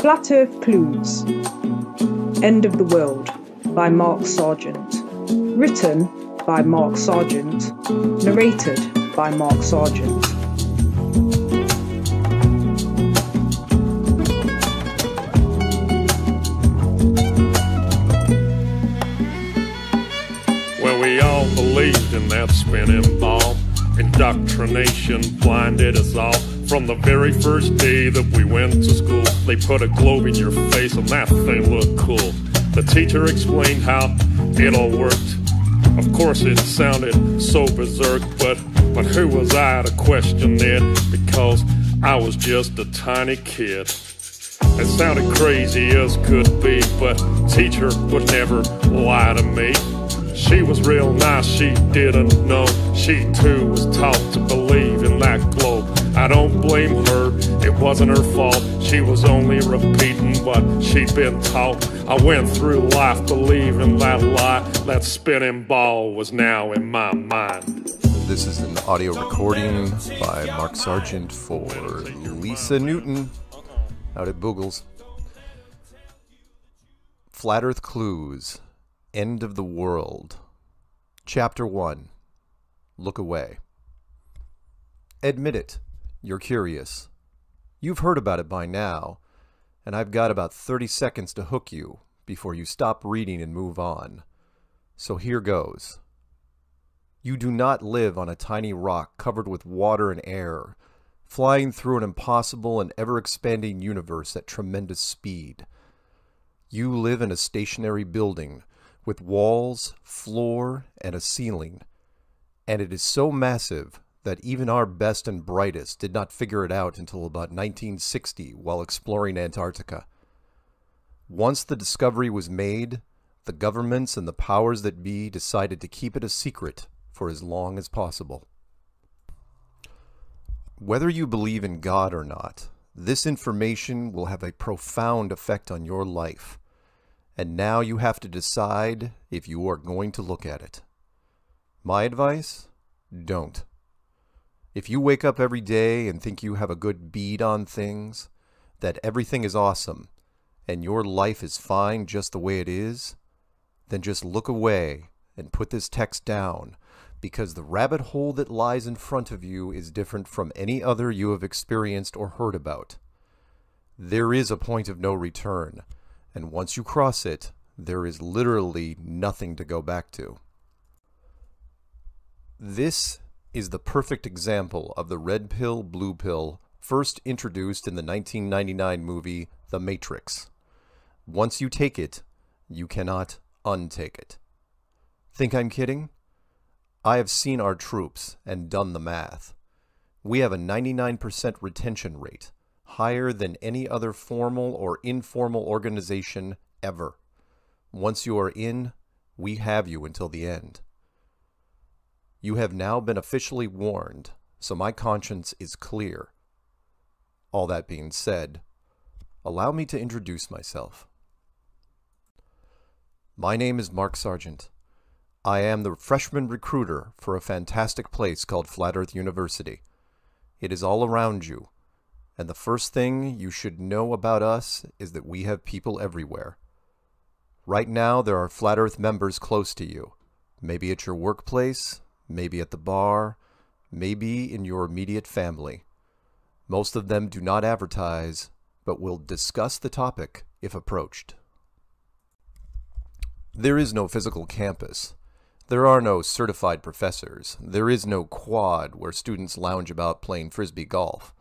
Flat Earth Clues. End of the World by Mark Sargent. Written by Mark Sargent. Narrated by Mark Sargent. Well, we all believed in that spinning ball. Indoctrination blinded us all. From the very first day that we went to school, they put a globe in your face and that thing looked cool. The teacher explained how it all worked. Of course it sounded so berserk, but who was I to question it? Because I was just a tiny kid. It sounded crazy as could be, but teacher would never lie to me. She was real nice, she didn't know. She too was taught to believe in that globe. I don't blame her, it wasn't her fault. She was only repeating what she'd been taught. I went through life believing that lie. That spinning ball was now in my mind. This is an audio recording by Mark Sargent for Lisa Newton out at Boogles. Flat Earth Clues. End of the World. Chapter 1. Look away. Admit it. You're curious. You've heard about it by now, and I've got about 30 seconds to hook you before you stop reading and move on. So here goes. You do not live on a tiny rock covered with water and air, flying through an impossible and ever-expanding universe at tremendous speed. You live in a stationary building with walls, floor, and a ceiling, and it is so massive that even our best and brightest did not figure it out until about 1960 while exploring Antarctica. Once the discovery was made, the governments and the powers that be decided to keep it a secret for as long as possible. Whether you believe in God or not, this information will have a profound effect on your life. And now you have to decide if you are going to look at it. My advice? Don't. If you wake up every day and think you have a good bead on things, that everything is awesome, and your life is fine just the way it is, then just look away and put this text down, because the rabbit hole that lies in front of you is different from any other you have experienced or heard about. There is a point of no return. And once you cross it, there is literally nothing to go back to. This is the perfect example of the red pill, blue pill, first introduced in the 1999 movie The Matrix. Once you take it, you cannot untake it. Think I'm kidding? I have seen our troops and done the math. We have a 99% retention rate. Higher than any other formal or informal organization ever. Once you are in, we have you until the end. You have now been officially warned, so my conscience is clear. All that being said, allow me to introduce myself. My name is Mark Sargent. I am the freshman recruiter for a fantastic place called Flat Earth University. It is all around you. And the first thing you should know about us is that we have people everywhere. Right now, there are Flat Earth members close to you. Maybe at your workplace, maybe at the bar, maybe in your immediate family. Most of them do not advertise, but will discuss the topic if approached. There is no physical campus. There are no certified professors. There is no quad where students lounge about playing frisbee golf.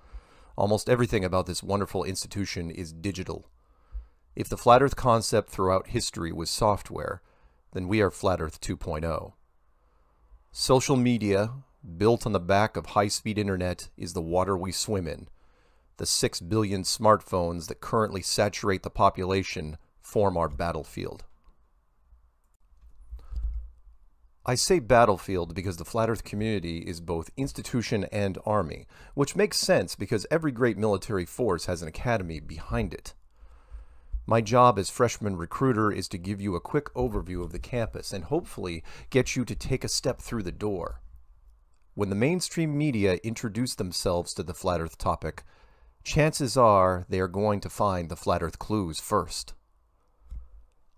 Almost everything about this wonderful institution is digital. If the Flat Earth concept throughout history was software, then we are Flat Earth 2.0. Social media, built on the back of high-speed internet, is the water we swim in. The 6 billion smartphones that currently saturate the population form our battlefield. I say battlefield because the Flat Earth community is both institution and army, which makes sense because every great military force has an academy behind it. My job as freshman recruiter is to give you a quick overview of the campus and hopefully get you to take a step through the door. When the mainstream media introduced themselves to the Flat Earth topic, chances are they are going to find the Flat Earth clues first.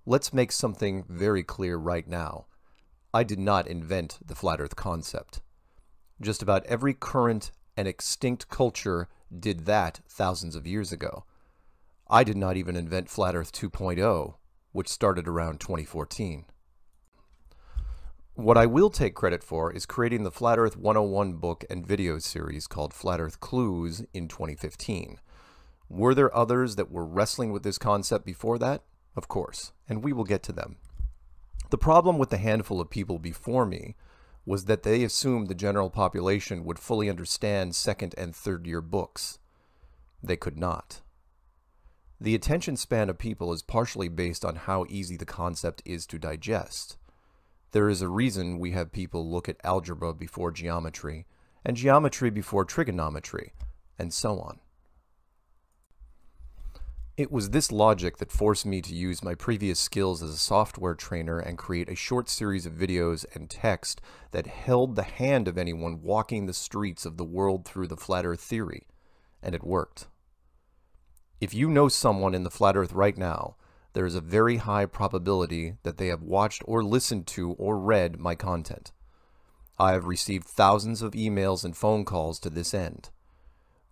Let's make something very clear right now. I did not invent the Flat Earth concept. Just about every current and extinct culture did that thousands of years ago. I did not even invent Flat Earth 2.0, which started around 2014. What I will take credit for is creating the Flat Earth 101 book and video series called Flat Earth Clues in 2015. Were there others that were wrestling with this concept before that? Of course, and we will get to them. The problem with the handful of people before me was that they assumed the general population would fully understand second and third year books. They could not. The attention span of people is partially based on how easy the concept is to digest. There is a reason we have people look at algebra before geometry, and geometry before trigonometry, and so on. It was this logic that forced me to use my previous skills as a software trainer and create a short series of videos and text that held the hand of anyone walking the streets of the world through the Flat Earth theory, and it worked. If you know someone in the Flat Earth right now, there is a very high probability that they have watched or listened to or read my content. I have received thousands of emails and phone calls to this end.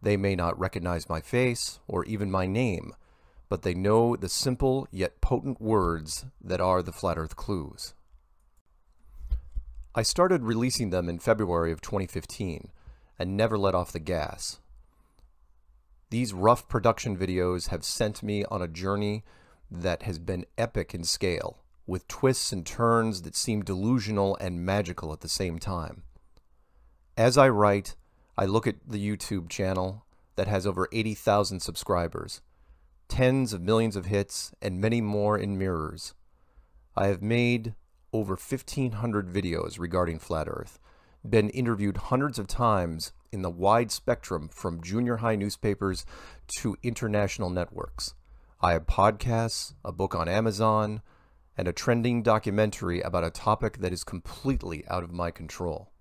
They may not recognize my face or even my name, but they know the simple yet potent words that are the Flat Earth clues. I started releasing them in February of 2015 and never let off the gas. These rough production videos have sent me on a journey that has been epic in scale, with twists and turns that seem delusional and magical at the same time. As I write, I look at the YouTube channel that has over 80,000 subscribers, tens of millions of hits, and many more in mirrors. I have made over 1,500 videos regarding Flat Earth, been interviewed hundreds of times in the wide spectrum from junior high newspapers to international networks. I have podcasts, a book on Amazon, and a trending documentary about a topic that is completely out of my control.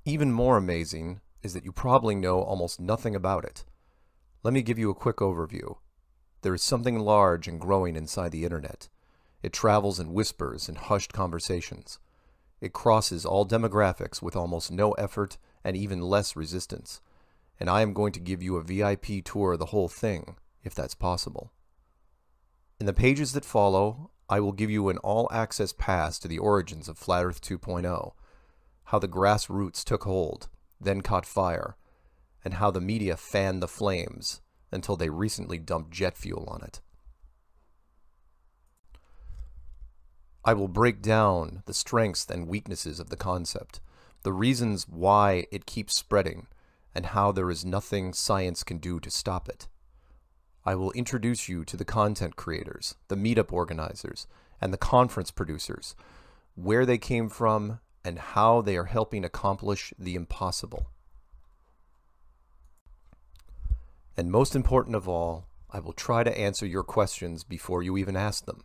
Even more amazing is that you probably know almost nothing about it. Let me give you a quick overview. There is something large and growing inside the internet. It travels in whispers and hushed conversations. It crosses all demographics with almost no effort and even less resistance. And I am going to give you a VIP tour of the whole thing, if that's possible. In the pages that follow, I will give you an all-access pass to the origins of Flat Earth 2.0, how the grassroots took hold, then caught fire, and how the media fanned the flames until they recently dumped jet fuel on it. I will break down the strengths and weaknesses of the concept, the reasons why it keeps spreading, and how there is nothing science can do to stop it. I will introduce you to the content creators, the meetup organizers, and the conference producers, where they came from, and how they are helping accomplish the impossible. And most important of all, I will try to answer your questions before you even ask them,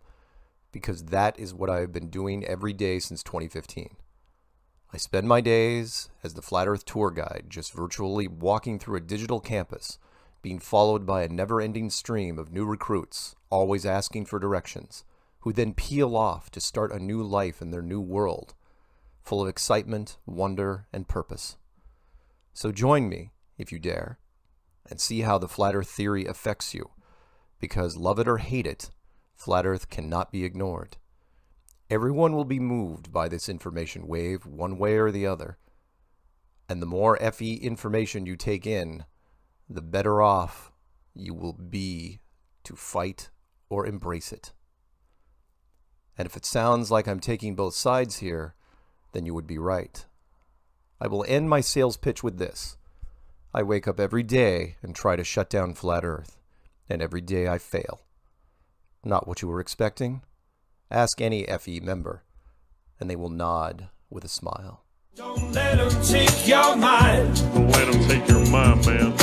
because that is what I have been doing every day since 2015. I spend my days as the Flat Earth tour guide, just virtually walking through a digital campus, being followed by a never-ending stream of new recruits, always asking for directions, who then peel off to start a new life in their new world, full of excitement, wonder, and purpose. So join me, if you dare, and see how the Flat Earth theory affects you, because love it or hate it, Flat Earth cannot be ignored. Everyone will be moved by this information wave one way or the other, and the more FE information you take in, the better off you will be to fight or embrace it. And if it sounds like I'm taking both sides here, then you would be right. I will end my sales pitch with this. I wake up every day and try to shut down Flat Earth, and every day I fail. Not what you were expecting? Ask any FE member, and they will nod with a smile. Don't let them take your mind. Don't let them take your mind, man.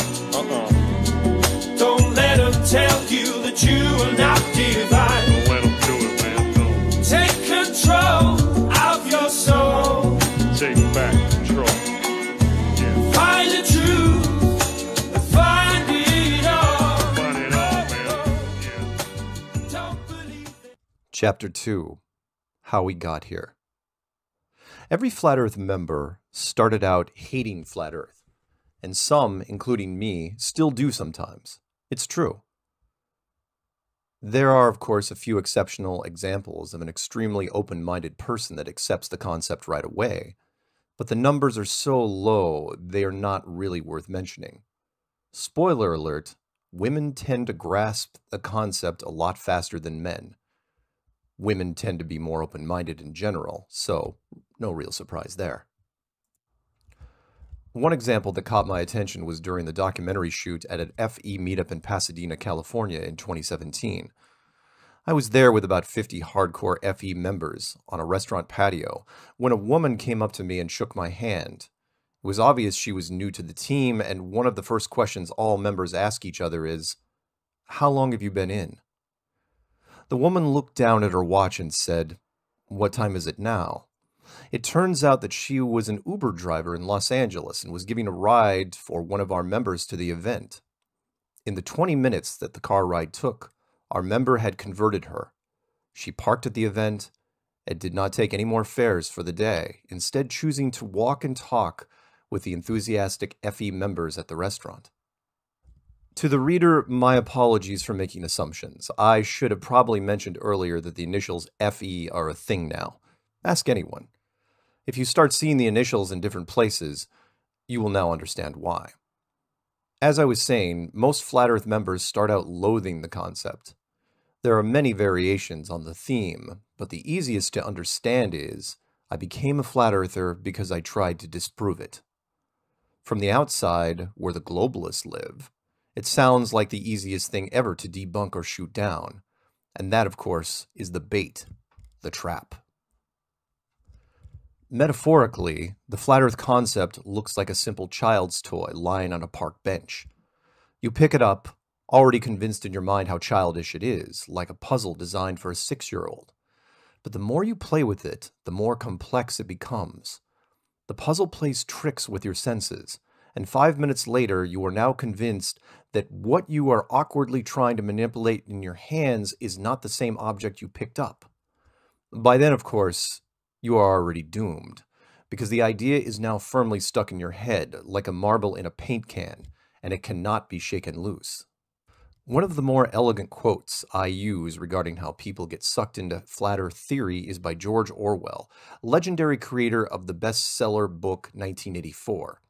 Don't let them tell you that you are not divine. Don't let them do it, man. Don't. Take control of your soul. Take back control. Yeah. Find the truth Chapter 2. How We Got Here. Every Flat Earth member started out hating Flat Earth, and some, including me, still do sometimes. It's true. There are, of course, a few exceptional examples of an extremely open-minded person that accepts the concept right away, but the numbers are so low they are not really worth mentioning. Spoiler alert, women tend to grasp the concept a lot faster than men. Women tend to be more open-minded in general, so no real surprise there. One example that caught my attention was during the documentary shoot at an FE meetup in Pasadena, California in 2017. I was there with about 50 hardcore FE members on a restaurant patio when a woman came up to me and shook my hand. It was obvious she was new to the team, and one of the first questions all members ask each other is, "How long have you been in?" The woman looked down at her watch and said, "What time is it now?" It turns out that she was an Uber driver in Los Angeles and was giving a ride for one of our members to the event. In the 20 minutes that the car ride took, our member had converted her. She parked at the event and did not take any more fares for the day, instead choosing to walk and talk with the enthusiastic FE members at the restaurant. To the reader, my apologies for making assumptions. I should have probably mentioned earlier that the initials FE are a thing now. Ask anyone. If you start seeing the initials in different places, you will now understand why. As I was saying, most Flat Earth members start out loathing the concept. There are many variations on the theme, but the easiest to understand is, I became a Flat Earther because I tried to disprove it. From the outside, where the globalists live, it sounds like the easiest thing ever to debunk or shoot down, and that, of course, is the bait, the trap. Metaphorically, the Flat Earth concept looks like a simple child's toy lying on a park bench. You pick it up, already convinced in your mind how childish it is, like a puzzle designed for a 6-year-old. But the more you play with it, the more complex it becomes. The puzzle plays tricks with your senses, and 5 minutes later you are now convinced that what you are awkwardly trying to manipulate in your hands is not the same object you picked up. By then, of course, you are already doomed, because the idea is now firmly stuck in your head, like a marble in a paint can, and it cannot be shaken loose. One of the more elegant quotes I use regarding how people get sucked into Flat Earth theory is by George Orwell, legendary creator of the bestseller book 1984.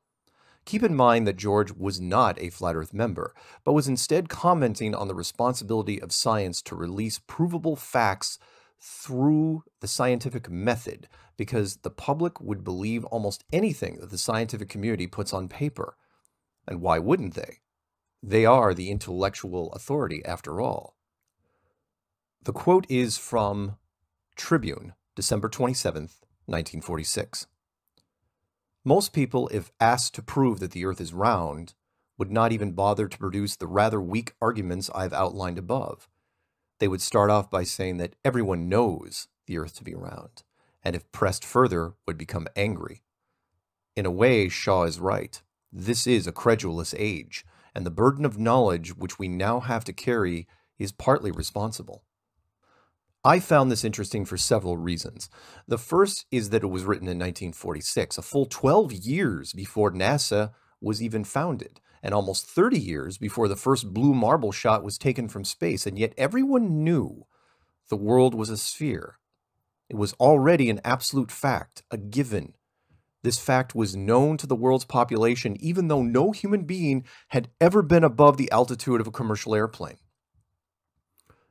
Keep in mind that George was not a Flat Earth member, but was instead commenting on the responsibility of science to release provable facts through the scientific method, because the public would believe almost anything that the scientific community puts on paper. And why wouldn't they? They are the intellectual authority, after all. The quote is from Tribune, December 27th, 1946. Most people, if asked to prove that the Earth is round, would not even bother to produce the rather weak arguments I've outlined above. They would start off by saying that everyone knows the Earth to be round, and if pressed further, would become angry. In a way, Shaw is right. This is a credulous age, and the burden of knowledge which we now have to carry is partly responsible. I found this interesting for several reasons. The first is that it was written in 1946, a full 12 years before NASA was even founded, and almost 30 years before the first blue marble shot was taken from space, and yet everyone knew the world was a sphere. It was already an absolute fact, a given. This fact was known to the world's population, even though no human being had ever been above the altitude of a commercial airplane.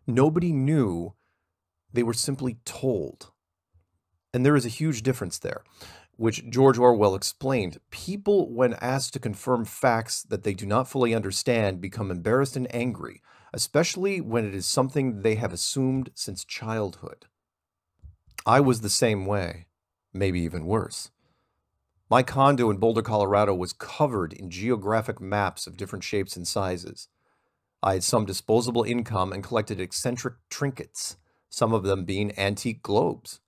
Nobody knew. They were simply told. And there is a huge difference there, which George Orwell explained. People, when asked to confirm facts that they do not fully understand, become embarrassed and angry, especially when it is something they have assumed since childhood. I was the same way, maybe even worse. My condo in Boulder, Colorado was covered in geographic maps of different shapes and sizes. I had some disposable income and collected eccentric trinkets, some of them being antique globes.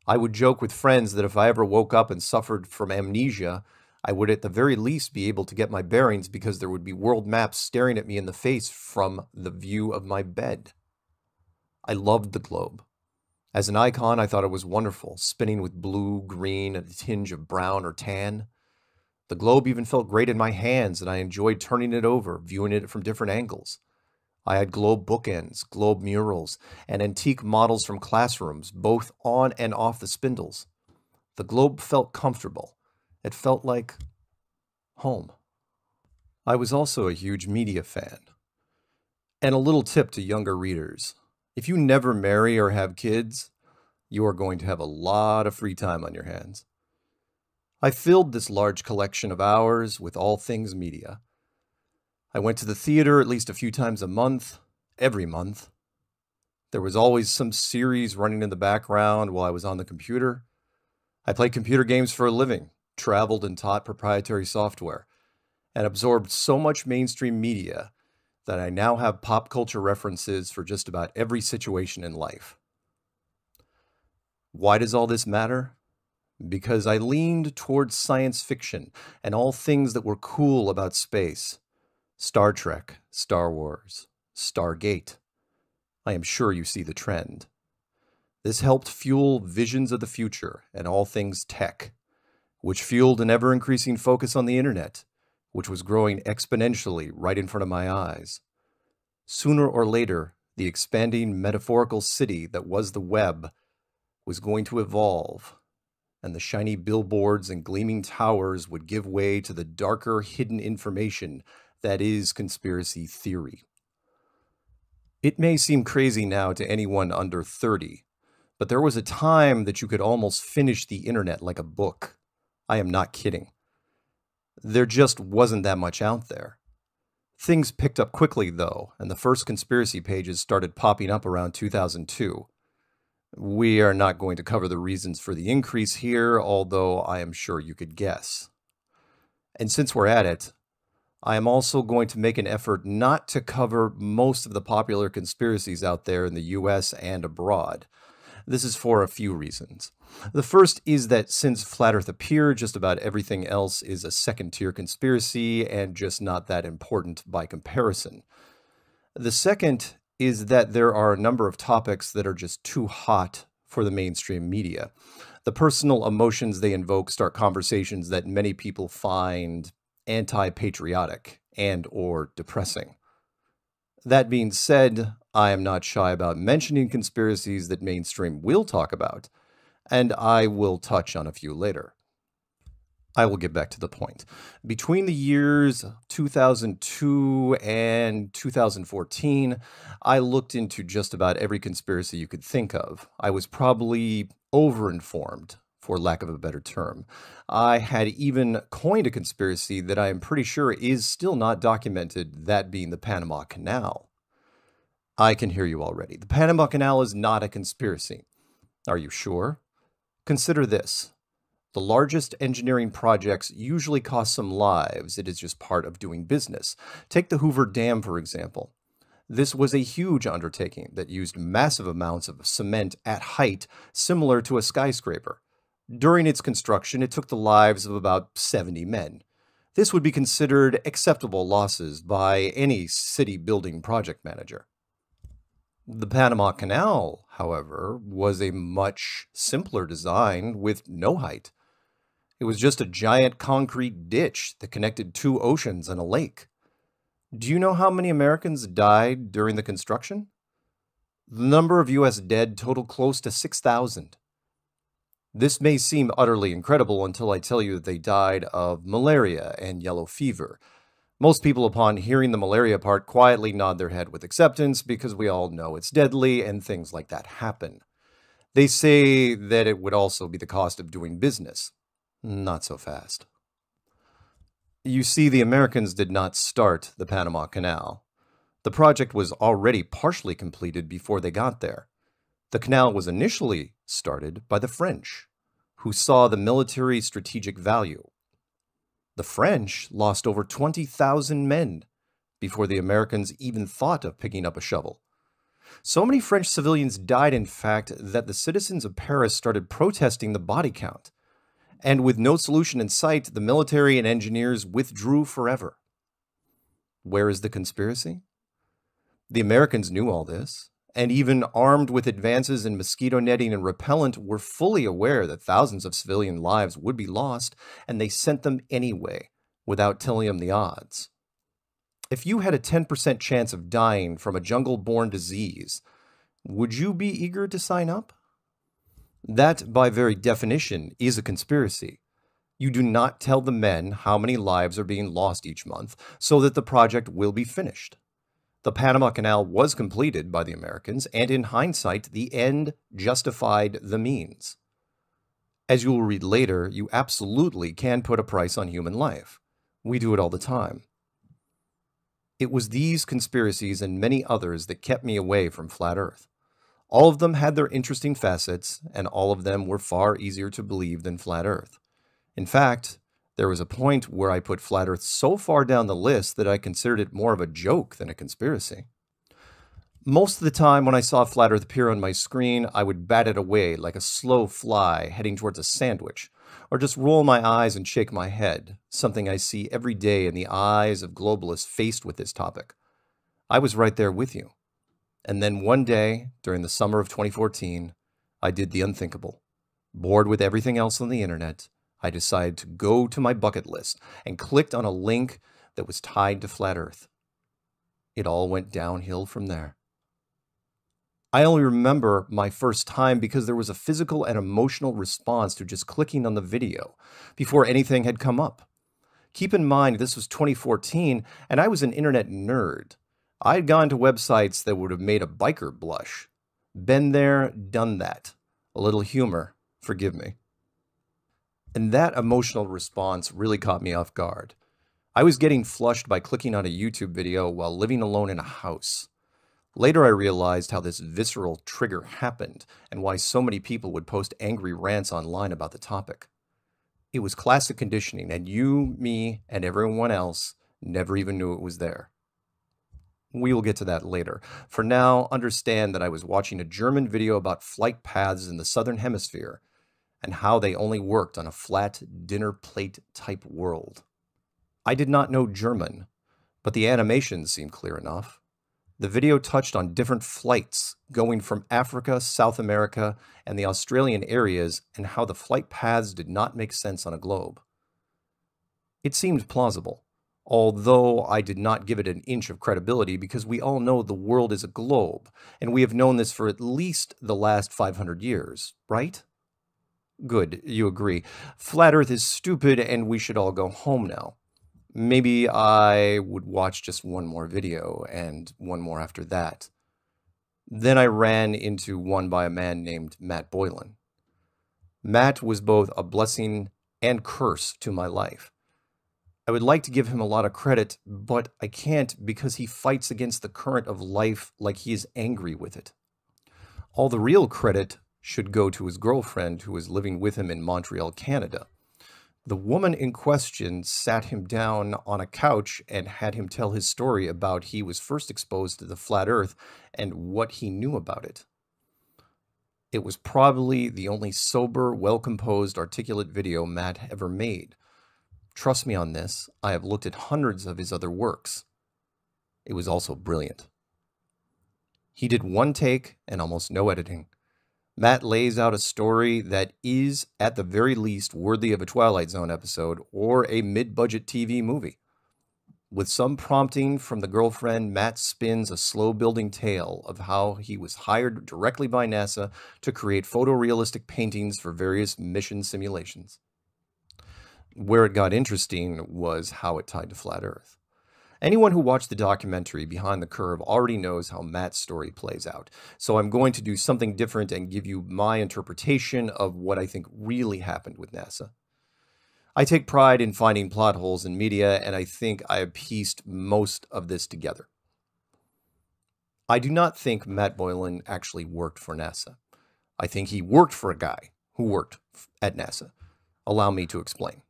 I would joke with friends that if I ever woke up and suffered from amnesia, I would at the very least be able to get my bearings because there would be world maps staring at me in the face from the view of my bed. I loved the globe. As an icon, I thought it was wonderful, spinning with blue, green, and a tinge of brown or tan. The globe even felt great in my hands, and I enjoyed turning it over, viewing it from different angles. I had globe bookends, globe murals, and antique models from classrooms, both on and off the spindles. The globe felt comfortable. It felt like home. I was also a huge media fan. And a little tip to younger readers. If you never marry or have kids, you are going to have a lot of free time on your hands. I filled this large collection of hours with all things media. I went to the theater at least a few times a month, every month. There was always some series running in the background while I was on the computer. I played computer games for a living, traveled and taught proprietary software, and absorbed so much mainstream media that I now have pop culture references for just about every situation in life. Why does all this matter? Because I leaned towards science fiction and all things that were cool about space. Star Trek, Star Wars, Stargate. I am sure you see the trend. This helped fuel visions of the future and all things tech, which fueled an ever-increasing focus on the internet, which was growing exponentially right in front of my eyes. Sooner or later, the expanding metaphorical city that was the web was going to evolve, and the shiny billboards and gleaming towers would give way to the darker hidden information that is conspiracy theory. It may seem crazy now to anyone under 30, but there was a time that you could almost finish the internet like a book. I am not kidding. There just wasn't that much out there. Things picked up quickly, though, and the first conspiracy pages started popping up around 2002. We are not going to cover the reasons for the increase here, although I am sure you could guess. And since we're at it, I am also going to make an effort not to cover most of the popular conspiracies out there in the US and abroad. This is for a few reasons. The first is that since Flat Earth appeared, just about everything else is a second-tier conspiracy and just not that important by comparison. The second is that there are a number of topics that are just too hot for the mainstream media. The personal emotions they invoke start conversations that many people find anti-patriotic and or depressing. That being said, I am not shy about mentioning conspiracies that mainstream will talk about, and I will touch on a few later. I will get back to the point. Between the years 2002 and 2014, I looked into just about every conspiracy you could think of. I was probably overinformed, for lack of a better term. I had even coined a conspiracy that I am pretty sure is still not documented, that being the Panama Canal. I can hear you already. The Panama Canal is not a conspiracy. Are you sure? Consider this. The largest engineering projects usually cost some lives. It is just part of doing business. Take the Hoover Dam, for example. This was a huge undertaking that used massive amounts of cement at height, similar to a skyscraper. During its construction, it took the lives of about 70 men. This would be considered acceptable losses by any city building project manager. The Panama Canal, however, was a much simpler design with no height. It was just a giant concrete ditch that connected two oceans and a lake. Do you know how many Americans died during the construction? The number of U.S. dead totaled close to 6,000. This may seem utterly incredible until I tell you that they died of malaria and yellow fever. Most people, upon hearing the malaria part, quietly nod their head with acceptance because we all know it's deadly and things like that happen. They say that it would also be the cost of doing business. Not so fast. You see, the Americans did not start the Panama Canal. The project was already partially completed before they got there. The canal was initially started by the French, who saw the military strategic value. The French lost over 20,000 men before the Americans even thought of picking up a shovel. So many French civilians died, in fact, that the citizens of Paris started protesting the body count. And with no solution in sight, the military and engineers withdrew forever. Where is the conspiracy? The Americans knew all this, and even armed with advances in mosquito netting and repellent, were fully aware that thousands of civilian lives would be lost, and they sent them anyway, without telling them the odds. If you had a 10% chance of dying from a jungle-borne disease, would you be eager to sign up? That, by very definition, is a conspiracy. You do not tell the men how many lives are being lost each month so that the project will be finished. The Panama Canal was completed by the Americans, and in hindsight, the end justified the means. As you will read later, you absolutely can put a price on human life. We do it all the time. It was these conspiracies and many others that kept me away from Flat Earth. All of them had their interesting facets, and all of them were far easier to believe than Flat Earth. In fact, there was a point where I put Flat Earth so far down the list that I considered it more of a joke than a conspiracy. Most of the time when I saw Flat Earth appear on my screen, I would bat it away like a slow fly heading towards a sandwich, or just roll my eyes and shake my head, something I see every day in the eyes of globalists faced with this topic. I was right there with you. And then one day, during the summer of 2014, I did the unthinkable. Bored with everything else on the internet, I decided to go to my bucket list and clicked on a link that was tied to Flat Earth. It all went downhill from there. I only remember my first time because there was a physical and emotional response to just clicking on the video before anything had come up. Keep in mind, this was 2014, and I was an internet nerd. I had gone to websites that would have made a biker blush. Been there, done that. A little humor, forgive me. And that emotional response really caught me off guard. I was getting flushed by clicking on a YouTube video while living alone in a house. Later I realized how this visceral trigger happened and why so many people would post angry rants online about the topic. It was classic conditioning, and you, me, and everyone else never even knew it was there. We will get to that later. For now, understand that I was watching a German video about flight paths in the Southern Hemisphere and how they only worked on a flat dinner plate type world. I did not know German, but the animations seemed clear enough. The video touched on different flights going from Africa, South America, and the Australian areas, and how the flight paths did not make sense on a globe. It seemed plausible, although I did not give it an inch of credibility because we all know the world is a globe, and we have known this for at least the last 500 years, right? Good, you agree. Flat Earth is stupid and we should all go home now. Maybe I would watch just one more video and one more after that. Then I ran into one by a man named Matt Boylan. Matt was both a blessing and curse to my life. I would like to give him a lot of credit, but I can't because he fights against the current of life like he is angry with it. All the real credit should go to his girlfriend who was living with him in Montreal, Canada. The woman in question sat him down on a couch and had him tell his story about he was first exposed to the flat earth and what he knew about it. It was probably the only sober, well-composed, articulate video Matt ever made. Trust me on this, I have looked at hundreds of his other works. It was also brilliant. He did one take and almost no editing. Matt lays out a story that is, at the very least, worthy of a Twilight Zone episode or a mid-budget TV movie. With some prompting from the girlfriend, Matt spins a slow-building tale of how he was hired directly by NASA to create photorealistic paintings for various mission simulations. Where it got interesting was how it tied to Flat Earth. Anyone who watched the documentary Behind the Curve already knows how Matt's story plays out, so I'm going to do something different and give you my interpretation of what I think really happened with NASA. I take pride in finding plot holes in media, and I think I have pieced most of this together. I do not think Matt Boylan actually worked for NASA. I think he worked for a guy who worked at NASA. Allow me to explain.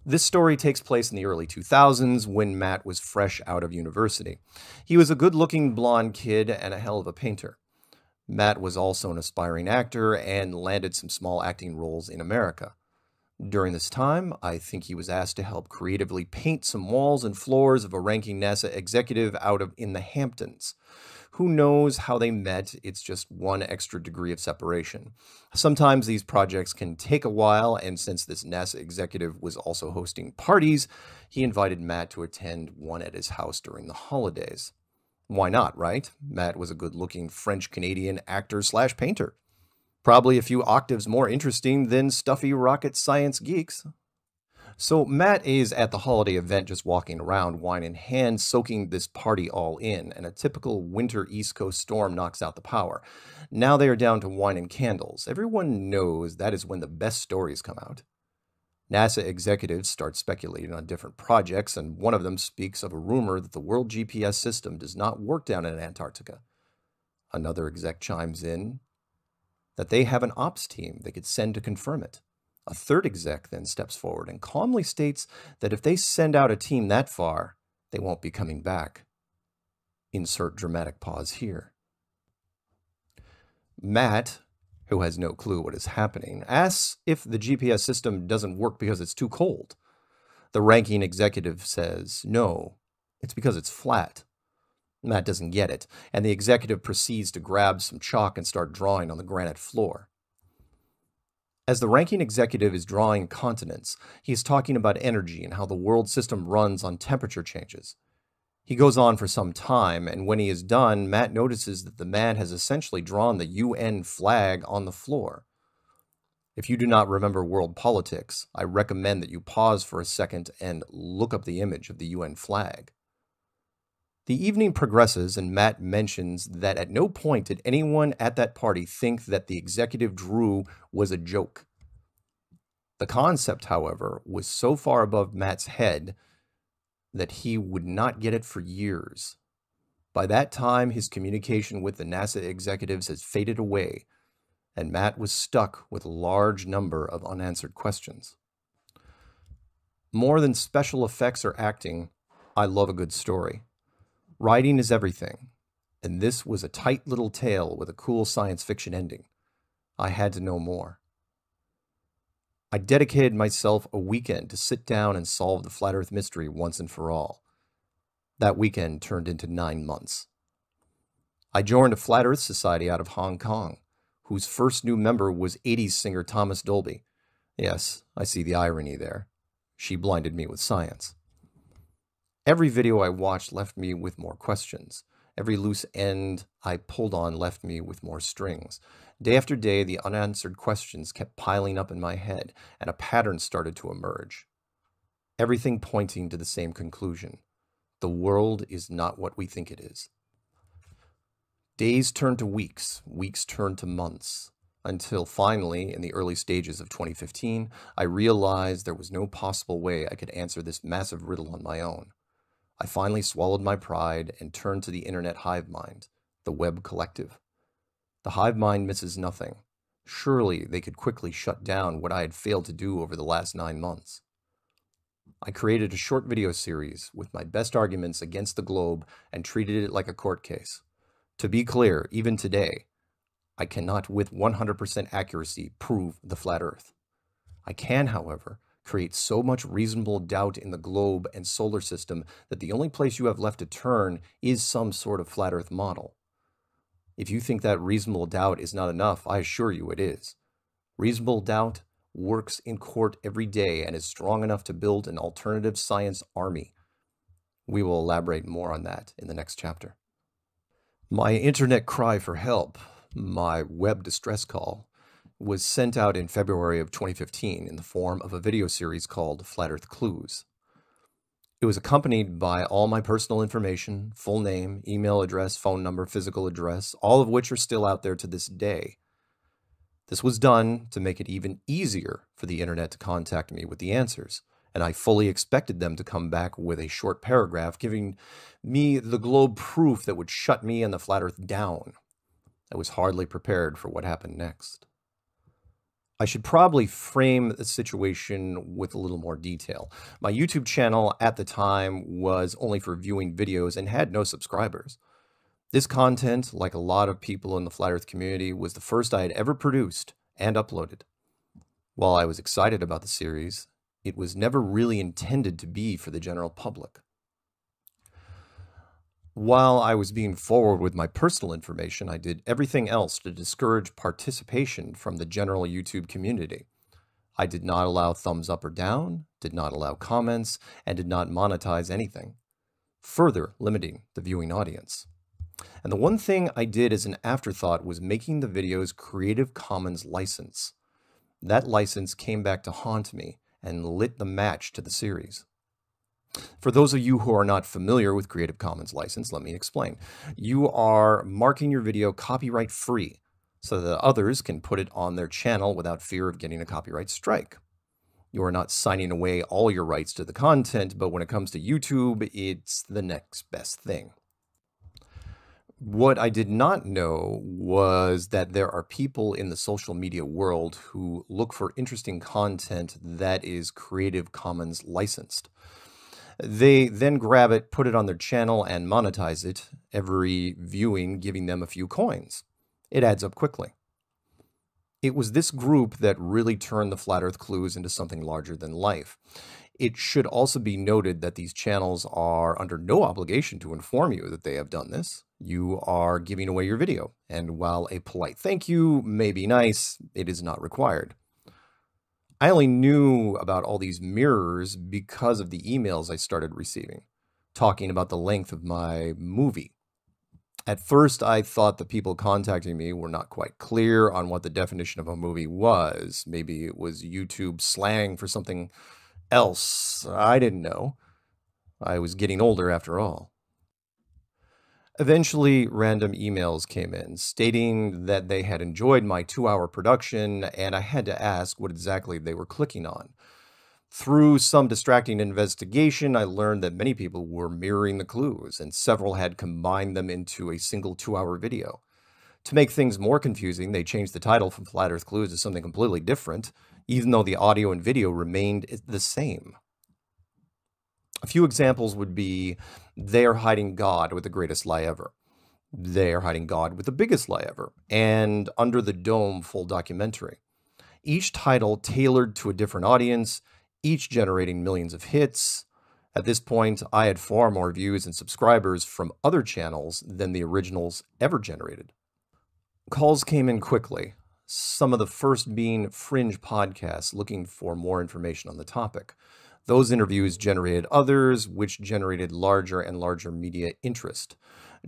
This story takes place in the early 2000s when Matt was fresh out of university. He was a good-looking blonde kid and a hell of a painter. Matt was also an aspiring actor and landed some small acting roles in America. During this time, I think he was asked to help creatively paint some walls and floors of a ranking NASA executive in the Hamptons, Who knows how they met? It's just one extra degree of separation. Sometimes these projects can take a while, and since this NASA executive was also hosting parties, he invited Matt to attend one at his house during the holidays. Why not, right? Matt was a good-looking French-Canadian actor/painter. Probably a few octaves more interesting than stuffy rocket science geeks. So Matt is at the holiday event just walking around, wine in hand, soaking this party all in, and a typical winter East Coast storm knocks out the power. Now they are down to wine and candles. Everyone knows that is when the best stories come out. NASA executives start speculating on different projects, and one of them speaks of a rumor that the world GPS system does not work down in Antarctica. Another exec chimes in that they have an ops team they could send to confirm it. A third exec then steps forward and calmly states that if they send out a team that far, they won't be coming back. Insert dramatic pause here. Matt, who has no clue what is happening, asks if the GPS system doesn't work because it's too cold. The ranking executive says, no, it's because it's flat. Matt doesn't get it, and the executive proceeds to grab some chalk and start drawing on the granite floor. As the ranking executive is drawing continents, he is talking about energy and how the world system runs on temperature changes. He goes on for some time, and when he is done, Matt notices that the man has essentially drawn the UN flag on the floor. If you do not remember world politics, I recommend that you pause for a second and look up the image of the UN flag. The evening progresses, and Matt mentions that at no point did anyone at that party think that the executive drew was a joke. The concept, however, was so far above Matt's head that he would not get it for years. By that time, his communication with the NASA executives has faded away, and Matt was stuck with a large number of unanswered questions. More than special effects or acting, I love a good story. Writing is everything, and this was a tight little tale with a cool science fiction ending. I had to know more. I dedicated myself a weekend to sit down and solve the Flat Earth mystery once and for all. That weekend turned into 9 months. I joined a Flat Earth Society out of Hong Kong, whose first new member was 80s singer Thomas Dolby. Yes, I see the irony there. She blinded me with science. Every video I watched left me with more questions. Every loose end I pulled on left me with more strings. Day after day, the unanswered questions kept piling up in my head, and a pattern started to emerge. Everything pointing to the same conclusion. The world is not what we think it is. Days turned to weeks, weeks turned to months, until finally, in the early stages of 2015, I realized there was no possible way I could answer this massive riddle on my own. I finally swallowed my pride and turned to the internet hive mind, the web collective. The hive mind misses nothing. Surely they could quickly shut down what I had failed to do over the last 9 months. I created a short video series with my best arguments against the globe and treated it like a court case. To be clear, even today, I cannot with 100% accuracy prove the flat earth. I can, however, create so much reasonable doubt in the globe and solar system that the only place you have left to turn is some sort of flat earth model. If you think that reasonable doubt is not enough, I assure you it is. Reasonable doubt works in court every day and is strong enough to build an alternative science army. We will elaborate more on that in the next chapter. My internet cry for help, my web distress call, was sent out in February of 2015 in the form of a video series called Flat Earth Clues. It was accompanied by all my personal information, full name, email address, phone number, physical address, all of which are still out there to this day. This was done to make it even easier for the internet to contact me with the answers, and I fully expected them to come back with a short paragraph giving me the globe proof that would shut me and the flat earth down. I was hardly prepared for what happened next. I should probably frame the situation with a little more detail. My YouTube channel at the time was only for viewing videos and had no subscribers. This content, like a lot of people in the Flat Earth community, was the first I had ever produced and uploaded. While I was excited about the series, it was never really intended to be for the general public. While I was being forward with my personal information, I did everything else to discourage participation from the general YouTube community. I did not allow thumbs up or down, did not allow comments, and did not monetize anything, further limiting the viewing audience. And the one thing I did as an afterthought was making the videos Creative Commons license. That license came back to haunt me and lit the match to the series. For those of you who are not familiar with Creative Commons license, let me explain. You are marking your video copyright free so that others can put it on their channel without fear of getting a copyright strike. You are not signing away all your rights to the content, but when it comes to YouTube, it's the next best thing. What I did not know was that there are people in the social media world who look for interesting content that is Creative Commons licensed. They then grab it, put it on their channel, and monetize it, every viewing giving them a few coins. It adds up quickly. It was this group that really turned the Flat Earth Clues into something larger than life. It should also be noted that these channels are under no obligation to inform you that they have done this. You are giving away your video, and while a polite thank you may be nice, it is not required. I only knew about all these mirrors because of the emails I started receiving, talking about the length of my movie. At first, I thought the people contacting me were not quite clear on what the definition of a movie was. Maybe it was YouTube slang for something else. I didn't know. I was getting older after all. Eventually, random emails came in stating that they had enjoyed my 2-hour production, and I had to ask what exactly they were clicking on. Through some distracting investigation, I learned that many people were mirroring the clues, and several had combined them into a single 2-hour video. To make things more confusing, they changed the title from Flat Earth Clues to something completely different, even though the audio and video remained the same. A few examples would be, they are hiding God with the greatest lie ever. They are hiding God with the biggest lie ever. And Under the Dome full documentary. Each title tailored to a different audience, each generating millions of hits. At this point, I had far more views and subscribers from other channels than the originals ever generated. Calls came in quickly, some of the first being fringe podcasts looking for more information on the topic. Those interviews generated others, which generated larger and larger media interest.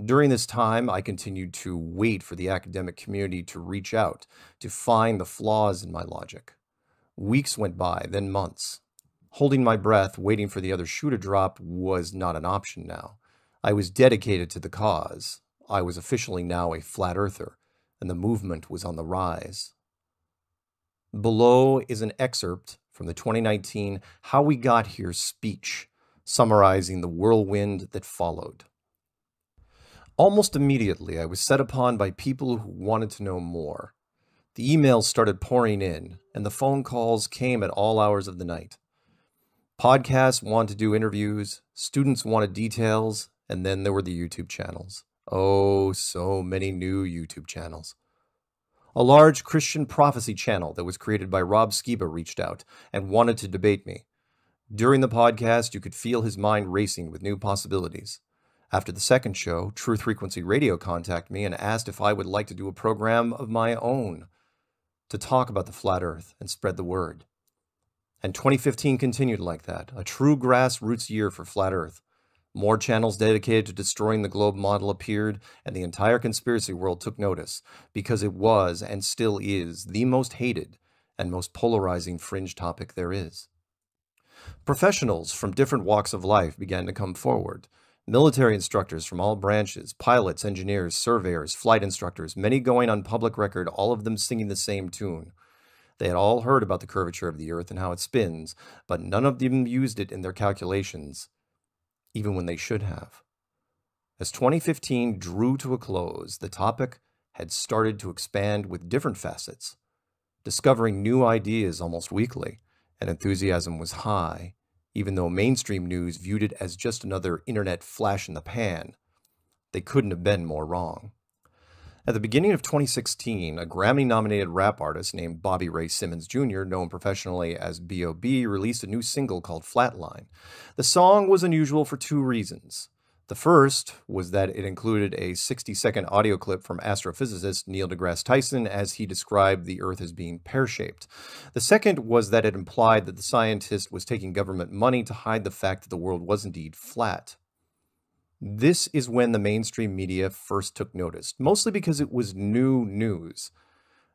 During this time, I continued to wait for the academic community to reach out, to find the flaws in my logic. Weeks went by, then months. Holding my breath, waiting for the other shoe to drop was not an option now. I was dedicated to the cause. I was officially now a flat earther, and the movement was on the rise. Below is an excerpt from the 2019 How We Got Here speech, summarizing the whirlwind that followed. Almost immediately, I was set upon by people who wanted to know more. The emails started pouring in, and the phone calls came at all hours of the night. Podcasts wanted to do interviews, students wanted details, and then there were the YouTube channels. Oh, so many new YouTube channels. A large Christian prophecy channel that was created by Rob Skiba reached out and wanted to debate me. During the podcast, you could feel his mind racing with new possibilities. After the second show, Truth Frequency Radio contacted me and asked if I would like to do a program of my own to talk about the flat earth and spread the word. And 2015 continued like that, a true grassroots year for flat earth. More channels dedicated to destroying the globe model appeared, and the entire conspiracy world took notice, because it was, and still is, the most hated and most polarizing fringe topic there is. Professionals from different walks of life began to come forward. Military instructors from all branches, pilots, engineers, surveyors, flight instructors, many going on public record, all of them singing the same tune. They had all heard about the curvature of the earth and how it spins, but none of them used it in their calculations, even when they should have. As 2015 drew to a close, the topic had started to expand with different facets, discovering new ideas almost weekly, and enthusiasm was high, even though mainstream news viewed it as just another internet flash in the pan. They couldn't have been more wrong. At the beginning of 2016, a Grammy-nominated rap artist named Bobby Ray Simmons Jr., known professionally as B.O.B., released a new single called Flatline. The song was unusual for two reasons. The first was that it included a 60-second audio clip from astrophysicist Neil deGrasse Tyson as he described the Earth as being pear-shaped. The second was that it implied that the scientist was taking government money to hide the fact that the world was indeed flat. This is when the mainstream media first took notice, mostly because it was new news.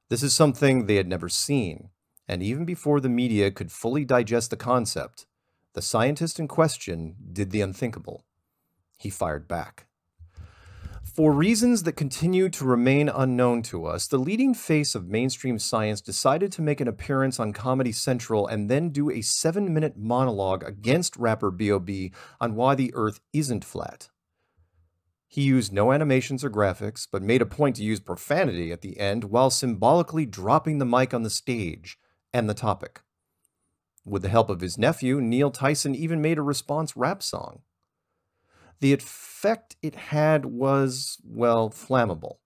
This is something they had never seen, and even before the media could fully digest the concept, the scientist in question did the unthinkable. He fired back. For reasons that continue to remain unknown to us, the leading face of mainstream science decided to make an appearance on Comedy Central and then do a 7-minute monologue against rapper B.O.B. on why the Earth isn't flat. He used no animations or graphics, but made a point to use profanity at the end while symbolically dropping the mic on the stage and the topic. With the help of his nephew, Neil Tyson even made a response rap song. The effect it had was, well, flammable.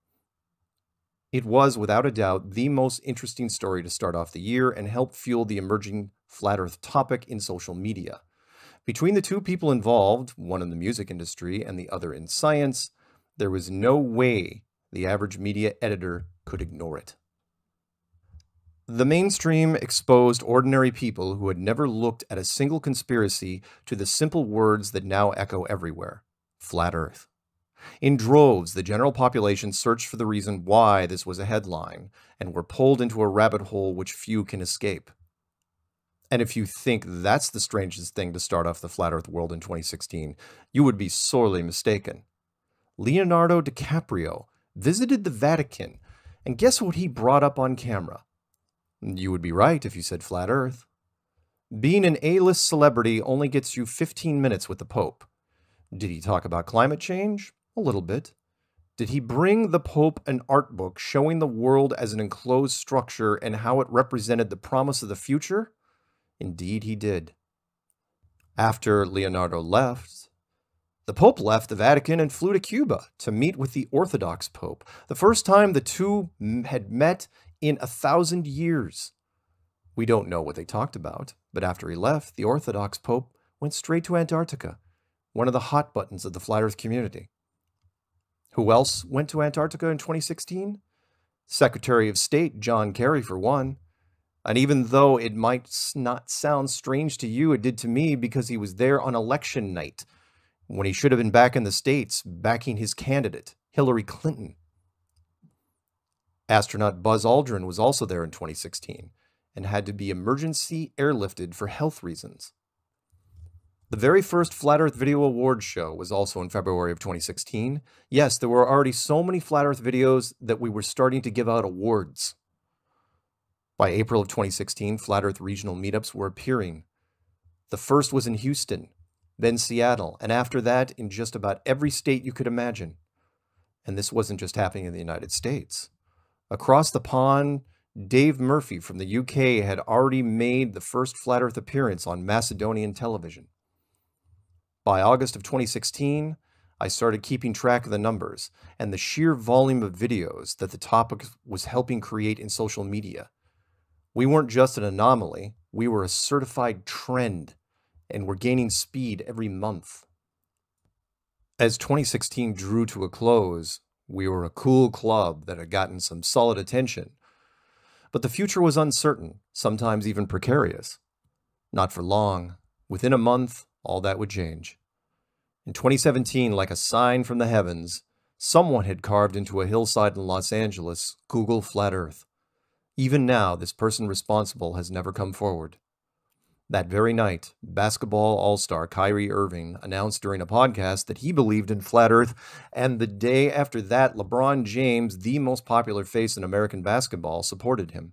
It was, without a doubt, the most interesting story to start off the year and help fuel the emerging flat Earth topic in social media. Between the two people involved, one in the music industry and the other in science, there was no way the average media editor could ignore it. The mainstream exposed ordinary people who had never looked at a single conspiracy to the simple words that now echo everywhere: flat Earth. In droves, the general population searched for the reason why this was a headline and were pulled into a rabbit hole which few can escape. And if you think that's the strangest thing to start off the flat Earth world in 2016, you would be sorely mistaken. Leonardo DiCaprio visited the Vatican, and guess what he brought up on camera? You would be right if you said flat Earth. Being an A-list celebrity only gets you 15 minutes with the Pope. Did he talk about climate change? A little bit. Did he bring the Pope an art book showing the world as an enclosed structure and how it represented the promise of the future? Indeed he did. After Leonardo left, the Pope left the Vatican and flew to Cuba to meet with the Orthodox Pope, the first time the two had met in 1,000 years. We don't know what they talked about, but after he left, the Orthodox Pope went straight to Antarctica, one of the hot buttons of the flat Earth community. Who else went to Antarctica in 2016? Secretary of State John Kerry, for one. And even though it might not sound strange to you, it did to me, because he was there on election night, when he should have been back in the States backing his candidate, Hillary Clinton. Astronaut Buzz Aldrin was also there in 2016 and had to be emergency airlifted for health reasons. The very first Flat Earth Video Awards show was also in February of 2016. Yes, there were already so many Flat Earth videos that we were starting to give out awards. By April of 2016, Flat Earth regional meetups were appearing. The first was in Houston, then Seattle, and after that in just about every state you could imagine. And this wasn't just happening in the United States. Across the pond, Dave Murphy from the UK had already made the first Flat Earth appearance on Macedonian television. By August of 2016, I started keeping track of the numbers and the sheer volume of videos that the topic was helping create in social media. We weren't just an anomaly, we were a certified trend, and were gaining speed every month. As 2016 drew to a close, we were a cool club that had gotten some solid attention. But the future was uncertain, sometimes even precarious. Not for long. Within a month, all that would change. In 2017, like a sign from the heavens, someone had carved into a hillside in Los Angeles, Google Flat Earth. Even now, this person responsible has never come forward. That very night, basketball all-star Kyrie Irving announced during a podcast that he believed in Flat Earth, and the day after that, LeBron James, the most popular face in American basketball, supported him.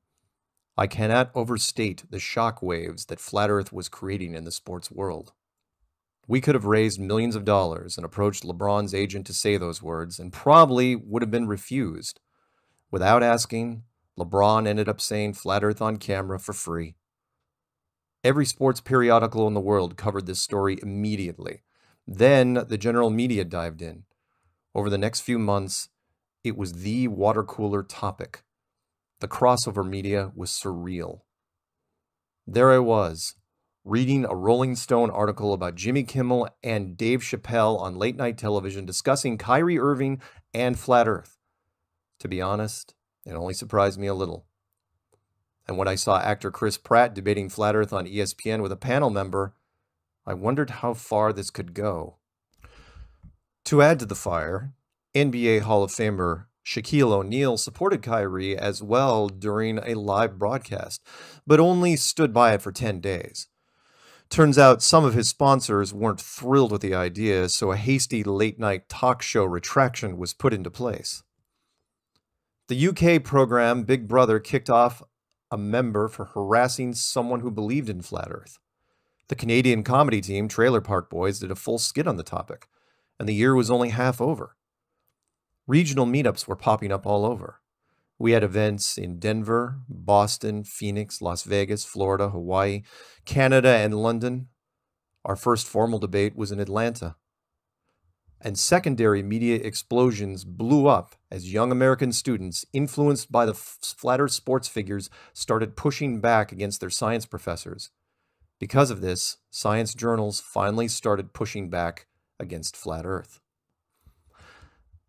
I cannot overstate the shockwaves that Flat Earth was creating in the sports world. We could have raised millions of dollars and approached LeBron's agent to say those words, and probably would have been refused. Without asking, LeBron ended up saying Flat Earth on camera for free. Every sports periodical in the world covered this story immediately. Then the general media dived in. Over the next few months, it was the water cooler topic. The crossover media was surreal. There I was, reading a Rolling Stone article about Jimmy Kimmel and Dave Chappelle on late night television discussing Kyrie Irving and Flat Earth. To be honest, it only surprised me a little. And when I saw actor Chris Pratt debating Flat Earth on ESPN with a panel member, I wondered how far this could go. To add to the fire, NBA Hall of Famer Shaquille O'Neal supported Kyrie as well during a live broadcast, but only stood by it for 10 days. Turns out some of his sponsors weren't thrilled with the idea, so a hasty late-night talk show retraction was put into place. The UK program Big Brother kicked off a member for harassing someone who believed in Flat Earth. The Canadian comedy team Trailer Park Boys did a full skit on the topic, and the year was only half over. Regional meetups were popping up all over. We had events in Denver, Boston, Phoenix, Las Vegas, Florida, Hawaii, Canada, and London. Our first formal debate was in Atlanta. And secondary media explosions blew up as young American students, influenced by the Flat Earth sports figures, started pushing back against their science professors. Because of this, science journals finally started pushing back against Flat Earth.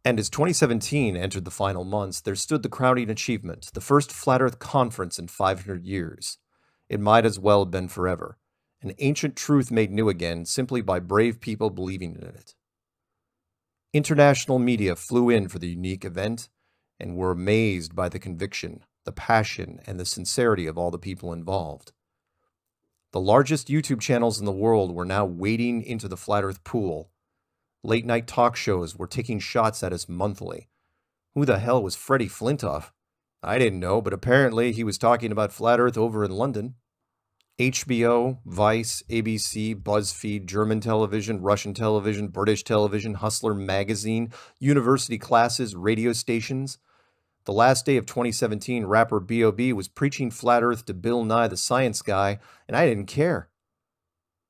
And as 2017 entered the final months, there stood the crowning achievement, the first Flat Earth conference in 500 years. It might as well have been forever, an ancient truth made new again simply by brave people believing in it. International media flew in for the unique event and were amazed by the conviction, the passion, and the sincerity of all the people involved. The largest YouTube channels in the world were now wading into the Flat Earth pool. Late-night talk shows were taking shots at us monthly. Who the hell was Freddie Flintoff? I didn't know, but apparently he was talking about Flat Earth over in London. HBO, Vice, ABC, BuzzFeed, German television, Russian television, British television, Hustler magazine, university classes, radio stations. The last day of 2017, rapper B.O.B. was preaching Flat Earth to Bill Nye the Science Guy, and I didn't care.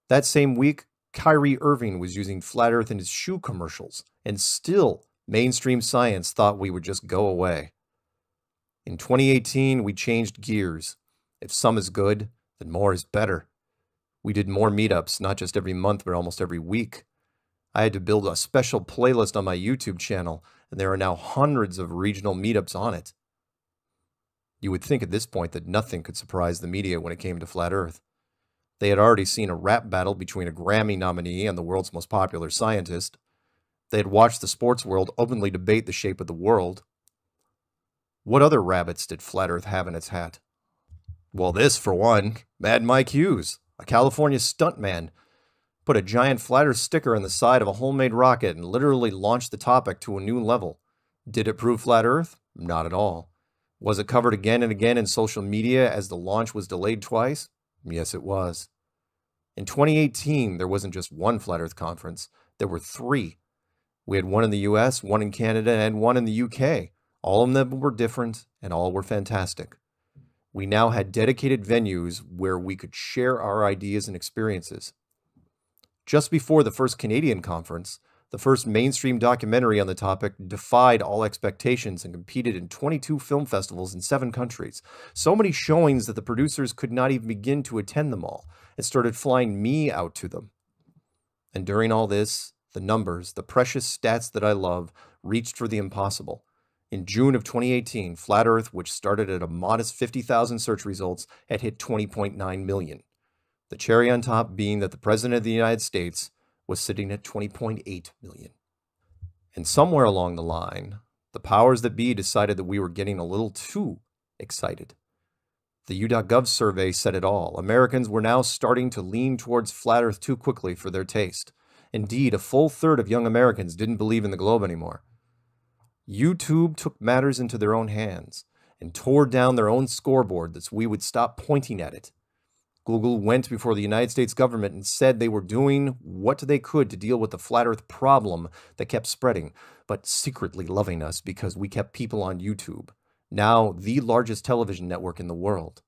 That same week, Kyrie Irving was using Flat Earth in his shoe commercials, and still, mainstream science thought we would just go away. In 2018, we changed gears. If some is good, then more is better. We did more meetups, not just every month, but almost every week. I had to build a special playlist on my YouTube channel, and there are now hundreds of regional meetups on it. You would think at this point that nothing could surprise the media when it came to Flat Earth. They had already seen a rap battle between a Grammy nominee and the world's most popular scientist. They had watched the sports world openly debate the shape of the world. What other rabbits did Flat Earth have in its hat? Well, this, for one. Mad Mike Hughes, a California stuntman, put a giant Flat Earth sticker on the side of a homemade rocket and literally launched the topic to a new level. Did it prove Flat Earth? Not at all. Was it covered again and again in social media as the launch was delayed twice? Yes, it was. In 2018, there wasn't just one Flat Earth conference. There were 3. We had one in the US, one in Canada, and one in the UK. All of them were different, and all were fantastic. We now had dedicated venues where we could share our ideas and experiences. Just before the first Canadian conference, the first mainstream documentary on the topic defied all expectations and competed in 22 film festivals in 7 countries. So many showings that the producers could not even begin to attend them all, and started flying me out to them. And during all this, the numbers, the precious stats that I love, reached for the impossible. In June of 2018, Flat Earth, which started at a modest 50,000 search results, had hit 20.9 million. The cherry on top being that the President of the United States was sitting at 20.8 million. And somewhere along the line, the powers that be decided that we were getting a little too excited. The U.gov survey said it all. Americans were now starting to lean towards Flat Earth too quickly for their taste. Indeed, a full third of young Americans didn't believe in the globe anymore. YouTube took matters into their own hands and tore down their own scoreboard that we would stop pointing at it. Google went before the United States government and said they were doing what they could to deal with the Flat Earth problem that kept spreading, but secretly loving us because we kept people on YouTube, now the largest television network in the world.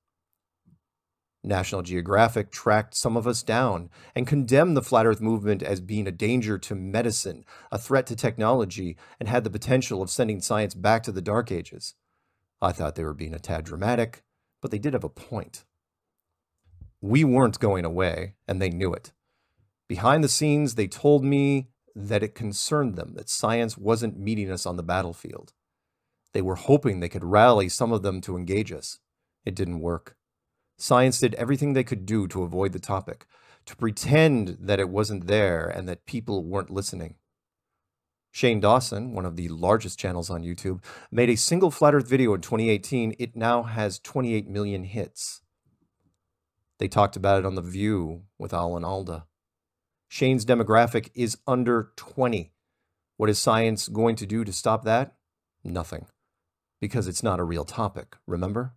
National Geographic tracked some of us down and condemned the Flat Earth movement as being a danger to medicine, a threat to technology, and had the potential of sending science back to the Dark Ages. I thought they were being a tad dramatic, but they did have a point. We weren't going away, and they knew it. Behind the scenes, they told me that it concerned them that science wasn't meeting us on the battlefield. They were hoping they could rally some of them to engage us. It didn't work. Science did everything they could do to avoid the topic, to pretend that it wasn't there and that people weren't listening. Shane Dawson, one of the largest channels on YouTube, made a single Flat Earth video in 2018. It now has 28 million hits. They talked about it on The View with Alan Alda. Shane's demographic is under 20. What is science going to do to stop that? Nothing. Because it's not a real topic, remember?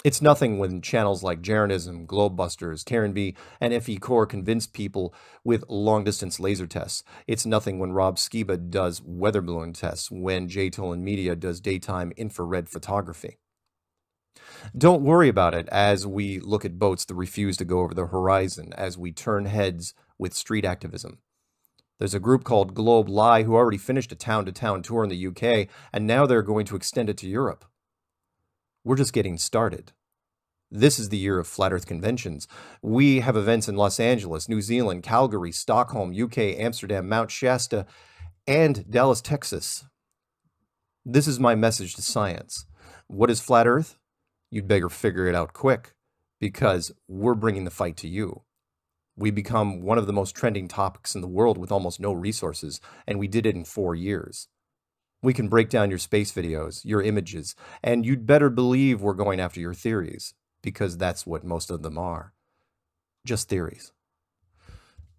It's nothing when channels like Jeranism, Globebusters, Karen B, and FE Core convince people with long-distance laser tests. It's nothing when Rob Skiba does weather balloon tests, when Jay Tolan Media does daytime infrared photography. Don't worry about it as we look at boats that refuse to go over the horizon, as we turn heads with street activism. There's a group called Globe Lie who already finished a town-to-town tour in the UK, and now they're going to extend it to Europe. We're just getting started. This is the year of Flat Earth conventions. We have events in Los Angeles, New Zealand, Calgary, Stockholm, UK, Amsterdam, Mount Shasta, and Dallas, Texas. This is my message to science. What is Flat Earth? You'd better figure it out quick, because we're bringing the fight to you. We become one of the most trending topics in the world with almost no resources, and we did it in 4 years. We can break down your space videos, your images, and you'd better believe we're going after your theories, because that's what most of them are. Just theories.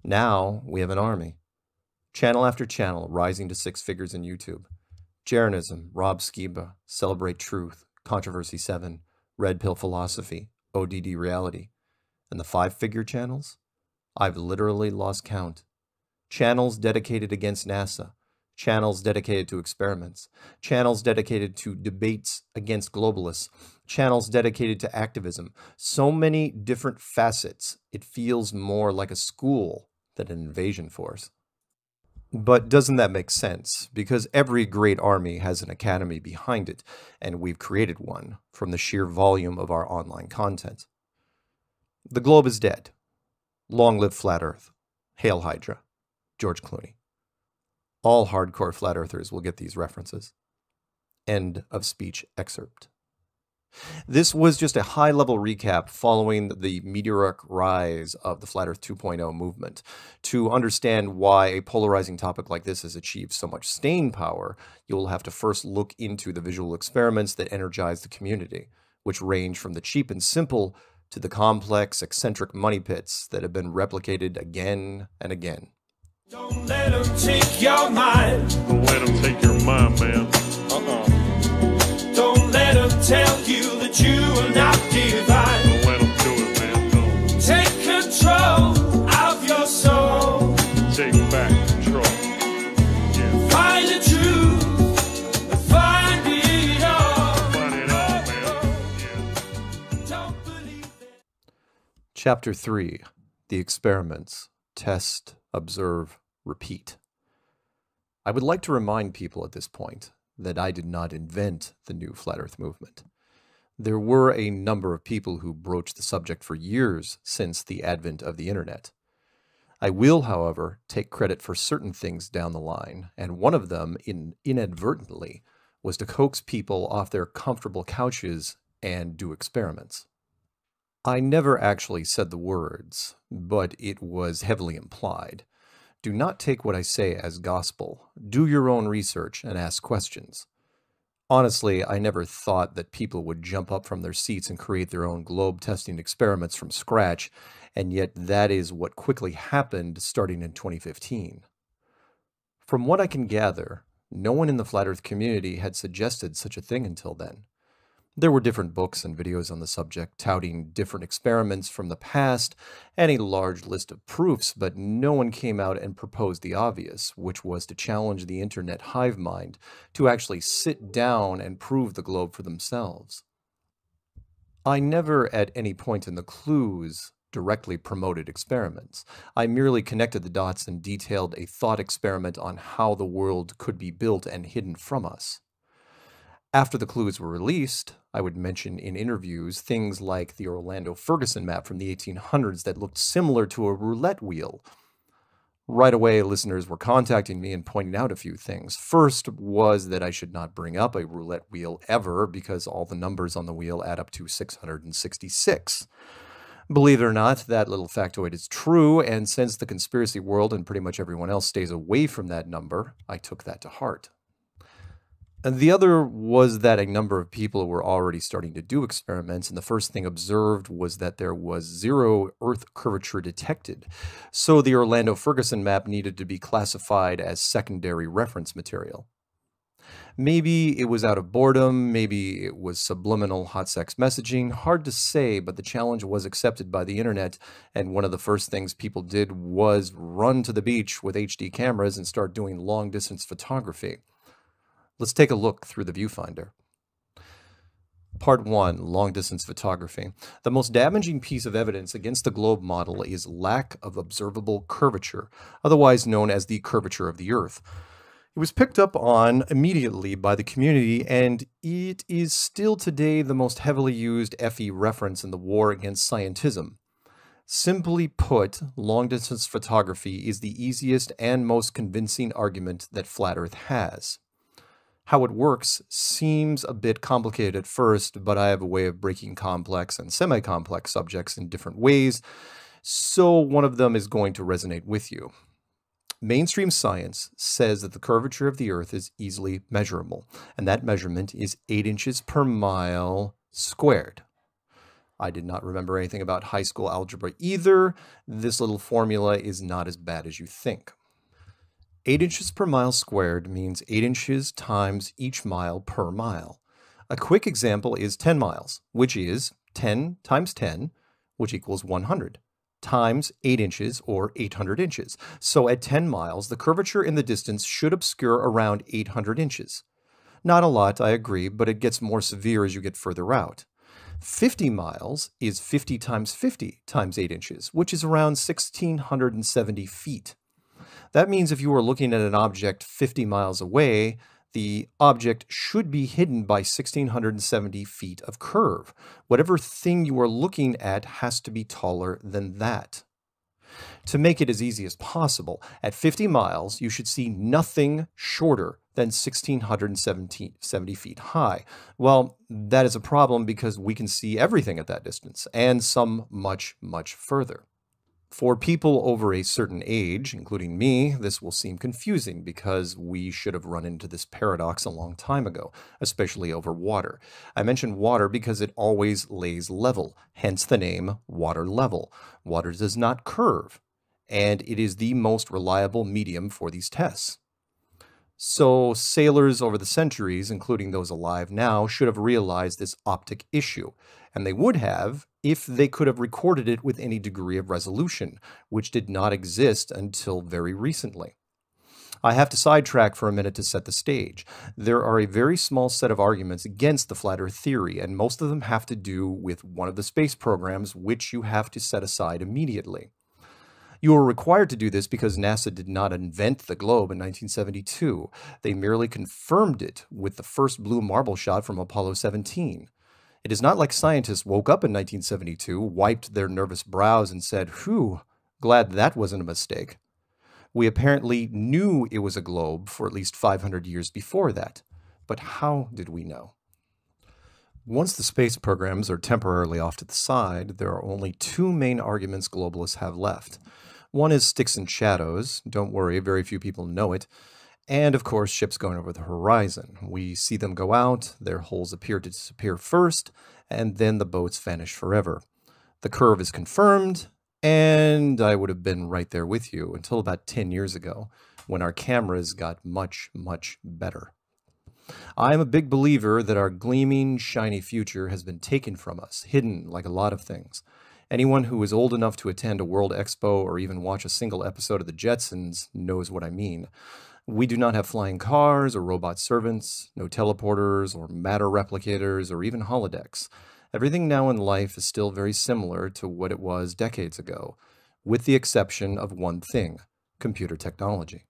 Now we have an army. Channel after channel rising to 6 figures in YouTube. Jeranism, Rob Skiba, Celebrate Truth, Controversy 7, Red Pill Philosophy, ODD Reality. And the 5-figure channels? I've literally lost count. Channels dedicated against NASA. Channels dedicated to experiments. Channels dedicated to debates against globalists. Channels dedicated to activism. So many different facets, it feels more like a school than an invasion force. But doesn't that make sense? Because every great army has an academy behind it, and we've created one from the sheer volume of our online content. The globe is dead. Long live Flat Earth. Hail Hydra. George Clooney. All hardcore Flat Earthers will get these references. End of speech excerpt. This was just a high-level recap following the meteoric rise of the Flat Earth 2.0 movement. To understand why a polarizing topic like this has achieved so much staying power, you will have to first look into the visual experiments that energize the community, which range from the cheap and simple to the complex, eccentric money pits that have been replicated again and again. Don't let them take your mind. Don't let them take your mind, man. Don't let them tell you that you are not divine. Don't let them do it, man. Don't. Take control of your soul. Take back control. Yeah. Find the truth. Find it all. Find it all, man. Yeah. Don't believe it. Chapter 3. The Experiments. Test, Observe, Repeat. I would like to remind people at this point that I did not invent the new Flat Earth movement. There were a number of people who broached the subject for years since the advent of the internet. I will, however, take credit for certain things down the line, and one of them, inadvertently, was to coax people off their comfortable couches and do experiments. I never actually said the words, but it was heavily implied. Do not take what I say as gospel. Do your own research and ask questions. Honestly, I never thought that people would jump up from their seats and create their own globe testing experiments from scratch, and yet that is what quickly happened starting in 2015. From what I can gather, no one in the Flat Earth community had suggested such a thing until then. There were different books and videos on the subject touting different experiments from the past and a large list of proofs, but no one came out and proposed the obvious, which was to challenge the internet hive mind to actually sit down and prove the globe for themselves. I never at any point in the clues directly promoted experiments. I merely connected the dots and detailed a thought experiment on how the world could be built and hidden from us. After the clues were released, I would mention in interviews things like the Orlando Ferguson map from the 1800s that looked similar to a roulette wheel. Right away, listeners were contacting me and pointing out a few things. First was that I should not bring up a roulette wheel ever because all the numbers on the wheel add up to 666. Believe it or not, that little factoid is true, and since the conspiracy world and pretty much everyone else stays away from that number, I took that to heart. And the other was that a number of people were already starting to do experiments, and the first thing observed was that there was zero Earth curvature detected. So the Orlando Ferguson map needed to be classified as secondary reference material. Maybe it was out of boredom, maybe it was subliminal hot sex messaging, hard to say, but the challenge was accepted by the internet, and one of the first things people did was run to the beach with HD cameras and start doing long-distance photography. Let's take a look through the viewfinder. Part 1, long-distance photography. The most damaging piece of evidence against the globe model is lack of observable curvature, otherwise known as the curvature of the Earth. It was picked up on immediately by the community, and it is still today the most heavily used FE reference in the war against scientism. Simply put, long-distance photography is the easiest and most convincing argument that Flat Earth has. How it works seems a bit complicated at first, but I have a way of breaking complex and semi-complex subjects in different ways, so one of them is going to resonate with you. Mainstream science says that the curvature of the Earth is easily measurable, and that measurement is 8 inches per mile squared. I did not remember anything about high school algebra either. This little formula is not as bad as you think. 8 inches per mile squared means 8 inches times each mile per mile. A quick example is 10 miles, which is 10 times 10, which equals 100, times 8 inches, or 800 inches. So at 10 miles, the curvature in the distance should obscure around 800 inches. Not a lot, I agree, but it gets more severe as you get further out. 50 miles is 50 times 50 times 8 inches, which is around 1,670 feet. That means if you were looking at an object 50 miles away, the object should be hidden by 1,670 feet of curve. Whatever thing you are looking at has to be taller than that. To make it as easy as possible, at 50 miles, you should see nothing shorter than 1,670 feet high. Well, that is a problem because we can see everything at that distance, and some much, much further. For people over a certain age, including me, this will seem confusing because we should have run into this paradox a long time ago, especially over water. I mention water because it always lays level, hence the name water level. Water does not curve, and it is the most reliable medium for these tests. So sailors over the centuries, including those alive now, should have realized this optic issue, and they would have if they could have recorded it with any degree of resolution, which did not exist until very recently. I have to sidetrack for a minute to set the stage. There are a very small set of arguments against the flat Earth theory, and most of them have to do with one of the space programs, which you have to set aside immediately. You are required to do this because NASA did not invent the globe in 1972. They merely confirmed it with the first blue marble shot from Apollo 17. It is not like scientists woke up in 1972, wiped their nervous brows, and said, "Whew, glad that wasn't a mistake." We apparently knew it was a globe for at least 500 years before that. But how did we know? Once the space programs are temporarily off to the side, there are only two main arguments globalists have left. One is sticks and shadows. Don't worry, very few people know it. And, of course, ships going over the horizon. We see them go out, their hulls appear to disappear first, and then the boats vanish forever. The curve is confirmed, and I would have been right there with you until about 10 years ago, when our cameras got much, much better. I am a big believer that our gleaming, shiny future has been taken from us, hidden like a lot of things. Anyone who is old enough to attend a World Expo or even watch a single episode of The Jetsons knows what I mean. We do not have flying cars or robot servants, no teleporters or matter replicators or even holodecks. Everything now in life is still very similar to what it was decades ago, with the exception of one thing: computer technology.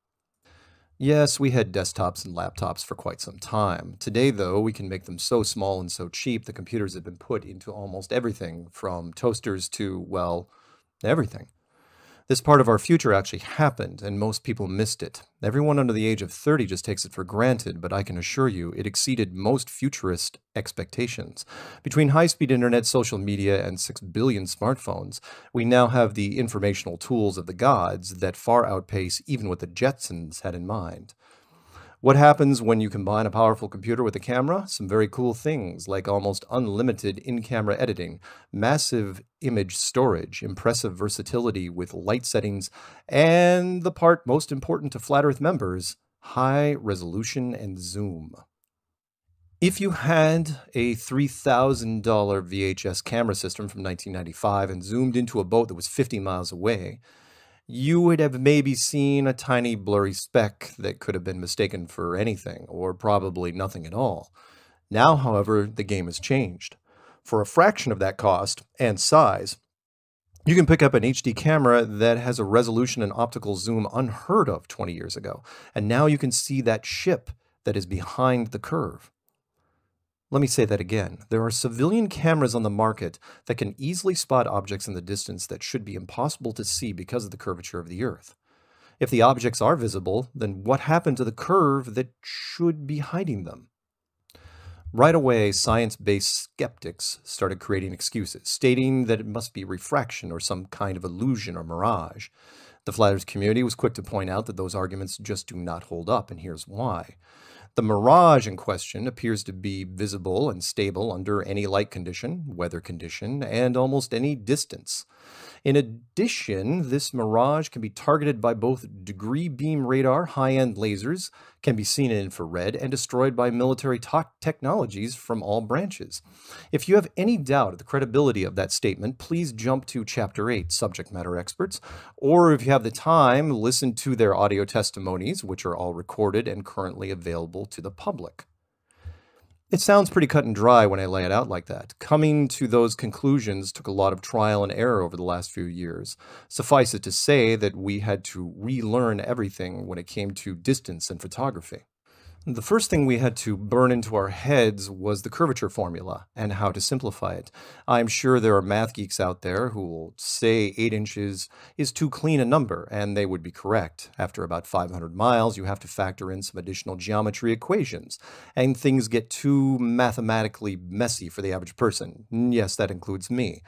Yes, we had desktops and laptops for quite some time. Today, though, we can make them so small and so cheap, the computers have been put into almost everything, from toasters to, well, everything. This part of our future actually happened, and most people missed it. Everyone under the age of 30 just takes it for granted, but I can assure you it exceeded most futurist expectations. Between high-speed internet, social media, and 6 billion smartphones, we now have the informational tools of the gods that far outpace even what the Jetsons had in mind. What happens when you combine a powerful computer with a camera? Some very cool things, like almost unlimited in-camera editing, massive image storage, impressive versatility with light settings, and the part most important to Flat Earth members, high resolution and zoom. If you had a $3,000 VHS camera system from 1995 and zoomed into a boat that was 50 miles away, you would have maybe seen a tiny blurry speck that could have been mistaken for anything, or probably nothing at all. Now, however, the game has changed. For a fraction of that cost and size, you can pick up an HD camera that has a resolution and optical zoom unheard of 20 years ago, and now you can see that ship that is behind the curve. Let me say that again. There are civilian cameras on the market that can easily spot objects in the distance that should be impossible to see because of the curvature of the Earth. If the objects are visible, then what happened to the curve that should be hiding them? Right away, science-based skeptics started creating excuses, stating that it must be refraction or some kind of illusion or mirage. The Flat Earth community was quick to point out that those arguments just do not hold up, and here's why. The mirage in question appears to be visible and stable under any light condition, weather condition, and almost any distance. In addition, this mirage can be targeted by both degree beam radar, high-end lasers, can be seen in infrared, and destroyed by military technologies from all branches. If you have any doubt of the credibility of that statement, please jump to Chapter 8, Subject Matter Experts, or if you have the time, listen to their audio testimonies, which are all recorded and currently available to the public. It sounds pretty cut and dry when I lay it out like that. Coming to those conclusions took a lot of trial and error over the last few years. Suffice it to say that we had to relearn everything when it came to distance and photography. The first thing we had to burn into our heads was the curvature formula and how to simplify it. I'm sure there are math geeks out there who will say 8 inches is too clean a number, and they would be correct. After about 500 miles, you have to factor in some additional geometry equations, and things get too mathematically messy for the average person. Yes, that includes me.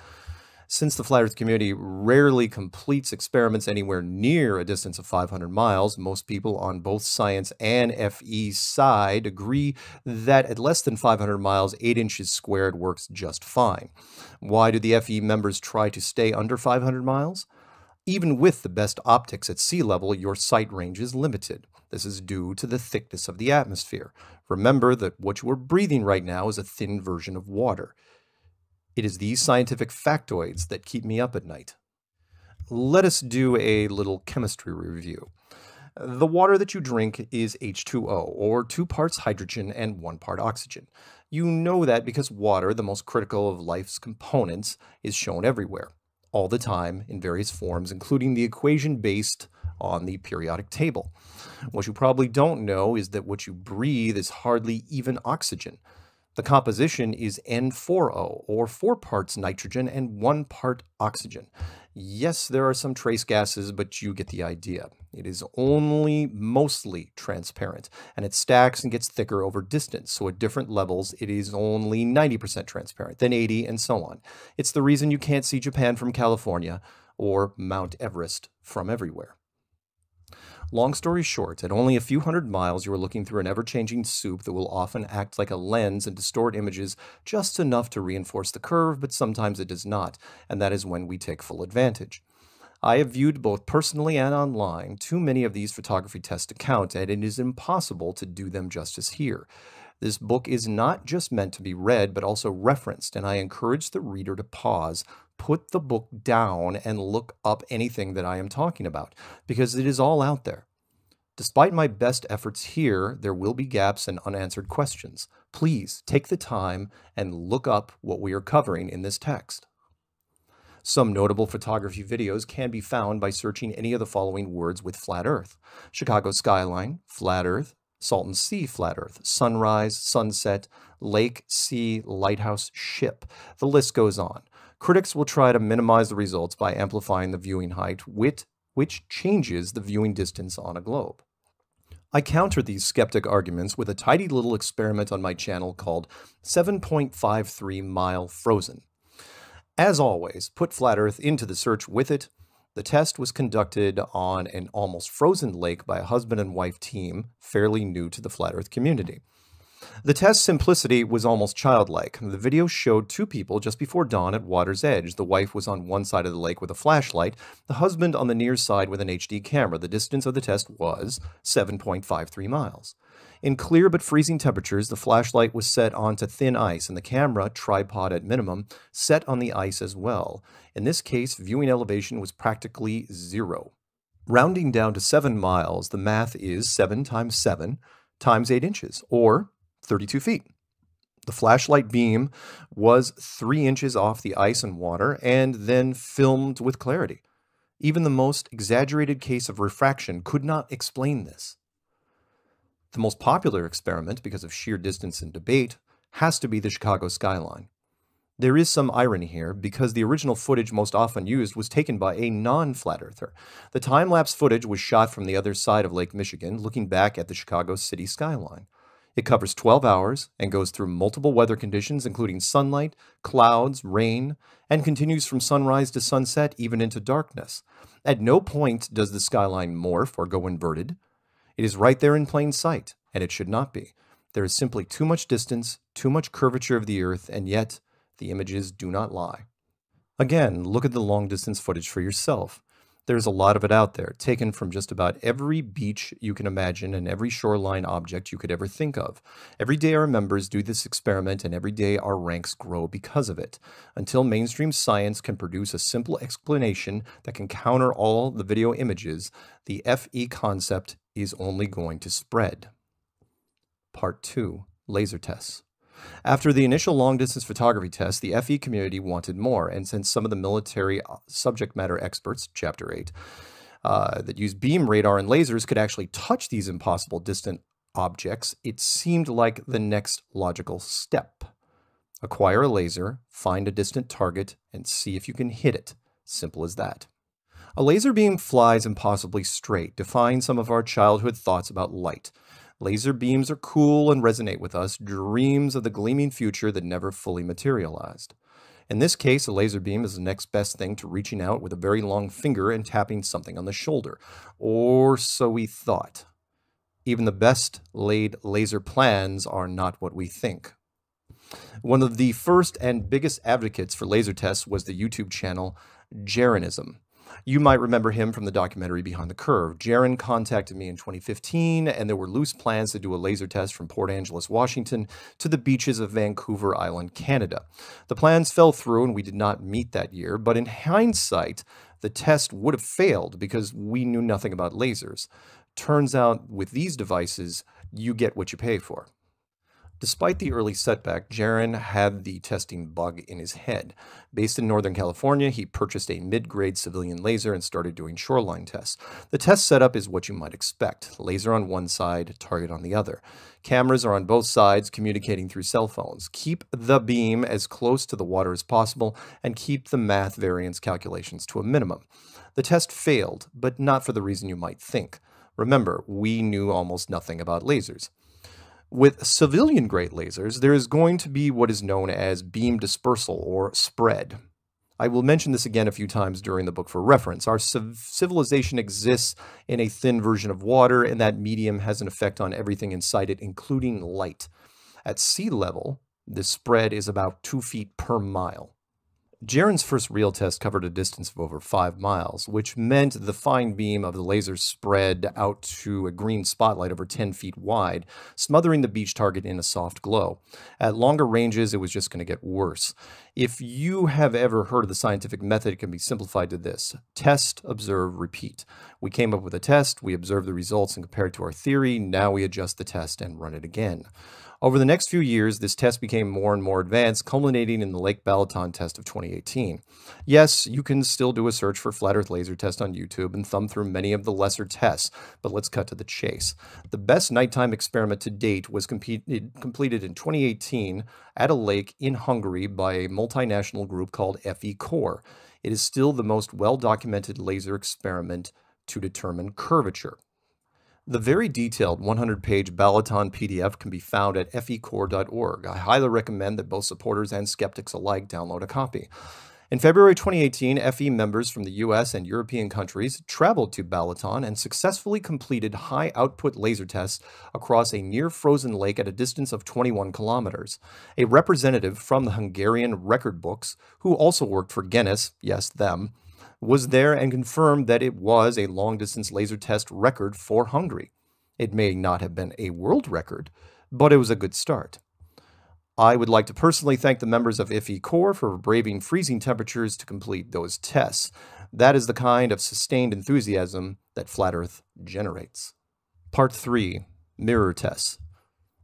Since the Flat Earth community rarely completes experiments anywhere near a distance of 500 miles, most people on both science and FE side agree that at less than 500 miles, 8 inches squared works just fine. Why do the FE members try to stay under 500 miles? Even with the best optics at sea level, your sight range is limited. This is due to the thickness of the atmosphere. Remember that what you are breathing right now is a thin version of water. It is these scientific factoids that keep me up at night. Let us do a little chemistry review. The water that you drink is H2O, or 2 parts hydrogen and 1 part oxygen. You know that because water, the most critical of life's components, is shown everywhere, all the time, in various forms, including the equation based on the periodic table. What you probably don't know is that what you breathe is hardly even oxygen. The composition is N4O, or 4 parts nitrogen and 1 part oxygen. Yes, there are some trace gases, but you get the idea. It is only mostly transparent, and it stacks and gets thicker over distance, so at different levels it is only 90% transparent, then 80%, and so on. It's the reason you can't see Japan from California, or Mount Everest from everywhere. Long story short, at only a few hundred miles, you are looking through an ever-changing soup that will often act like a lens and distort images just enough to reinforce the curve, but sometimes it does not, and that is when we take full advantage. I have viewed both personally and online too many of these photography tests to count, and it is impossible to do them justice here. This book is not just meant to be read, but also referenced, and I encourage the reader to pause, put the book down, and look up anything that I am talking about, because it is all out there. Despite my best efforts here, there will be gaps and unanswered questions. Please take the time and look up what we are covering in this text. Some notable photography videos can be found by searching any of the following words with flat Earth: Chicago skyline, flat Earth, Salton Sea, flat Earth, sunrise, sunset, lake, sea, lighthouse, ship. The list goes on. Critics will try to minimize the results by amplifying the viewing height, which changes the viewing distance on a globe. I counter these skeptic arguments with a tidy little experiment on my channel called 7.53 Mile Frozen. As always, put flat Earth into the search with it. The test was conducted on an almost frozen lake by a husband and wife team fairly new to the flat Earth community. The test's simplicity was almost childlike. The video showed two people just before dawn at water's edge. The wife was on one side of the lake with a flashlight, the husband on the near side with an HD camera. The distance of the test was 7.53 miles. In clear but freezing temperatures, the flashlight was set onto thin ice, and the camera, tripod at minimum, set on the ice as well. In this case, viewing elevation was practically 0. Rounding down to 7 miles, the math is 7 times 7 times 8 inches, or 32 feet. The flashlight beam was 3 inches off the ice and water, and then filmed with clarity. Even the most exaggerated case of refraction could not explain this. The most popular experiment, because of sheer distance and debate, has to be the Chicago skyline. There is some irony here, because the original footage most often used was taken by a non-flat earther. The time-lapse footage was shot from the other side of Lake Michigan, looking back at the Chicago city skyline. It covers 12 hours and goes through multiple weather conditions, including sunlight, clouds, rain, and continues from sunrise to sunset, even into darkness. At no point does the skyline morph or go inverted. It is right there in plain sight, and it should not be. There is simply too much distance, too much curvature of the Earth, and yet the images do not lie. Again, look at the long-distance footage for yourself. There's a lot of it out there, taken from just about every beach you can imagine and every shoreline object you could ever think of. Every day our members do this experiment, and every day our ranks grow because of it. Until mainstream science can produce a simple explanation that can counter all the video images, the FE concept is only going to spread. Part 2. Laser tests. After the initial long-distance photography test, the FE community wanted more, and since some of the military subject matter experts, Chapter 8, that use beam radar and lasers could actually touch these impossible distant objects, it seemed like the next logical step. Acquire a laser, find a distant target, and see if you can hit it. Simple as that. A laser beam flies impossibly straight, defying some of our childhood thoughts about light. Laser beams are cool and resonate with us, dreams of the gleaming future that never fully materialized. In this case, a laser beam is the next best thing to reaching out with a very long finger and tapping something on the shoulder. Or so we thought. Even the best laid laser plans are not what we think. One of the first and biggest advocates for laser tests was the YouTube channel Jaronism. You might remember him from the documentary Behind the Curve. Jaron contacted me in 2015, and there were loose plans to do a laser test from Port Angeles, Washington, to the beaches of Vancouver Island, Canada. The plans fell through, and we did not meet that year, but in hindsight, the test would have failed because we knew nothing about lasers. Turns out, with these devices, you get what you pay for. Despite the early setback, Jaron had the testing bug in his head. Based in Northern California, he purchased a mid-grade civilian laser and started doing shoreline tests. The test setup is what you might expect. Laser on one side, target on the other. Cameras are on both sides, communicating through cell phones. Keep the beam as close to the water as possible, and keep the math variance calculations to a minimum. The test failed, but not for the reason you might think. Remember, we knew almost nothing about lasers. With civilian-grade lasers, there is going to be what is known as beam dispersal, or spread. I will mention this again a few times during the book for reference. Our civilization exists in a thin version of water, and that medium has an effect on everything inside it, including light. At sea level, the spread is about 2 feet per mile. Jaron's first real test covered a distance of over 5 miles, which meant the fine beam of the laser spread out to a green spotlight over 10 feet wide, smothering the beach target in a soft glow. At longer ranges, it was just going to get worse. If you have ever heard of the scientific method, it can be simplified to this: test, observe, repeat. We came up with a test, we observed the results and compared to our theory, now we adjust the test and run it again. Over the next few years, this test became more and more advanced, culminating in the Lake Balaton test of 2018. Yes, you can still do a search for Flat Earth laser test on YouTube and thumb through many of the lesser tests, but let's cut to the chase. The best nighttime experiment to date was completed in 2018 at a lake in Hungary by a multinational group called FE Core. It is still the most well-documented laser experiment to determine curvature. The very detailed 100-page Balaton PDF can be found at fecore.org. I highly recommend that both supporters and skeptics alike download a copy. In February 2018, FE members from the US and European countries traveled to Balaton and successfully completed high-output laser tests across a near-frozen lake at a distance of 21 kilometers. A representative from the Hungarian record books, who also worked for Guinness, yes, them, was there and confirmed that it was a long-distance laser test record for Hungary. It may not have been a world record, but it was a good start. I would like to personally thank the members of FE Core for braving freezing temperatures to complete those tests. That is the kind of sustained enthusiasm that Flat Earth generates. Part 3. Mirror Tests.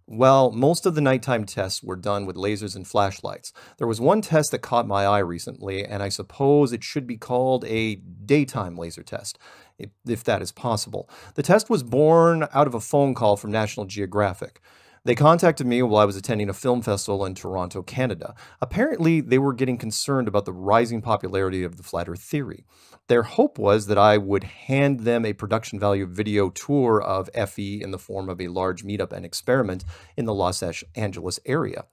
Well, most of the nighttime tests were done with lasers and flashlights. There was one test that caught my eye recently, and I suppose it should be called a daytime laser test, if that is possible. The test was born out of a phone call from National Geographic. They contacted me while I was attending a film festival in Toronto, Canada. Apparently, they were getting concerned about the rising popularity of the Flat Earth theory. Their hope was that I would hand them a production value video tour of FE in the form of a large meetup and experiment in the Los Angeles area.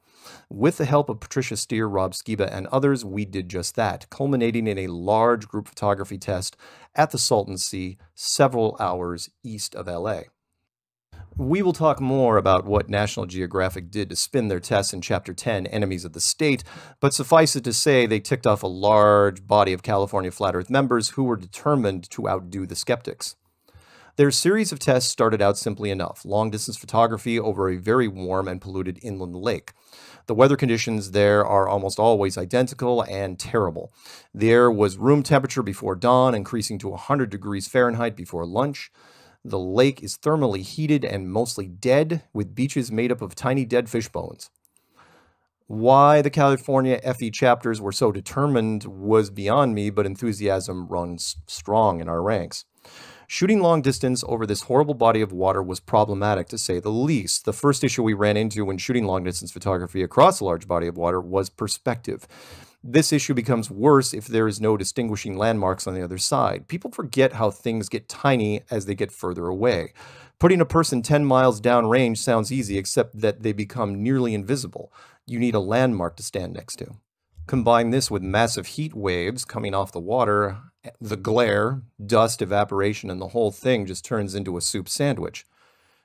With the help of Patricia Steer, Rob Skiba, and others, we did just that, culminating in a large group photography test at the Salton Sea, several hours east of LA. We will talk more about what National Geographic did to spin their tests in Chapter 10, Enemies of the State, but suffice it to say they ticked off a large body of California Flat Earth members who were determined to outdo the skeptics. Their series of tests started out simply enough, long-distance photography over a very warm and polluted inland lake. The weather conditions there are almost always identical and terrible. The air was room temperature before dawn, increasing to 100 degrees Fahrenheit before lunch. The lake is thermally heated and mostly dead, with beaches made up of tiny dead fish bones. Why the California FE chapters were so determined was beyond me, but enthusiasm runs strong in our ranks. Shooting long distance over this horrible body of water was problematic, to say the least. The first issue we ran into when shooting long distance photography across a large body of water was perspective. This issue becomes worse if there is no distinguishing landmarks on the other side. People forget how things get tiny as they get further away. Putting a person 10 miles downrange sounds easy, except that they become nearly invisible. You need a landmark to stand next to. Combine this with massive heat waves coming off the water, the glare, dust, evaporation, and the whole thing just turns into a soup sandwich.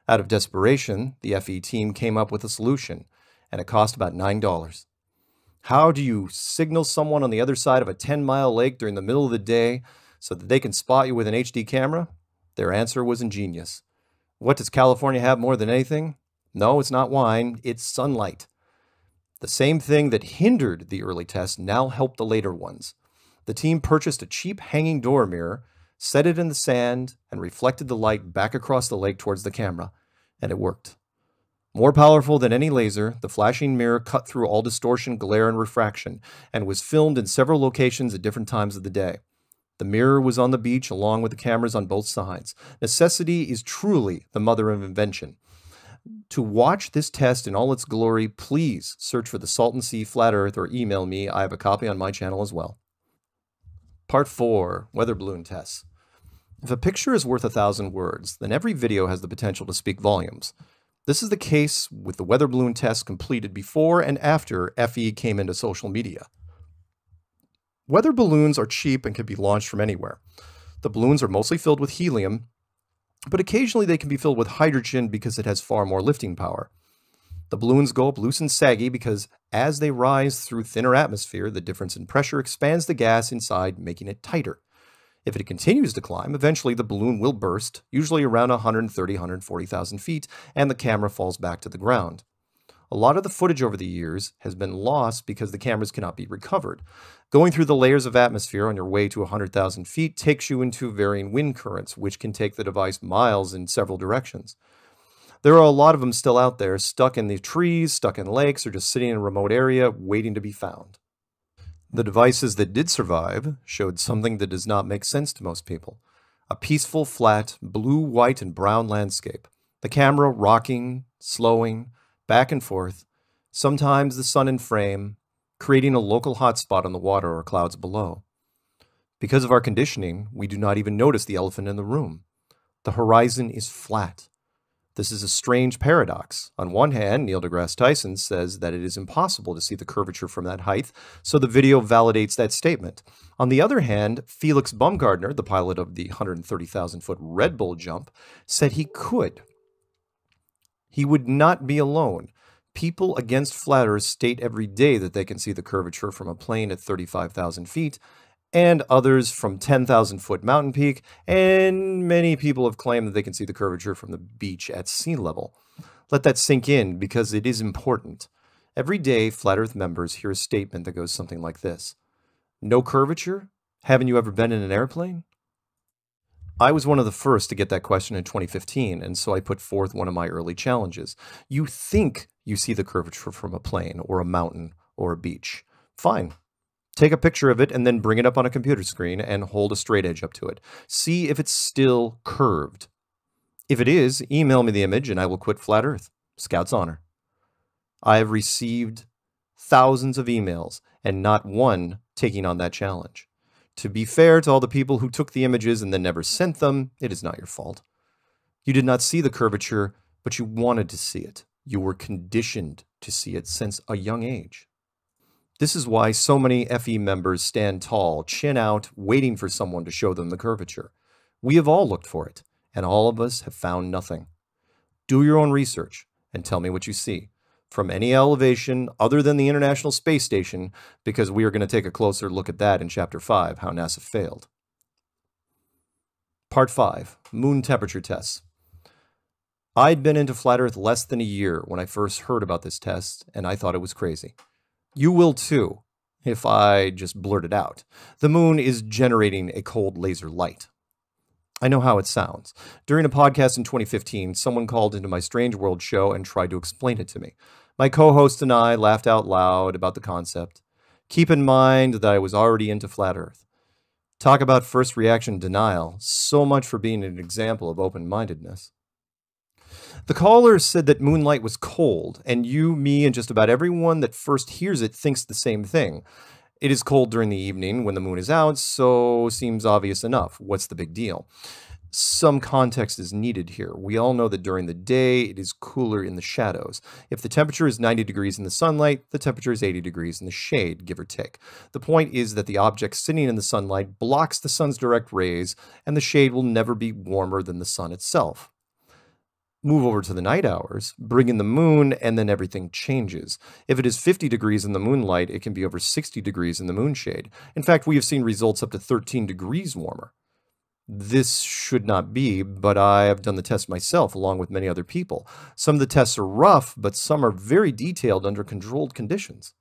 Out of desperation, the FE team came up with a solution, and it cost about $9. How do you signal someone on the other side of a 10-mile lake during the middle of the day so that they can spot you with an HD camera? Their answer was ingenious. What does California have more than anything? No, it's not wine, it's sunlight. The same thing that hindered the early tests now helped the later ones. The team purchased a cheap hanging door mirror, set it in the sand, and reflected the light back across the lake towards the camera, and it worked. More powerful than any laser, the flashing mirror cut through all distortion, glare, and refraction, and was filmed in several locations at different times of the day. The mirror was on the beach along with the cameras on both sides. Necessity is truly the mother of invention. To watch this test in all its glory, please search for the Salton Sea Flat Earth or email me. I have a copy on my channel as well. Part 4. Weather Balloon Tests. If a picture is worth 1,000 words, then every video has the potential to speak volumes. This is the case with the weather balloon tests completed before and after FE came into social media. Weather balloons are cheap and can be launched from anywhere. The balloons are mostly filled with helium, but occasionally they can be filled with hydrogen because it has far more lifting power. The balloons go up loose and saggy because as they rise through thinner atmosphere, the difference in pressure expands the gas inside, making it tighter. If it continues to climb, eventually the balloon will burst, usually around 140,000 feet, and the camera falls back to the ground. A lot of the footage over the years has been lost because the cameras cannot be recovered. Going through the layers of atmosphere on your way to 100,000 feet takes you into varying wind currents, which can take the device miles in several directions. There are a lot of them still out there, stuck in the trees, stuck in lakes, or just sitting in a remote area waiting to be found. The devices that did survive showed something that does not make sense to most people. A peaceful, flat, blue, white, and brown landscape. The camera rocking, slowing, back and forth, sometimes the sun in frame, creating a local hotspot on the water or clouds below. Because of our conditioning, we do not even notice the elephant in the room. The horizon is flat. This is a strange paradox. On one hand, Neil deGrasse Tyson says that it is impossible to see the curvature from that height, so the video validates that statement. On the other hand, Felix Baumgartner, the pilot of the 130,000-foot Red Bull jump, said he could. He would not be alone. People against flat Earth state every day that they can see the curvature from a plane at 35,000 feet, and others from 10,000-foot mountain peak, and many people have claimed that they can see the curvature from the beach at sea level. Let that sink in, because it is important. Every day, Flat Earth members hear a statement that goes something like this: "No curvature? Haven't you ever been in an airplane?" I was one of the first to get that question in 2015, and so I put forth one of my early challenges. You think you see the curvature from a plane, or a mountain, or a beach. Fine. Take a picture of it and then bring it up on a computer screen and hold a straight edge up to it. See if it's still curved. If it is, email me the image and I will quit Flat Earth. Scout's honor. I have received thousands of emails and not one taking on that challenge. To be fair to all the people who took the images and then never sent them, it is not your fault. You did not see the curvature, but you wanted to see it. You were conditioned to see it since a young age. This is why so many FE members stand tall, chin out, waiting for someone to show them the curvature. We have all looked for it, and all of us have found nothing. Do your own research and tell me what you see from any elevation other than the International Space Station, because we are going to take a closer look at that in Chapter 5, How NASA Failed. Part 5, Moon Temperature Tests. I'd been into Flat Earth less than a year when I first heard about this test, and I thought it was crazy. You will too, if I just blurt it out. The moon is generating a cold laser light. I know how it sounds. During a podcast in 2015, someone called into my Strange World show and tried to explain it to me. My co-host and I laughed out loud about the concept. Keep in mind that I was already into Flat Earth. Talk about first reaction denial. So much for being an example of open-mindedness. The caller said that moonlight was cold, and you, me, and just about everyone that first hears it thinks the same thing. It is cold during the evening when the moon is out, so seems obvious enough. What's the big deal? Some context is needed here. We all know that during the day, it is cooler in the shadows. If the temperature is 90 degrees in the sunlight, the temperature is 80 degrees in the shade, give or take. The point is that the object sitting in the sunlight blocks the sun's direct rays, and the shade will never be warmer than the sun itself. Move over to the night hours, bring in the moon, and then everything changes. If it is 50 degrees in the moonlight, it can be over 60 degrees in the moonshade. In fact, we have seen results up to 13 degrees warmer. This should not be, but I have done the test myself along with many other people. Some of the tests are rough, but some are very detailed under controlled conditions.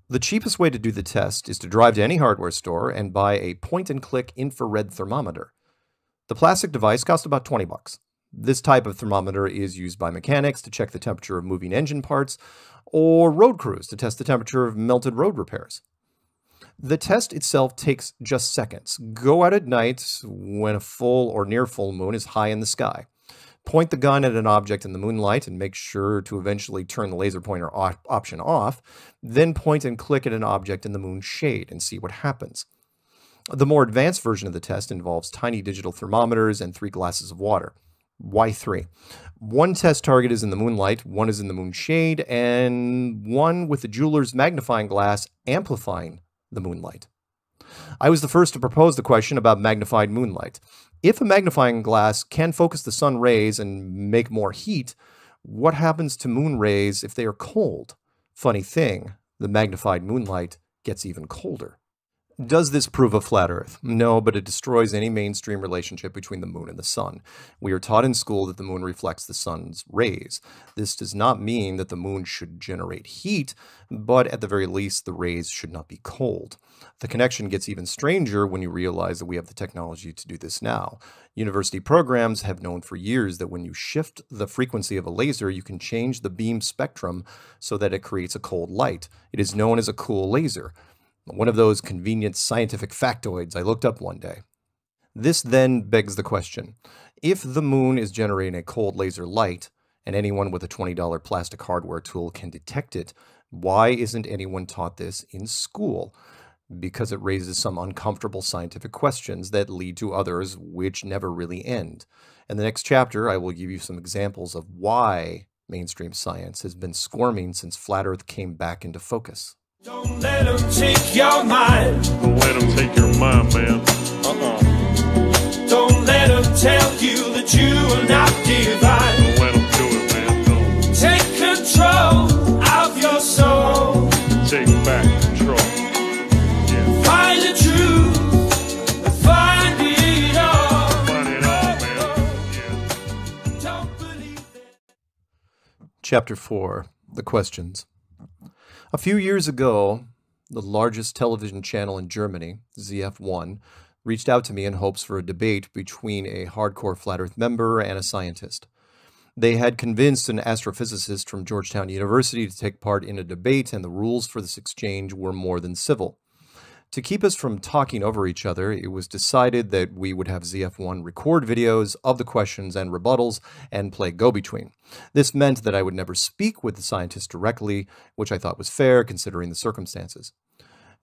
The cheapest way to do the test is to drive to any hardware store and buy a point-and-click infrared thermometer. The plastic device costs about $20. This type of thermometer is used by mechanics to check the temperature of moving engine parts, or road crews to test the temperature of melted road repairs. The test itself takes just seconds. Go out at night when a full or near full moon is high in the sky. Point the gun at an object in the moonlight and make sure to eventually turn the laser pointer option off. Then point and click at an object in the moon shade and see what happens. The more advanced version of the test involves tiny digital thermometers and 3 glasses of water. Why 3? One test target is in the moonlight, one is in the moon shade, and one with the jeweler's magnifying glass amplifying the moonlight. I was the first to propose the question about magnified moonlight. If a magnifying glass can focus the sun rays and make more heat, what happens to moon rays if they are cold? Funny thing, the magnified moonlight gets even colder. Does this prove a flat Earth? No, but it destroys any mainstream relationship between the moon and the sun. We are taught in school that the moon reflects the sun's rays. This does not mean that the moon should generate heat, but at the very least, the rays should not be cold. The connection gets even stranger when you realize that we have the technology to do this now. University programs have known for years that when you shift the frequency of a laser, you can change the beam spectrum so that it creates a cold light. It is known as a cool laser. One of those convenient scientific factoids I looked up one day. This then begs the question, if the moon is generating a cold laser light, and anyone with a $20 plastic hardware tool can detect it, why isn't anyone taught this in school? Because it raises some uncomfortable scientific questions that lead to others which never really end. In the next chapter, I will give you some examples of why mainstream science has been squirming since Flat Earth came back into focus. Don't let them take your mind. Don't let them take your mind, man. Don't let them tell you that you are not divine. Don't let them do it, man. Don't. Take control of your soul. Take back control. Yeah. Find the truth. Find it all. Find it all, man. Yeah. Don't believe that. Chapter 4, The Questions. A few years ago, the largest television channel in Germany, ZF1, reached out to me in hopes for a debate between a hardcore Flat Earth member and a scientist. They had convinced an astrophysicist from Georgetown University to take part in a debate, and the rules for this exchange were more than civil. To keep us from talking over each other, it was decided that we would have ZF1 record videos of the questions and rebuttals and play go-between. This meant that I would never speak with the scientist directly, which I thought was fair considering the circumstances.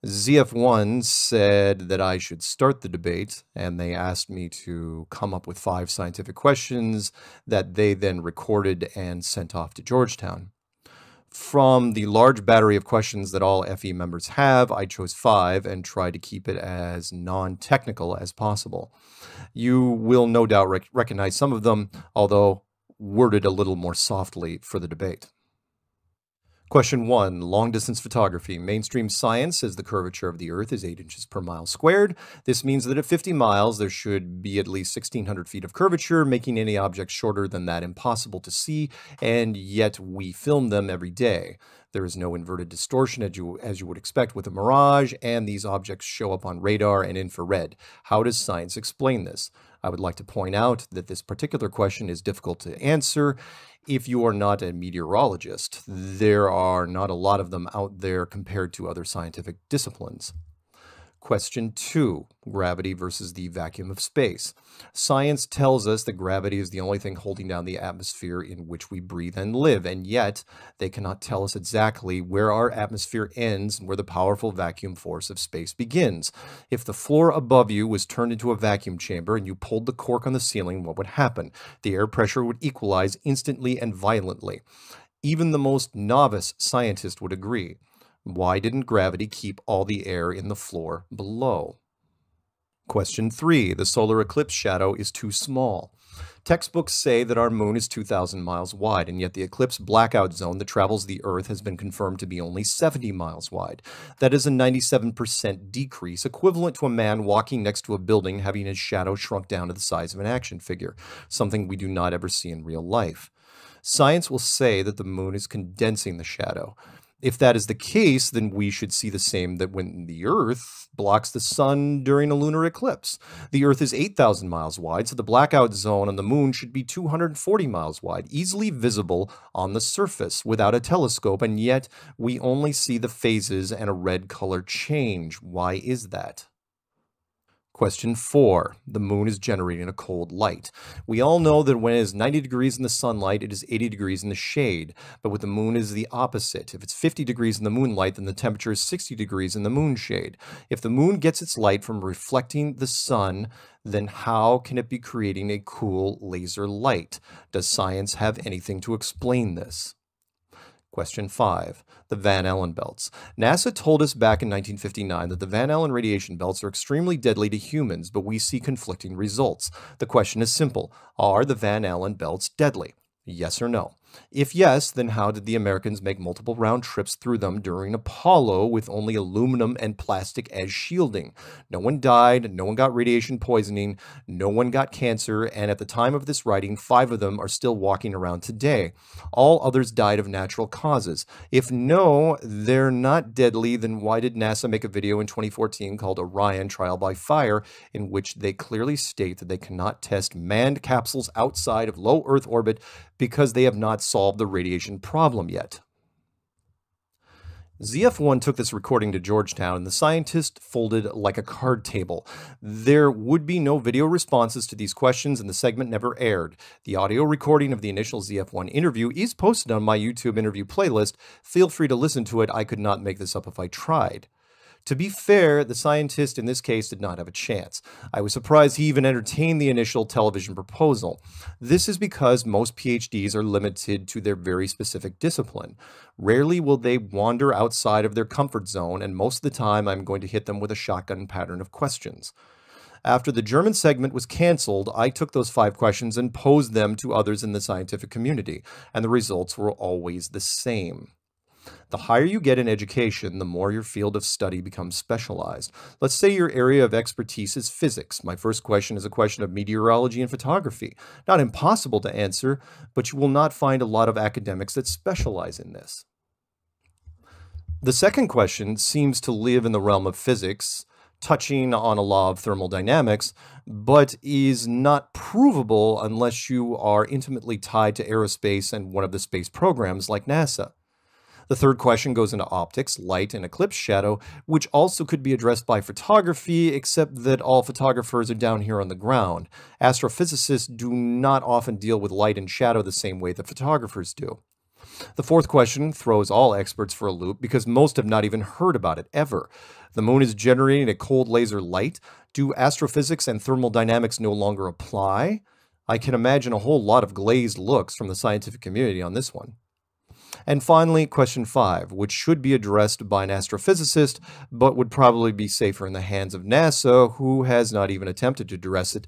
ZF1 said that I should start the debate, and they asked me to come up with 5 scientific questions that they then recorded and sent off to Georgetown. From the large battery of questions that all FE members have, I chose 5 and tried to keep it as non-technical as possible. You will no doubt recognize some of them, although worded a little more softly for the debate. Question 1. Long-distance photography. Mainstream science says the curvature of the Earth is 8 inches per mile squared. This means that at 50 miles, there should be at least 1,600 feet of curvature, making any object shorter than that impossible to see, and yet we film them every day. There is no inverted distortion as you would expect with a mirage, and these objects show up on radar and infrared. How does science explain this? I would like to point out that this particular question is difficult to answer if you are not a meteorologist. There are not a lot of them out there compared to other scientific disciplines. Question 2, gravity versus the vacuum of space. Science tells us that gravity is the only thing holding down the atmosphere in which we breathe and live, and yet they cannot tell us exactly where our atmosphere ends and where the powerful vacuum force of space begins. If the floor above you was turned into a vacuum chamber and you pulled the cork on the ceiling, what would happen? The air pressure would equalize instantly and violently. Even the most novice scientist would agree. Why didn't gravity keep all the air in the floor below? Question 3. The solar eclipse shadow is too small. Textbooks say that our moon is 2,000 miles wide, and yet the eclipse blackout zone that travels the Earth has been confirmed to be only 70 miles wide. That is a 97% decrease, equivalent to a man walking next to a building having his shadow shrunk down to the size of an action figure, something we do not ever see in real life. Science will say that the moon is condensing the shadow. If that is the case, then we should see the same that when the Earth blocks the sun during a lunar eclipse. The Earth is 8,000 miles wide, so the blackout zone on the moon should be 240 miles wide, easily visible on the surface without a telescope, and yet we only see the phases and a red color change. Why is that? Question 4. The moon is generating a cold light. We all know that when it is 90 degrees in the sunlight, it is 80 degrees in the shade. But with the moon it is the opposite. If it's 50 degrees in the moonlight, then the temperature is 60 degrees in the moonshade. If the moon gets its light from reflecting the sun, then how can it be creating a cool laser light? Does science have anything to explain this? Question 5. The Van Allen belts. NASA told us back in 1959 that the Van Allen radiation belts are extremely deadly to humans, but we see conflicting results. The question is simple. Are the Van Allen belts deadly? Yes or no? If yes, then how did the Americans make multiple round trips through them during Apollo with only aluminum and plastic as shielding? No one died, no one got radiation poisoning, no one got cancer, and at the time of this writing, 5 of them are still walking around today. All others died of natural causes. If no, they're not deadly, then why did NASA make a video in 2014 called Orion Trial by Fire, in which they clearly state that they cannot test manned capsules outside of low Earth orbit because they have not solved the radiation problem yet? ZF1 took this recording to Georgetown, and the scientist folded like a card table. There would be no video responses to these questions, and the segment never aired. The audio recording of the initial ZF1 interview is posted on my YouTube interview playlist. Feel free to listen to it. I could not make this up if I tried. To be fair, the scientist in this case did not have a chance. I was surprised he even entertained the initial television proposal. This is because most PhDs are limited to their very specific discipline. Rarely will they wander outside of their comfort zone, and most of the time I'm going to hit them with a shotgun pattern of questions. After the German segment was canceled, I took those 5 questions and posed them to others in the scientific community, and the results were always the same. The higher you get in education, the more your field of study becomes specialized. Let's say your area of expertise is physics. My first question is a question of meteorology and photography. Not impossible to answer, but you will not find a lot of academics that specialize in this. The second question seems to live in the realm of physics, touching on a law of thermodynamics, but is not provable unless you are intimately tied to aerospace and one of the space programs like NASA. The third question goes into optics, light, and eclipse shadow, which also could be addressed by photography, except that all photographers are down here on the ground. Astrophysicists do not often deal with light and shadow the same way that photographers do. The fourth question throws all experts for a loop because most have not even heard about it ever. The moon is generating a cold laser light. Do astrophysics and thermodynamics no longer apply? I can imagine a whole lot of glazed looks from the scientific community on this one. And finally, question 5, which should be addressed by an astrophysicist, but would probably be safer in the hands of NASA, who has not even attempted to address it,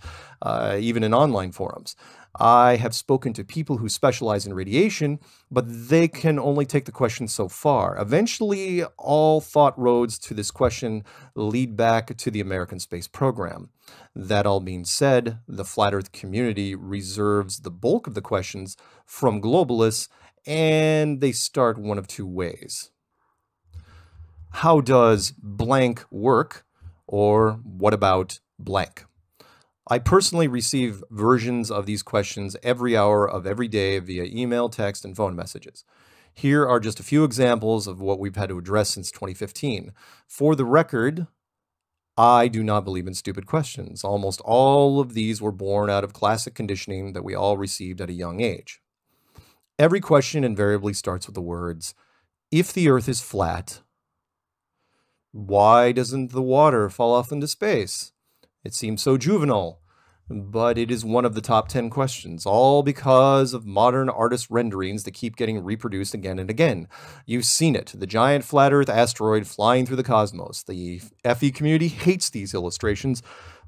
even in online forums. I have spoken to people who specialize in radiation, but they can only take the question so far. Eventually, all thought roads to this question lead back to the American space program. That all being said, the flat Earth community reserves the bulk of the questions from globalists, and they start one of 2 ways. How does blank work? Or what about blank? I personally receive versions of these questions every hour of every day via email, text, and phone messages. Here are just a few examples of what we've had to address since 2015. For the record, I do not believe in stupid questions. Almost all of these were born out of classic conditioning that we all received at a young age. Every question invariably starts with the words, if the Earth is flat, why doesn't the water fall off into space? It seems so juvenile, but it is one of the top 10 questions, all because of modern artist renderings that keep getting reproduced again and again. You've seen it, the giant flat Earth asteroid flying through the cosmos. The FE community hates these illustrations,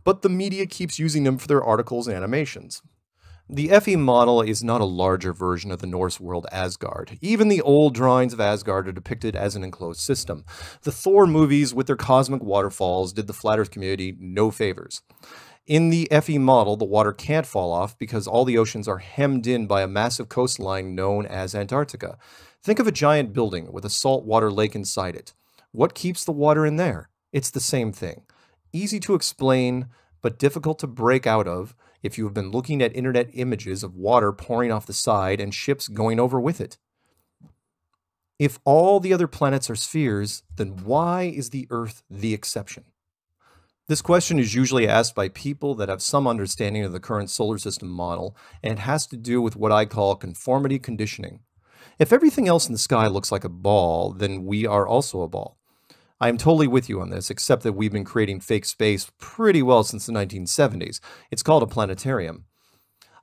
but the media keeps using them for their articles and animations. The FE model is not a larger version of the Norse world Asgard. Even the old drawings of Asgard are depicted as an enclosed system. The Thor movies with their cosmic waterfalls did the flat Earth community no favors. In the FE model, the water can't fall off because all the oceans are hemmed in by a massive coastline known as Antarctica. Think of a giant building with a saltwater lake inside it. What keeps the water in there? It's the same thing. Easy to explain, but difficult to break out of if you have been looking at internet images of water pouring off the side and ships going over with it. If all the other planets are spheres, then why is the Earth the exception? This question is usually asked by people that have some understanding of the current solar system model, and it has to do with what I call conformity conditioning. If everything else in the sky looks like a ball, then we are also a ball. I am totally with you on this, except that we've been creating fake space pretty well since the 1970s. It's called a planetarium.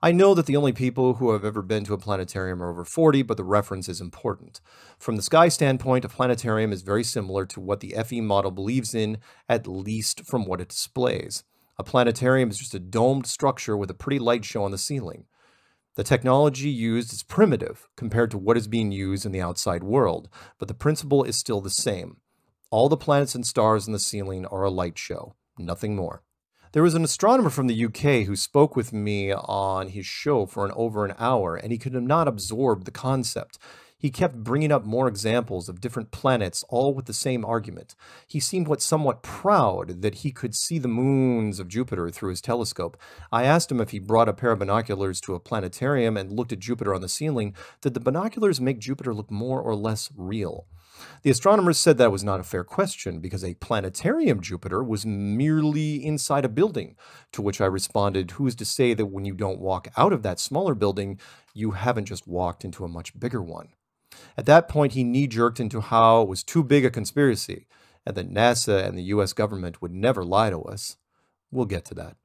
I know that the only people who have ever been to a planetarium are over 40, but the reference is important. From the sky standpoint, a planetarium is very similar to what the FE model believes in, at least from what it displays. A planetarium is just a domed structure with a pretty light show on the ceiling. The technology used is primitive compared to what is being used in the outside world, but the principle is still the same. All the planets and stars in the ceiling are a light show, nothing more. There was an astronomer from the UK who spoke with me on his show for over an hour, and he could not absorb the concept. He kept bringing up more examples of different planets, all with the same argument. He seemed somewhat proud that he could see the moons of Jupiter through his telescope. I asked him if he brought a pair of binoculars to a planetarium and looked at Jupiter on the ceiling, did the binoculars make Jupiter look more or less real? The astronomers said that was not a fair question because a planetarium Jupiter was merely inside a building, to which I responded, who is to say that when you don't walk out of that smaller building, you haven't just walked into a much bigger one? At that point, he knee-jerked into how it was too big a conspiracy, and that NASA and the US government would never lie to us. We'll get to that.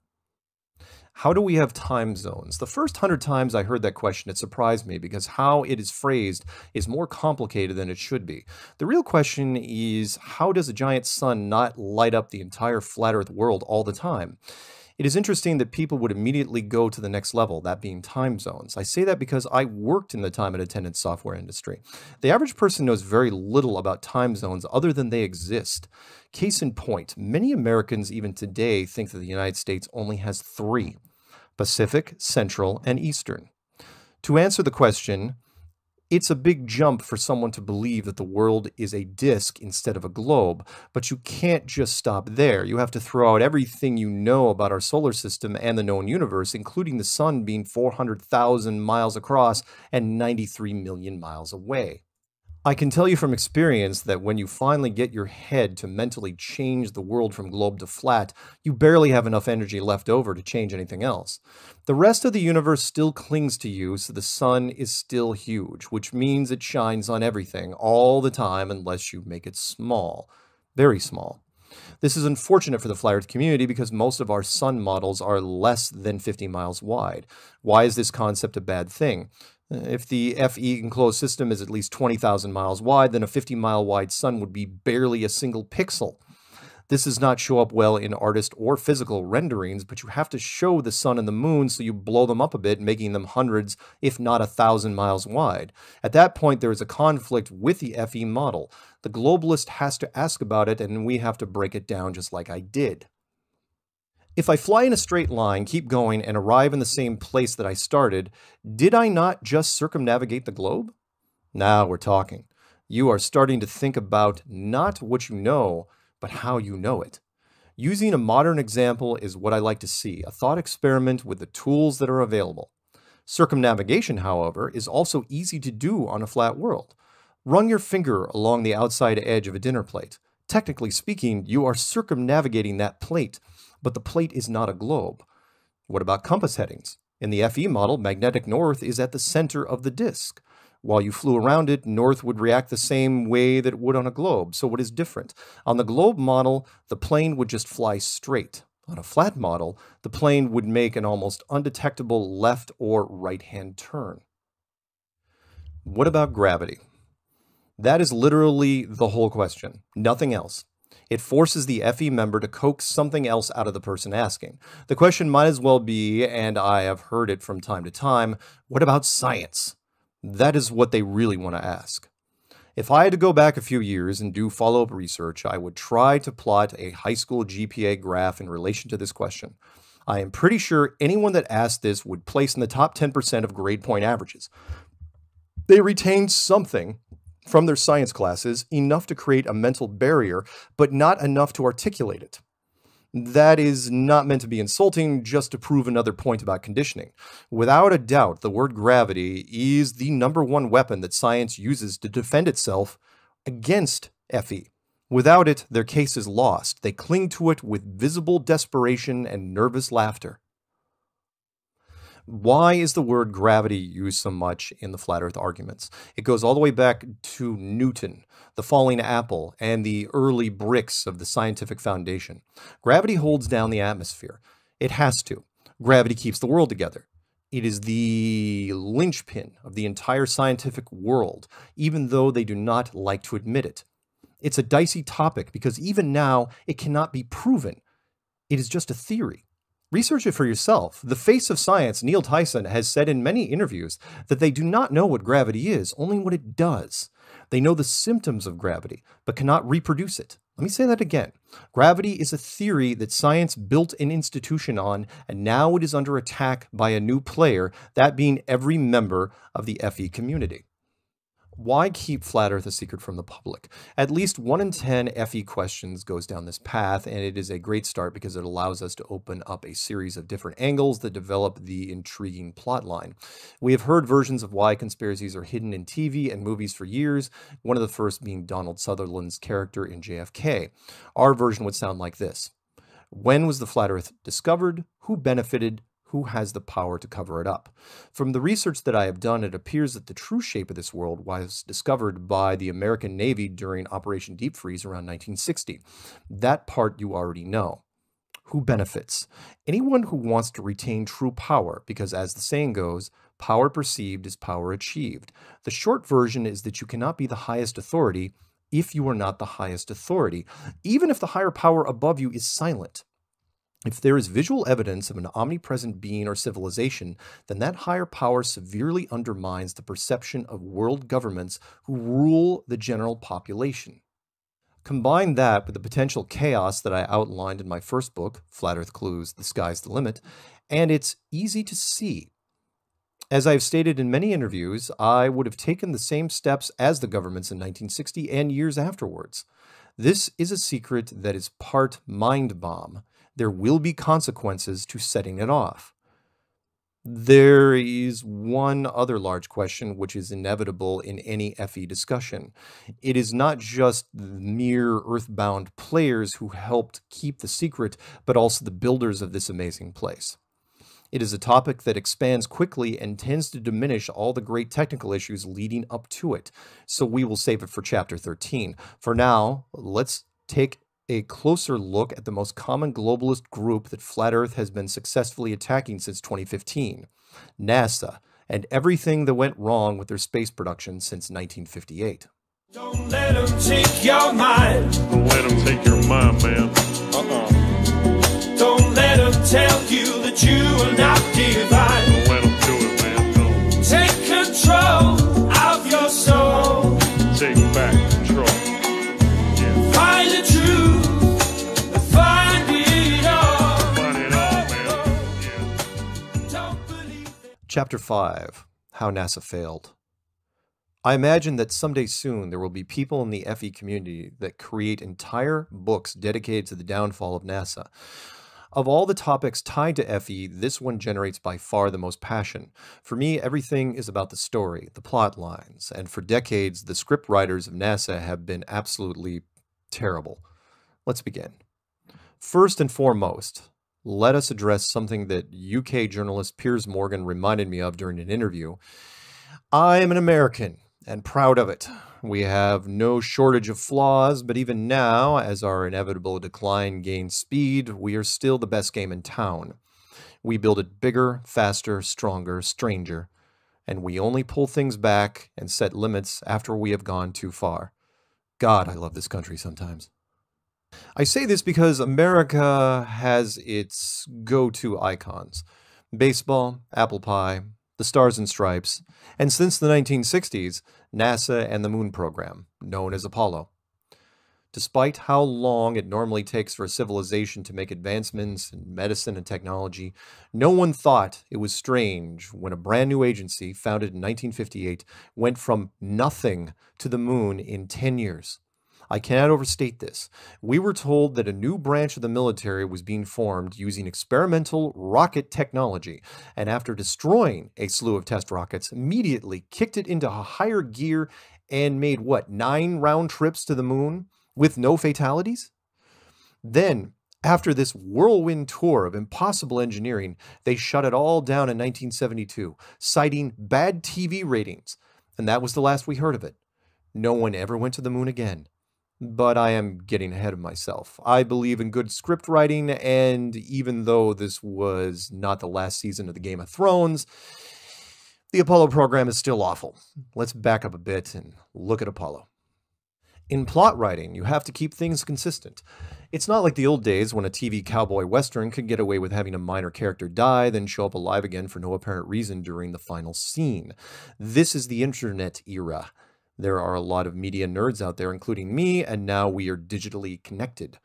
How do we have time zones? The first 100 times I heard that question, it surprised me because how it is phrased is more complicated than it should be. The real question is, how does a giant sun not light up the entire flat Earth world all the time? It is interesting that people would immediately go to the next level, that being time zones. I say that because I worked in the time and attendance software industry. The average person knows very little about time zones other than they exist. Case in point, many Americans even today think that the United States only has 3: Pacific, Central, and Eastern. To answer the question, it's a big jump for someone to believe that the world is a disk instead of a globe, but you can't just stop there. You have to throw out everything you know about our solar system and the known universe, including the sun being 400,000 miles across and 93 million miles away. I can tell you from experience that when you finally get your head to mentally change the world from globe to flat, you barely have enough energy left over to change anything else. The rest of the universe still clings to you, so the sun is still huge, which means it shines on everything all the time unless you make it small, very small. This is unfortunate for the flat Earth community because most of our sun models are less than 50 miles wide. Why is this concept a bad thing? If the FE enclosed system is at least 20,000 miles wide, then a 50-mile wide sun would be barely a single pixel. This does not show up well in artist or physical renderings, but you have to show the sun and the moon, so you blow them up a bit, making them hundreds, if not 1,000 miles wide. At that point, there is a conflict with the FE model. The globalist has to ask about it, and we have to break it down just like I did. If I fly in a straight line, keep going, and arrive in the same place that I started, did I not just circumnavigate the globe? Now we're talking. You are starting to think about not what you know, but how you know it. Using a modern example is what I like to see, a thought experiment with the tools that are available. Circumnavigation, however, is also easy to do on a flat world. Run your finger along the outside edge of a dinner plate. Technically speaking, you are circumnavigating that plate, but the plate is not a globe. What about compass headings? In the FE model, magnetic north is at the center of the disk. While you flew around it, north would react the same way that it would on a globe. So what is different? On the globe model, the plane would just fly straight. On a flat model, the plane would make an almost undetectable left or right-hand turn. What about gravity? That is literally the whole question. Nothing else. It forces the FE member to coax something else out of the person asking. The question might as well be, and I have heard it from time to time, what about science? That is what they really want to ask. If I had to go back a few years and do follow-up research, I would try to plot a high school GPA graph in relation to this question. I am pretty sure anyone that asked this would place in the top 10% of grade point averages. They retained something from their science classes, enough to create a mental barrier, but not enough to articulate it. That is not meant to be insulting, just to prove another point about conditioning. Without a doubt, the word gravity is the #1 weapon that science uses to defend itself against FE. Without it, their case is lost. They cling to it with visible desperation and nervous laughter. Why is the word gravity used so much in the flat Earth arguments? It goes all the way back to Newton, the falling apple, and the early bricks of the scientific foundation. Gravity holds down the atmosphere. It has to. Gravity keeps the world together. It is the linchpin of the entire scientific world, even though they do not like to admit it. It's a dicey topic because even now it cannot be proven. It is just a theory. Research it for yourself. The face of science, Neil Tyson, has said in many interviews that they do not know what gravity is, only what it does. They know the symptoms of gravity, but cannot reproduce it. Let me say that again. Gravity is a theory that science built an institution on, and now it is under attack by a new player, that being every member of the FE community. Why keep Flat Earth a secret from the public? At least 1 in 10 FE questions goes down this path, and it is a great start because it allows us to open up a series of different angles that develop the intriguing plotline. We have heard versions of why conspiracies are hidden in TV and movies for years, one of the first being Donald Sutherland's character in JFK. Our version would sound like this. When was the Flat Earth discovered? Who benefited? Who has the power to cover it up? From the research that I have done, it appears that the true shape of this world was discovered by the American Navy during Operation Deep Freeze around 1960. That part you already know. Who benefits? Anyone who wants to retain true power, because as the saying goes, power perceived is power achieved. The short version is that you cannot be the highest authority if you are not the highest authority, even if the higher power above you is silent. If there is visual evidence of an omnipresent being or civilization, then that higher power severely undermines the perception of world governments who rule the general population. Combine that with the potential chaos that I outlined in my first book, Flat Earth Clues, The Sky's the Limit, and it's easy to see. As I've stated in many interviews, I would have taken the same steps as the governments in 1960 and years afterwards. This is a secret that is part mind bomb. There will be consequences to setting it off. There is one other large question which is inevitable in any FE discussion. It is not just the mere earthbound players who helped keep the secret, but also the builders of this amazing place. It is a topic that expands quickly and tends to diminish all the great technical issues leading up to it, so we will save it for Chapter 13. For now, let's take a closer look at the most common globalist group that Flat Earth has been successfully attacking since 2015, NASA, and everything that went wrong with their space production since 1958. Don't let them take your mind. Don't let them take your mind, man. Don't let them tell you that you are not divine. Don't let them do it, man. Don't. Take control of your soul. Take back control. Yeah. Find the truth. Find it all. Find it all, man. Yeah. Don't believe it. Chapter 5, How NASA Failed. I imagine that someday soon there will be people in the FE community that create entire books dedicated to the downfall of NASA. Of all the topics tied to FE, this one generates by far the most passion. For me, everything is about the story, the plot lines, and for decades, the script writers of NASA have been absolutely terrible. Let's begin. First and foremost, let us address something that UK journalist Piers Morgan reminded me of during an interview. I am an American, and proud of it. We have no shortage of flaws, but even now, as our inevitable decline gains speed, we are still the best game in town. We build it bigger, faster, stronger, stranger, and we only pull things back and set limits after we have gone too far. God, I love this country sometimes. I say this because America has its go-to icons. Baseball, apple pie, the Stars and Stripes, and since the 1960s, NASA and the Moon program, known as Apollo. Despite how long it normally takes for a civilization to make advancements in medicine and technology, no one thought it was strange when a brand new agency, founded in 1958, went from nothing to the moon in 10 years. I cannot overstate this. We were told that a new branch of the military was being formed using experimental rocket technology, and after destroying a slew of test rockets, immediately kicked it into a higher gear and made, 9 round trips to the moon with no fatalities? Then, after this whirlwind tour of impossible engineering, they shut it all down in 1972, citing bad TV ratings, and that was the last we heard of it. No one ever went to the moon again. But I am getting ahead of myself. I believe in good script writing, and even though this was not the last season of the Game of Thrones, the Apollo program is still awful. Let's back up a bit and look at Apollo. In plot writing, you have to keep things consistent. It's not like the old days when a TV cowboy western could get away with having a minor character die, then show up alive again for no apparent reason during the final scene. This is the internet era. There are a lot of media nerds out there, including me, and now we are digitally connected.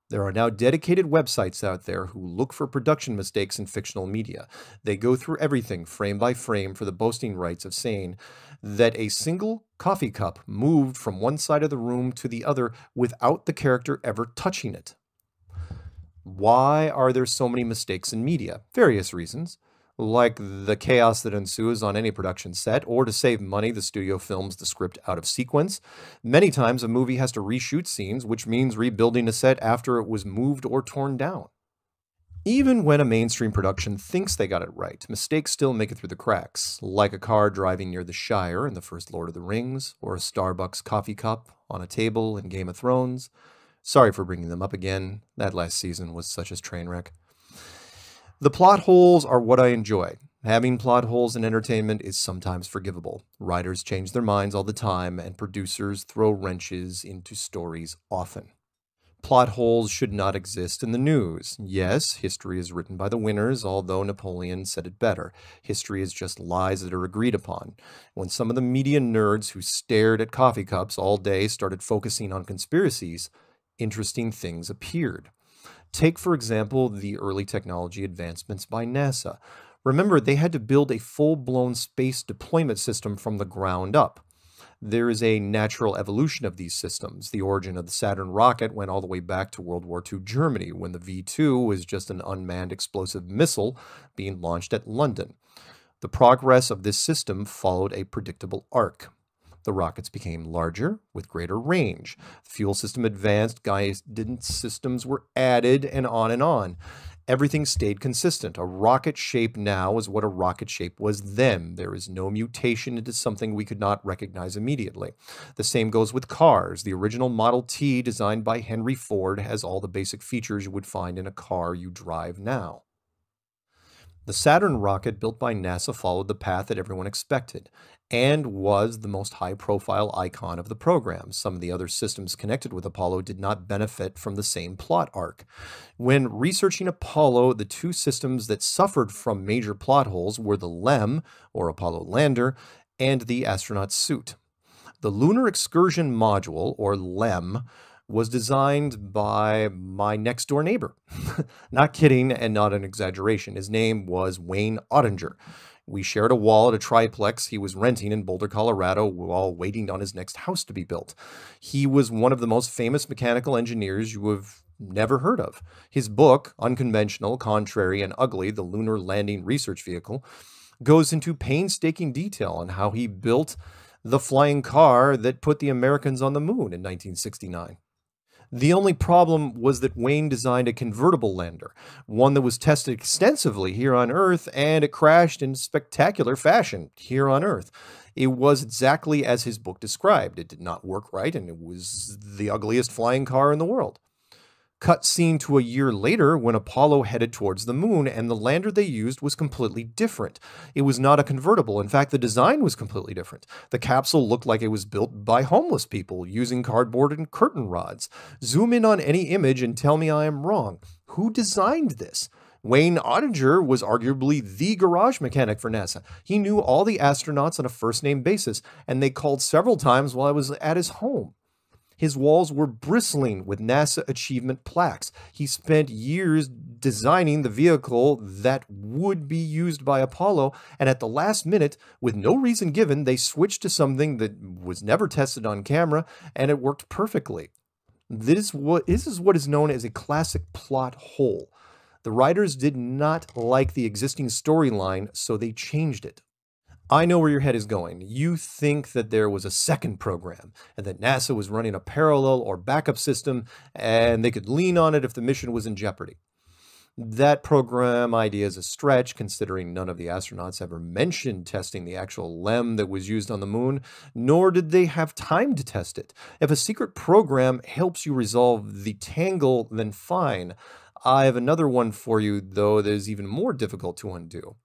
There are now dedicated websites out there who look for production mistakes in fictional media. They go through everything frame by frame for the boasting rights of saying that a single coffee cup moved from one side of the room to the other without the character ever touching it. Why are there so many mistakes in media? Various reasons. Like the chaos that ensues on any production set, or to save money, the studio films the script out of sequence. Many times a movie has to reshoot scenes, which means rebuilding a set after it was moved or torn down. Even when a mainstream production thinks they got it right, mistakes still make it through the cracks, like a car driving near the Shire in the first Lord of the Rings, or a Starbucks coffee cup on a table in Game of Thrones. Sorry for bringing them up again. That last season was such a train wreck. The plot holes are what I enjoy. Having plot holes in entertainment is sometimes forgivable. Writers change their minds all the time, and producers throw wrenches into stories often. Plot holes should not exist in the news. Yes, history is written by the winners, although Napoleon said it better. History is just lies that are agreed upon. When some of the media nerds who stared at coffee cups all day started focusing on conspiracies, interesting things appeared. Take, for example, the early technology advancements by NASA. Remember, they had to build a full-blown space deployment system from the ground up. There is a natural evolution of these systems. The origin of the Saturn rocket went all the way back to World War II Germany, when the V-2 was just an unmanned explosive missile being launched at London. The progress of this system followed a predictable arc. The rockets became larger with greater range. The fuel system advanced, guidance systems were added, and on and on. Everything stayed consistent. A rocket shape now is what a rocket shape was then. There is no mutation into something we could not recognize immediately. The same goes with cars. The original Model T, designed by Henry Ford, has all the basic features you would find in a car you drive now. The Saturn rocket built by NASA followed the path that everyone expected, and was the most high-profile icon of the program. Some of the other systems connected with Apollo did not benefit from the same plot arc. When researching Apollo, the two systems that suffered from major plot holes were the LEM, or Apollo Lander, and the astronaut suit. The Lunar Excursion Module, or LEM, was designed by my next-door neighbor. Not kidding, and not an exaggeration. His name was Wayne Ottinger. We shared a wall at a triplex he was renting in Boulder, Colorado, while waiting on his next house to be built. He was one of the most famous mechanical engineers you have never heard of. His book, Unconventional, Contrary, and Ugly, the Lunar Landing Research Vehicle, goes into painstaking detail on how he built the flying car that put the Americans on the moon in 1969. The only problem was that Wayne designed a convertible lander, one that was tested extensively here on Earth, and it crashed in spectacular fashion here on Earth. It was exactly as his book described. It did not work right, and it was the ugliest flying car in the world. Cut scene to a year later when Apollo headed towards the moon, and the lander they used was completely different. It was not a convertible. In fact, the design was completely different. The capsule looked like it was built by homeless people using cardboard and curtain rods. Zoom in on any image and tell me I am wrong. Who designed this? Wayne Ottinger was arguably the garage mechanic for NASA. He knew all the astronauts on a first-name basis, and they called several times while I was at his home. His walls were bristling with NASA achievement plaques. He spent years designing the vehicle that would be used by Apollo, and at the last minute, with no reason given, they switched to something that was never tested on camera, and it worked perfectly. This is what is known as a classic plot hole. The writers did not like the existing storyline, so they changed it. I know where your head is going. You think that there was a second program and that NASA was running a parallel or backup system and they could lean on it if the mission was in jeopardy. That program idea is a stretch, considering none of the astronauts ever mentioned testing the actual LEM that was used on the moon, nor did they have time to test it. If a secret program helps you resolve the tangle, then fine. I have another one for you, though, that is even more difficult to undo.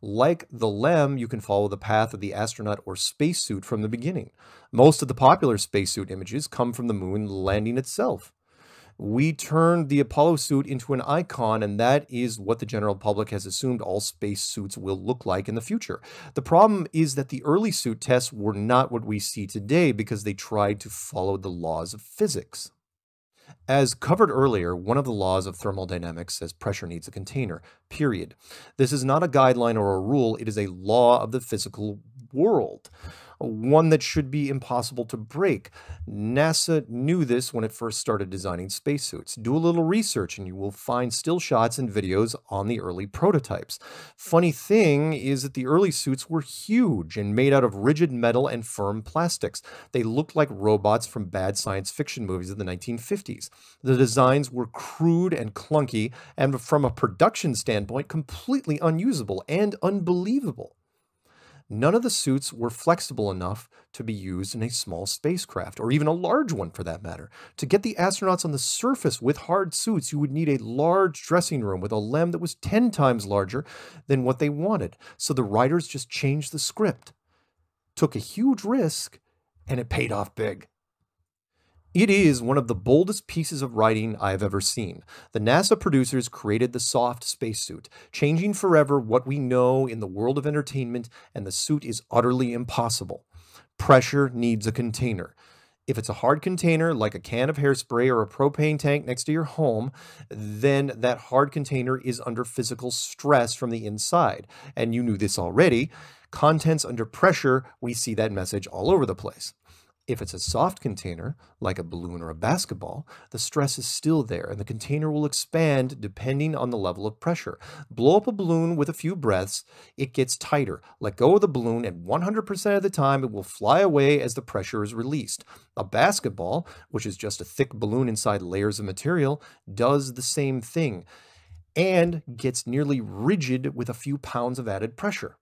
Like the LEM, you can follow the path of the astronaut or spacesuit from the beginning. Most of the popular spacesuit images come from the moon landing itself. We turned the Apollo suit into an icon, and that is what the general public has assumed all spacesuits will look like in the future. The problem is that the early suit tests were not what we see today because they tried to follow the laws of physics. As covered earlier, one of the laws of thermodynamics says pressure needs a container, period. This is not a guideline or a rule, it is a law of the physical world, one that should be impossible to break. NASA knew this when it first started designing spacesuits. Do a little research and you will find still shots and videos on the early prototypes. Funny thing is that the early suits were huge and made out of rigid metal and firm plastics. They looked like robots from bad science fiction movies of the 1950s. The designs were crude and clunky, and from a production standpoint, completely unusable and unbelievable. None of the suits were flexible enough to be used in a small spacecraft, or even a large one for that matter. To get the astronauts on the surface with hard suits, you would need a large dressing room with a LEM that was 10 times larger than what they wanted. So the writers just changed the script, took a huge risk, and it paid off big. It is one of the boldest pieces of writing I've ever seen. The NASA producers created the soft spacesuit, changing forever what we know in the world of entertainment, and the suit is utterly impossible. Pressure needs a container. If it's a hard container, like a can of hairspray or a propane tank next to your home, then that hard container is under physical stress from the inside. And you knew this already. Contents under pressure, we see that message all over the place. If it's a soft container, like a balloon or a basketball, the stress is still there and the container will expand depending on the level of pressure. Blow up a balloon with a few breaths, it gets tighter. Let go of the balloon and 100% of the time it will fly away as the pressure is released. A basketball, which is just a thick balloon inside layers of material, does the same thing and gets nearly rigid with a few pounds of added pressure.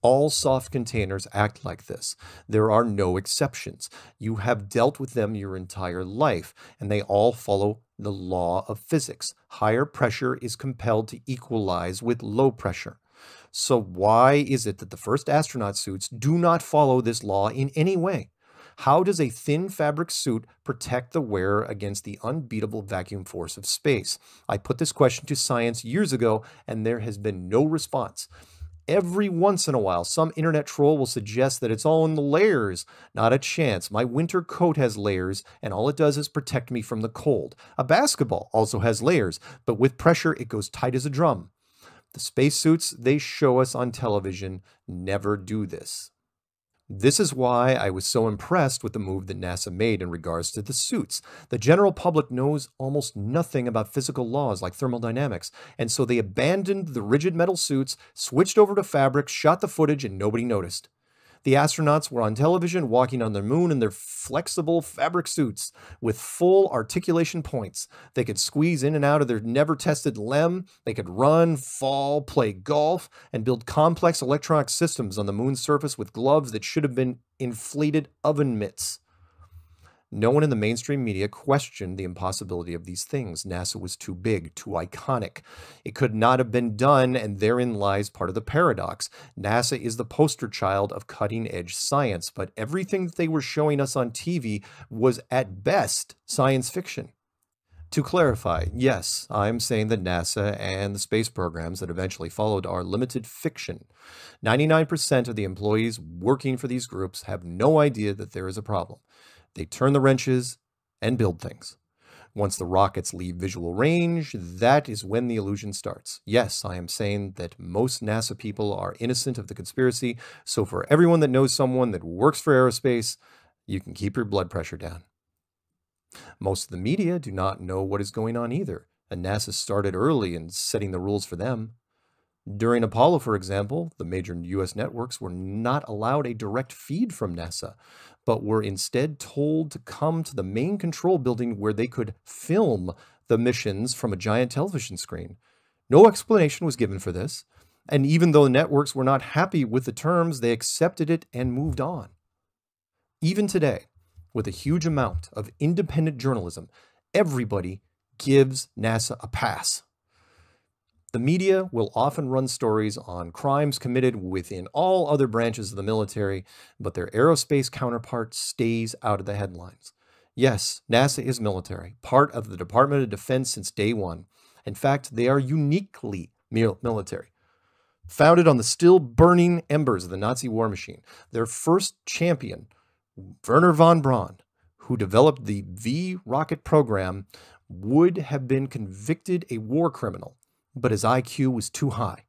All soft containers act like this. There are no exceptions. You have dealt with them your entire life, and they all follow the law of physics. Higher pressure is compelled to equalize with low pressure. So why is it that the first astronaut suits do not follow this law in any way? How does a thin fabric suit protect the wearer against the unbeatable vacuum force of space? I put this question to science years ago, and there has been no response. Every once in a while, some internet troll will suggest that it's all in the layers. Not a chance. My winter coat has layers, and all it does is protect me from the cold. A basketball also has layers, but with pressure, it goes tight as a drum. The spacesuits they show us on television never do this. This is why I was so impressed with the move that NASA made in regards to the suits. The general public knows almost nothing about physical laws like thermodynamics, and so they abandoned the rigid metal suits, switched over to fabric, shot the footage, and nobody noticed. The astronauts were on television walking on the moon in their flexible fabric suits with full articulation points. They could squeeze in and out of their never-tested LEM. They could run, fall, play golf, and build complex electronic systems on the moon's surface with gloves that should have been inflated oven mitts. No one in the mainstream media questioned the impossibility of these things. NASA was too big, too iconic. It could not have been done, and therein lies part of the paradox. NASA is the poster child of cutting-edge science, but everything that they were showing us on TV was at best science fiction. To clarify, yes, I'm saying that NASA and the space programs that eventually followed are limited fiction. 99% of the employees working for these groups have no idea that there is a problem. They turn the wrenches and build things. Once the rockets leave visual range, that is when the illusion starts. Yes, I am saying that most NASA people are innocent of the conspiracy, so for everyone that knows someone that works for aerospace, you can keep your blood pressure down. Most of the media do not know what is going on either, and NASA started early in setting the rules for them. During Apollo, for example, the major U.S. networks were not allowed a direct feed from NASA, but were instead told to come to the main control building where they could film the missions from a giant television screen. No explanation was given for this, and even though the networks were not happy with the terms, they accepted it and moved on. Even today, with a huge amount of independent journalism, everybody gives NASA a pass. The media will often run stories on crimes committed within all other branches of the military, but their aerospace counterpart stays out of the headlines. Yes, NASA is military, part of the Department of Defense since day one. In fact, they are uniquely military. Founded on the still burning embers of the Nazi war machine, their first champion, Wernher von Braun, who developed the V rocket program, would have been convicted a war criminal, but his IQ was too high.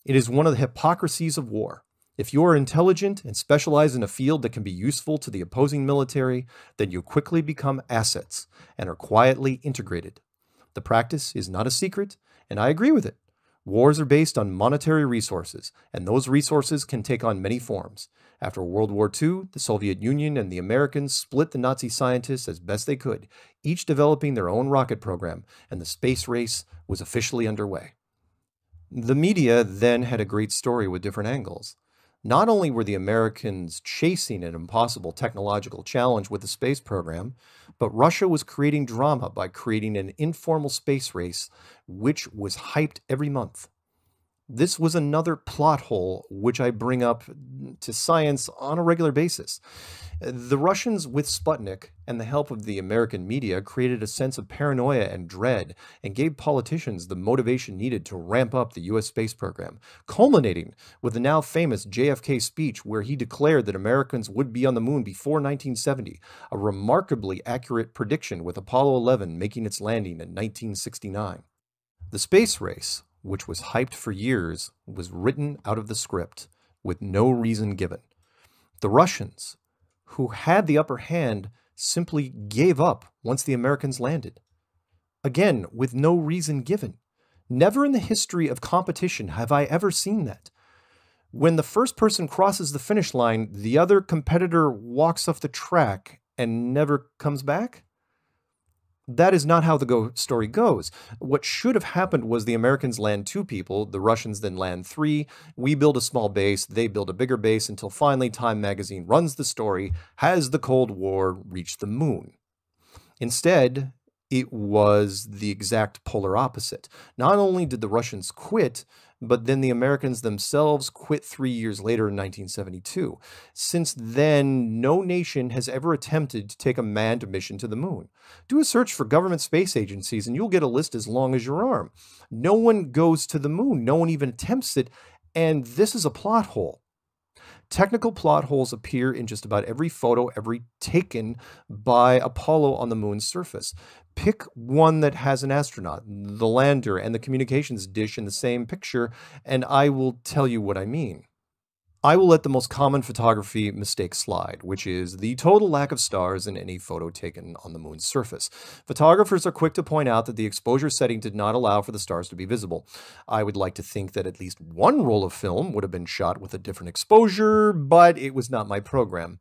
It is one of the hypocrisies of war. If you are intelligent and specialize in a field that can be useful to the opposing military, then you quickly become assets and are quietly integrated. The practice is not a secret, and I agree with it. Wars are based on monetary resources, and those resources can take on many forms. After World War II, the Soviet Union and the Americans split the Nazi scientists as best they could, each developing their own rocket program, and the space race was officially underway. The media then had a great story with different angles. Not only were the Americans chasing an impossible technological challenge with the space program, but Russia was creating drama by creating an informal space race, which was hyped every month. This was another plot hole which I bring up to science on a regular basis. The Russians, with Sputnik and the help of the American media, created a sense of paranoia and dread and gave politicians the motivation needed to ramp up the U.S. space program, culminating with the now famous JFK speech where he declared that Americans would be on the moon before 1970, a remarkably accurate prediction with Apollo 11 making its landing in 1969. The space race, which was hyped for years, was written out of the script with no reason given. The Russians, who had the upper hand, simply gave up once the Americans landed. Again, with no reason given. Never in the history of competition have I ever seen that. When the first person crosses the finish line, the other competitor walks off the track and never comes back? That is not how the story goes. What should have happened was the Americans land 2 people, the Russians then land 3, we build a small base, they build a bigger base, until finally Time magazine runs the story, has the Cold War reached the moon? Instead, it was the exact polar opposite. Not only did the Russians quit, but then the Americans themselves quit 3 years later in 1972. Since then, no nation has ever attempted to take a manned mission to the moon. Do a search for government space agencies and you'll get a list as long as your arm. No one goes to the moon. No one even attempts it. And this is a plot hole. Technical plot holes appear in just about every photo ever taken by Apollo on the moon's surface. Pick one that has an astronaut, the lander, and the communications dish in the same picture, and I will tell you what I mean. I will let the most common photography mistake slide, which is the total lack of stars in any photo taken on the moon's surface. Photographers are quick to point out that the exposure setting did not allow for the stars to be visible. I would like to think that at least one roll of film would have been shot with a different exposure, but it was not my program.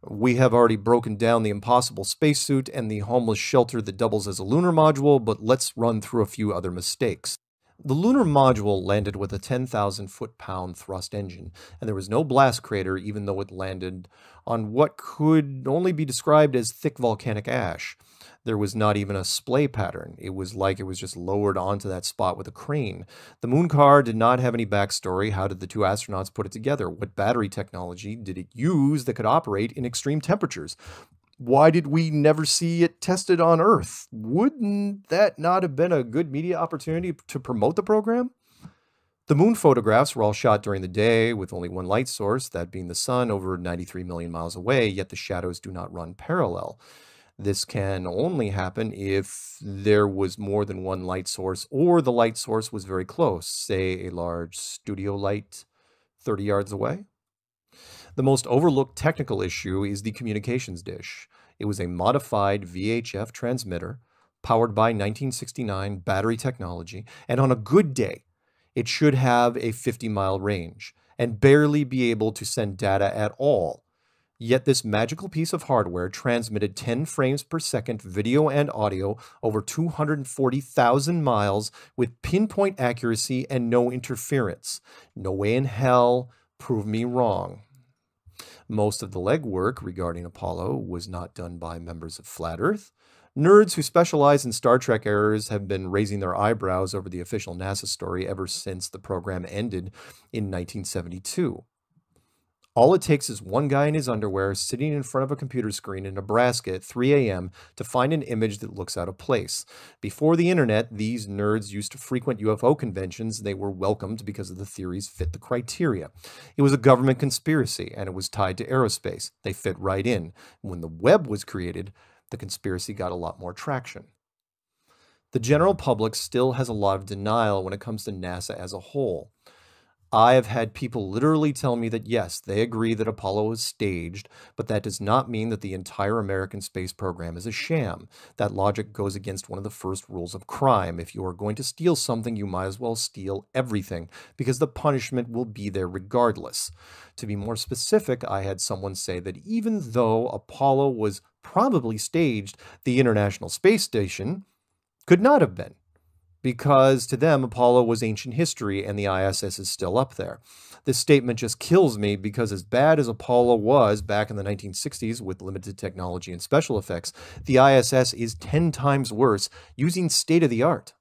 We have already broken down the impossible spacesuit and the homeless shelter that doubles as a lunar module, but let's run through a few other mistakes. The lunar module landed with a 10,000 foot-pound thrust engine, and there was no blast crater even though it landed on what could only be described as thick volcanic ash. There was not even a splay pattern. It was like it was just lowered onto that spot with a crane. The moon car did not have any backstory. How did the 2 astronauts put it together? What battery technology did it use that could operate in extreme temperatures? Why did we never see it tested on Earth? Wouldn't that not have been a good media opportunity to promote the program? The moon photographs were all shot during the day with only one light source, that being the sun over 93 million miles away, yet the shadows do not run parallel. This can only happen if there was more than one light source or the light source was very close, say a large studio light 30 yards away. The most overlooked technical issue is the communications dish. It was a modified VHF transmitter powered by 1969 battery technology, and on a good day, it should have a 50-mile range and barely be able to send data at all. Yet this magical piece of hardware transmitted 10 frames per second video and audio over 240,000 miles with pinpoint accuracy and no interference. No way in hell, prove me wrong. Most of the legwork regarding Apollo was not done by members of Flat Earth, Nerds who specialize in Star Trek errors have been raising their eyebrows over the official NASA story ever since the program ended in 1972. All it takes is one guy in his underwear sitting in front of a computer screen in Nebraska at 3 a.m. to find an image that looks out of place. Before the internet, these nerds used to frequent UFO conventions. They were welcomed because the theories fit the criteria. It was a government conspiracy, and it was tied to aerospace. They fit right in. When the web was created, the conspiracy got a lot more traction. The general public still has a lot of denial when it comes to NASA as a whole. I have had people literally tell me that yes, they agree that Apollo was staged, but that does not mean that the entire American space program is a sham. That logic goes against one of the first rules of crime. If you are going to steal something, you might as well steal everything, because the punishment will be there regardless. To be more specific, I had someone say that even though Apollo was probably staged, the International Space Station could not have been, because to them, Apollo was ancient history and the ISS is still up there. This statement just kills me because as bad as Apollo was back in the 1960s with limited technology and special effects, the ISS is 10 times worse using state-of-the-art.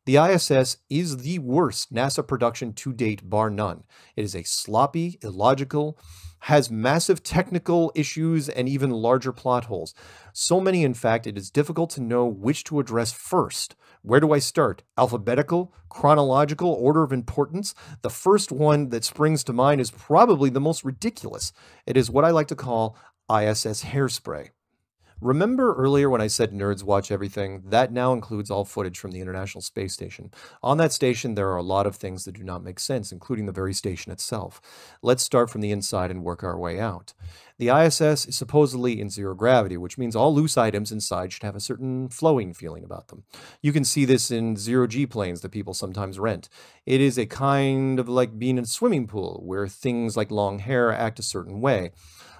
The ISS is the worst NASA production to date, bar none. It is a sloppy, illogical, has massive technical issues and even larger plot holes. So many, in fact, it is difficult to know which to address first. Where do I start? Alphabetical? Chronological? Order of importance? The first one that springs to mind is probably the most ridiculous. It is what I like to call ISS hairspray. Remember earlier when I said nerds watch everything? That now includes all footage from the International Space Station. On that station, there are a lot of things that do not make sense, including the very station itself. Let's start from the inside and work our way out. The ISS is supposedly in zero gravity, which means all loose items inside should have a certain flowing feeling about them. You can see this in zero-G planes that people sometimes rent. It is a kind of like being in a swimming pool, where things like long hair act a certain way.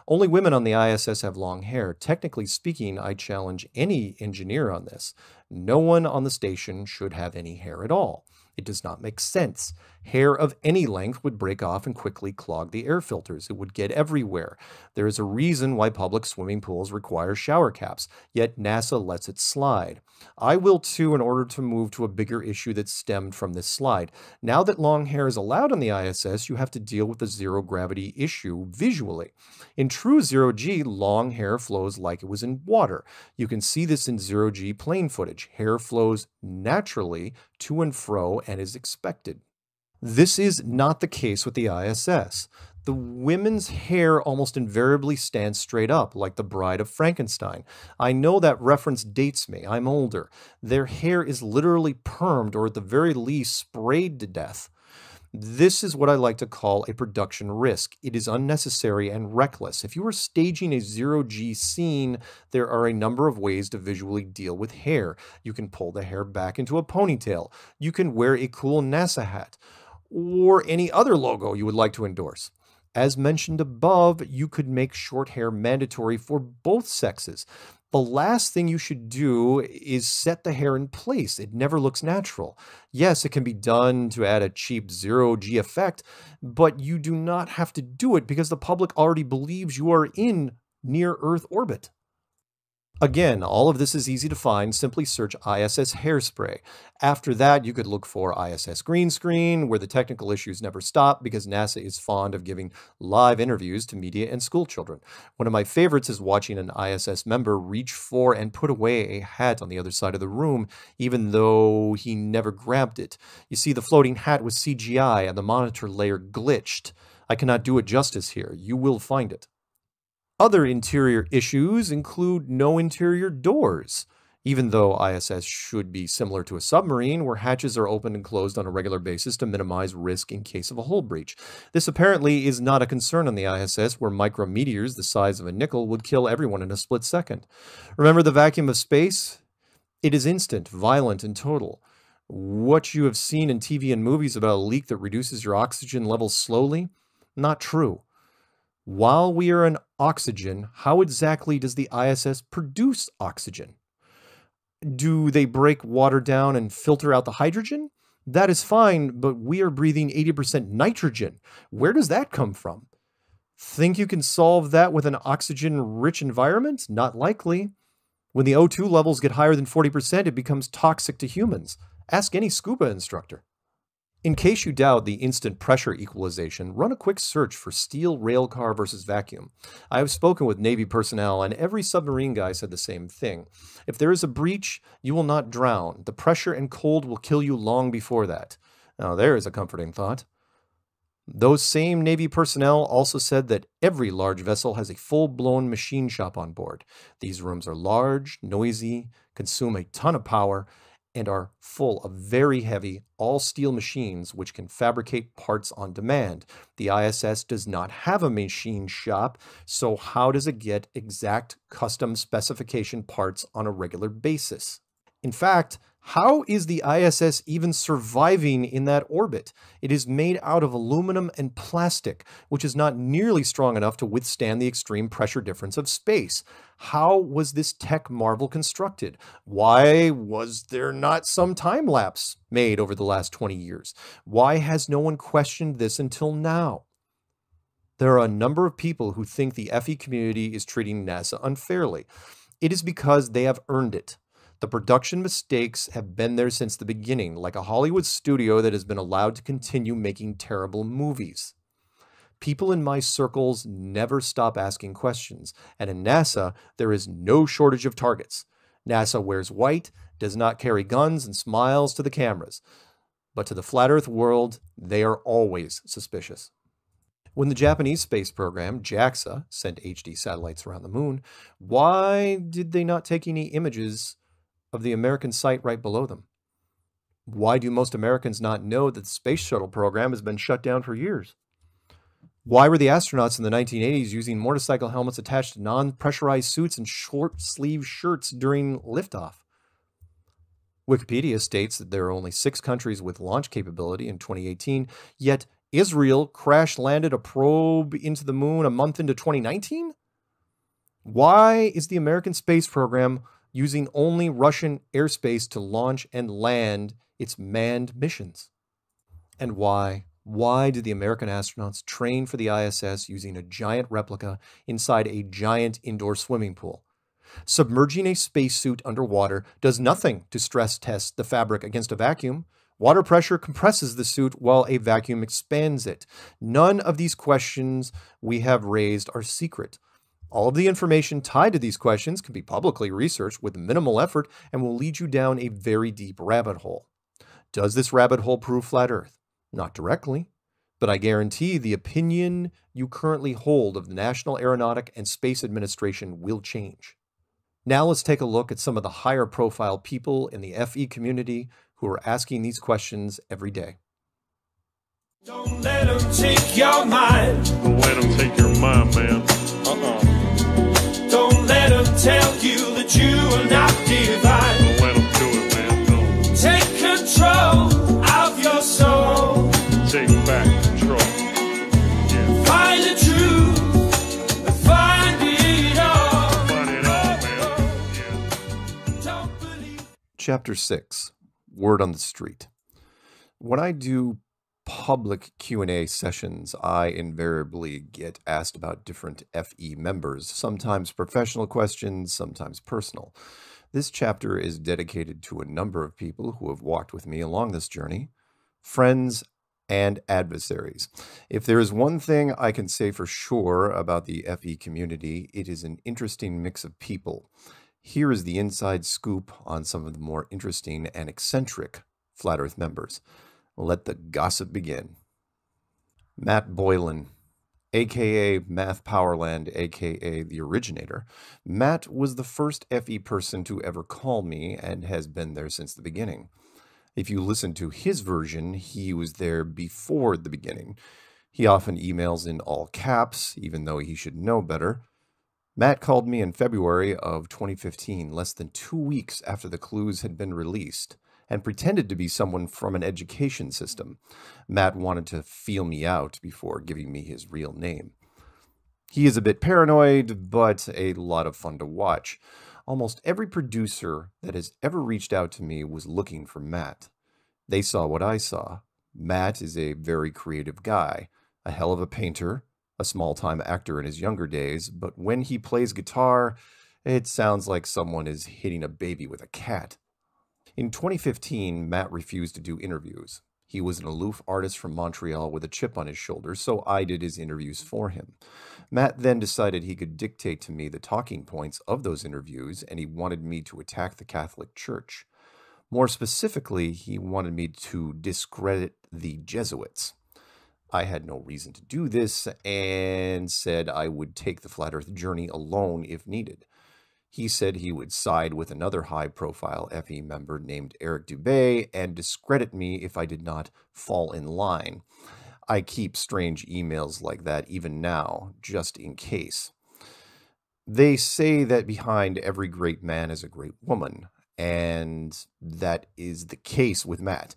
Only women on the ISS have long hair. Technically speaking, I challenge any engineer on this. No one on the station should have any hair at all. It does not make sense. Hair of any length would break off and quickly clog the air filters. It would get everywhere. There is a reason why public swimming pools require shower caps, yet NASA lets it slide. I will too, in order to move to a bigger issue that stemmed from this slide. Now that long hair is allowed on the ISS, you have to deal with the zero gravity issue visually. In true zero-G, long hair flows like it was in water. You can see this in zero-G plane footage. Hair flows naturally to and fro and is expected. This is not the case with the ISS. The women's hair almost invariably stands straight up, like the Bride of Frankenstein. I know that reference dates me. I'm older. Their hair is literally permed, or at the very least sprayed to death. This is what I like to call a production risk. It is unnecessary and reckless. If you are staging a zero-G scene, there are a number of ways to visually deal with hair. You can pull the hair back into a ponytail. You can wear a cool NASA hat, or any other logo you would like to endorse. As mentioned above, you could make short hair mandatory for both sexes. The last thing you should do is set the hair in place. It never looks natural. Yes, it can be done to add a cheap zero-G effect, but you do not have to do it because the public already believes you are in near-Earth orbit. Again, all of this is easy to find. Simply search ISS hairspray. After that, you could look for ISS green screen, where the technical issues never stop because NASA is fond of giving live interviews to media and school children. One of my favorites is watching an ISS member reach for and put away a hat on the other side of the room, even though he never grabbed it. You see, the floating hat was CGI and the monitor layer glitched. I cannot do it justice here. You will find it. Other interior issues include no interior doors, even though ISS should be similar to a submarine where hatches are opened and closed on a regular basis to minimize risk in case of a hull breach. This apparently is not a concern on the ISS, where micrometeors the size of a nickel would kill everyone in a split second. Remember the vacuum of space? It is instant, violent, and total. What you have seen in TV and movies about a leak that reduces your oxygen levels slowly? Not true. While we are in oxygen, how exactly does the ISS produce oxygen? Do they break water down and filter out the hydrogen? That is fine, but we are breathing 80% nitrogen. Where does that come from? Think you can solve that with an oxygen-rich environment? Not likely. When the O2 levels get higher than 40%, it becomes toxic to humans. Ask any scuba instructor. In case you doubt the instant pressure equalization, run a quick search for steel railcar versus vacuum. I have spoken with Navy personnel, and every submarine guy said the same thing. If there is a breach, you will not drown. The pressure and cold will kill you long before that. Now, there is a comforting thought. Those same Navy personnel also said that every large vessel has a full-blown machine shop on board. These rooms are large, noisy, consume a ton of power, and are full of very heavy, all-steel machines which can fabricate parts on demand. The ISS does not have a machine shop, so how does it get exact custom specification parts on a regular basis? In fact, how is the ISS even surviving in that orbit? It is made out of aluminum and plastic, which is not nearly strong enough to withstand the extreme pressure difference of space. How was this tech marvel constructed? Why was there not some time lapse made over the last 20 years? Why has no one questioned this until now? There are a number of people who think the FE community is treating NASA unfairly. It is because they have earned it. The production mistakes have been there since the beginning, like a Hollywood studio that has been allowed to continue making terrible movies. People in my circles never stop asking questions, and in NASA, there is no shortage of targets. NASA wears white, does not carry guns, and smiles to the cameras. But to the flat Earth world, they are always suspicious. When the Japanese space program, JAXA, sent HD satellites around the moon, why did they not take any images of the American site right below them? Why do most Americans not know that the space shuttle program has been shut down for years? Why were the astronauts in the 1980s using motorcycle helmets attached to non-pressurized suits and short-sleeve shirts during liftoff? Wikipedia states that there are only 6 countries with launch capability in 2018, yet Israel crash-landed a probe into the moon a month into 2019? Why is the American space program using only Russian airspace to launch and land its manned missions? And why do the American astronauts train for the ISS using a giant replica inside a giant indoor swimming pool? Submerging a spacesuit underwater does nothing to stress test the fabric against a vacuum. Water pressure compresses the suit while a vacuum expands it. None of these questions we have raised are secret. All of the information tied to these questions can be publicly researched with minimal effort and will lead you down a very deep rabbit hole. Does this rabbit hole prove flat Earth? Not directly, but I guarantee the opinion you currently hold of the National Aeronautic and Space Administration will change. Now let's take a look at some of the higher profile people in the FE community who are asking these questions every day. Don't let them take your mind. Don't let them take your mind, man. Don't let them tell you that you are not divine. Don't let them do it, man. Don't. Take control of your soul. Take back control. Yeah. Find the truth. Find it all. Find it all, man. Yeah. Don't believe. Chapter 6, Word on the Street. When I do public Q&A sessions, I invariably get asked about different FE members, sometimes professional questions, sometimes personal. This chapter is dedicated to a number of people who have walked with me along this journey, friends and adversaries. If there is one thing I can say for sure about the FE community, it is an interesting mix of people. Here is the inside scoop on some of the more interesting and eccentric Flat Earth members. Let the gossip begin. Matt Boylan, aka Math Powerland, aka the originator. Matt was the first FE person to ever call me and has been there since the beginning. If you listen to his version, he was there before the beginning. He often emails in all caps, even though he should know better. Matt called me in February of 2015, less than 2 weeks after the clues had been released, and pretended to be someone from an education system. Matt wanted to feel me out before giving me his real name. He is a bit paranoid, but a lot of fun to watch. Almost every producer that has ever reached out to me was looking for Matt. They saw what I saw. Matt is a very creative guy, a hell of a painter, a small-time actor in his younger days, but when he plays guitar, It sounds like someone is hitting a baby with a cat. In 2015, Matt refused to do interviews. He was an aloof artist from Montreal with a chip on his shoulder, so I did his interviews for him. Matt then decided he could dictate to me the talking points of those interviews, and he wanted me to attack the Catholic Church. More specifically, he wanted me to discredit the Jesuits. I had no reason to do this and said I would take the Flat Earth journey alone if needed. He said he would side with another high-profile FE member named Eric Dubé and discredit me if I did not fall in line. I keep strange emails like that even now, just in case. They say that behind every great man is a great woman, and that is the case with Matt.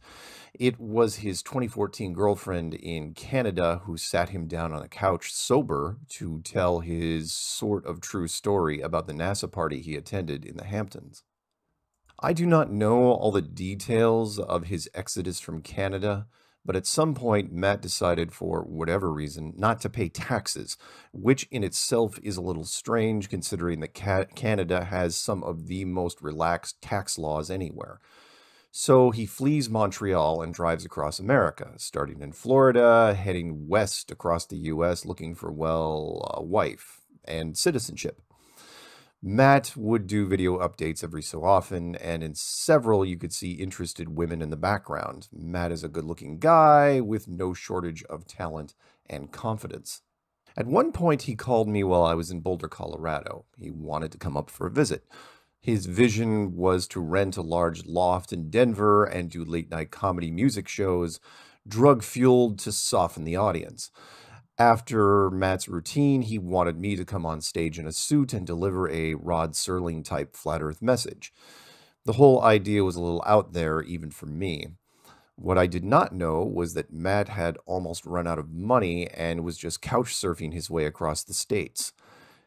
It was his 2014 girlfriend in Canada who sat him down on a couch sober to tell his sort of true story about the NASA party he attended in the Hamptons. I do not know all the details of his exodus from Canada, but at some point Matt decided, for whatever reason, not to pay taxes, which in itself is a little strange considering that Canada has some of the most relaxed tax laws anywhere. So he flees Montreal and drives across America, starting in Florida, heading west across the U.S. looking for, well, a wife and citizenship. Matt would do video updates every so often, and in several you could see interested women in the background. Matt is a good-looking guy with no shortage of talent and confidence. At one point he called me while I was in Boulder, Colorado. He wanted to come up for a visit. His vision was to rent a large loft in Denver and do late-night comedy music shows, drug-fueled to soften the audience. After Matt's routine, he wanted me to come on stage in a suit and deliver a Rod Serling-type flat earth message. The whole idea was a little out there, even for me. What I did not know was that Matt had almost run out of money and was just couch surfing his way across the states.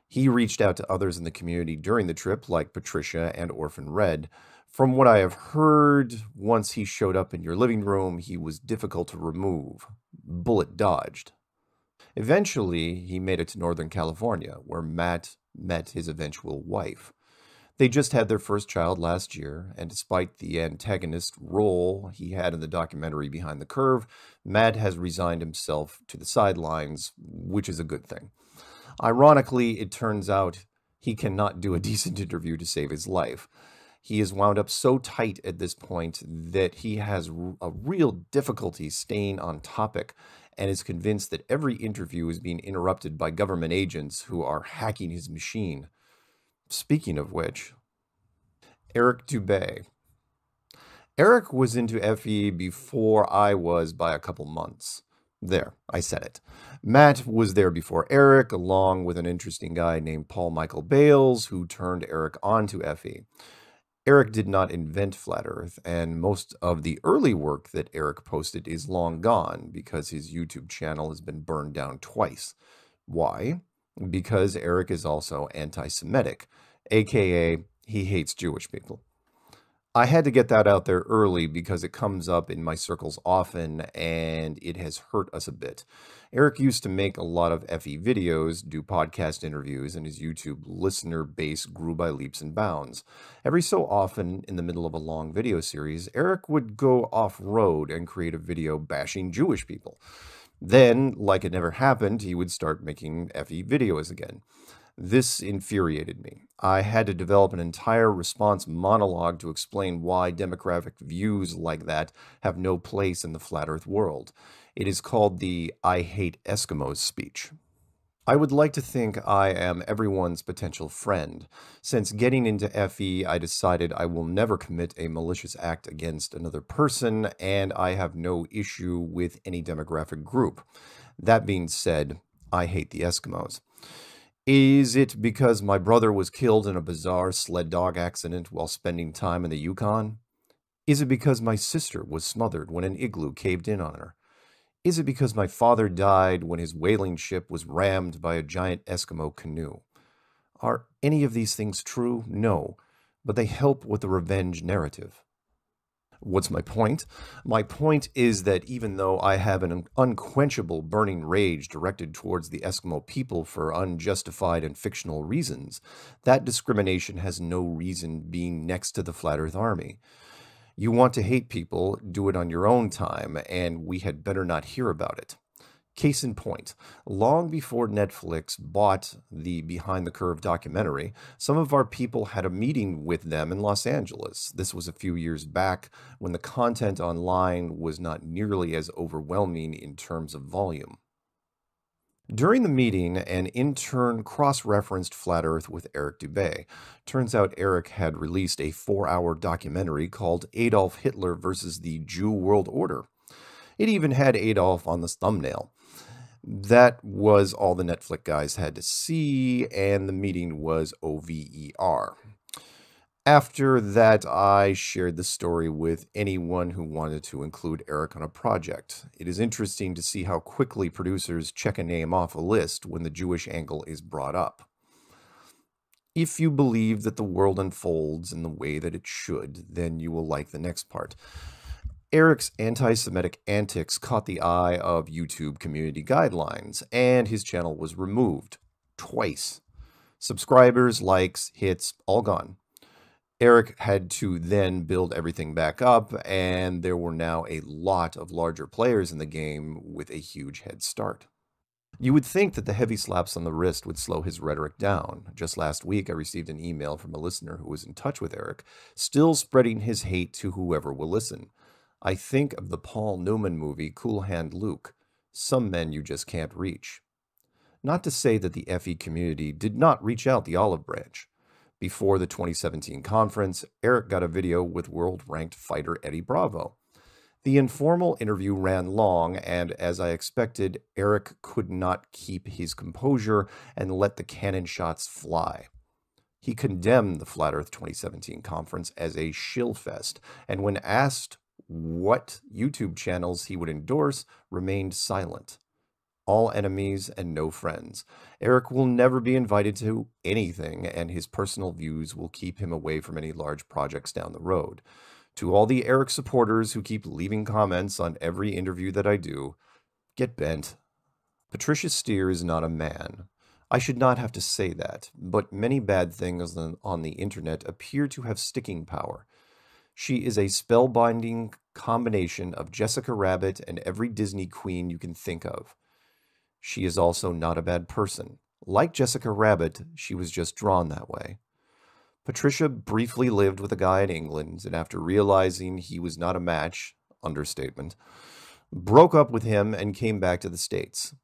He reached out to others in the community during the trip, like Patricia and Orphan Red. From what I have heard, once he showed up in your living room, he was difficult to remove. Bullet dodged. Eventually, he made it to Northern California, where Matt met his eventual wife. They just had their first child last year, and despite the antagonist role he had in the documentary Behind the Curve, Matt has resigned himself to the sidelines, which is a good thing. Ironically, it turns out he cannot do a decent interview to save his life. He is wound up so tight at this point that he has a real difficulty staying on topic and is convinced that every interview is being interrupted by government agents who are hacking his machine. Speaking of which, Eric Dubé. Eric was into FE before I was by a couple months. There, I said it. Matt was there before Eric, along with an interesting guy named Paul Michael Bales, who turned Eric on to FE. Eric did not invent Flat Earth, and most of the early work that Eric posted is long gone because his YouTube channel has been burned down twice. Why? Because Eric is also anti-Semitic, aka he hates Jewish people. I had to get that out there early because it comes up in my circles often and it has hurt us a bit. Eric used to make a lot of FE videos, do podcast interviews, and his YouTube listener base grew by leaps and bounds. Every so often, in the middle of a long video series, Eric would go off-road and create a video bashing Jewish people. Then, like it never happened, he would start making FE videos again. This infuriated me. I had to develop an entire response monologue to explain why demographic views like that have no place in the flat earth world. It is called the I hate Eskimos speech. I would like to think I am everyone's potential friend. Since getting into FE, I decided I will never commit a malicious act against another person, and I have no issue with any demographic group. That being said, I hate the Eskimos. Is it because my brother was killed in a bizarre sled dog accident while spending time in the Yukon? Is it because my sister was smothered when an igloo caved in on her? Is it because my father died when his whaling ship was rammed by a giant Eskimo canoe? Are any of these things true? No, but they help with the revenge narrative. What's my point? My point is that even though I have an unquenchable burning rage directed towards the Eskimo people for unjustified and fictional reasons, that discrimination has no reason being next to the Flat Earth Army. You want to hate people, do it on your own time, and we had better not hear about it. Case in point, long before Netflix bought the Behind the Curve documentary, some of our people had a meeting with them in Los Angeles. This was a few years back when the content online was not nearly as overwhelming in terms of volume. During the meeting, an intern cross-referenced Flat Earth with Eric Dubay. Turns out Eric had released a 4-hour documentary called Adolf Hitler versus the Jew World Order. It even had Adolf on the thumbnail. That was all the Netflix guys had to see, and the meeting was OVER. After that, I shared the story with anyone who wanted to include Eric on a project. It is interesting to see how quickly producers check a name off a list when the Jewish angle is brought up. If you believe that the world unfolds in the way that it should, then you will like the next part. Eric's anti-Semitic antics caught the eye of YouTube community guidelines, and his channel was removed twice. Subscribers, likes, hits, all gone. Eric had to then build everything back up, and there were now a lot of larger players in the game with a huge head start. You would think that the heavy slaps on the wrist would slow his rhetoric down. Just last week, I received an email from a listener who was in touch with Eric, still spreading his hate to whoever will listen. I think of the Paul Newman movie Cool Hand Luke. Some men you just can't reach. Not to say that the FE community did not reach out the olive branch. Before the 2017 conference, Eric got a video with world-ranked fighter Eddie Bravo. The informal interview ran long, and as I expected, Eric could not keep his composure and let the cannon shots fly. He condemned the Flat Earth 2017 conference as a shillfest, and when asked what YouTube channels he would endorse, remained silent. All enemies and no friends. Eric will never be invited to anything, and his personal views will keep him away from any large projects down the road. To all the Eric supporters who keep leaving comments on every interview that I do, get bent. Patricia Steere is not a man. I should not have to say that, but many bad things on the internet appear to have sticking power. She is a spellbinding combination of Jessica Rabbit and every Disney queen you can think of. She is also not a bad person. Like Jessica Rabbit, she was just drawn that way. Patricia briefly lived with a guy in England, and after realizing he was not a match, understatement, broke up with him and came back to the States.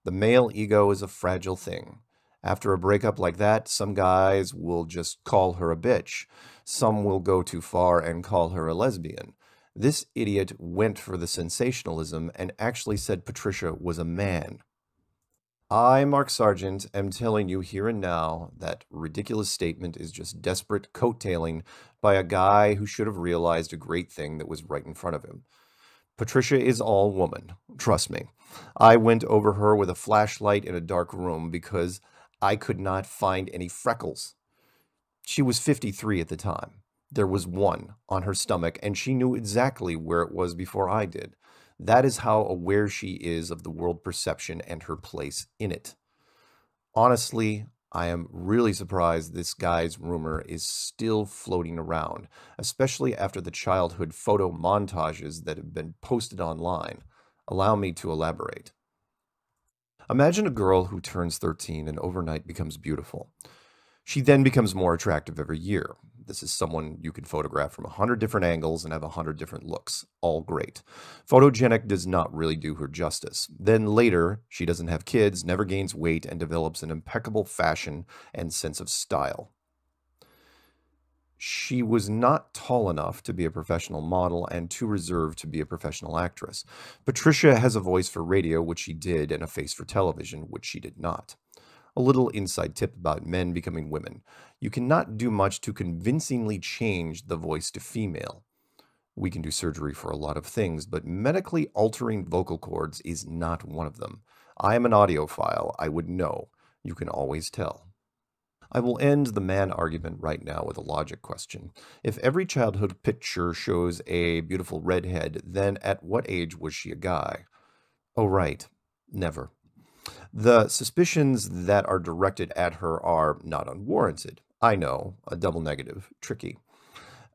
The male ego is a fragile thing. After a breakup like that, some guys will just call her a bitch. Some will go too far and call her a lesbian. This idiot went for the sensationalism and actually said Patricia was a man. I, Mark Sargent, am telling you here and now that ridiculous statement is just desperate coattailing by a guy who should have realized a great thing that was right in front of him. Patricia is all woman, trust me. I went over her with a flashlight in a dark room because I could not find any freckles. She was 53 at the time. There was one on her stomach, and she knew exactly where it was before I did. That is how aware she is of the world perception and her place in it. Honestly, I am really surprised this guy's rumor is still floating around, especially after the childhood photo montages that have been posted online. Allow me to elaborate. Imagine a girl who turns 13 and overnight becomes beautiful. She then becomes more attractive every year. This is someone you can photograph from 100 different angles and have 100 different looks. All great. Photogenic does not really do her justice. Then later, she doesn't have kids, never gains weight, and develops an impeccable fashion and sense of style. She was not tall enough to be a professional model and too reserved to be a professional actress. Patricia has a voice for radio, which she did, and a face for television, which she did not. A little inside tip about men becoming women. You cannot do much to convincingly change the voice to female. We can do surgery for a lot of things, but medically altering vocal cords is not one of them. I am an audiophile. I would know. You can always tell. I will end the man argument right now with a logic question. If every childhood picture shows a beautiful redhead, then at what age was she a guy? Oh, right. Never. The suspicions that are directed at her are not unwarranted. I know, a double negative, tricky.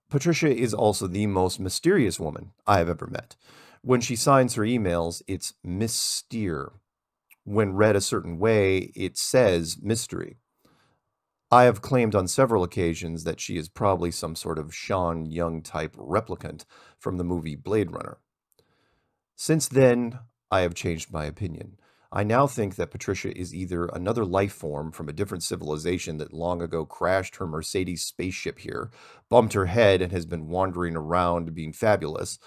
Patricia is also the most mysterious woman I have ever met. When she signs her emails, it's Miss Steer. When read a certain way, it says mystery. I have claimed on several occasions that she is probably some sort of Sean Young type replicant from the movie Blade Runner. Since then, I have changed my opinion. I now think that Patricia is either another life form from a different civilization that long ago crashed her Mercedes spaceship here, bumped her head, and has been wandering around being fabulous,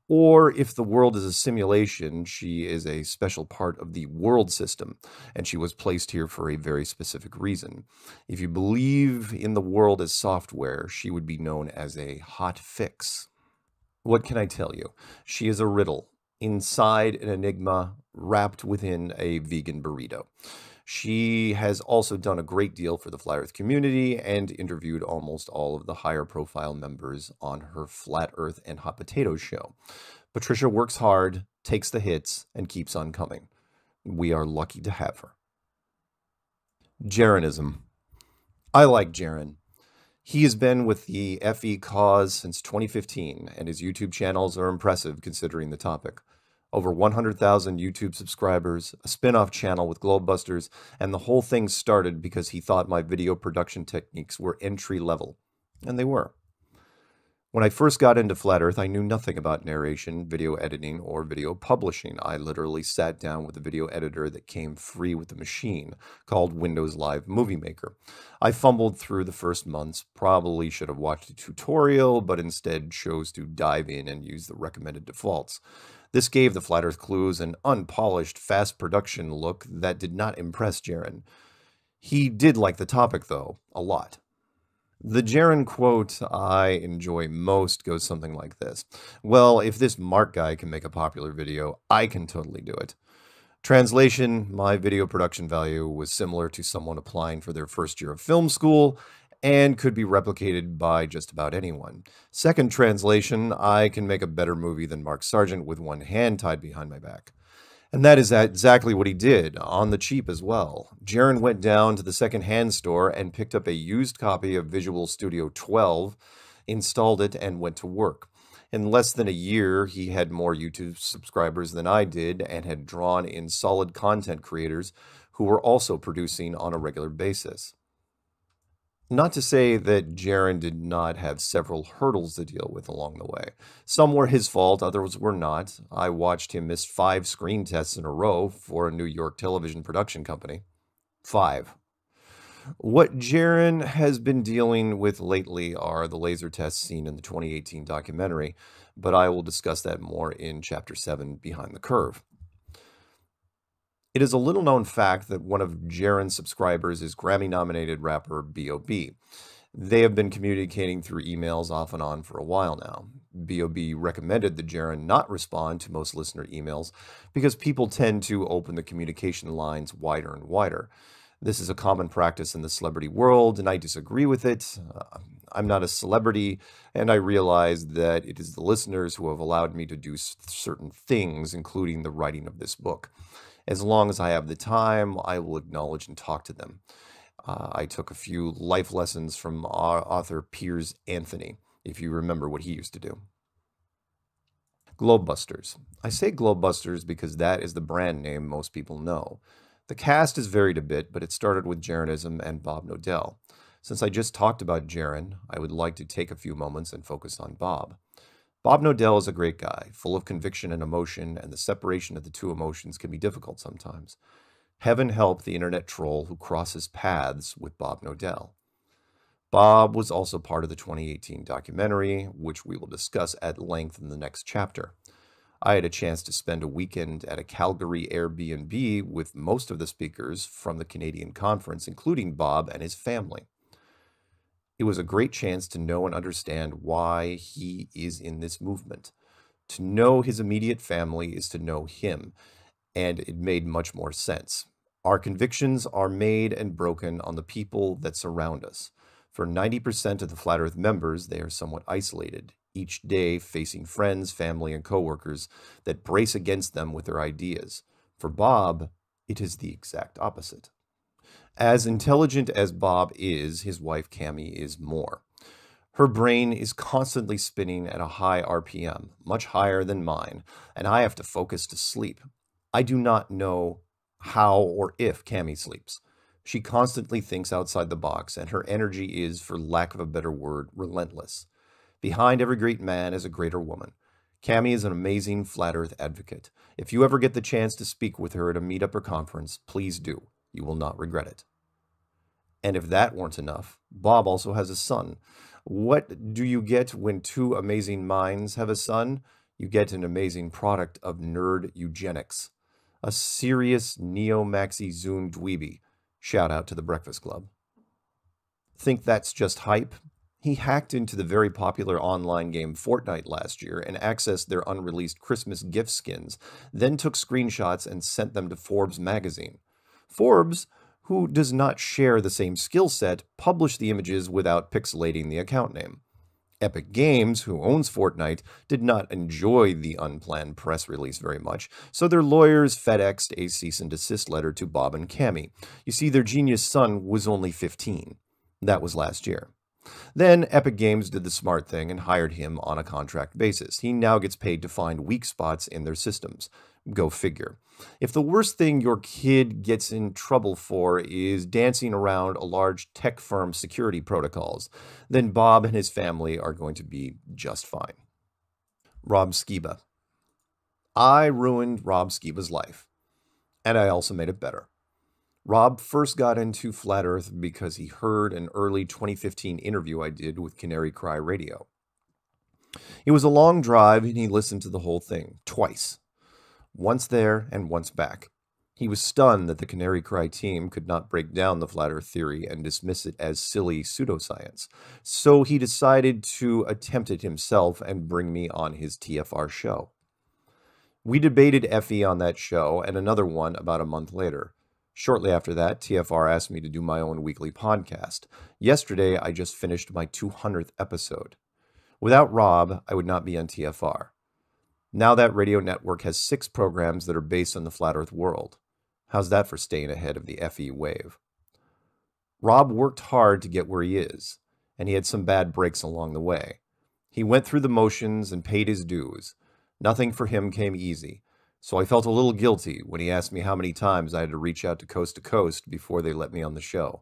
or if the world is a simulation, she is a special part of the world system, and she was placed here for a very specific reason. If you believe in the world as software, she would be known as a hot fix. What can I tell you? She is a riddle, inside an enigma, wrapped within a vegan burrito. She has also done a great deal for the Flat Earth community and interviewed almost all of the higher profile members on her Flat Earth and Hot Potatoes show. Patricia works hard, takes the hits, and keeps on coming. We are lucky to have her. Jaronism. I like Jaron. He has been with the FE cause since 2015, and his YouTube channels are impressive considering the topic. Over 100,000 YouTube subscribers, a spin-off channel with Globebusters, and the whole thing started because he thought my video production techniques were entry level. And they were. When I first got into Flat Earth, I knew nothing about narration, video editing, or video publishing. I literally sat down with a video editor that came free with the machine, called Windows Live Movie Maker. I fumbled through the first months, probably should have watched a tutorial, but instead chose to dive in and use the recommended defaults. This gave the Flat Earth Clues an unpolished, fast production look that did not impress Jaron. He did like the topic, though, a lot. The Jaron quote I enjoy most goes something like this. Well, if this Mark guy can make a popular video, I can totally do it. Translation, my video production value was similar to someone applying for their first year of film school and could be replicated by just about anyone. Second translation, I can make a better movie than Mark Sargent with one hand tied behind my back. And that is exactly what he did, on the cheap as well. Jaron went down to the second-hand store and picked up a used copy of Visual Studio 12, installed it, and went to work. In less than a year, he had more YouTube subscribers than I did and had drawn in solid content creators who were also producing on a regular basis. Not to say that Jaron did not have several hurdles to deal with along the way. Some were his fault, others were not. I watched him miss 5 screen tests in a row for a New York television production company. 5. What Jaron has been dealing with lately are the laser tests seen in the 2018 documentary, but I will discuss that more in Chapter 7, Behind the Curve. It is a little-known fact that one of Jaron's subscribers is Grammy-nominated rapper B.O.B. They have been communicating through emails off and on for a while now. B.O.B. recommended that Jaron not respond to most listener emails because people tend to open the communication lines wider and wider. This is a common practice in the celebrity world, and I disagree with it. I'm not a celebrity, and I realize that it is the listeners who have allowed me to do certain things, including the writing of this book. As long as I have the time, I will acknowledge and talk to them. I took a few life lessons from our author Piers Anthony, if you remember what he used to do. Globebusters. I say Globebusters because that is the brand name most people know. The cast is varied a bit, but it started with Jaronism and Bob Nodell. Since I just talked about Jaron, I would like to take a few moments and focus on Bob. Bob Nodell is a great guy, full of conviction and emotion, and the separation of the two emotions can be difficult sometimes. Heaven help the internet troll who crosses paths with Bob Nodell. Bob was also part of the 2018 documentary, which we will discuss at length in the next chapter. I had a chance to spend a weekend at a Calgary Airbnb with most of the speakers from the Canadian conference, including Bob and his family. It was a great chance to know and understand why he is in this movement. To know his immediate family is to know him, and it made much more sense. Our convictions are made and broken on the people that surround us. For 90% of the Flat Earth members, they are somewhat isolated, each day facing friends, family, and coworkers that brace against them with their ideas. For Bob, it is the exact opposite. As intelligent as Bob is, his wife Cammie is more. Her brain is constantly spinning at a high RPM, much higher than mine, and I have to focus to sleep. I do not know how or if Cammie sleeps. She constantly thinks outside the box, and her energy is, for lack of a better word, relentless. Behind every great man is a greater woman. Cammie is an amazing Flat Earth advocate. If you ever get the chance to speak with her at a meetup or conference, please do. You will not regret it. And if that weren't enough, Bob also has a son. What do you get when two amazing minds have a son? You get an amazing product of nerd eugenics. A serious neo-maxi Zune dweeby. Shout out to the Breakfast Club. Think that's just hype? He hacked into the very popular online game Fortnite last year and accessed their unreleased Christmas gift skins, then took screenshots and sent them to Forbes magazine. Forbes, who does not share the same skill set, published the images without pixelating the account name. Epic Games, who owns Fortnite, did not enjoy the unplanned press release very much, so their lawyers FedExed a cease and desist letter to Bob and Cammie. You see, their genius son was only 15. That was last year. Then Epic Games did the smart thing and hired him on a contract basis. He now gets paid to find weak spots in their systems. Go figure. If the worst thing your kid gets in trouble for is dancing around a large tech firm's security protocols, then Bob and his family are going to be just fine. Rob Skiba. I ruined Rob Skiba's life, and I also made it better. Rob first got into Flat Earth because he heard an early 2015 interview I did with Canary Cry Radio. It was a long drive, and he listened to the whole thing twice. Once there and once back. He was stunned that the Canary Cry team could not break down the Flat Earth theory and dismiss it as silly pseudoscience. So he decided to attempt it himself and bring me on his TFR show. We debated FE on that show and another one about a month later. Shortly after that, TFR asked me to do my own weekly podcast. Yesterday, I just finished my 200th episode. Without Rob, I would not be on TFR. Now that radio network has 6 programs that are based on the Flat Earth world. How's that for staying ahead of the FE wave? Rob worked hard to get where he is, and he had some bad breaks along the way. He went through the motions and paid his dues. Nothing for him came easy, so I felt a little guilty when he asked me how many times I had to reach out to Coast before they let me on the show.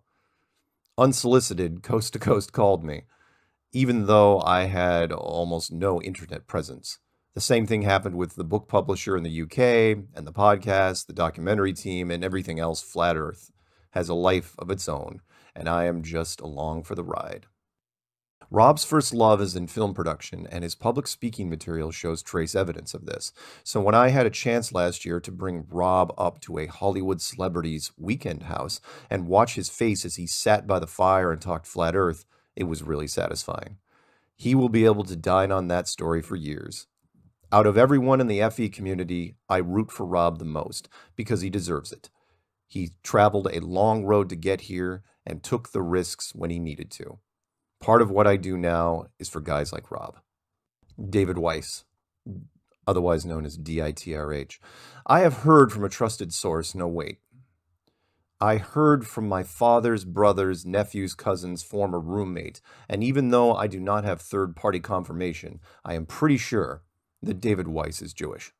Unsolicited, Coast to Coast called me, even though I had almost no internet presence. The same thing happened with the book publisher in the UK, and the podcast, the documentary team, and everything else. Flat Earth has a life of its own, and I am just along for the ride. Rob's first love is in film production, and his public speaking material shows trace evidence of this. So when I had a chance last year to bring Rob up to a Hollywood celebrity's weekend house and watch his face as he sat by the fire and talked Flat Earth, it was really satisfying. He will be able to dine on that story for years. Out of everyone in the FE community, I root for Rob the most because he deserves it. He traveled a long road to get here and took the risks when he needed to. Part of what I do now is for guys like Rob. David Weiss, otherwise known as DITRH. I have heard from a trusted source, no wait. I heard from my father's brother's nephew's cousin's former roommate, and even though I do not have third-party confirmation, I am pretty sure that David Weiss is Jewish.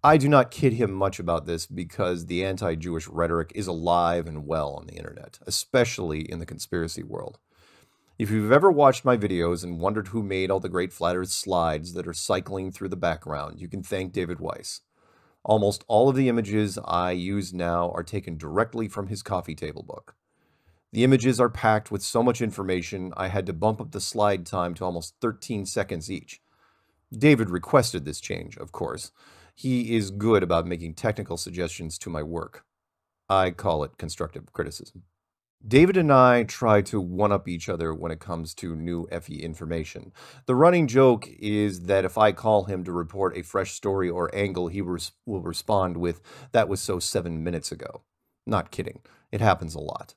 I do not kid him much about this because the anti-Jewish rhetoric is alive and well on the internet, especially in the conspiracy world. If you've ever watched my videos and wondered who made all the great Flat Earth slides that are cycling through the background, you can thank David Weiss. Almost all of the images I use now are taken directly from his coffee table book. The images are packed with so much information, I had to bump up the slide time to almost 13 seconds each. David requested this change, of course. He is good about making technical suggestions to my work. I call it constructive criticism. David and I try to one-up each other when it comes to new FE information. The running joke is that if I call him to report a fresh story or angle, he will respond with, "That was so 7 minutes ago." Not kidding. It happens a lot.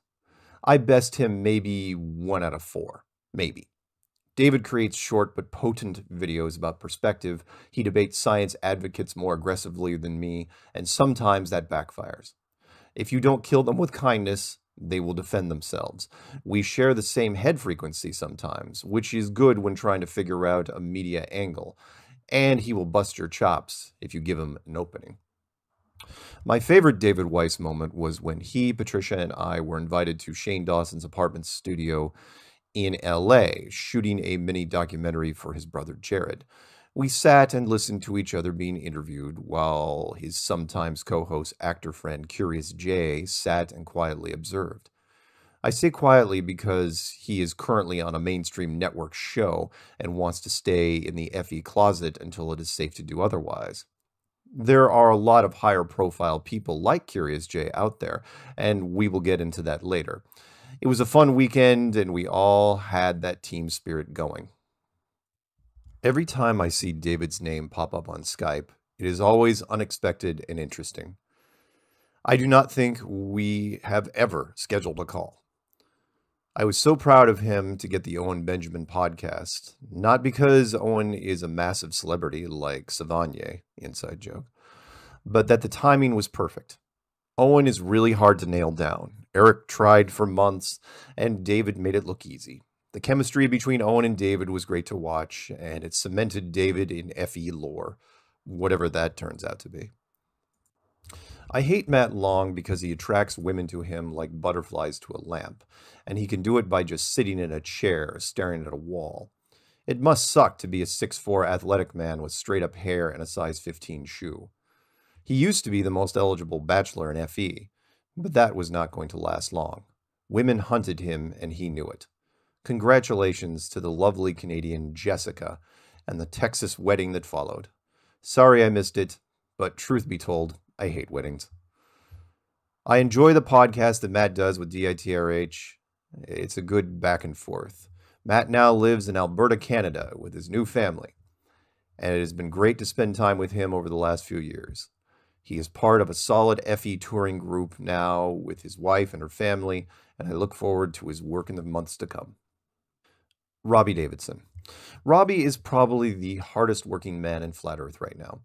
I best him maybe 1 out of 4. Maybe. David creates short but potent videos about perspective. He debates science advocates more aggressively than me, and sometimes that backfires. If you don't kill them with kindness, they will defend themselves. We share the same head frequency sometimes, which is good when trying to figure out a media angle. And he will bust your chops if you give him an opening. My favorite David Weiss moment was when he, Patricia, and I were invited to Shane Dawson's apartment studio in LA, shooting a mini documentary for his brother Jared. We sat and listened to each other being interviewed while his sometimes co-host actor friend Curious Jay sat and quietly observed. I say quietly because he is currently on a mainstream network show and wants to stay in the FE closet until it is safe to do otherwise. There are a lot of higher profile people like Curious Jay out there, and we will get into that later. It was a fun weekend, and we all had that team spirit going. Every time I see David's name pop up on Skype, it is always unexpected and interesting. I do not think we have ever scheduled a call. I was so proud of him to get the Owen Benjamin podcast, not because Owen is a massive celebrity like Savanye, inside joke, but that the timing was perfect. Owen is really hard to nail down. Eric tried for months, and David made it look easy. The chemistry between Owen and David was great to watch, and it cemented David in FE lore, whatever that turns out to be. I hate Matt Long because he attracts women to him like butterflies to a lamp, and he can do it by just sitting in a chair, staring at a wall. It must suck to be a 6'4" athletic man with straight-up hair and a size 15 shoe. He used to be the most eligible bachelor in FE, but that was not going to last long. Women hunted him, and he knew it. Congratulations to the lovely Canadian Jessica and the Texas wedding that followed. Sorry I missed it, but truth be told, I hate weddings. I enjoy the podcast that Matt does with DITRH. It's a good back and forth. Matt now lives in Alberta, Canada with his new family, and it has been great to spend time with him over the last few years. He is part of a solid FE touring group now with his wife and her family, and I look forward to his work in the months to come. Robbie Davidson. Robbie is probably the hardest working man in Flat Earth right now.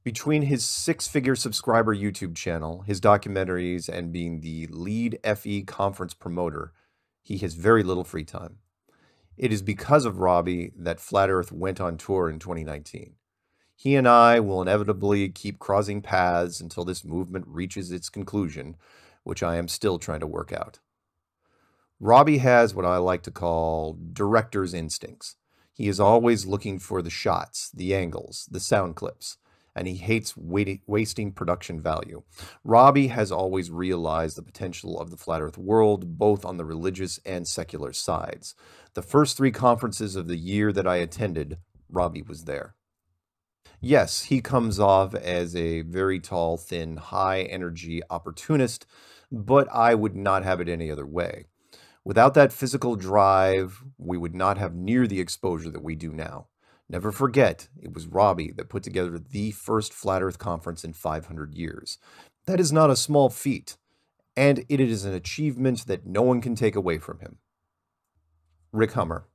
Between his 6-figure subscriber YouTube channel, his documentaries, and being the lead FE conference promoter, he has very little free time. It is because of Robbie that Flat Earth went on tour in 2019. He and I will inevitably keep crossing paths until this movement reaches its conclusion, which I am still trying to work out. Robbie has what I like to call director's instincts. He is always looking for the shots, the angles, the sound clips, and he hates wasting production value. Robbie has always realized the potential of the Flat Earth world, both on the religious and secular sides. The first 3 conferences of the year that I attended, Robbie was there. Yes, he comes off as a very tall, thin, high-energy opportunist, but I would not have it any other way. Without that physical drive, we would not have near the exposure that we do now. Never forget, it was Robbie that put together the first Flat Earth conference in 500 years. That is not a small feat, and it is an achievement that no one can take away from him. Rick Hummer.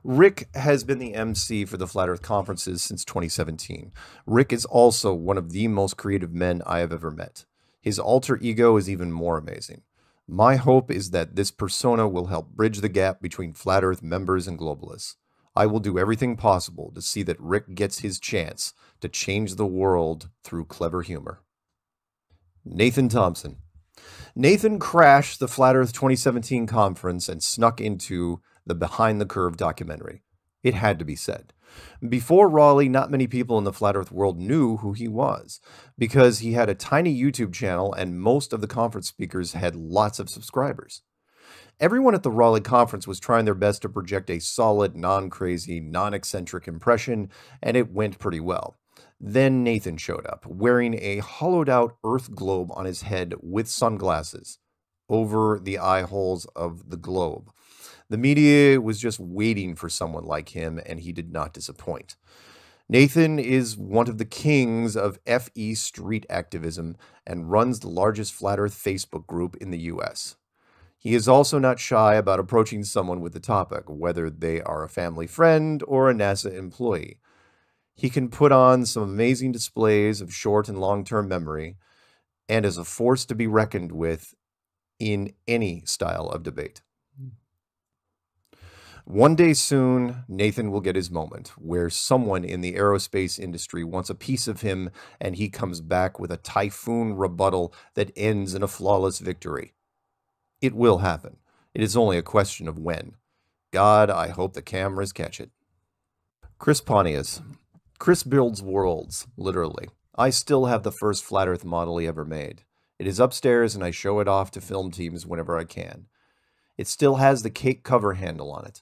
Rick has been the MC for the Flat Earth conferences since 2017. Rick is also one of the most creative men I have ever met. His alter ego is even more amazing. My hope is that this persona will help bridge the gap between Flat Earth members and globalists. I will do everything possible to see that Rick gets his chance to change the world through clever humor. Nathan Thompson. Nathan crashed the Flat Earth 2017 conference and snuck into the Behind the Curve documentary. It had to be said. Before Raleigh, not many people in the Flat Earth world knew who he was, because he had a tiny YouTube channel and most of the conference speakers had lots of subscribers. Everyone at the Raleigh conference was trying their best to project a solid, non-crazy, non-eccentric impression, and it went pretty well. Then Nathan showed up, wearing a hollowed-out Earth globe on his head with sunglasses over the eye holes of the globe. The media was just waiting for someone like him, and he did not disappoint. Nathan is one of the kings of FE street activism and runs the largest Flat Earth Facebook group in the US. He is also not shy about approaching someone with the topic, whether they are a family friend or a NASA employee. He can put on some amazing displays of short and long-term memory and is a force to be reckoned with in any style of debate. One day soon, Nathan will get his moment, where someone in the aerospace industry wants a piece of him and he comes back with a typhoon rebuttal that ends in a flawless victory. It will happen. It is only a question of when. God, I hope the cameras catch it. Chris Pontius. Chris builds worlds, literally. I still have the first Flat Earth model he ever made. It is upstairs and I show it off to film teams whenever I can. It still has the cake cover handle on it.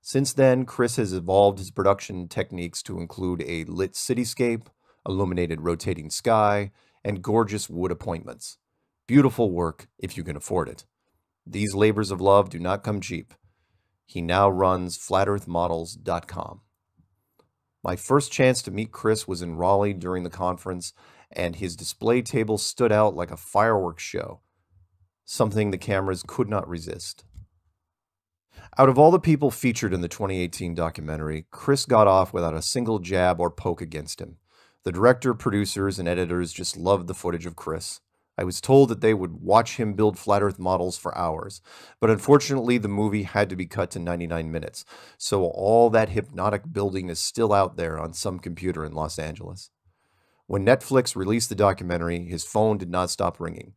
Since then, Chris has evolved his production techniques to include a lit cityscape, illuminated rotating sky, and gorgeous wood appointments. Beautiful work if you can afford it. These labors of love do not come cheap. He now runs flatearthmodels.com. My first chance to meet Chris was in Raleigh during the conference, and his display table stood out like a fireworks show, something the cameras could not resist. Out of all the people featured in the 2018 documentary, Chris got off without a single jab or poke against him. The director, producers, and editors just loved the footage of Chris. I was told that they would watch him build Flat Earth models for hours, but unfortunately the movie had to be cut to 99 minutes, so all that hypnotic building is still out there on some computer in Los Angeles. When Netflix released the documentary, his phone did not stop ringing.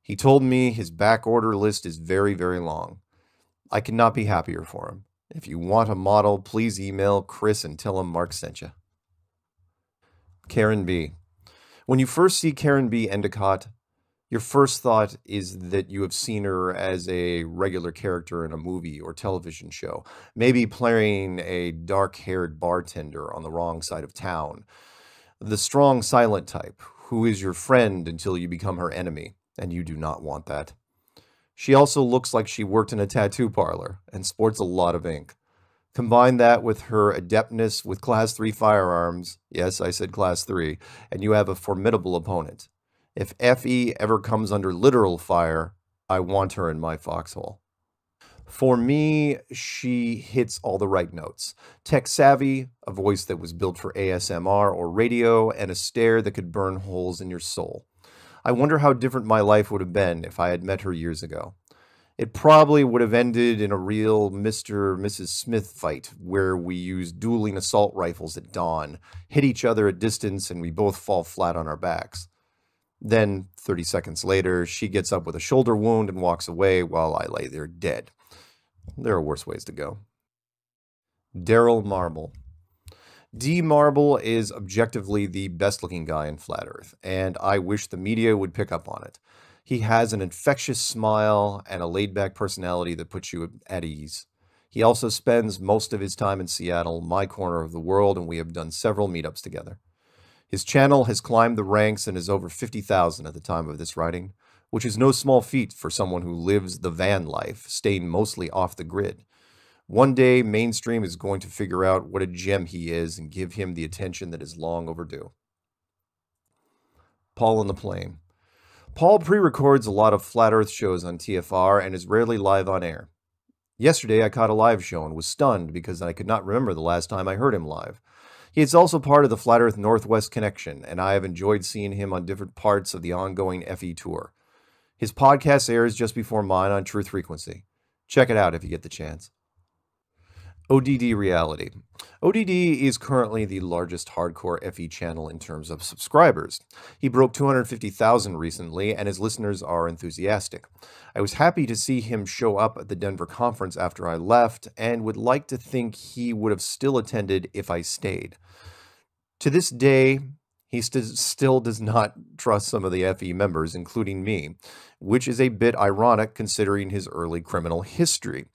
He told me his back order list is very, very long. I could not be happier for him. If you want a model, please email Chris and tell him Mark sent you. Karen B. When you first see Karen B. Endicott, your first thought is that you have seen her as a regular character in a movie or television show, maybe playing a dark-haired bartender on the wrong side of town. The strong, silent type, who is your friend until you become her enemy, and you do not want that. She also looks like she worked in a tattoo parlor and sports a lot of ink. Combine that with her adeptness with Class 3 firearms, yes, I said Class 3, and you have a formidable opponent. If FE ever comes under literal fire, I want her in my foxhole. For me, she hits all the right notes. Tech-savvy, a voice that was built for ASMR or radio, and a stare that could burn holes in your soul. I wonder how different my life would have been if I had met her years ago. It probably would have ended in a real Mr. and Mrs. Smith fight where we use dueling assault rifles at dawn, hit each other at distance, and we both fall flat on our backs. Then, 30 seconds later, she gets up with a shoulder wound and walks away while I lay there dead. There are worse ways to go. Daryl Marble. D. Marble is objectively the best-looking guy in Flat Earth, and I wish the media would pick up on it. He has an infectious smile and a laid-back personality that puts you at ease. He also spends most of his time in Seattle, my corner of the world, and we have done several meetups together. His channel has climbed the ranks and is over 50,000 at the time of this writing, which is no small feat for someone who lives the van life, staying mostly off the grid. One day, mainstream is going to figure out what a gem he is and give him the attention that is long overdue. Paul on the Plane. Paul pre-records a lot of Flat Earth shows on TFR and is rarely live on air. Yesterday, I caught a live show and was stunned because I could not remember the last time I heard him live. He is also part of the Flat Earth Northwest Connection, and I have enjoyed seeing him on different parts of the ongoing FE tour. His podcast airs just before mine on Truth Frequency. Check it out if you get the chance. ODD Reality. ODD is currently the largest hardcore FE channel in terms of subscribers. He broke 250,000 recently, and his listeners are enthusiastic. I was happy to see him show up at the Denver conference after I left, and would like to think he would have still attended if I stayed. To this day, he still does not trust some of the FE members, including me, which is a bit ironic considering his early criminal history.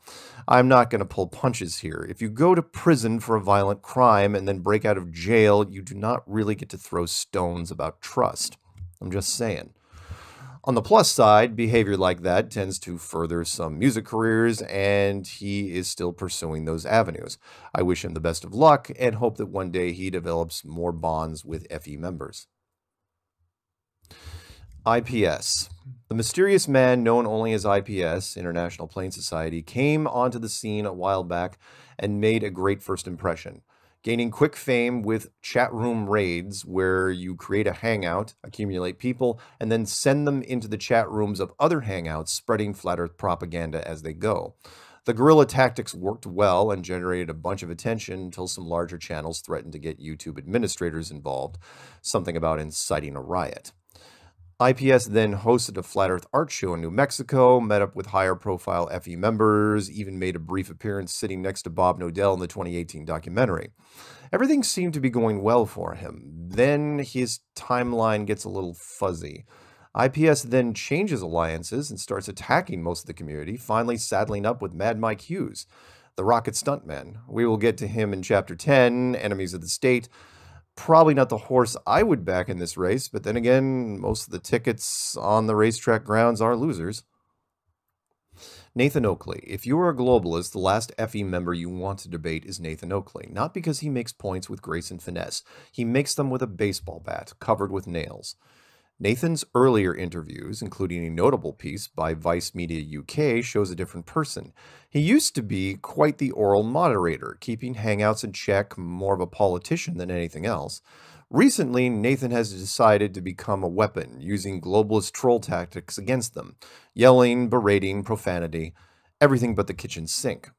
I'm not going to pull punches here. If you go to prison for a violent crime and then break out of jail, you do not really get to throw stones about trust. I'm just saying. On the plus side, behavior like that tends to further some music careers, and he is still pursuing those avenues. I wish him the best of luck and hope that one day he develops more bonds with FE members. IPS. The mysterious man known only as IPS, International Plane Society, came onto the scene a while back and made a great first impression, gaining quick fame with chat room raids where you create a hangout, accumulate people, and then send them into the chat rooms of other hangouts, spreading Flat Earth propaganda as they go. The guerrilla tactics worked well and generated a bunch of attention until some larger channels threatened to get YouTube administrators involved, something about inciting a riot. IPS then hosted a Flat Earth art show in New Mexico, met up with higher profile FE members, even made a brief appearance sitting next to Bob Nodell in the 2018 documentary. Everything seemed to be going well for him. Then his timeline gets a little fuzzy. IPS then changes alliances and starts attacking most of the community, finally saddling up with Mad Mike Hughes, the rocket stuntman. We will get to him in Chapter 10, Enemies of the State. Probably not the horse I would back in this race, but then again, most of the tickets on the racetrack grounds are losers. Nathan Oakley. If you are a globalist, the last FE member you want to debate is Nathan Oakley. Not because he makes points with grace and finesse. He makes them with a baseball bat, covered with nails. Nathan's earlier interviews, including a notable piece by Vice Media UK, shows a different person. He used to be quite the oral moderator, keeping hangouts in check, more of a politician than anything else. Recently, Nathan has decided to become a weapon, using globalist troll tactics against them. Yelling, berating, profanity, everything but the kitchen sink.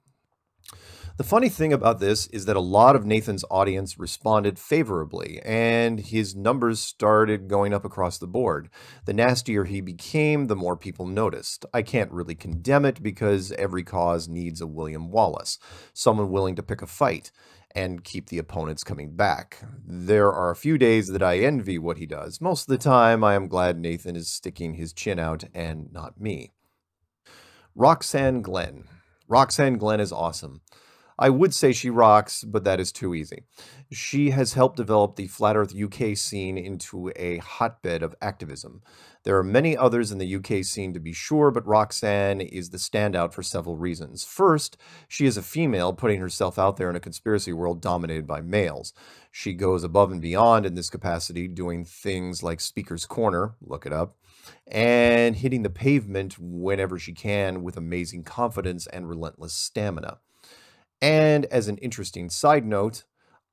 The funny thing about this is that a lot of Nathan's audience responded favorably, and his numbers started going up across the board. The nastier he became, the more people noticed. I can't really condemn it because every cause needs a William Wallace, someone willing to pick a fight and keep the opponents coming back. There are a few days that I envy what he does. Most of the time, I am glad Nathan is sticking his chin out and not me. Roxanne Glenn. Roxanne Glenn is awesome. I would say she rocks, but that is too easy. She has helped develop the Flat Earth UK scene into a hotbed of activism. There are many others in the UK scene to be sure, but Roxanne is the standout for several reasons. First, she is a female putting herself out there in a conspiracy world dominated by males. She goes above and beyond in this capacity, doing things like Speaker's Corner, look it up, and hitting the pavement whenever she can with amazing confidence and relentless stamina. And as an interesting side note,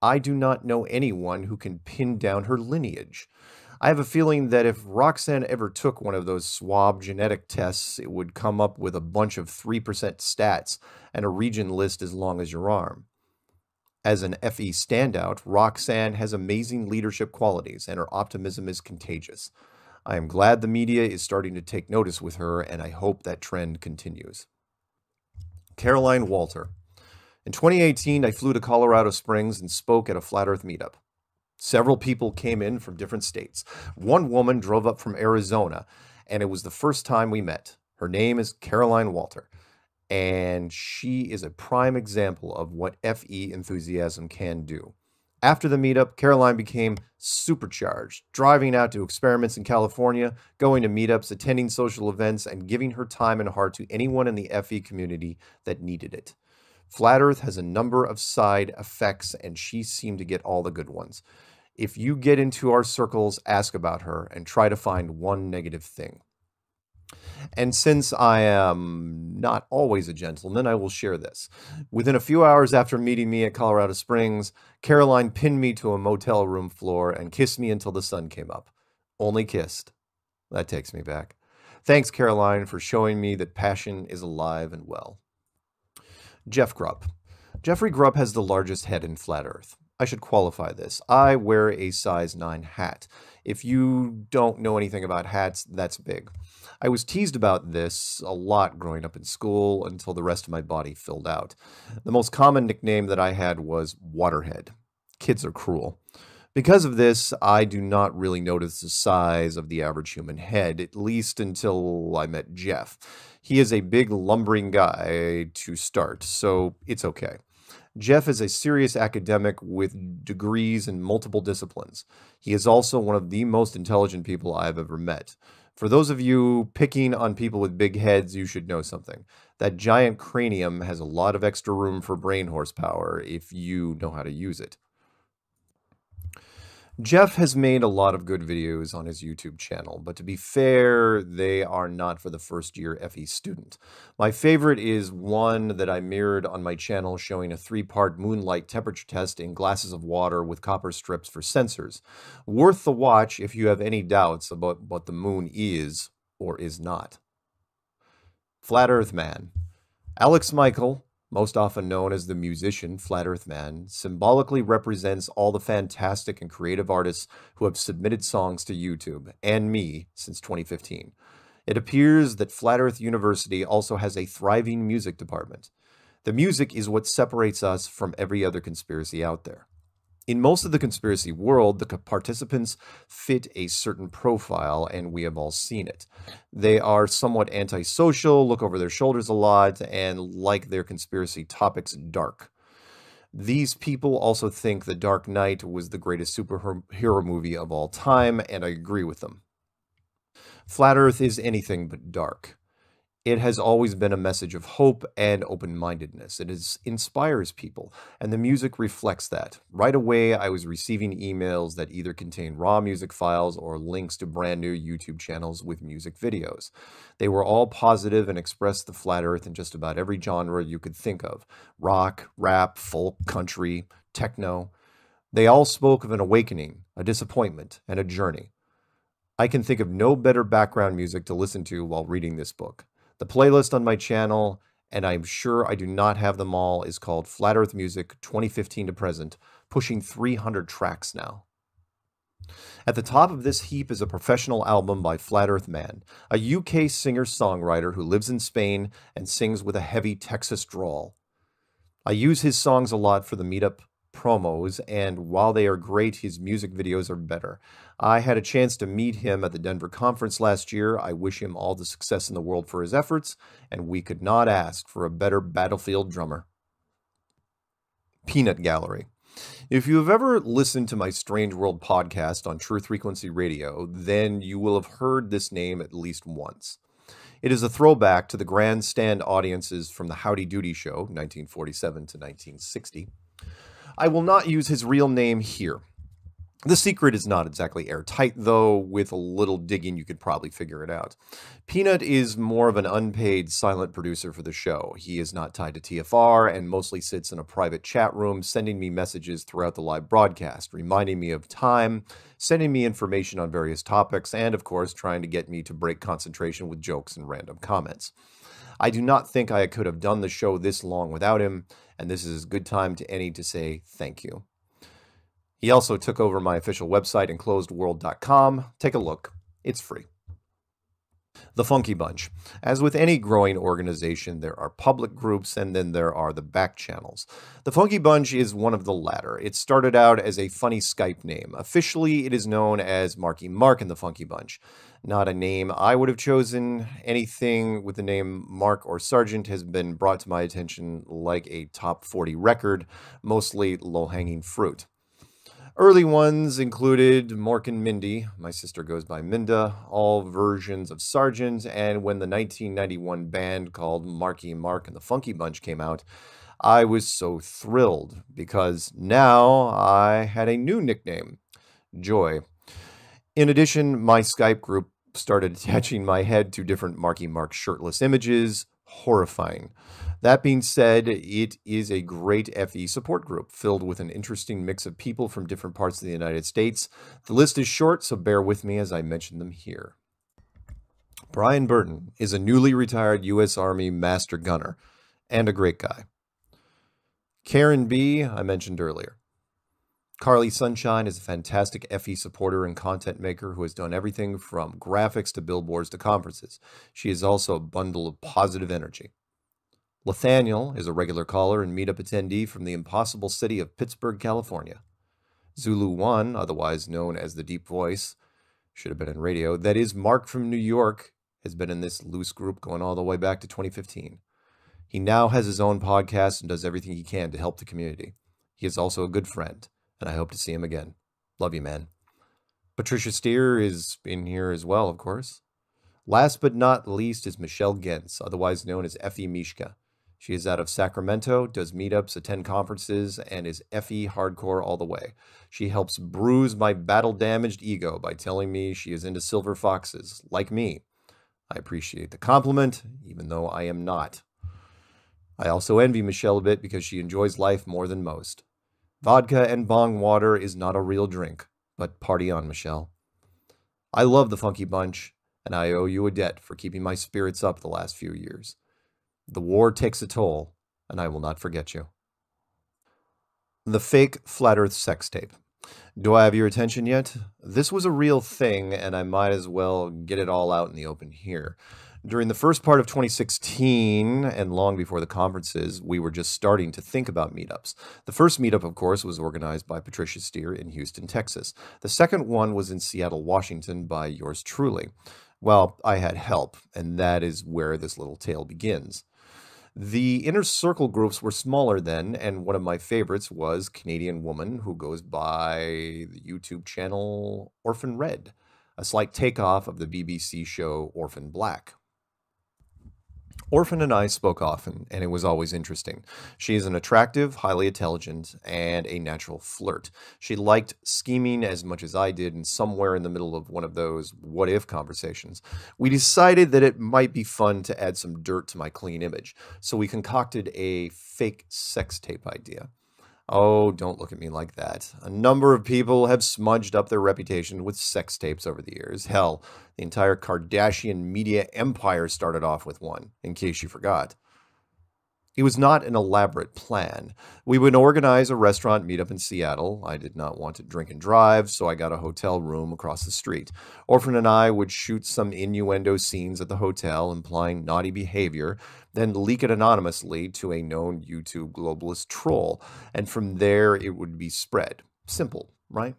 I do not know anyone who can pin down her lineage. I have a feeling that if Roxanne ever took one of those swab genetic tests, it would come up with a bunch of 3% stats and a region list as long as your arm. As an FE standout, Roxanne has amazing leadership qualities, and her optimism is contagious. I am glad the media is starting to take notice with her, and I hope that trend continues. Caroline Walter. In 2018, I flew to Colorado Springs and spoke at a Flat Earth meetup. Several people came in from different states. One woman drove up from Arizona, and it was the first time we met. Her name is Caroline Walter, and she is a prime example of what FE enthusiasm can do. After the meetup, Caroline became supercharged, driving out to experiments in California, going to meetups, attending social events, and giving her time and heart to anyone in the FE community that needed it. Flat Earth has a number of side effects, and she seemed to get all the good ones. If you get into our circles, ask about her and try to find one negative thing. And since I am not always a gentleman, I will share this. Within a few hours after meeting me at Colorado Springs, Caroline pinned me to a motel room floor and kissed me until the sun came up. Only kissed. That takes me back. Thanks, Caroline, for showing me that passion is alive and well. Jeff Grubb. Jeffrey Grubb has the largest head in Flat Earth. I should qualify this. I wear a size 9 hat. If you don't know anything about hats, that's big. I was teased about this a lot growing up in school until the rest of my body filled out. The most common nickname that I had was Waterhead. Kids are cruel. Because of this, I do not really notice the size of the average human head, at least until I met Jeff. He is a big lumbering guy to start, so it's okay. Jeff is a serious academic with degrees in multiple disciplines. He is also one of the most intelligent people I have ever met. For those of you picking on people with big heads, you should know something. That giant cranium has a lot of extra room for brain horsepower if you know how to use it. Jeff has made a lot of good videos on his YouTube channel, but to be fair, they are not for the first-year FE student. My favorite is one that I mirrored on my channel showing a 3-part moonlight temperature test in glasses of water with copper strips for sensors. Worth the watch if you have any doubts about what the moon is or is not. Flat Earth Man. Alex Michael, most often known as the musician Flat Earth Man, symbolically represents all the fantastic and creative artists who have submitted songs to YouTube, and me, since 2015. It appears that Flat Earth University also has a thriving music department. The music is what separates us from every other conspiracy out there. In most of the conspiracy world, the participants fit a certain profile, and we have all seen it. They are somewhat antisocial, look over their shoulders a lot, and like their conspiracy topics dark. These people also think The Dark Knight was the greatest superhero movie of all time, and I agree with them. Flat Earth is anything but dark. It has always been a message of hope and open-mindedness. It inspires people, and the music reflects that. Right away, I was receiving emails that either contained raw music files or links to brand new YouTube channels with music videos. They were all positive and expressed the flat earth in just about every genre you could think of. Rock, rap, folk, country, techno. They all spoke of an awakening, a disappointment, and a journey. I can think of no better background music to listen to while reading this book. The playlist on my channel, and I'm sure I do not have them all, is called Flat Earth Music 2015 to present, pushing 300 tracks now. At the top of this heap is a professional album by Flat Earth Man, a UK singer-songwriter who lives in Spain and sings with a heavy Texas drawl. I use his songs a lot for the meetup promos, and while they are great, his music videos are better. I had a chance to meet him at the Denver conference last year. I wish him all the success in the world for his efforts, and we could not ask for a better battlefield drummer. Peanut Gallery. If you have ever listened to my Strange World podcast on Truth Frequency Radio, then you will have heard this name at least once. It is a throwback to the grandstand audiences from the Howdy Doody Show, 1947 to 1960. I will not use his real name here. The secret is not exactly airtight, though. With a little digging, you could probably figure it out. Peanut is more of an unpaid silent producer for the show. He is not tied to TFR and mostly sits in a private chat room, sending me messages throughout the live broadcast, reminding me of time, sending me information on various topics, and, of course, trying to get me to break concentration with jokes and random comments. I do not think I could have done the show this long without him, and this is as good time to any to say thank you. He also took over my official website, enclosedworld.com. Take a look. It's free. The Funky Bunch. As with any growing organization, there are public groups and then there are the back channels. The Funky Bunch is one of the latter. It started out as a funny Skype name. Officially, it is known as Marky Mark and the Funky Bunch. Not a name I would have chosen. Anything with the name Mark or Sargent has been brought to my attention like a top 40 record, mostly low-hanging fruit. Early ones included Mork and Mindy, my sister goes by Minda, all versions of Sargent, and when the 1991 band called Marky Mark and the Funky Bunch came out, I was so thrilled because now I had a new nickname, Joy. In addition, my Skype group started attaching my head to different Marky Mark shirtless images. Horrifying. That being said, it is a great FE support group filled with an interesting mix of people from different parts of the United States. The list is short, so bear with me as I mention them here. Brian Burton is a newly retired U.S. Army master gunner and a great guy. Karen B., I mentioned earlier. Carly Sunshine is a fantastic FE supporter and content maker who has done everything from graphics to billboards to conferences. She is also a bundle of positive energy. Nathaniel is a regular caller and meetup attendee from the impossible city of Pittsburgh, California. Zulu One, otherwise known as the Deep Voice, should have been in radio, that is Mark from New York, has been in this loose group going all the way back to 2015. He now has his own podcast and does everything he can to help the community. He is also a good friend, and I hope to see him again. Love you, man. Patricia Steer is in here as well, of course. Last but not least is Michelle Gens, otherwise known as Effie Mishka. She is out of Sacramento, does meetups, attend conferences, and is Effie hardcore all the way. She helps bruise my battle-damaged ego by telling me she is into silver foxes, like me. I appreciate the compliment, even though I am not. I also envy Michelle a bit because she enjoys life more than most. Vodka and bong water is not a real drink, but party on, Michelle. I love the Funky Bunch, and I owe you a debt for keeping my spirits up the last few years. The war takes a toll, and I will not forget you. The fake Flat Earth sex tape. Do I have your attention yet? This was a real thing, and I might as well get it all out in the open here. During the first part of 2016, and long before the conferences, we were just starting to think about meetups. The first meetup, of course, was organized by Patricia Steer in Houston, Texas. The second one was in Seattle, Washington by yours truly. Well, I had help, and that is where this little tale begins. The inner circle groups were smaller then, and one of my favorites was Canadian woman who goes by the YouTube channel Orphan Red, a slight takeoff of the BBC show Orphan Black. Orphan and I spoke often, and it was always interesting. She is an attractive, highly intelligent, and a natural flirt. She liked scheming as much as I did, and somewhere in the middle of one of those what-if conversations, we decided that it might be fun to add some dirt to my clean image, so we concocted a fake sex tape idea. Oh, don't look at me like that. A number of people have smudged up their reputation with sex tapes over the years. Hell, the entire Kardashian media empire started off with one, in case you forgot. It was not an elaborate plan. We would organize a restaurant meetup in Seattle. I did not want to drink and drive, so I got a hotel room across the street. Orphan and I would shoot some innuendo scenes at the hotel implying naughty behavior, then leak it anonymously to a known YouTube globalist troll, and from there it would be spread. Simple, right?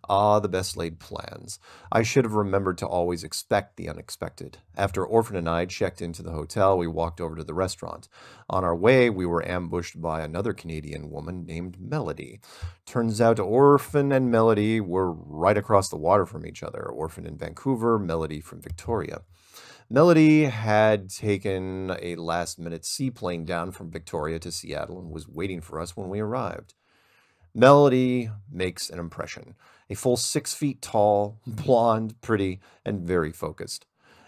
Ah, the best laid plans. I should have remembered to always expect the unexpected. After Orphan and I checked into the hotel, we walked over to the restaurant. On our way, we were ambushed by another Canadian woman named Melody. Turns out Orphan and Melody were right across the water from each other. Orphan in Vancouver, Melody from Victoria. Melody had taken a last-minute seaplane down from Victoria to Seattle and was waiting for us when we arrived. Melody makes an impression. A full 6 feet tall, blonde, pretty, and very focused.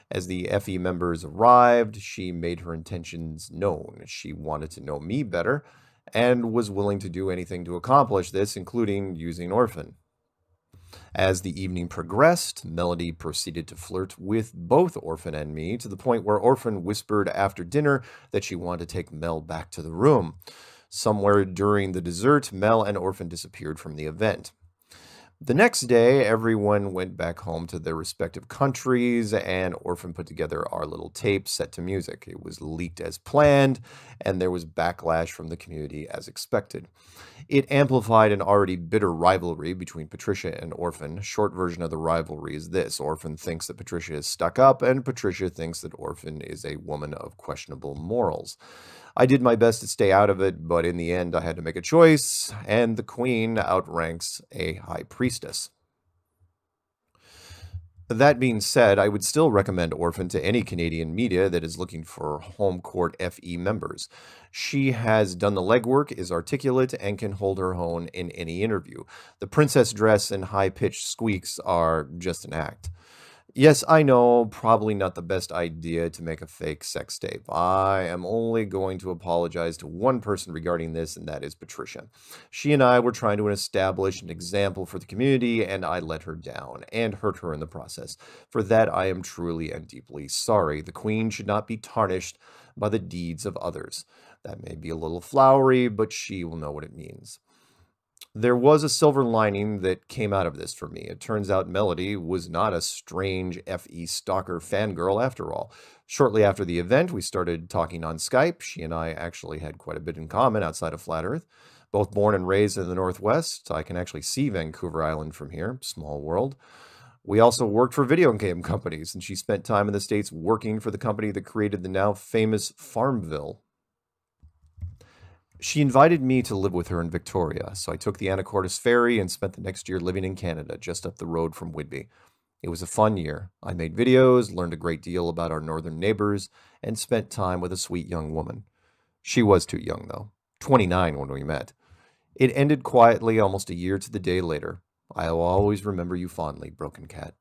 As the FE members arrived, she made her intentions known. She wanted to know me better and was willing to do anything to accomplish this, including using Orphan. As the evening progressed, Melody proceeded to flirt with both Orphan and me to the point where Orphan whispered after dinner that she wanted to take Mel back to the room. Somewhere during the dessert, Mel and Orphan disappeared from the event. The next day, everyone went back home to their respective countries, and Orphan put together our little tape set to music. It was leaked as planned, and there was backlash from the community as expected. It amplified an already bitter rivalry between Patricia and Orphan. Short version of the rivalry is this. Orphan thinks that Patricia is stuck up, and Patricia thinks that Orphan is a woman of questionable morals. I did my best to stay out of it, but in the end I had to make a choice, and the queen outranks a high priestess. That being said, I would still recommend Orphan to any Canadian media that is looking for home court FE members. She has done the legwork, is articulate, and can hold her own in any interview. The princess dress and high-pitched squeaks are just an act. Yes, I know, probably not the best idea to make a fake sex tape. I am only going to apologize to one person regarding this, and that is Patricia. She and I were trying to establish an example for the community, and I let her down, and hurt her in the process. For that, I am truly and deeply sorry. The queen should not be tarnished by the deeds of others. That may be a little flowery, but she will know what it means. There was a silver lining that came out of this for me. It turns out Melody was not a strange FE stalker fangirl after all. Shortly after the event, we started talking on Skype. She and I actually had quite a bit in common outside of Flat Earth. Both born and raised in the Northwest, I can actually see Vancouver Island from here. Small world. We also worked for video game companies, and she spent time in the States working for the company that created the now famous Farmville. She invited me to live with her in Victoria, so I took the Anacortes ferry and spent the next year living in Canada, just up the road from Whitby. It was a fun year. I made videos, learned a great deal about our northern neighbors, and spent time with a sweet young woman. She was too young, though. 29 when we met. It ended quietly almost a year to the day later. I'll always remember you fondly, Broken Cat.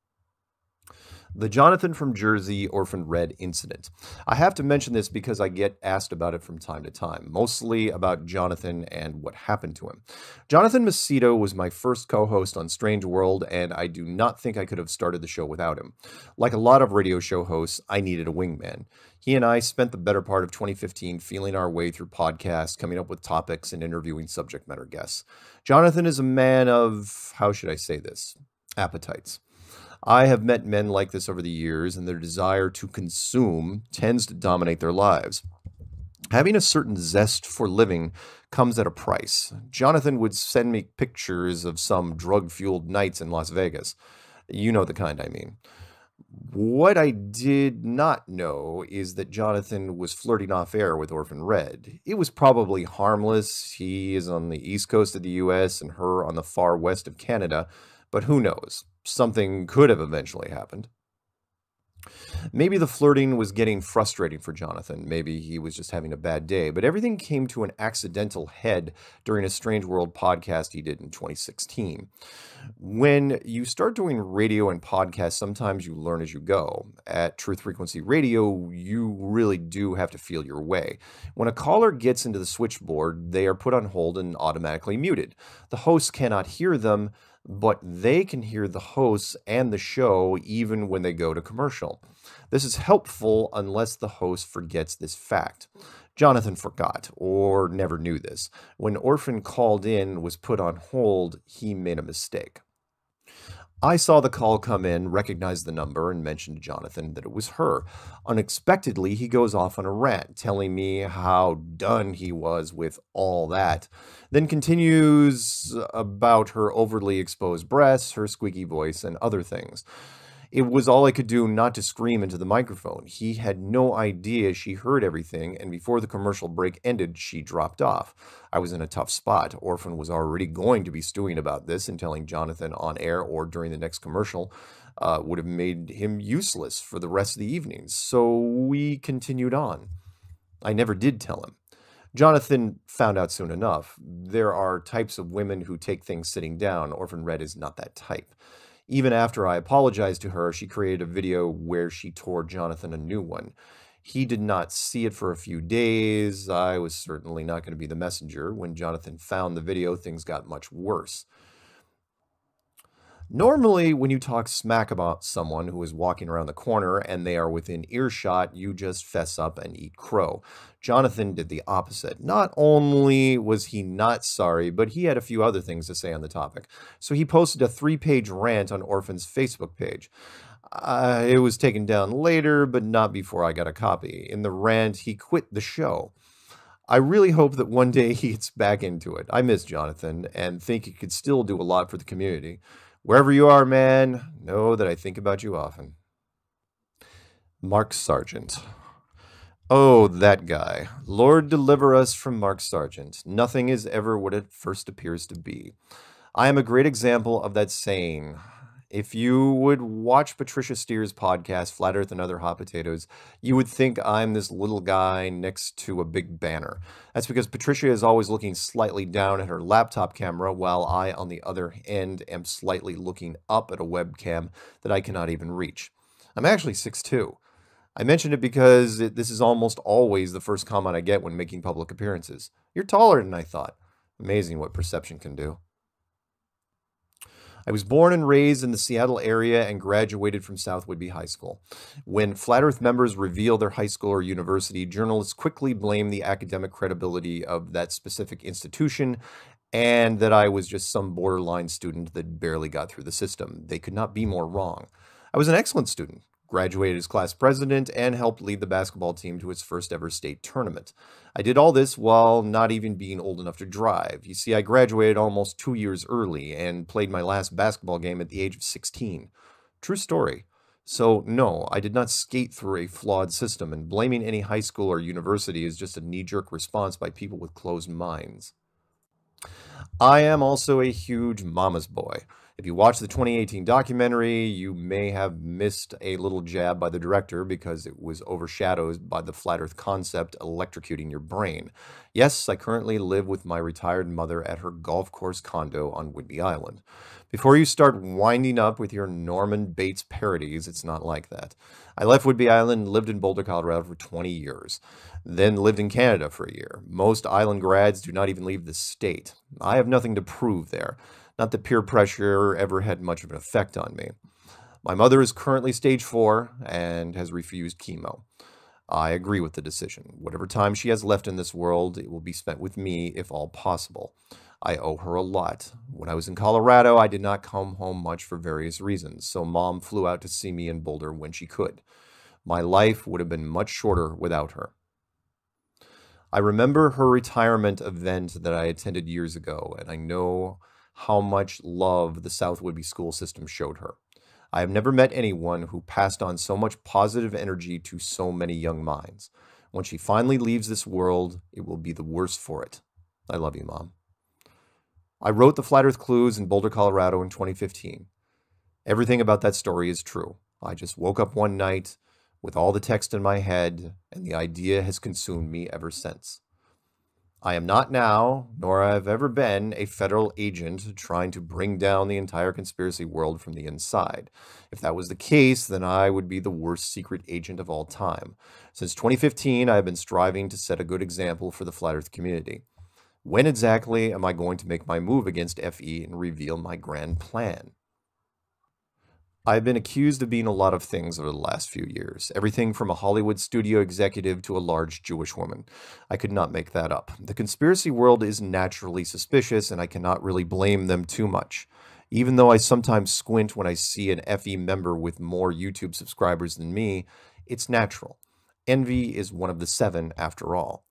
The Jonathan from Jersey Orphan Red incident. I have to mention this because I get asked about it from time to time, mostly about Jonathan and what happened to him. Jonathan Macedo was my first co-host on Strange World, and I do not think I could have started the show without him. Like a lot of radio show hosts, I needed a wingman. He and I spent the better part of 2015 feeling our way through podcasts, coming up with topics, and interviewing subject matter guests. Jonathan is a man of, how should I say this, appetites. I have met men like this over the years, and their desire to consume tends to dominate their lives. Having a certain zest for living comes at a price. Jonathan would send me pictures of some drug-fueled nights in Las Vegas. You know the kind I mean. What I did not know is that Jonathan was flirting off air with Orphan Red. It was probably harmless. He is on the east coast of the U.S. and her on the far west of Canada, but who knows? Something could have eventually happened. Maybe the flirting was getting frustrating for Jonathan. Maybe he was just having a bad day. But everything came to an accidental head during a Strange World podcast he did in 2016. When you start doing radio and podcasts, sometimes you learn as you go. At Truth Frequency Radio, you really do have to feel your way. When a caller gets into the switchboard, they are put on hold and automatically muted. The host cannot hear them, but they can hear the hosts and the show even when they go to commercial. This is helpful unless the host forgets this fact. Jonathan forgot, or never knew this. When Orphan called in, was put on hold, he made a mistake. I saw the call come in, recognized the number, and mentioned to Jonathan that it was her. Unexpectedly, he goes off on a rant, telling me how done he was with all that. Then continues about her overly exposed breasts, her squeaky voice, and other things. It was all I could do not to scream into the microphone. He had no idea she heard everything, and before the commercial break ended, she dropped off. I was in a tough spot. Orphan was already going to be stewing about this, and telling Jonathan on air or during the next commercial would have made him useless for the rest of the evening. So we continued on. I never did tell him. Jonathan found out soon enough. There are types of women who take things sitting down. Orphan Red is not that type. Even after I apologized to her, she created a video where she tore Jonathan a new one. He did not see it for a few days. I was certainly not going to be the messenger. When Jonathan found the video, things got much worse. Normally, when you talk smack about someone who is walking around the corner and they are within earshot, you just fess up and eat crow. Jonathan did the opposite. Not only was he not sorry, but he had a few other things to say on the topic. So he posted a 3-page rant on Orphan's Facebook page. It was taken down later, but not before I got a copy. In the rant, he quit the show. I really hope that one day he gets back into it. I miss Jonathan and think he could still do a lot for the community. Wherever you are, man, know that I think about you often. Mark Sargent. Oh, that guy. Lord deliver us from Mark Sargent. Nothing is ever what it first appears to be. I am a great example of that saying. If you would watch Patricia Steer's podcast, Flat Earth and Other Hot Potatoes, you would think I'm this little guy next to a big banner. That's because Patricia is always looking slightly down at her laptop camera, while I, on the other end, am slightly looking up at a webcam that I cannot even reach. I'm actually 6'2". I mention it because this is almost always the first comment I get when making public appearances. You're taller than I thought. Amazing what perception can do. I was born and raised in the Seattle area and graduated from South Whidbey High School. When Flat Earth members reveal their high school or university, journalists quickly blame the academic credibility of that specific institution and that I was just some borderline student that barely got through the system. They could not be more wrong. I was an excellent student, graduated as class president, and helped lead the basketball team to its first ever state tournament. I did all this while not even being old enough to drive. You see, I graduated almost 2 years early and played my last basketball game at the age of 16. True story. So, no, I did not skate through a flawed system, and blaming any high school or university is just a knee-jerk response by people with closed minds. I am also a huge mama's boy. If you watch the 2018 documentary, you may have missed a little jab by the director because it was overshadowed by the flat earth concept electrocuting your brain. Yes, I currently live with my retired mother at her golf course condo on Whidbey Island. Before you start winding up with your Norman Bates parodies, it's not like that. I left Whidbey Island and lived in Boulder, Colorado for 20 years, then lived in Canada for a year. Most island grads do not even leave the state. I have nothing to prove there. Not that peer pressure ever had much of an effect on me. My mother is currently stage 4 and has refused chemo. I agree with the decision. Whatever time she has left in this world, it will be spent with me if all possible. I owe her a lot. When I was in Colorado, I did not come home much for various reasons, so Mom flew out to see me in Boulder when she could. My life would have been much shorter without her. I remember her retirement event that I attended years ago, and I know how much love the South Whidbey school system showed her. I have never met anyone who passed on so much positive energy to so many young minds. When she finally leaves this world, it will be the worse for it. I love you, Mom. I wrote the Flat Earth Clues in Boulder, Colorado in 2015. Everything about that story is true. I just woke up one night with all the text in my head, and the idea has consumed me ever since. I am not now, nor have ever been, a federal agent trying to bring down the entire conspiracy world from the inside. If that was the case, then I would be the worst secret agent of all time. Since 2015, I have been striving to set a good example for the Flat Earth community. When exactly am I going to make my move against FE and reveal my grand plan? I've been accused of being a lot of things over the last few years. Everything from a Hollywood studio executive to a large Jewish woman. I could not make that up. The conspiracy world is naturally suspicious, and I cannot really blame them too much. Even though I sometimes squint when I see an FE member with more YouTube subscribers than me, it's natural. Envy is one of the 7 after all.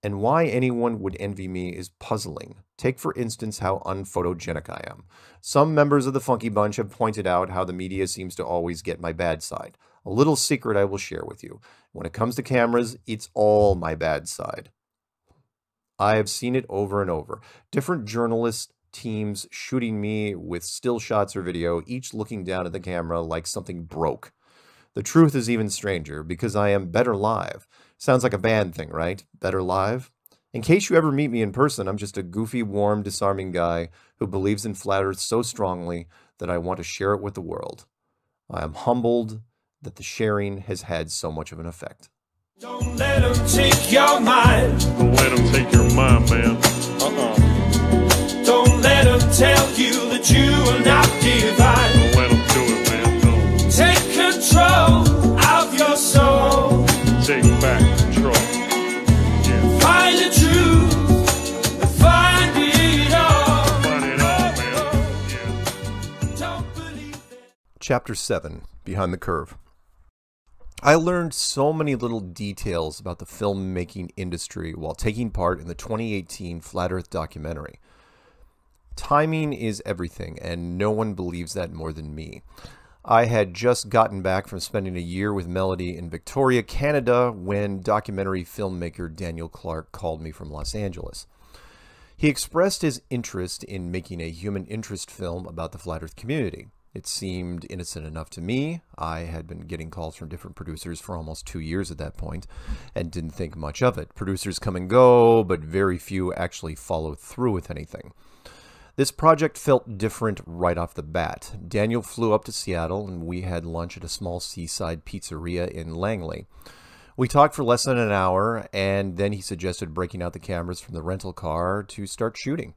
And why anyone would envy me is puzzling. Take, for instance, how unphotogenic I am. Some members of the Funky Bunch have pointed out how the media seems to always get my bad side. A little secret I will share with you. When it comes to cameras, it's all my bad side. I have seen it over and over. Different journalist teams shooting me with still shots or video, each looking down at the camera like something broke. The truth is even stranger, because I am better live. Sounds like a band thing, right? Better live? In case you ever meet me in person, I'm just a goofy, warm, disarming guy who believes in Flat Earth so strongly that I want to share it with the world. I am humbled that the sharing has had so much of an effect. Don't let them take your mind. Don't let them take your mind, man. Don't let them tell you that you are not divine. Don't let them do it, man. Don't. Take control of your soul. Take back control. Yeah. Find the truth. Find it all. Find it all, man. Yeah. Don't believe it. Chapter 7, Behind the Curve. I learned so many little details about the filmmaking industry while taking part in the 2018 Flat Earth documentary. Timing is everything, and no one believes that more than me. I had just gotten back from spending a year with Melody in Victoria, Canada, when documentary filmmaker Daniel Clark called me from Los Angeles. He expressed his interest in making a human interest film about the Flat Earth community. It seemed innocent enough to me. I had been getting calls from different producers for almost 2 years at that point, and didn't think much of it. Producers come and go, but very few actually follow through with anything. This project felt different right off the bat. Daniel flew up to Seattle, and we had lunch at a small seaside pizzeria in Langley. We talked for less than an hour, and then he suggested breaking out the cameras from the rental car to start shooting.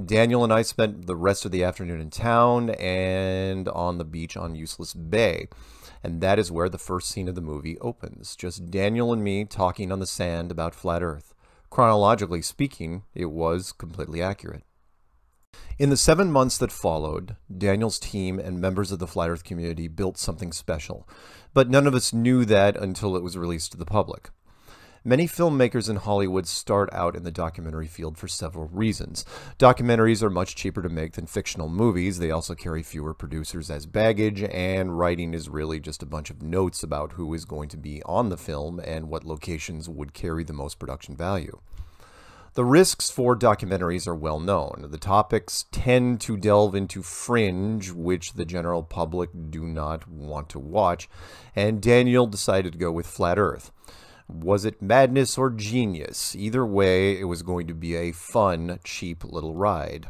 Daniel and I spent the rest of the afternoon in town and on the beach on Useless Bay, and that is where the first scene of the movie opens. Just Daniel and me talking on the sand about Flat Earth. Chronologically speaking, it was completely accurate. In the 7 months that followed, Daniel's team and members of the Flat Earth community built something special, but none of us knew that until it was released to the public. Many filmmakers in Hollywood start out in the documentary field for several reasons. Documentaries are much cheaper to make than fictional movies. They also carry fewer producers as baggage, and writing is really just a bunch of notes about who is going to be on the film and what locations would carry the most production value. The risks for documentaries are well known. The topics tend to delve into fringe, which the general public do not want to watch, and Daniel decided to go with Flat Earth. Was it madness or genius? Either way, it was going to be a fun, cheap little ride.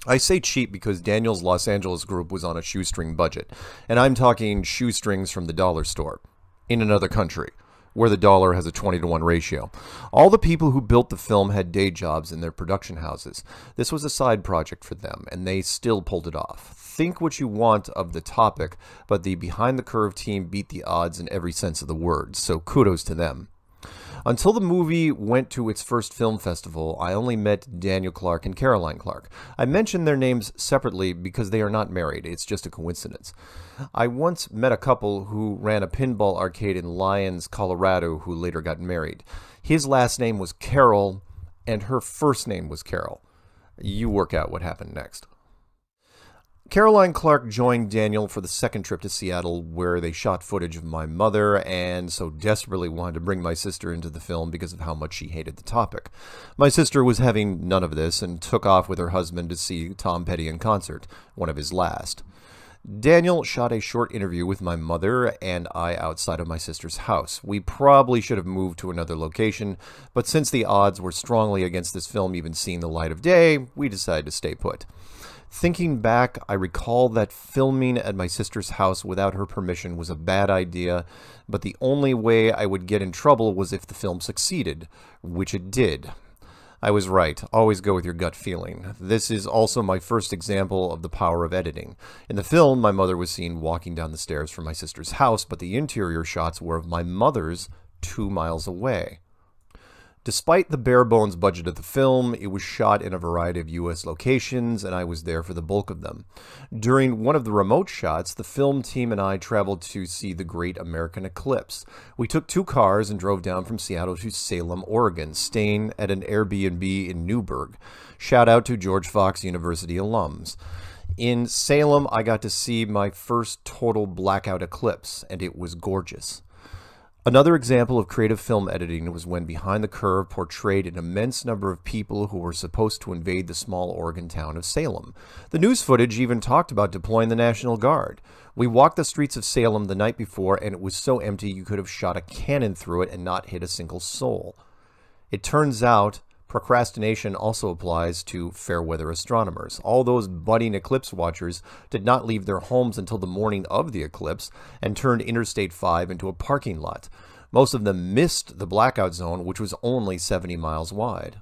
I say cheap because Daniel's Los Angeles group was on a shoestring budget, and I'm talking shoestrings from the dollar store, in another country, where the dollar has a 20-to-1 ratio. All the people who built the film had day jobs in their production houses. This was a side project for them, and they still pulled it off. Think what you want of the topic, but the Behind the Curve team beat the odds in every sense of the word, so kudos to them. Until the movie went to its first film festival, I only met Daniel Clark and Caroline Clark. I mention their names separately because they are not married. It's just a coincidence. I once met a couple who ran a pinball arcade in Lyons, Colorado, who later got married. His last name was Carroll, and her first name was Carol. You work out what happened next. Caroline Clark joined Daniel for the second trip to Seattle, where they shot footage of my mother and so desperately wanted to bring my sister into the film because of how much she hated the topic. My sister was having none of this and took off with her husband to see Tom Petty in concert, one of his last. Daniel shot a short interview with my mother and I outside of my sister's house. We probably should have moved to another location, but since the odds were strongly against this film even seeing the light of day, we decided to stay put. Thinking back, I recall that filming at my sister's house without her permission was a bad idea, but the only way I would get in trouble was if the film succeeded, which it did. I was right. Always go with your gut feeling. This is also my first example of the power of editing. In the film, my mother was seen walking down the stairs from my sister's house, but the interior shots were of my mother's 2 miles away. Despite the bare-bones budget of the film, it was shot in a variety of U.S. locations, and I was there for the bulk of them. During one of the remote shots, the film team and I traveled to see the Great American Eclipse. We took 2 cars and drove down from Seattle to Salem, Oregon, staying at an Airbnb in Newburgh. Shout out to George Fox University alums. In Salem, I got to see my first total blackout eclipse, and it was gorgeous. Another example of creative film editing was when Behind the Curve portrayed an immense number of people who were supposed to invade the small Oregon town of Salem. The news footage even talked about deploying the National Guard. We walked the streets of Salem the night before, and it was so empty you could have shot a cannon through it and not hit a single soul. It turns out procrastination also applies to fair weather astronomers. All those budding eclipse watchers did not leave their homes until the morning of the eclipse and turned Interstate 5 into a parking lot. Most of them missed the blackout zone, which was only 70 miles wide.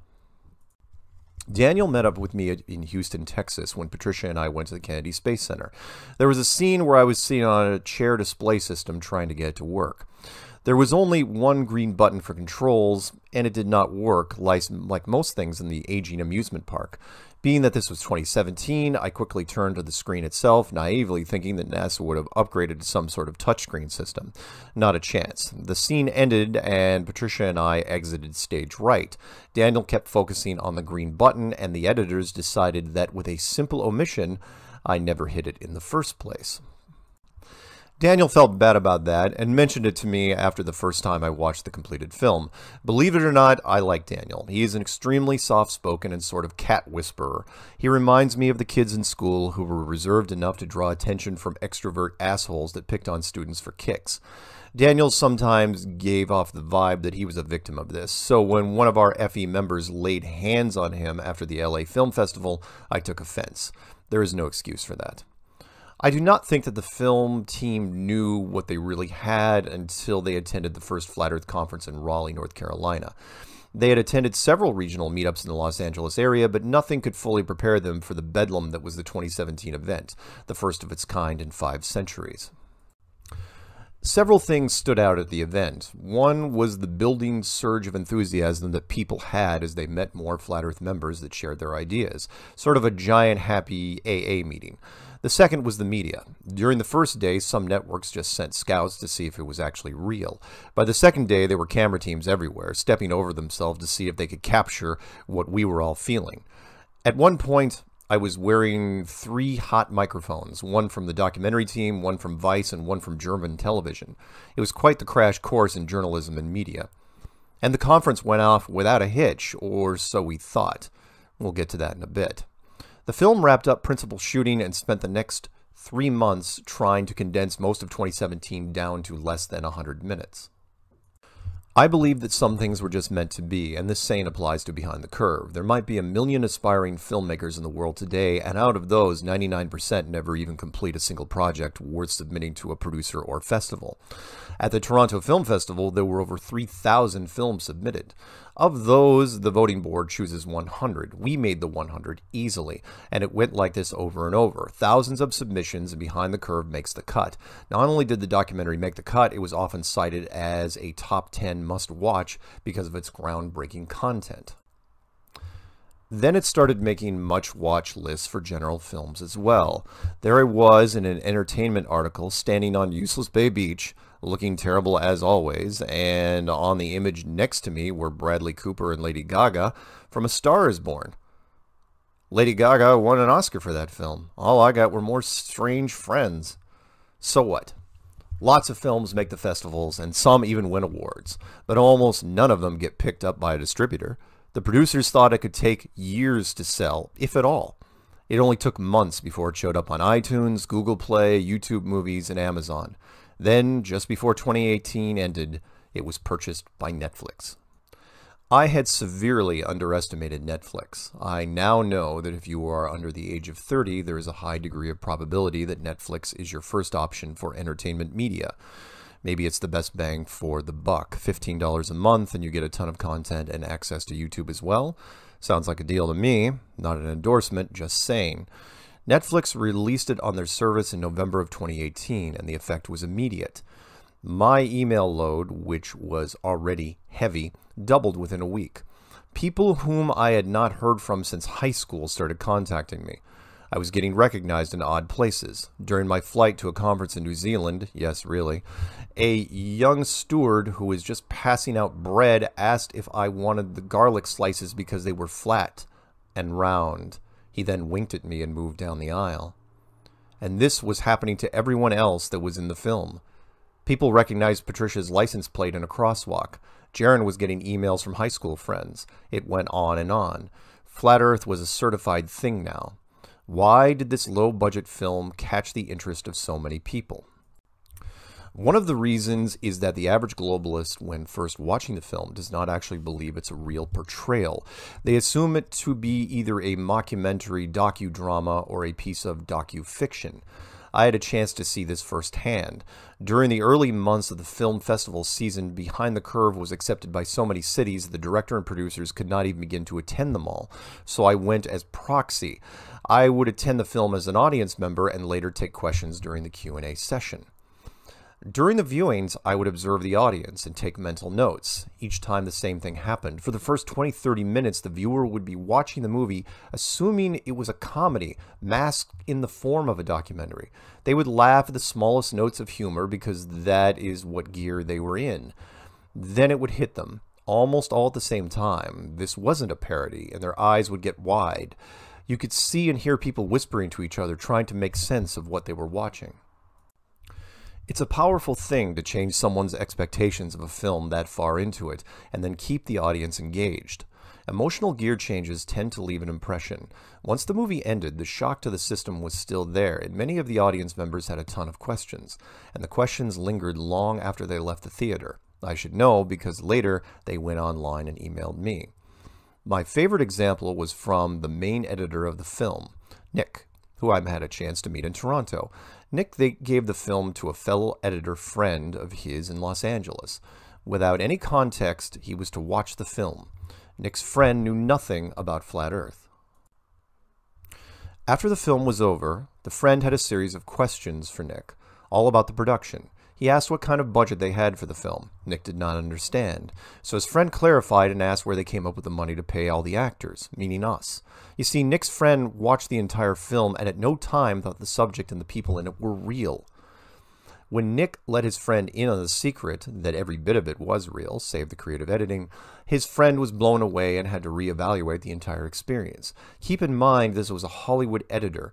Daniel met up with me in Houston, Texas, when Patricia and I went to the Kennedy Space Center. There was a scene where I was sitting on a chair display system trying to get it to work. There was only one green button for controls, and it did not work, like most things in the aging amusement park. Being that this was 2017, I quickly turned to the screen itself, naively thinking that NASA would have upgraded to some sort of touchscreen system. Not a chance. The scene ended, and Patricia and I exited stage right. Daniel kept focusing on the green button, and the editors decided that with a simple omission, I never hit it in the first place. Daniel felt bad about that and mentioned it to me after the first time I watched the completed film. Believe it or not, I like Daniel. He is an extremely soft-spoken and sort of cat whisperer. He reminds me of the kids in school who were reserved enough to draw attention from extrovert assholes that picked on students for kicks. Daniel sometimes gave off the vibe that he was a victim of this, so when one of our FE members laid hands on him after the LA Film Festival, I took offense. There is no excuse for that. I do not think that the film team knew what they really had until they attended the first Flat Earth Conference in Raleigh, North Carolina. They had attended several regional meetups in the Los Angeles area, but nothing could fully prepare them for the bedlam that was the 2017 event, the first of its kind in 5 centuries. Several things stood out at the event. One was the building surge of enthusiasm that people had as they met more Flat Earth members that shared their ideas, sort of a giant happy AA meeting. The second was the media. During the first day, some networks just sent scouts to see if it was actually real. By the second day, there were camera teams everywhere, stepping over themselves to see if they could capture what we were all feeling. At one point, I was wearing 3 hot microphones, one from the documentary team, one from Vice, and one from German television. It was quite the crash course in journalism and media. And the conference went off without a hitch, or so we thought. We'll get to that in a bit. The film wrapped up principal shooting and spent the next 3 months trying to condense most of 2017 down to less than 100 minutes. I believe that some things were just meant to be, and this saying applies to Behind the Curve. There might be 1 million aspiring filmmakers in the world today, and out of those, 99% never even complete a single project worth submitting to a producer or festival. At the Toronto Film Festival, there were over 3,000 films submitted. Of those, the voting board chooses 100. We made the 100 easily, and it went like this over and over. Thousands of submissions, and Behind the Curve makes the cut. Not only did the documentary make the cut, it was often cited as a top 10 must-watch because of its groundbreaking content. Then it started making much-watch lists for general films as well. There I was in an entertainment article standing on Useless Bay Beach, looking terrible as always, and on the image next to me were Bradley Cooper and Lady Gaga from A Star is Born. Lady Gaga won an Oscar for that film. All I got were more strange friends. So what? Lots of films make the festivals, and some even win awards, but almost none of them get picked up by a distributor. The producers thought it could take years to sell, if at all. It only took months before it showed up on iTunes, Google Play, YouTube Movies, and Amazon. Then, just before 2018 ended, it was purchased by Netflix. I had severely underestimated Netflix. I now know that if you are under the age of 30, there is a high degree of probability that Netflix is your first option for entertainment media. Maybe it's the best bang for the buck. $15 a month and you get a ton of content and access to YouTube as well. Sounds like a deal to me. Not an endorsement, just saying. Netflix released it on their service in November of 2018, and the effect was immediate. My email load, which was already heavy, doubled within a week. People whom I had not heard from since high school started contacting me. I was getting recognized in odd places. During my flight to a conference in New Zealand, yes, really, a young steward who was just passing out bread asked if I wanted the garlic slices because they were flat and round. He then winked at me and moved down the aisle. And this was happening to everyone else that was in the film. People recognized Patricia's license plate in a crosswalk. Jaron was getting emails from high school friends. It went on and on. Flat Earth was a certified thing now. Why did this low-budget film catch the interest of so many people? One of the reasons is that the average globalist, when first watching the film, does not actually believe it's a real portrayal. They assume it to be either a mockumentary docudrama or a piece of docu-fiction. I had a chance to see this firsthand. During the early months of the film festival season, Behind the Curve was accepted by so many cities the director and producers could not even begin to attend them all. So I went as proxy. I would attend the film as an audience member and later take questions during the Q&A session. During the viewings, I would observe the audience and take mental notes. Each time the same thing happened. For the first 20-30 minutes, the viewer would be watching the movie, assuming it was a comedy, masked in the form of a documentary. They would laugh at the smallest notes of humor because that is what gear they were in. Then it would hit them, almost all at the same time. This wasn't a parody, and their eyes would get wide. You could see and hear people whispering to each other, trying to make sense of what they were watching. It's a powerful thing to change someone's expectations of a film that far into it, and then keep the audience engaged. Emotional gear changes tend to leave an impression. Once the movie ended, the shock to the system was still there, and many of the audience members had a ton of questions, and the questions lingered long after they left the theater. I should know because later they went online and emailed me. My favorite example was from the main editor of the film, Nick, who I had a chance to meet in Toronto. Nick gave the film to a fellow editor friend of his in Los Angeles. Without any context, he was to watch the film. Nick's friend knew nothing about Flat Earth. After the film was over, the friend had a series of questions for Nick, all about the production. He asked what kind of budget they had for the film. Nick did not understand. So his friend clarified and asked where they came up with the money to pay all the actors, meaning us. You see, Nick's friend watched the entire film and at no time thought the subject and the people in it were real. When Nick let his friend in on the secret that every bit of it was real, save the creative editing, his friend was blown away and had to reevaluate the entire experience. Keep in mind this was a Hollywood editor,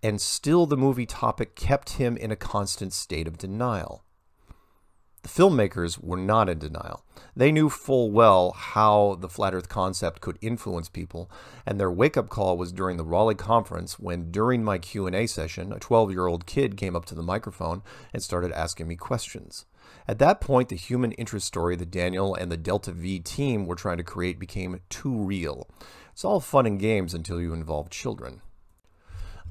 and still the movie topic kept him in a constant state of denial. The filmmakers were not in denial. They knew full well how the flat earth concept could influence people, and their wake-up call was during the Raleigh conference when, during my Q&A session, a 12-year-old kid came up to the microphone and started asking me questions. At that point, the human interest story that Daniel and the Delta V team were trying to create became too real. It's all fun and games until you involve children.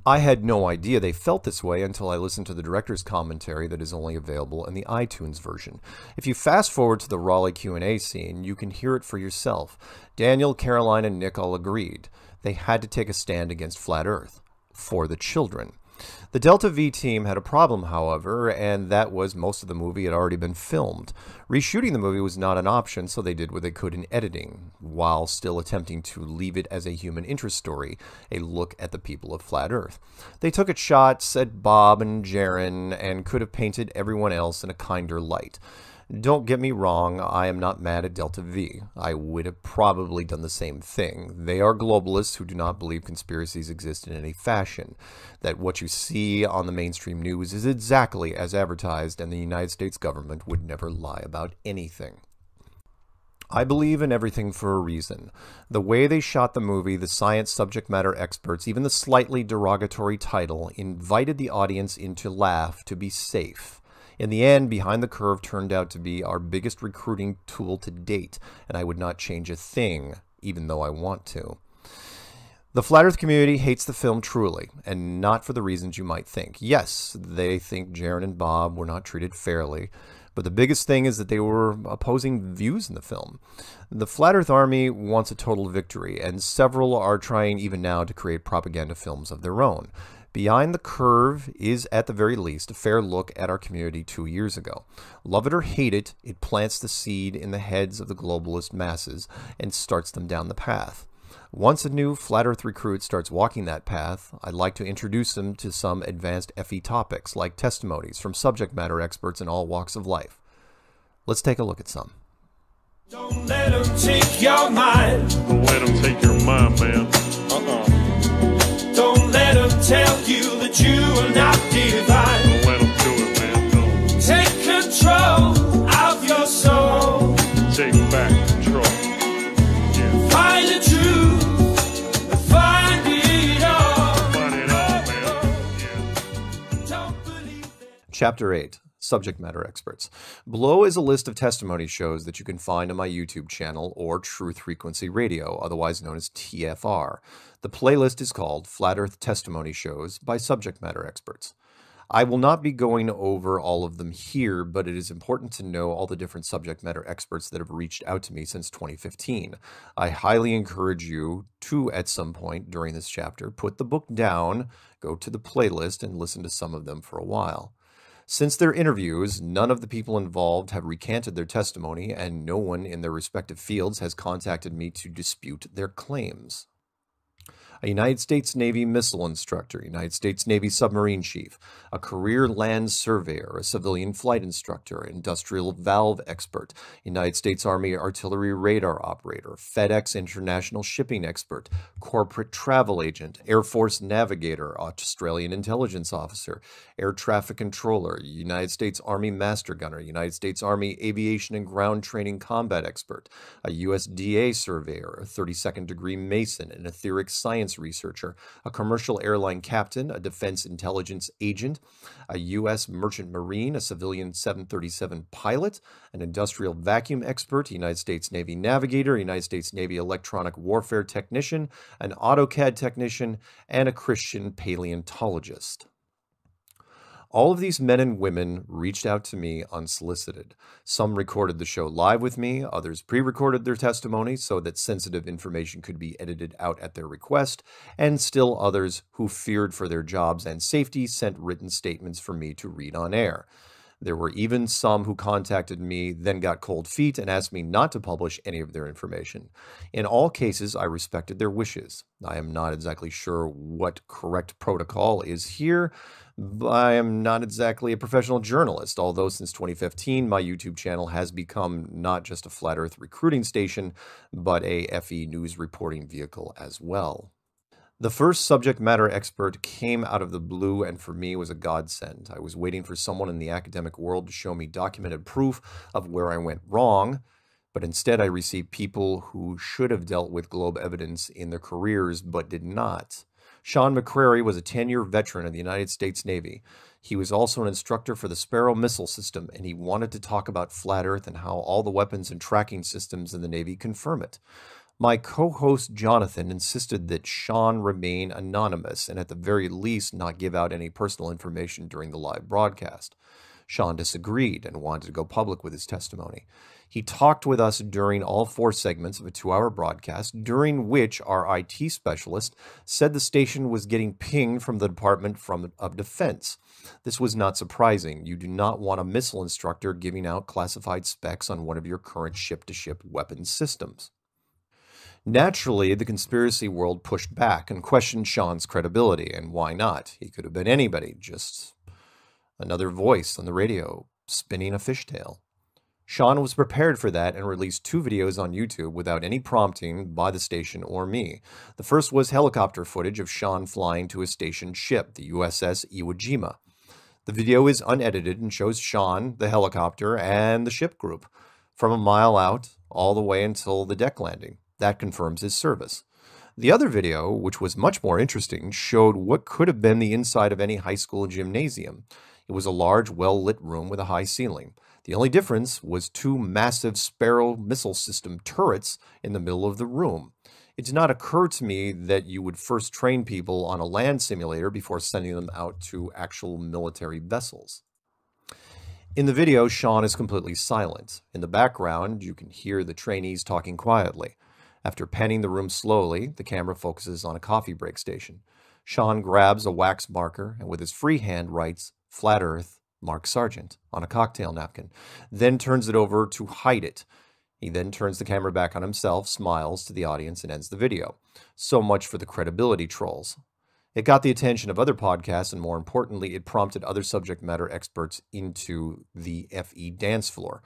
I had no idea they felt this way until I listened to the director's commentary that is only available in the iTunes version. If you fast forward to the Raleigh Q&A scene, you can hear it for yourself. Daniel, Caroline, and Nick all agreed. They had to take a stand against Flat Earth. For the children. The Delta V team had a problem, however, and that was most of the movie had already been filmed. Reshooting the movie was not an option, so they did what they could in editing, while still attempting to leave it as a human interest story, a look at the people of Flat Earth. They took at shots at Bob and Jaron, and could have painted everyone else in a kinder light. Don't get me wrong, I am not mad at Delta V. I would have probably done the same thing. They are globalists who do not believe conspiracies exist in any fashion, that what you see on the mainstream news is exactly as advertised, and the United States government would never lie about anything. I believe in everything for a reason. The way they shot the movie, the science subject matter experts, even the slightly derogatory title, invited the audience in to laugh, to be safe. In the end, Behind the Curve turned out to be our biggest recruiting tool to date, and I would not change a thing, even though I want to. The Flat Earth community hates the film truly, and not for the reasons you might think. Yes, they think Jaron and Bob were not treated fairly, but the biggest thing is that they were opposing views in the film. The Flat Earth Army wants a total victory, and several are trying even now to create propaganda films of their own. Behind the Curve is, at the very least, a fair look at our community 2 years ago. Love it or hate it, it plants the seed in the heads of the globalist masses and starts them down the path. Once a new Flat Earth recruit starts walking that path, I'd like to introduce them to some advanced FE topics, like testimonies from subject matter experts in all walks of life. Let's take a look at some. Don't let them take your mind. Don't let them take your mind, man. Don't let them tell you that you are not divine. Don't let them do it, man. Don't. Take control of your soul. Take back control. Yeah. Find the truth. Find it all. Find it all, man. Yeah. Don't believe it. Chapter 8. Subject Matter Experts. Below is a list of testimony shows that you can find on my YouTube channel, or Truth Frequency Radio, otherwise known as TFR. The playlist is called Flat Earth Testimony Shows by Subject Matter Experts. I will not be going over all of them here, but it is important to know all the different subject matter experts that have reached out to me since 2015. I highly encourage you to, at some point during this chapter, put the book down, go to the playlist, and listen to some of them for a while. Since their interviews, none of the people involved have recanted their testimony, and no one in their respective fields has contacted me to dispute their claims. A United States Navy missile instructor, United States Navy submarine chief, a career land surveyor, a civilian flight instructor, industrial valve expert, United States Army artillery radar operator, FedEx international shipping expert, corporate travel agent, Air Force navigator, Australian intelligence officer, air traffic controller, United States Army master gunner, United States Army aviation and ground training combat expert, a USDA surveyor, a 32nd degree Mason, an etheric science researcher, a commercial airline captain, a defense intelligence agent, a U.S. merchant marine, a civilian 737 pilot, an industrial vacuum expert, a United States Navy navigator, a United States Navy electronic warfare technician, an AutoCAD technician, and a Christian paleontologist. All of these men and women reached out to me unsolicited. Some recorded the show live with me, others pre-recorded their testimony so that sensitive information could be edited out at their request, and still others who feared for their jobs and safety sent written statements for me to read on air. There were even some who contacted me, then got cold feet and asked me not to publish any of their information. In all cases, I respected their wishes. I am not exactly sure what correct protocol is here. I am not exactly a professional journalist, although since 2015, my YouTube channel has become not just a Flat Earth recruiting station, but a FE news reporting vehicle as well. The first subject matter expert came out of the blue and for me was a godsend. I was waiting for someone in the academic world to show me documented proof of where I went wrong, but instead I received people who should have dealt with globe evidence in their careers but did not. Sean McCrary was a 10-year veteran of the United States Navy. He was also an instructor for the Sparrow missile system, and he wanted to talk about flat Earth and how all the weapons and tracking systems in the Navy confirm it. My co-host Jonathan insisted that Sean remain anonymous and at the very least not give out any personal information during the live broadcast. Sean disagreed and wanted to go public with his testimony. He talked with us during all 4 segments of a 2-hour broadcast, during which our IT specialist said the station was getting pinged from the Department of Defense. This was not surprising. You do not want a missile instructor giving out classified specs on one of your current ship-to-ship weapons systems. Naturally, the conspiracy world pushed back and questioned Sean's credibility, and why not? He could have been anybody, just another voice on the radio spinning a fishtail. Sean was prepared for that and released 2 videos on YouTube without any prompting by the station or me. The first was helicopter footage of Sean flying to his stationed ship, the USS Iwo Jima. The video is unedited and shows Sean, the helicopter, and the ship group from a mile out all the way until the deck landing. That confirms his service. The other video, which was much more interesting, showed what could have been the inside of any high school gymnasium. It was a large, well-lit room with a high ceiling. The only difference was 2 massive Sparrow missile system turrets in the middle of the room. It did not occur to me that you would first train people on a land simulator before sending them out to actual military vessels. In the video, Sean is completely silent. In the background, you can hear the trainees talking quietly. After panning the room slowly, the camera focuses on a coffee break station. Sean grabs a wax marker and with his free hand writes, "Flat Earth, Mark Sargent," on a cocktail napkin, then turns it over to hide it. He then turns the camera back on himself, smiles to the audience, and ends the video. So much for the credibility trolls. It got the attention of other podcasts, and more importantly, it prompted other subject matter experts into the FE dance floor.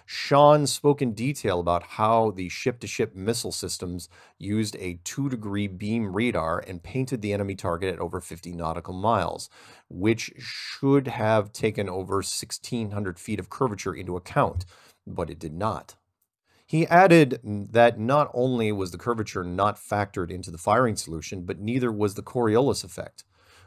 Sean spoke in detail about how the ship-to-ship missile systems used a 2-degree beam radar and painted the enemy target at over 50 nautical miles, which should have taken over 1,600 feet of curvature into account, but it did not. He added that not only was the curvature not factored into the firing solution, but neither was the Coriolis effect,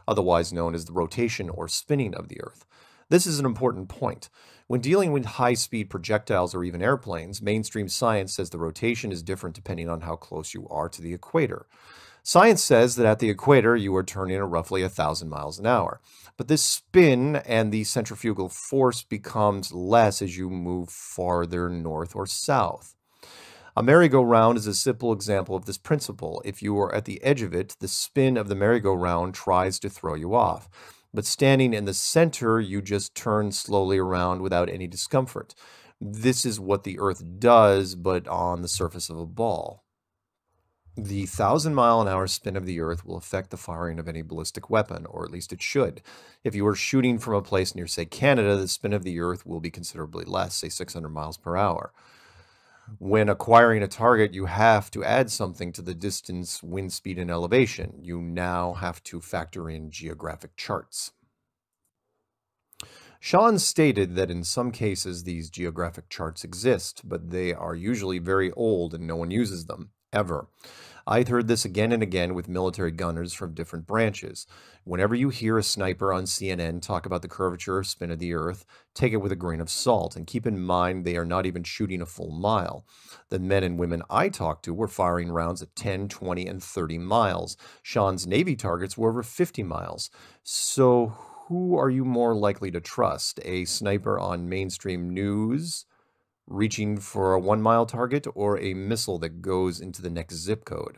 otherwise known as the rotation or spinning of the Earth. This is an important point. When dealing with high-speed projectiles or even airplanes, mainstream science says the rotation is different depending on how close you are to the equator. Science says that at the equator you are turning at roughly 1,000 miles an hour. But this spin and the centrifugal force becomes less as you move farther north or south. A merry-go-round is a simple example of this principle. If you are at the edge of it, the spin of the merry-go-round tries to throw you off. But standing in the center, you just turn slowly around without any discomfort. This is what the Earth does, but on the surface of a ball. The 1,000-mile-an-hour spin of the Earth will affect the firing of any ballistic weapon, or at least it should. If you are shooting from a place near, say, Canada, the spin of the Earth will be considerably less, say 600 miles per hour. When acquiring a target, you have to add something to the distance, wind speed, and elevation. You now have to factor in geographic charts. Sean stated that in some cases these geographic charts exist, but they are usually very old and no one uses them, ever. I've heard this again and again with military gunners from different branches. Whenever you hear a sniper on CNN talk about the curvature or spin of the Earth, take it with a grain of salt and keep in mind they are not even shooting a full mile. The men and women I talked to were firing rounds at 10, 20, and 30 miles. Sean's Navy targets were over 50 miles. So who are you more likely to trust? A sniper on mainstream news reaching for a 1-mile target, or a missile that goes into the next zip code?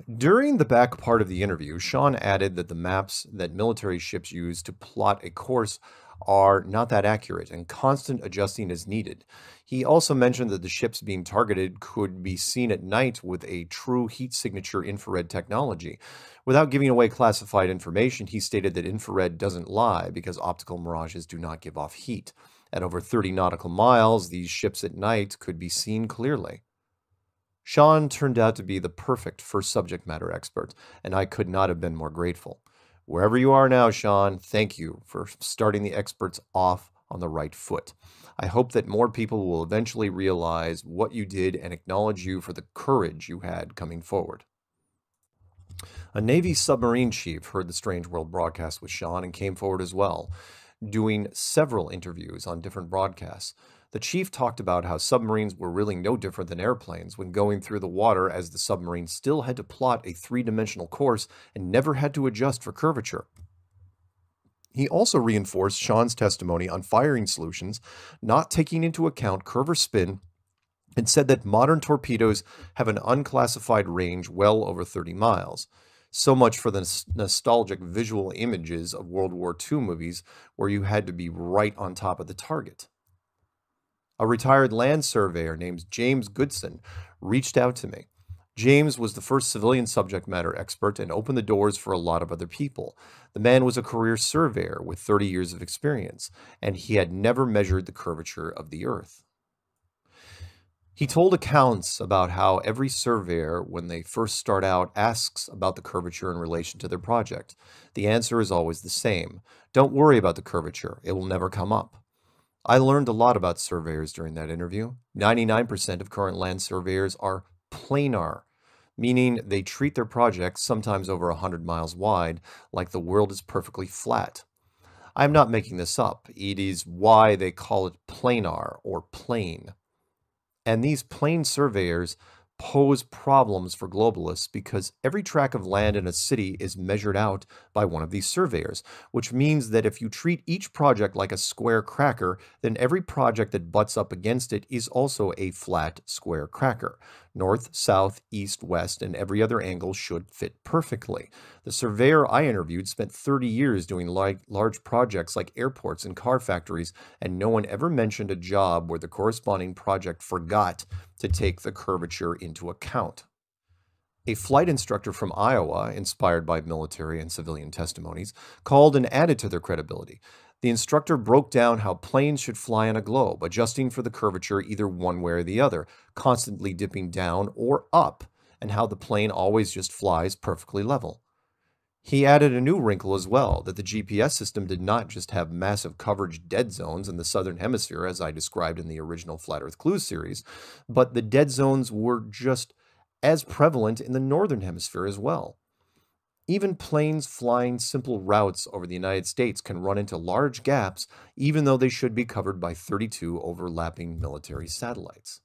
During the back part of the interview, Sean added that the maps that military ships use to plot a course are not that accurate and constant adjusting is needed. He also mentioned that the ships being targeted could be seen at night with a true heat signature infrared technology. Without giving away classified information, he stated that infrared doesn't lie because optical mirages do not give off heat. At over 30 nautical miles, these ships at night could be seen clearly. Sean turned out to be the perfect first subject matter expert, and I could not have been more grateful. Wherever you are now, Sean, thank you for starting the experts off on the right foot. I hope that more people will eventually realize what you did and acknowledge you for the courage you had coming forward. A Navy submarine chief heard the Strange World broadcast with Sean and came forward as well, doing several interviews on different broadcasts. The chief talked about how submarines were really no different than airplanes when going through the water, as the submarine still had to plot a three-dimensional course and never had to adjust for curvature. He also reinforced Sean's testimony on firing solutions, not taking into account curve or spin, and said that modern torpedoes have an unclassified range well over 30 miles. So much for the nostalgic visual images of World War II movies where you had to be right on top of the target. A retired land surveyor named James Goodson reached out to me. James was the first civilian subject matter expert and opened the doors for a lot of other people. The man was a career surveyor with 30 years of experience, and he had never measured the curvature of the Earth. He told accounts about how every surveyor, when they first start out, asks about the curvature in relation to their project. The answer is always the same. Don't worry about the curvature. It will never come up. I learned a lot about surveyors during that interview. 99% of current land surveyors are planar, meaning they treat their projects, sometimes over 100 miles wide, like the world is perfectly flat. I'm not making this up. It is why they call it planar or plane. And these plane surveyors pose problems for globalists because every tract of land in a city is measured out by one of these surveyors, which means that if you treat each project like a square cracker, then every project that butts up against it is also a flat square cracker. North, south, east, west, and every other angle should fit perfectly. The surveyor I interviewed spent 30 years doing large projects like airports and car factories, and no one ever mentioned a job where the corresponding project forgot to take the curvature into account. A flight instructor from Iowa, inspired by military and civilian testimonies, called and added to their credibility. The instructor broke down how planes should fly on a globe, adjusting for the curvature either one way or the other, constantly dipping down or up, and how the plane always just flies perfectly level. He added a new wrinkle as well, that the GPS system did not just have massive coverage dead zones in the southern hemisphere, as I described in the original Flat Earth Clues series, but the dead zones were just as prevalent in the northern hemisphere as well. Even planes flying simple routes over the United States can run into large gaps, even though they should be covered by 32 overlapping military satellites.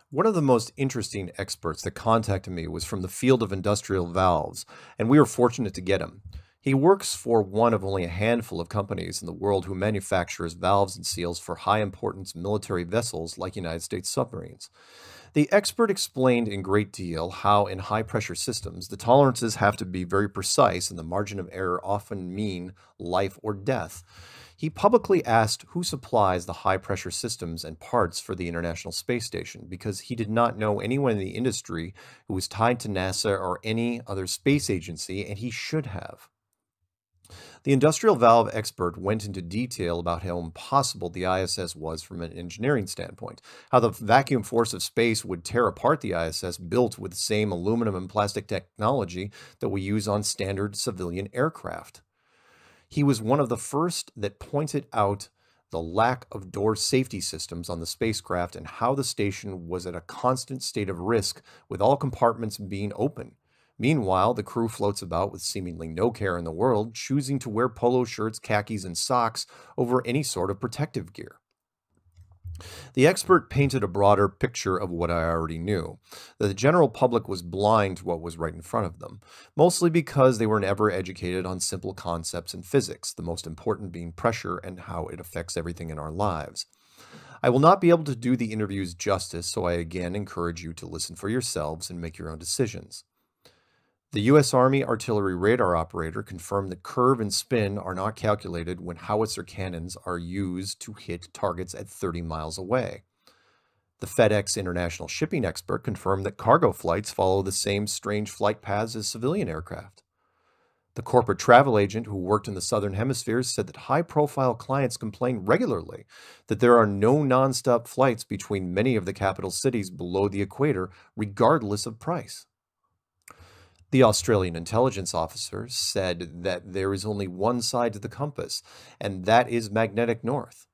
One of the most interesting experts that contacted me was from the field of industrial valves, and we were fortunate to get him. He works for one of only a handful of companies in the world who manufactures valves and seals for high-importance military vessels like United States submarines. The expert explained in great detail how in high-pressure systems, the tolerances have to be very precise and the margin of error often mean life or death. He publicly asked who supplies the high-pressure systems and parts for the International Space Station because he did not know anyone in the industry who was tied to NASA or any other space agency, and he should have. The industrial valve expert went into detail about how impossible the ISS was from an engineering standpoint, how the vacuum force of space would tear apart the ISS built with the same aluminum and plastic technology that we use on standard civilian aircraft. He was one of the first that pointed out the lack of door safety systems on the spacecraft and how the station was at a constant state of risk with all compartments being open. Meanwhile, the crew floats about with seemingly no care in the world, choosing to wear polo shirts, khakis, and socks over any sort of protective gear. The expert painted a broader picture of what I already knew, that the general public was blind to what was right in front of them, mostly because they were never educated on simple concepts in physics, the most important being pressure and how it affects everything in our lives. I will not be able to do the interviews justice, so I again encourage you to listen for yourselves and make your own decisions. The U.S. Army artillery radar operator confirmed that curve and spin are not calculated when howitzer cannons are used to hit targets at 30 miles away. The FedEx international shipping expert confirmed that cargo flights follow the same strange flight paths as civilian aircraft. The corporate travel agent who worked in the Southern Hemisphere said that high-profile clients complain regularly that there are no non-stop flights between many of the capital cities below the equator, regardless of price. The Australian intelligence officer said that there is only one side to the compass, and that is magnetic north.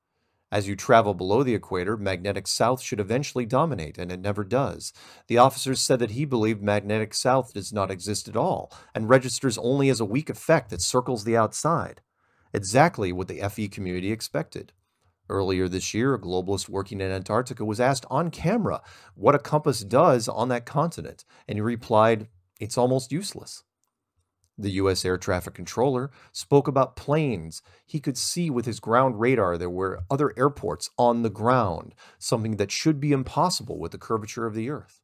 As you travel below the equator, magnetic south should eventually dominate, and it never does. The officer said that he believed magnetic south does not exist at all, and registers only as a weak effect that circles the outside. Exactly what the FE community expected. Earlier this year, a globalist working in Antarctica was asked on camera what a compass does on that continent, and he replied, "It's almost useless." The U.S. air traffic controller spoke about planes. He could see with his ground radar there were other airports on the ground, something that should be impossible with the curvature of the Earth.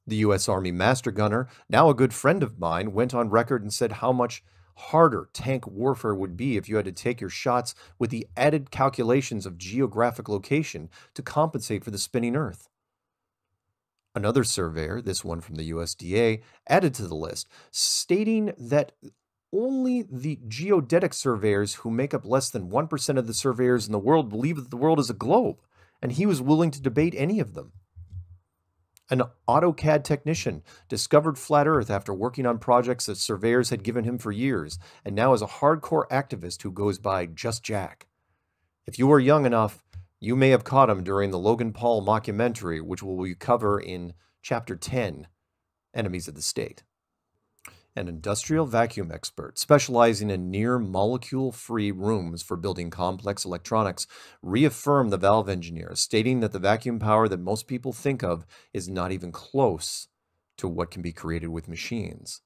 The U.S. Army master gunner, now a good friend of mine, went on record and said how much harder tank warfare would be if you had to take your shots with the added calculations of geographic location to compensate for the spinning Earth. Another surveyor, this one from the USDA, added to the list, stating that only the geodetic surveyors who make up less than 1% of the surveyors in the world believe that the world is a globe, and he was willing to debate any of them. An AutoCAD technician discovered flat Earth after working on projects that surveyors had given him for years, and now is a hardcore activist who goes by Just Jack. If you were young enough, you may have caught him during the Logan Paul mockumentary, which we cover in Chapter 10, Enemies of the State. An industrial vacuum expert specializing in near-molecule-free rooms for building complex electronics reaffirmed the valve engineer, stating that the vacuum power that most people think of is not even close to what can be created with machines.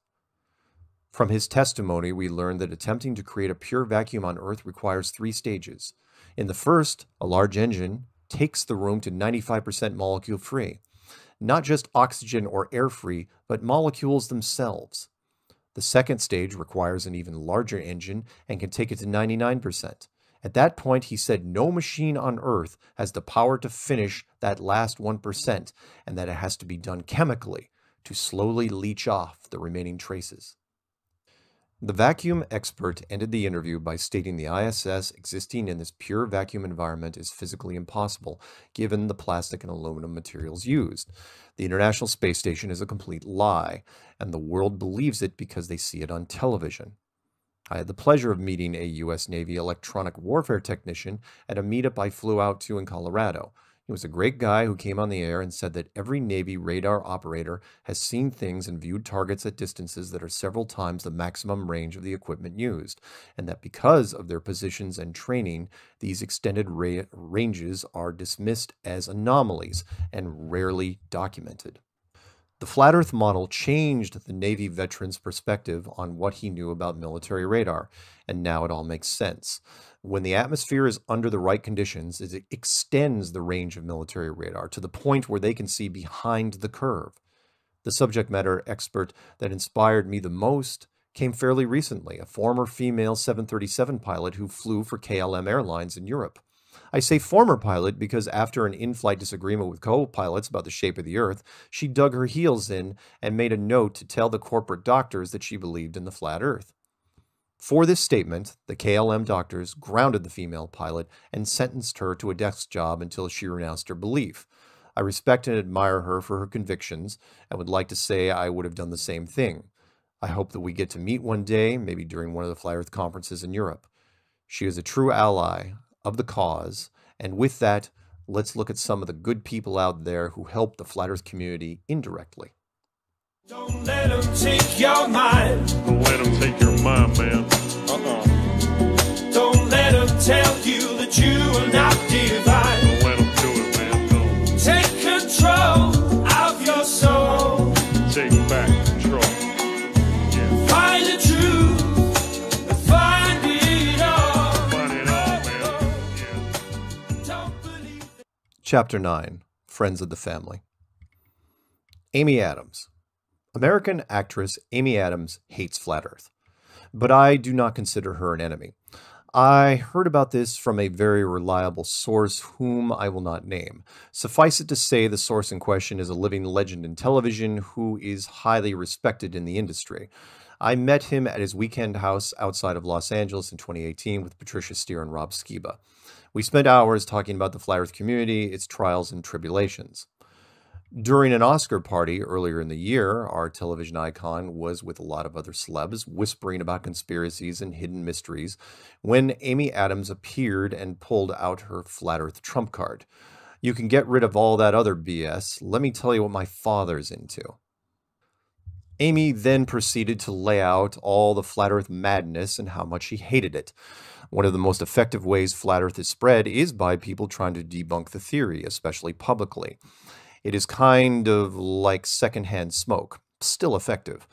From his testimony, we learned that attempting to create a pure vacuum on Earth requires 3 stages. In the first, a large engine takes the room to 95% molecule-free. Not just oxygen or air-free, but molecules themselves. The second stage requires an even larger engine and can take it to 99%. At that point, he said no machine on Earth has the power to finish that last 1%, and that it has to be done chemically to slowly leach off the remaining traces. The vacuum expert ended the interview by stating the ISS existing in this pure vacuum environment is physically impossible, given the plastic and aluminum materials used. The International Space Station is a complete lie, and the world believes it because they see it on television. I had the pleasure of meeting a U.S. Navy electronic warfare technician at a meetup I flew out to in Colorado. He was a great guy who came on the air and said that every Navy radar operator has seen things and viewed targets at distances that are several times the maximum range of the equipment used, and that because of their positions and training, these extended ranges are dismissed as anomalies and rarely documented. The Flat Earth model changed the Navy veteran's perspective on what he knew about military radar, and now it all makes sense. When the atmosphere is under the right conditions, it extends the range of military radar to the point where they can see behind the curve. The subject matter expert that inspired me the most came fairly recently, a former female 737 pilot who flew for KLM Airlines in Europe. I say former pilot because after an in-flight disagreement with co-pilots about the shape of the Earth, she dug her heels in and made a note to tell the corporate doctors that she believed in the flat Earth. For this statement, the KLM doctors grounded the female pilot and sentenced her to a desk job until she renounced her belief. I respect and admire her for her convictions and would like to say I would have done the same thing. I hope that we get to meet one day, maybe during one of the Flat Earth conferences in Europe. She is a true ally of the cause, and with that, let's look at some of the good people out there who help the Flat Earth community indirectly. Don't let them take your mind. Don't let them take your mind, man. Don't let them tell you that you are not divine. Don't let them do it, man. Don't. Take control of your soul. Take back control. Yeah. Find the truth. Find it all. Find it all, man. Yeah. Don't believe. Chapter 9, Friends of the Family. Amy Adams. American actress Amy Adams hates Flat Earth, but I do not consider her an enemy. I heard about this from a very reliable source whom I will not name. Suffice it to say, the source in question is a living legend in television who is highly respected in the industry. I met him at his weekend house outside of Los Angeles in 2018 with Patricia Steer and Rob Skiba. We spent hours talking about the Flat Earth community, its trials and tribulations. During an Oscar party earlier in the year, our television icon was with a lot of other celebs, whispering about conspiracies and hidden mysteries, when Amy Adams appeared and pulled out her Flat Earth trump card. You can get rid of all that other BS. Let me tell you what my father's into. Amy then proceeded to lay out all the Flat Earth madness and how much she hated it. One of the most effective ways Flat Earth is spread is by people trying to debunk the theory, especially publicly. It is kind of like secondhand smoke, still effective.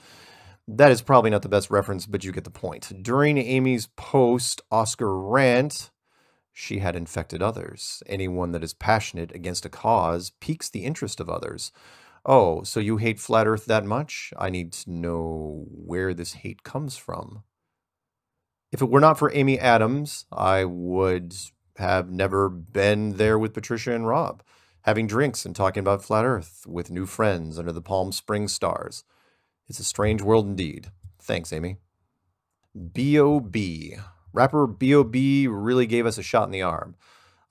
That is probably not the best reference, but you get the point. During Amy's post-Oscar rant, she had infected others. Anyone that is passionate against a cause piques the interest of others. Oh, so you hate Flat Earth that much? I need to know where this hate comes from. If it were not for Amy Adams, I would have never been there with Patricia and Rob, having drinks and talking about Flat Earth with new friends under the Palm Springs stars. It's a strange world indeed. Thanks, Amy. B.O.B. Rapper B.O.B. really gave us a shot in the arm.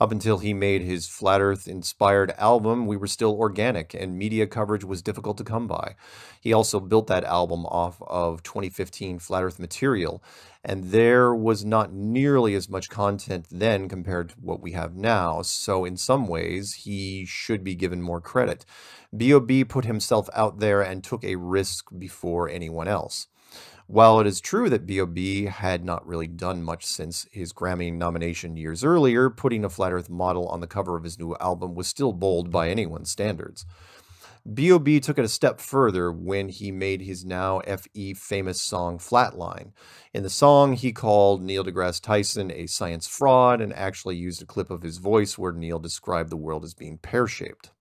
Up until he made his Flat Earth-inspired album, we were still organic, and media coverage was difficult to come by. He also built that album off of 2015 Flat Earth material, and there was not nearly as much content then compared to what we have now, so in some ways, he should be given more credit. B.O.B. put himself out there and took a risk before anyone else. While it is true that B.O.B. had not really done much since his Grammy nomination years earlier, putting a Flat Earth model on the cover of his new album was still bold by anyone's standards. B.O.B. took it a step further when he made his now F.E. famous song Flatline. In the song, he called Neil deGrasse Tyson a science fraud and actually used a clip of his voice where Neil described the world as being pear-shaped.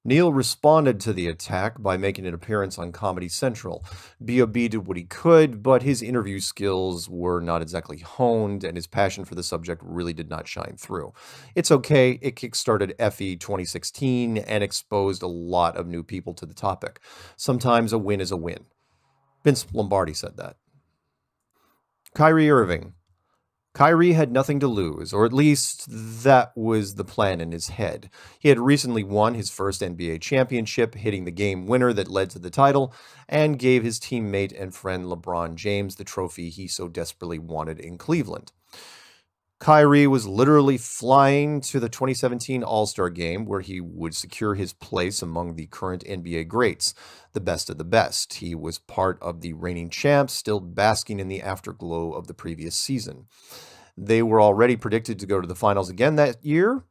Neil responded to the attack by making an appearance on Comedy Central. B.O.B. did what he could, but his interview skills were not exactly honed, and his passion for the subject really did not shine through. It's okay, it kickstarted FE 2016 and exposed a lot of new people to the topic. Sometimes a win is a win. Vince Lombardi said that. Kyrie Irving. Kyrie had nothing to lose, or at least that was the plan in his head. He had recently won his first NBA championship, hitting the game winner that led to the title, and gave his teammate and friend LeBron James the trophy he so desperately wanted in Cleveland. Kyrie was literally flying to the 2017 All-Star Game, where he would secure his place among the current NBA greats, the best of the best. He was part of the reigning champs, still basking in the afterglow of the previous season. They were already predicted to go to the finals again that year.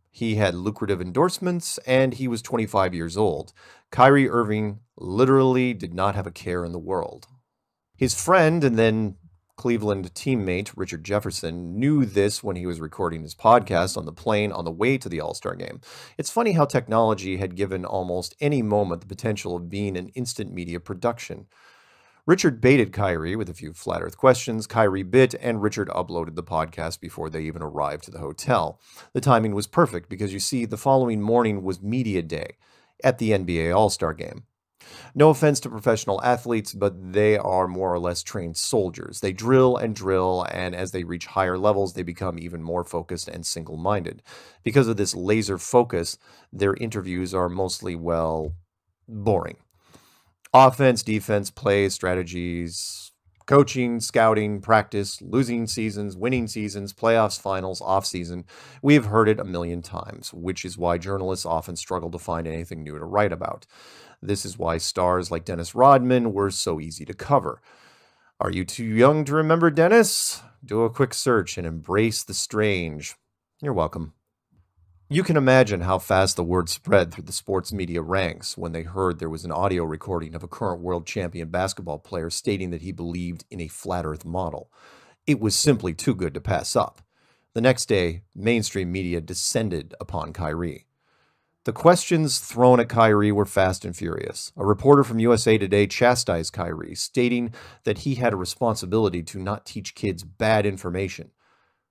He had lucrative endorsements, and he was 25 years old. Kyrie Irving literally did not have a care in the world. His friend and then Cleveland teammate Richard Jefferson knew this when he was recording his podcast on the plane on the way to the All-Star Game. It's funny how technology had given almost any moment the potential of being an instant media production. Richard baited Kyrie with a few Flat Earth questions. Kyrie bit, and Richard uploaded the podcast before they even arrived to the hotel. The timing was perfect because, you see, the following morning was media day at the NBA All-Star Game. No offense to professional athletes, but they are more or less trained soldiers. They drill, and as they reach higher levels, they become even more focused and single-minded. Because of this laser focus, their interviews are mostly, well, boring. Offense, defense, plays, strategies, coaching, scouting, practice, losing seasons, winning seasons, playoffs, finals, off-season. We've heard it a million times, which is why journalists often struggle to find anything new to write about. This is why stars like Dennis Rodman were so easy to cover. Are you too young to remember Dennis? Do a quick search and embrace the strange. You're welcome. You can imagine how fast the word spread through the sports media ranks when they heard there was an audio recording of a current world champion basketball player stating that he believed in a flat earth model. It was simply too good to pass up. The next day, mainstream media descended upon Kyrie. The questions thrown at Kyrie were fast and furious. A reporter from USA Today chastised Kyrie, stating that he had a responsibility to not teach kids bad information.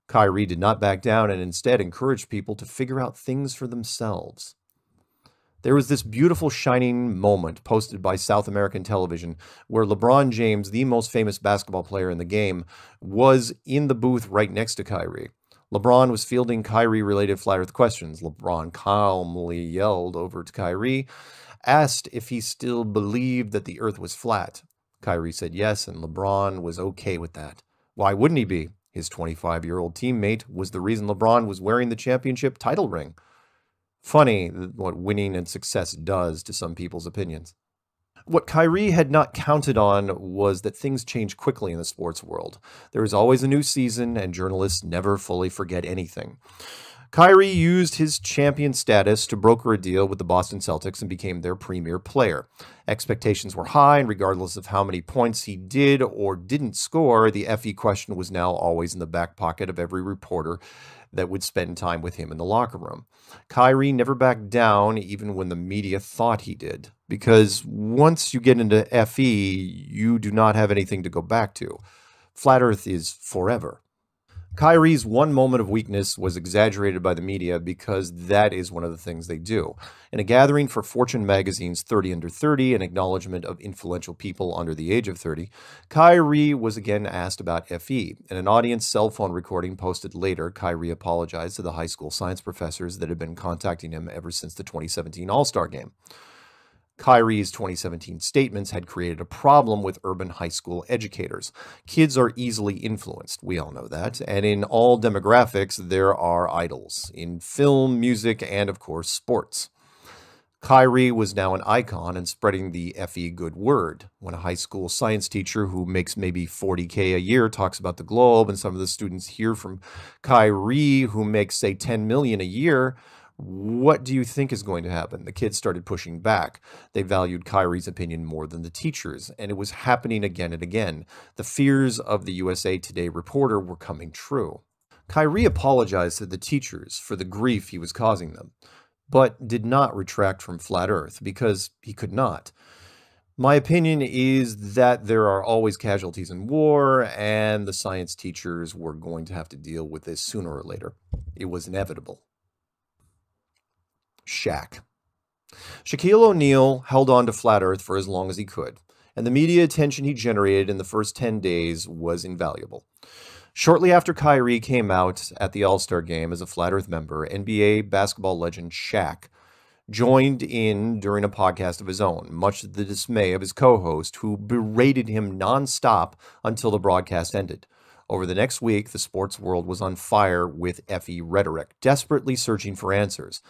Kyrie did not back down and instead encouraged people to figure out things for themselves. There was this beautiful shining moment posted by South American television where LeBron James, the most famous basketball player in the game, was in the booth right next to Kyrie. LeBron was fielding Kyrie-related flat earth questions. LeBron calmly yelled over to Kyrie, asked if he still believed that the earth was flat. Kyrie said yes, and LeBron was okay with that. Why wouldn't he be? His 25-year-old teammate was the reason LeBron was wearing the championship title ring. Funny what winning and success does to some people's opinions. What Kyrie had not counted on was that things change quickly in the sports world. There is always a new season, and journalists never fully forget anything. Kyrie used his champion status to broker a deal with the Boston Celtics and became their premier player. Expectations were high, and regardless of how many points he did or didn't score, the FE question was now always in the back pocket of every reporter that would spend time with him in the locker room. Kyrie never backed down, even when the media thought he did, because once you get into FE, you do not have anything to go back to. Flat Earth is forever. Kyrie's one moment of weakness was exaggerated by the media because that is one of the things they do. In a gathering for Fortune magazine's 30 Under 30, an acknowledgement of influential people under the age of 30, Kyrie was again asked about FE. In an audience cell phone recording posted later, Kyrie apologized to the high school science professors that had been contacting him ever since the 2017 All-Star Game. Kyrie's 2017 statements had created a problem with urban high school educators. Kids are easily influenced, we all know that, and in all demographics there are idols, in film, music, and of course sports. Kyrie was now an icon and spreading the FE good word. When a high school science teacher who makes maybe $40K a year talks about the globe, and some of the students hear from Kyrie who makes, say, $10 million a year, what do you think is going to happen? The kids started pushing back. They valued Kyrie's opinion more than the teachers, and it was happening again and again. The fears of the USA Today reporter were coming true. Kyrie apologized to the teachers for the grief he was causing them, but did not retract from Flat Earth because he could not. My opinion is that there are always casualties in war, and the science teachers were going to have to deal with this sooner or later. It was inevitable. Shaq. Shaquille O'Neal held on to Flat Earth for as long as he could, and the media attention he generated in the first 10 days was invaluable. Shortly after Kyrie came out at the All-Star Game as a Flat Earth member, NBA basketball legend Shaq joined in during a podcast of his own, much to the dismay of his co-host, who berated him nonstop until the broadcast ended. Over the next week, the sports world was on fire with FE rhetoric, desperately searching for answers.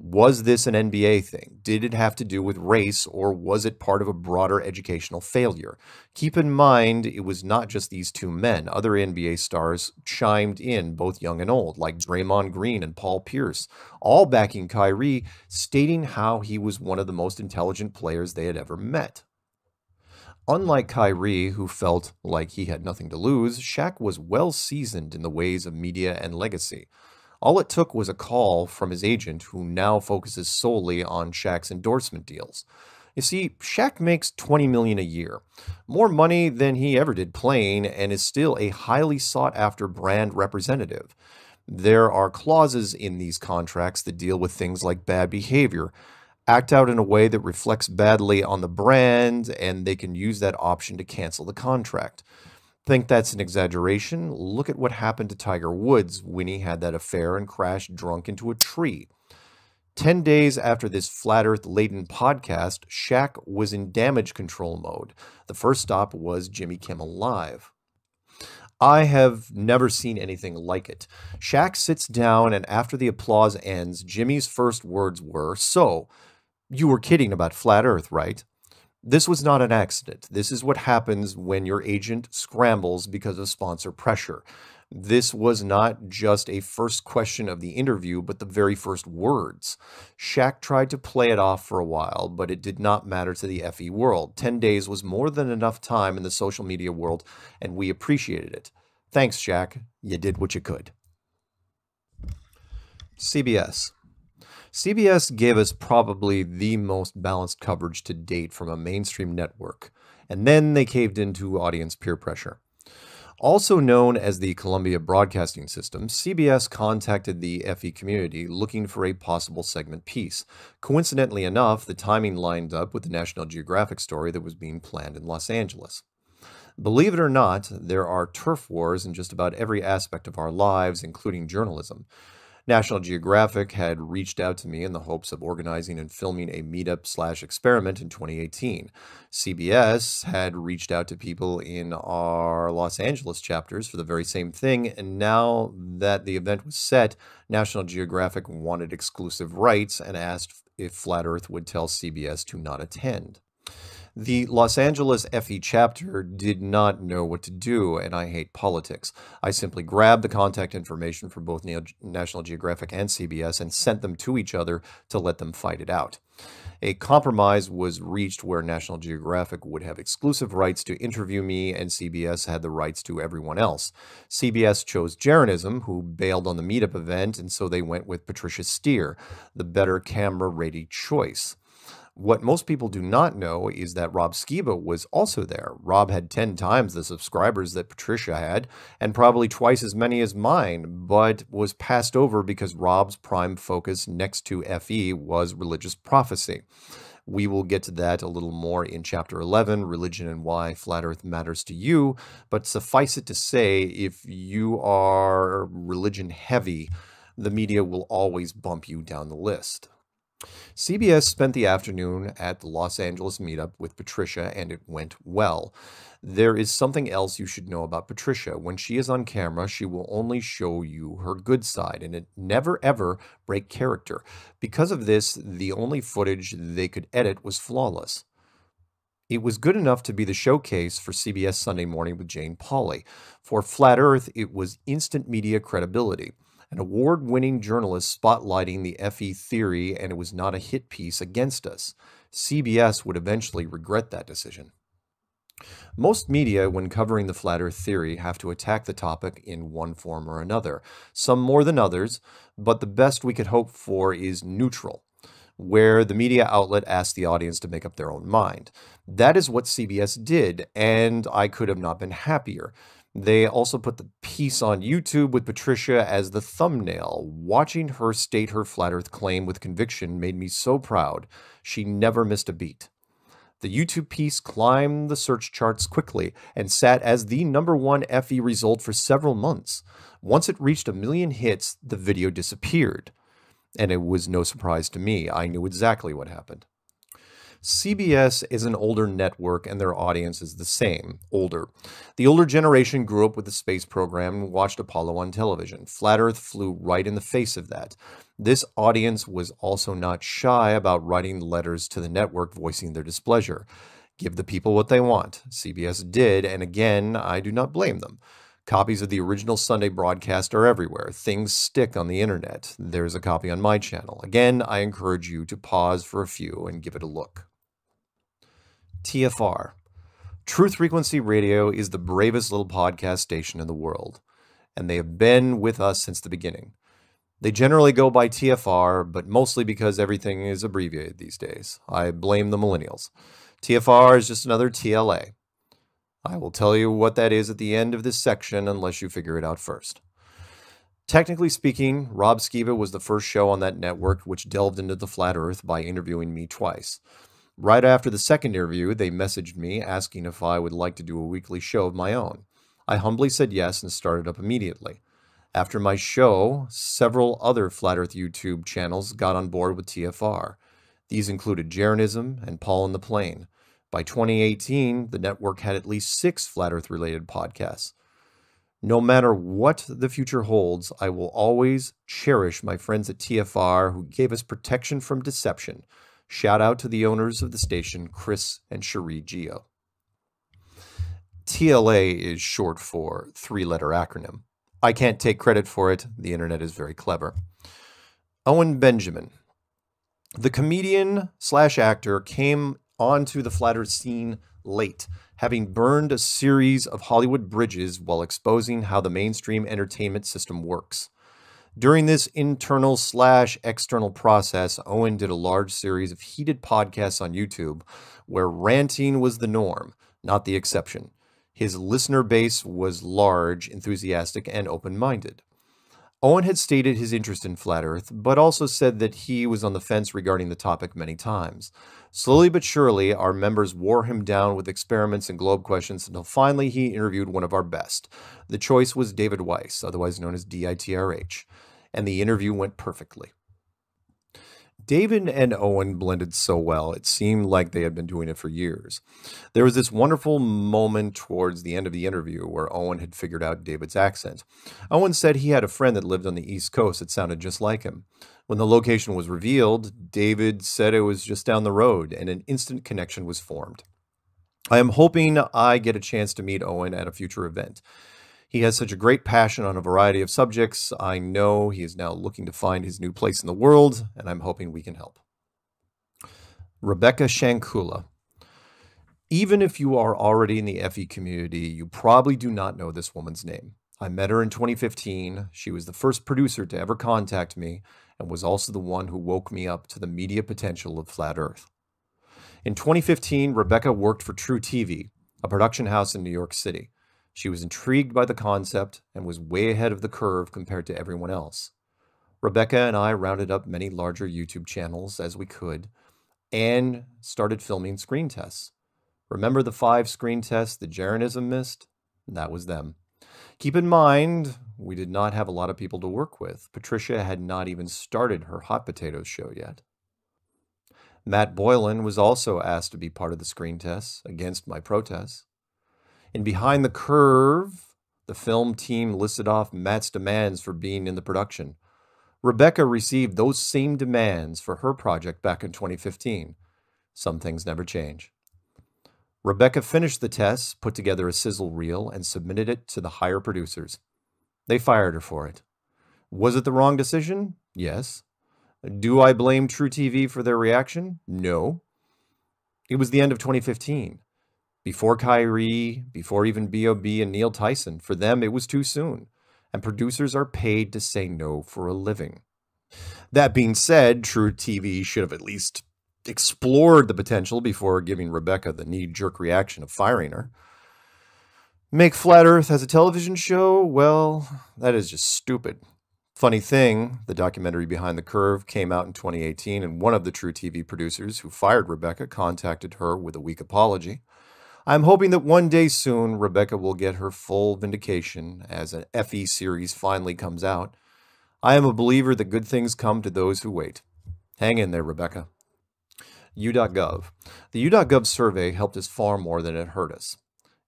Was this an NBA thing? Did it have to do with race, or was it part of a broader educational failure? Keep in mind, it was not just these two men. Other NBA stars chimed in, both young and old, like Draymond Green and Paul Pierce, all backing Kyrie, stating how he was one of the most intelligent players they had ever met. Unlike Kyrie, who felt like he had nothing to lose, Shaq was well seasoned in the ways of media and legacy. All it took was a call from his agent, who now focuses solely on Shaq's endorsement deals. You see, Shaq makes $20 million a year, more money than he ever did playing, and is still a highly sought-after brand representative. There are clauses in these contracts that deal with things like bad behavior, act out in a way that reflects badly on the brand, and they can use that option to cancel the contract. Think that's an exaggeration? Look at what happened to Tiger Woods when he had that affair and crashed drunk into a tree. 10 days after this Flat Earth-laden podcast, Shaq was in damage control mode. The first stop was Jimmy Kimmel Live. I have never seen anything like it. Shaq sits down, and after the applause ends, Jimmy's first words were, "So, you were kidding about Flat Earth, right?" This was not an accident. This is what happens when your agent scrambles because of sponsor pressure. This was not just a first question of the interview, but the very first words. Shaq tried to play it off for a while, but it did not matter to the FE world. 10 days was more than enough time in the social media world, and we appreciated it. Thanks, Shaq. You did what you could. CBS. CBS gave us probably the most balanced coverage to date from a mainstream network, and then they caved into audience peer pressure. Also known as the Columbia Broadcasting System, CBS contacted the FE community looking for a possible segment piece. Coincidentally enough, the timing lined up with the National Geographic story that was being planned in Los Angeles. Believe it or not, there are turf wars in just about every aspect of our lives, including journalism. National Geographic had reached out to me in the hopes of organizing and filming a meetup/experiment in 2018. CBS had reached out to people in our Los Angeles chapters for the very same thing, and now that the event was set, National Geographic wanted exclusive rights and asked if Flat Earth would tell CBS to not attend. The Los Angeles FE chapter did not know what to do, and I hate politics. I simply grabbed the contact information for both National Geographic and CBS and sent them to each other to let them fight it out. A compromise was reached where National Geographic would have exclusive rights to interview me, and CBS had the rights to everyone else. CBS chose Jeranism, who bailed on the meetup event, and so they went with Patricia Steere, the better camera-ready choice. What most people do not know is that Rob Skiba was also there. Rob had 10 times the subscribers that Patricia had, and probably twice as many as mine, but was passed over because Rob's prime focus next to FE was religious prophecy. We will get to that a little more in Chapter 11, Religion and Why Flat Earth Matters to You, but suffice it to say, if you are religion heavy, the media will always bump you down the list. CBS spent the afternoon at the Los Angeles meetup with Patricia, and it went well. There is something else you should know about Patricia. When she is on camera, she will only show you her good side, and it never ever break character. Because of this, the only footage they could edit was flawless. It was good enough to be the showcase for CBS Sunday Morning with Jane Pauley. For Flat Earth, it was instant media credibility. An award-winning journalist spotlighting the FE theory, and it was not a hit piece against us. CBS would eventually regret that decision. Most media, when covering the Flat Earth theory, have to attack the topic in one form or another, some more than others, but the best we could hope for is neutral, where the media outlet asks the audience to make up their own mind. That is what CBS did, and I could have not been happier. They also put the piece on YouTube with Patricia as the thumbnail. Watching her state her Flat Earth claim with conviction made me so proud. She never missed a beat. The YouTube piece climbed the search charts quickly and sat as the #1 FE result for several months. Once it reached 1 million hits, the video disappeared. And it was no surprise to me. I knew exactly what happened. CBS is an older network, and their audience is the same, older. The older generation grew up with the space program and watched Apollo on television. Flat Earth flew right in the face of that. This audience was also not shy about writing letters to the network voicing their displeasure. Give the people what they want. CBS did, and again, I do not blame them. Copies of the original Sunday broadcast are everywhere. Things stick on the internet. There's a copy on my channel. Again, I encourage you to pause for a few and give it a look. TFR. Truth Frequency Radio is the bravest little podcast station in the world, and they have been with us since the beginning. They generally go by TFR, but mostly because everything is abbreviated these days. I blame the millennials. TFR is just another TLA. I will tell you what that is at the end of this section unless you figure it out first. Technically speaking, Rob Skiba was the first show on that network which delved into the Flat Earth by interviewing me twice. Right after the second interview, they messaged me asking if I would like to do a weekly show of my own. I humbly said yes and started up immediately. After my show, several other Flat Earth YouTube channels got on board with TFR. These included Jeranism and Paul and the Plane. By 2018, the network had at least 6 Flat Earth-related podcasts. No matter what the future holds, I will always cherish my friends at TFR who gave us protection from deception. Shout out to the owners of the station, Chris and Cherie Geo. TLA is short for 3-letter acronym. I can't take credit for it. The internet is very clever. Owen Benjamin. The comedian/actor came onto the Flat Earth scene late, having burned a series of Hollywood bridges while exposing how the mainstream entertainment system works. During this internal/external process, Owen did a large series of heated podcasts on YouTube where ranting was the norm, not the exception. His listener base was large, enthusiastic, and open-minded. Owen had stated his interest in Flat Earth, but also said that he was on the fence regarding the topic many times. Slowly but surely, our members wore him down with experiments and globe questions until finally he interviewed one of our best. The choice was David Weiss, otherwise known as DITRH, and the interview went perfectly. David and Owen blended so well, it seemed like they had been doing it for years. There was this wonderful moment towards the end of the interview where Owen had figured out David's accent. Owen said he had a friend that lived on the East Coast that sounded just like him. When the location was revealed, David said it was just down the road, and an instant connection was formed. I am hoping I get a chance to meet Owen at a future event. He has such a great passion on a variety of subjects. I know he is now looking to find his new place in the world, and I'm hoping we can help. Rebecca Shankula. Even if you are already in the FE community, you probably do not know this woman's name. I met her in 2015. She was the first producer to ever contact me and was also the one who woke me up to the media potential of Flat Earth. In 2015, Rebecca worked for True TV, a production house in New York City. She was intrigued by the concept and was way ahead of the curve compared to everyone else. Rebecca and I rounded up many larger YouTube channels as we could and started filming screen tests. Remember the 5 screen tests that Jeranism missed? That was them. Keep in mind, we did not have a lot of people to work with. Patricia had not even started her Hot Potatoes show yet. Matt Boylan was also asked to be part of the screen tests against my protests. In Behind the Curve, the film team listed off Matt's demands for being in the production. Rebecca received those same demands for her project back in 2015. Some things never change. Rebecca finished the tests, put together a sizzle reel, and submitted it to the higher producers. They fired her for it. Was it the wrong decision? Yes. Do I blame True TV for their reaction? No. It was the end of 2015. Before Kyrie, before even B.O.B. and Neil Tyson, for them it was too soon, and producers are paid to say no for a living. That being said, True TV should have at least explored the potential before giving Rebecca the knee-jerk reaction of firing her. Make Flat Earth as a television show? Well, that is just stupid. Funny thing, the documentary Behind the Curve came out in 2018, and one of the True TV producers who fired Rebecca contacted her with a weak apology. I'm hoping that one day soon, Rebecca will get her full vindication as an FE series finally comes out. I am a believer that good things come to those who wait. Hang in there, Rebecca. U.gov. The U.gov survey helped us far more than it hurt us.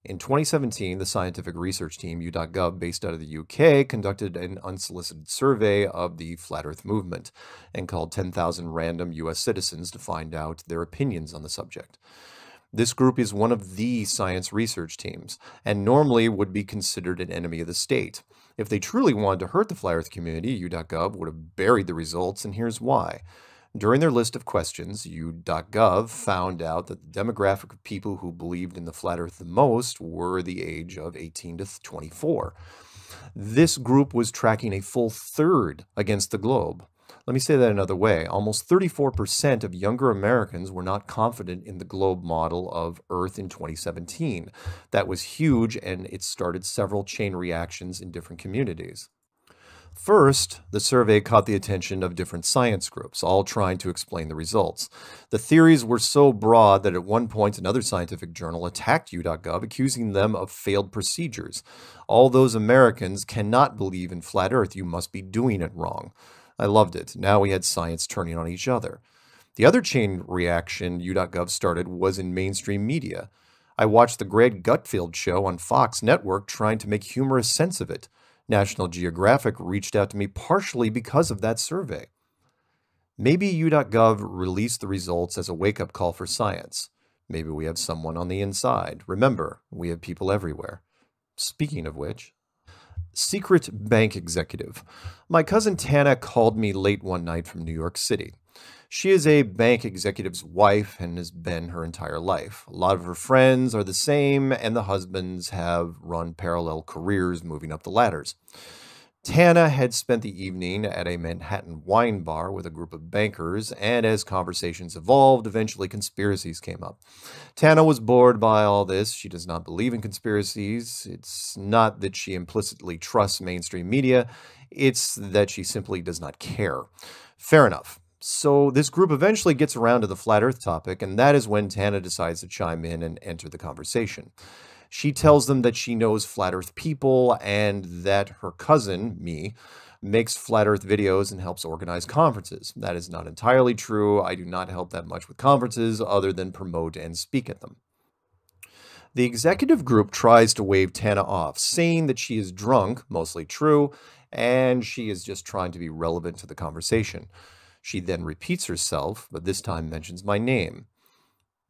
In 2017, the scientific research team, U.gov, based out of the UK, conducted an unsolicited survey of the Flat Earth movement and called 10,000 random U.S. citizens to find out their opinions on the subject. This group is one of the science research teams, and normally would be considered an enemy of the state. If they truly wanted to hurt the Flat Earth community, U.gov would have buried the results, and here's why. During their list of questions, U.gov found out that the demographic of people who believed in the Flat Earth the most were the age of 18 to 24. This group was tracking a full third against the globe. Let me say that another way. Almost 34% of younger Americans were not confident in the globe model of Earth in 2017. That was huge, and it started several chain reactions in different communities. First, the survey caught the attention of different science groups, all trying to explain the results. The theories were so broad that at one point another scientific journal attacked U.gov, accusing them of failed procedures. All those Americans cannot believe in Flat Earth. You must be doing it wrong. I loved it. Now we had science turning on each other. The other chain reaction U.gov started was in mainstream media. I watched the Greg Gutfeld show on Fox Network trying to make humorous sense of it. National Geographic reached out to me partially because of that survey. Maybe U.gov released the results as a wake-up call for science. Maybe we have someone on the inside. Remember, we have people everywhere. Speaking of which, secret bank executive. My cousin Tana called me late one night from New York City. She is a bank executive's wife and has been her entire life. A lot of her friends are the same, and the husbands have run parallel careers moving up the ladders. Tana had spent the evening at a Manhattan wine bar with a group of bankers, and as conversations evolved, eventually conspiracies came up. Tana was bored by all this. She does not believe in conspiracies. It's not that she implicitly trusts mainstream media, it's that she simply does not care. Fair enough. So this group eventually gets around to the flat earth topic, and that is when Tana decides to chime in and enter the conversation. She tells them that she knows flat earth people and that her cousin, me, makes flat earth videos and helps organize conferences. That is not entirely true. I do not help that much with conferences other than promote and speak at them. The executive group tries to wave Tana off, saying that she is drunk, mostly true, and she is just trying to be relevant to the conversation. She then repeats herself, but this time mentions my name.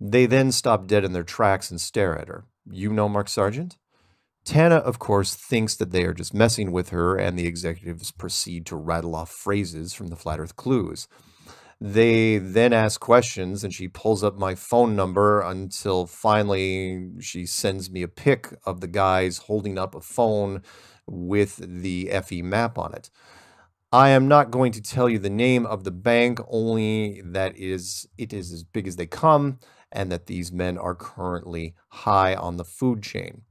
They then stop dead in their tracks and stare at her. You know Mark Sargent? Tana, of course, thinks that they are just messing with her, and the executives proceed to rattle off phrases from the Flat Earth Clues. They then ask questions, and she pulls up my phone number until finally she sends me a pic of the guys holding up a phone with the FE map on it. I am not going to tell you the name of the bank, only that it is as big as they come, and that these men are currently high on the food chain.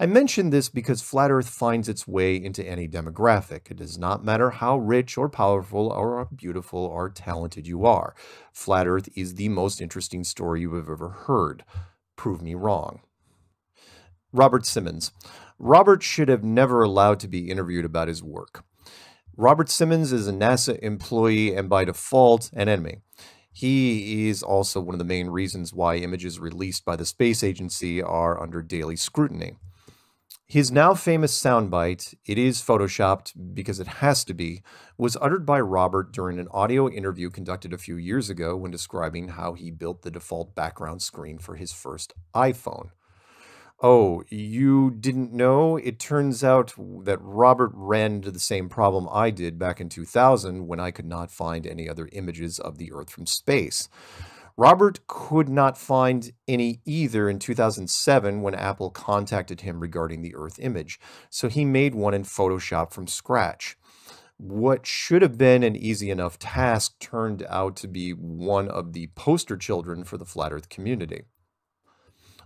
I mention this because Flat Earth finds its way into any demographic. It does not matter how rich or powerful or beautiful or talented you are. Flat Earth is the most interesting story you have ever heard. Prove me wrong. Robert Simmons. Robert should have never allowed to be interviewed about his work. Robert Simmons is a NASA employee and by default an enemy. He is also one of the main reasons why images released by the space agency are under daily scrutiny. His now famous soundbite, "It is photoshopped because it has to be," was uttered by Robert during an audio interview conducted a few years ago when describing how he built the default background screen for his first iPhone. Oh, you didn't know? It turns out that Robert ran into the same problem I did back in 2000 when I could not find any other images of the Earth from space. Robert could not find any either in 2007 when Apple contacted him regarding the Earth image, so he made one in Photoshop from scratch. What should have been an easy enough task turned out to be one of the poster children for the Flat Earth community.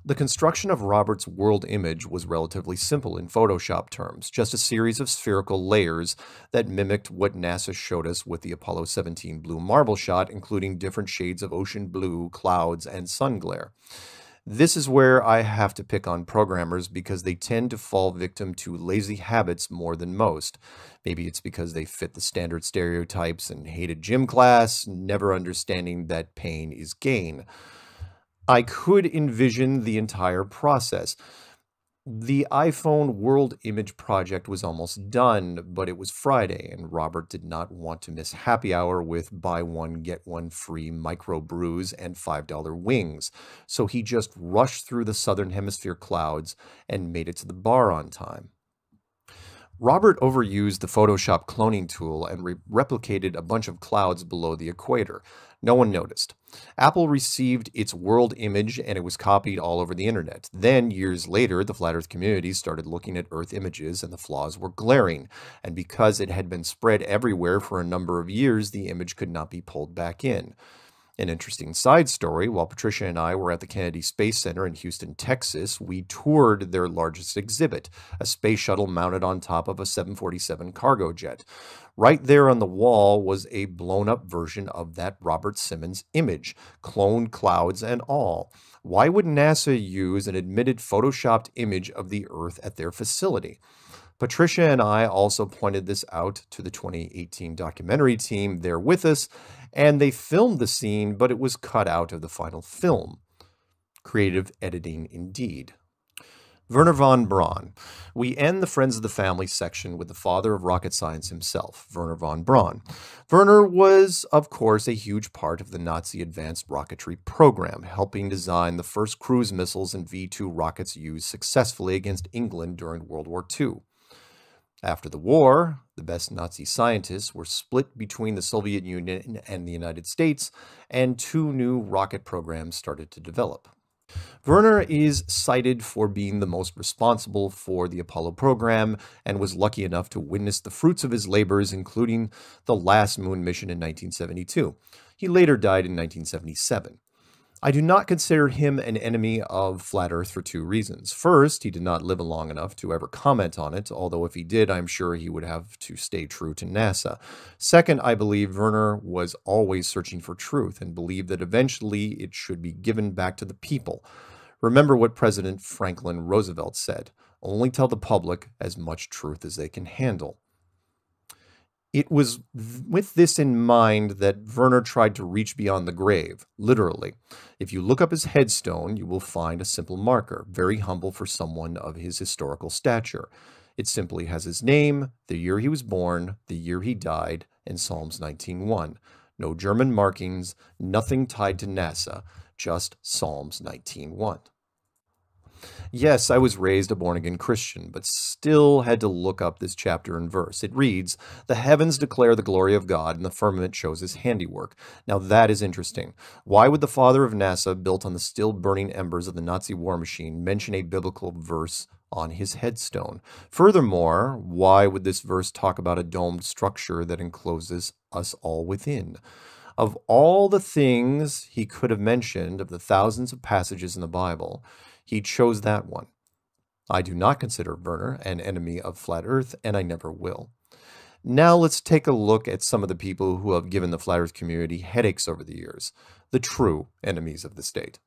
The construction of Robert's world image was relatively simple in Photoshop terms, just a series of spherical layers that mimicked what NASA showed us with the Apollo 17 blue marble shot, including different shades of ocean blue, clouds, and sun glare. This is where I have to pick on programmers because they tend to fall victim to lazy habits more than most. Maybe it's because they fit the standard stereotypes and hated gym class, never understanding that pain is gain. I could envision the entire process. The iPhone World Image project was almost done, but it was Friday, and Robert did not want to miss happy hour with buy one, get one free micro brews and $5 wings. So he just rushed through the Southern Hemisphere clouds and made it to the bar on time. Robert overused the Photoshop cloning tool and replicated a bunch of clouds below the equator. No one noticed. Apple received its world image and it was copied all over the internet. Then, years later, the Flat Earth community started looking at Earth images and the flaws were glaring. And because it had been spread everywhere for a number of years, the image could not be pulled back in. An interesting side story, while Patricia and I were at the Kennedy Space Center in Houston, Texas, we toured their largest exhibit, a space shuttle mounted on top of a 747 cargo jet. Right there on the wall was a blown-up version of that Robert Simmons image, cloned clouds and all. Why would NASA use an admitted photoshopped image of the Earth at their facility? Patricia and I also pointed this out to the 2018 documentary team there with us, and they filmed the scene, but it was cut out of the final film. Creative editing indeed. Wernher von Braun. We end the Friends of the Family section with the father of rocket science himself, Wernher von Braun. Wernher was, of course, a huge part of the Nazi advanced rocketry program, helping design the first cruise missiles and V-2 rockets used successfully against England during World War II. After the war, the best Nazi scientists were split between the Soviet Union and the United States, and two new rocket programs started to develop. Werner is cited for being the most responsible for the Apollo program and was lucky enough to witness the fruits of his labors, including the last moon mission in 1972. He later died in 1977. I do not consider him an enemy of Flat Earth for two reasons. First, he did not live long enough to ever comment on it, although if he did, I'm sure he would have to stay true to NASA. Second, I believe Werner was always searching for truth and believed that eventually it should be given back to the people. Remember what President Franklin Roosevelt said, only tell the public as much truth as they can handle. It was with this in mind that Werner tried to reach beyond the grave, literally. If you look up his headstone, you will find a simple marker, very humble for someone of his historical stature. It simply has his name, the year he was born, the year he died, and Psalms 19:1. No German markings, nothing tied to NASA, just Psalms 19:1. Yes, I was raised a born-again Christian, but still had to look up this chapter and verse. It reads, "The heavens declare the glory of God, and the firmament shows his handiwork." Now that is interesting. Why would the father of NASA, built on the still burning embers of the Nazi war machine, mention a biblical verse on his headstone? Furthermore, why would this verse talk about a domed structure that encloses us all within? Of all the things he could have mentioned, of the thousands of passages in the Bible, he chose that one. I do not consider Werner an enemy of Flat Earth, and I never will. Now let's take a look at some of the people who have given the Flat Earth community headaches over the years, the true enemies of the state.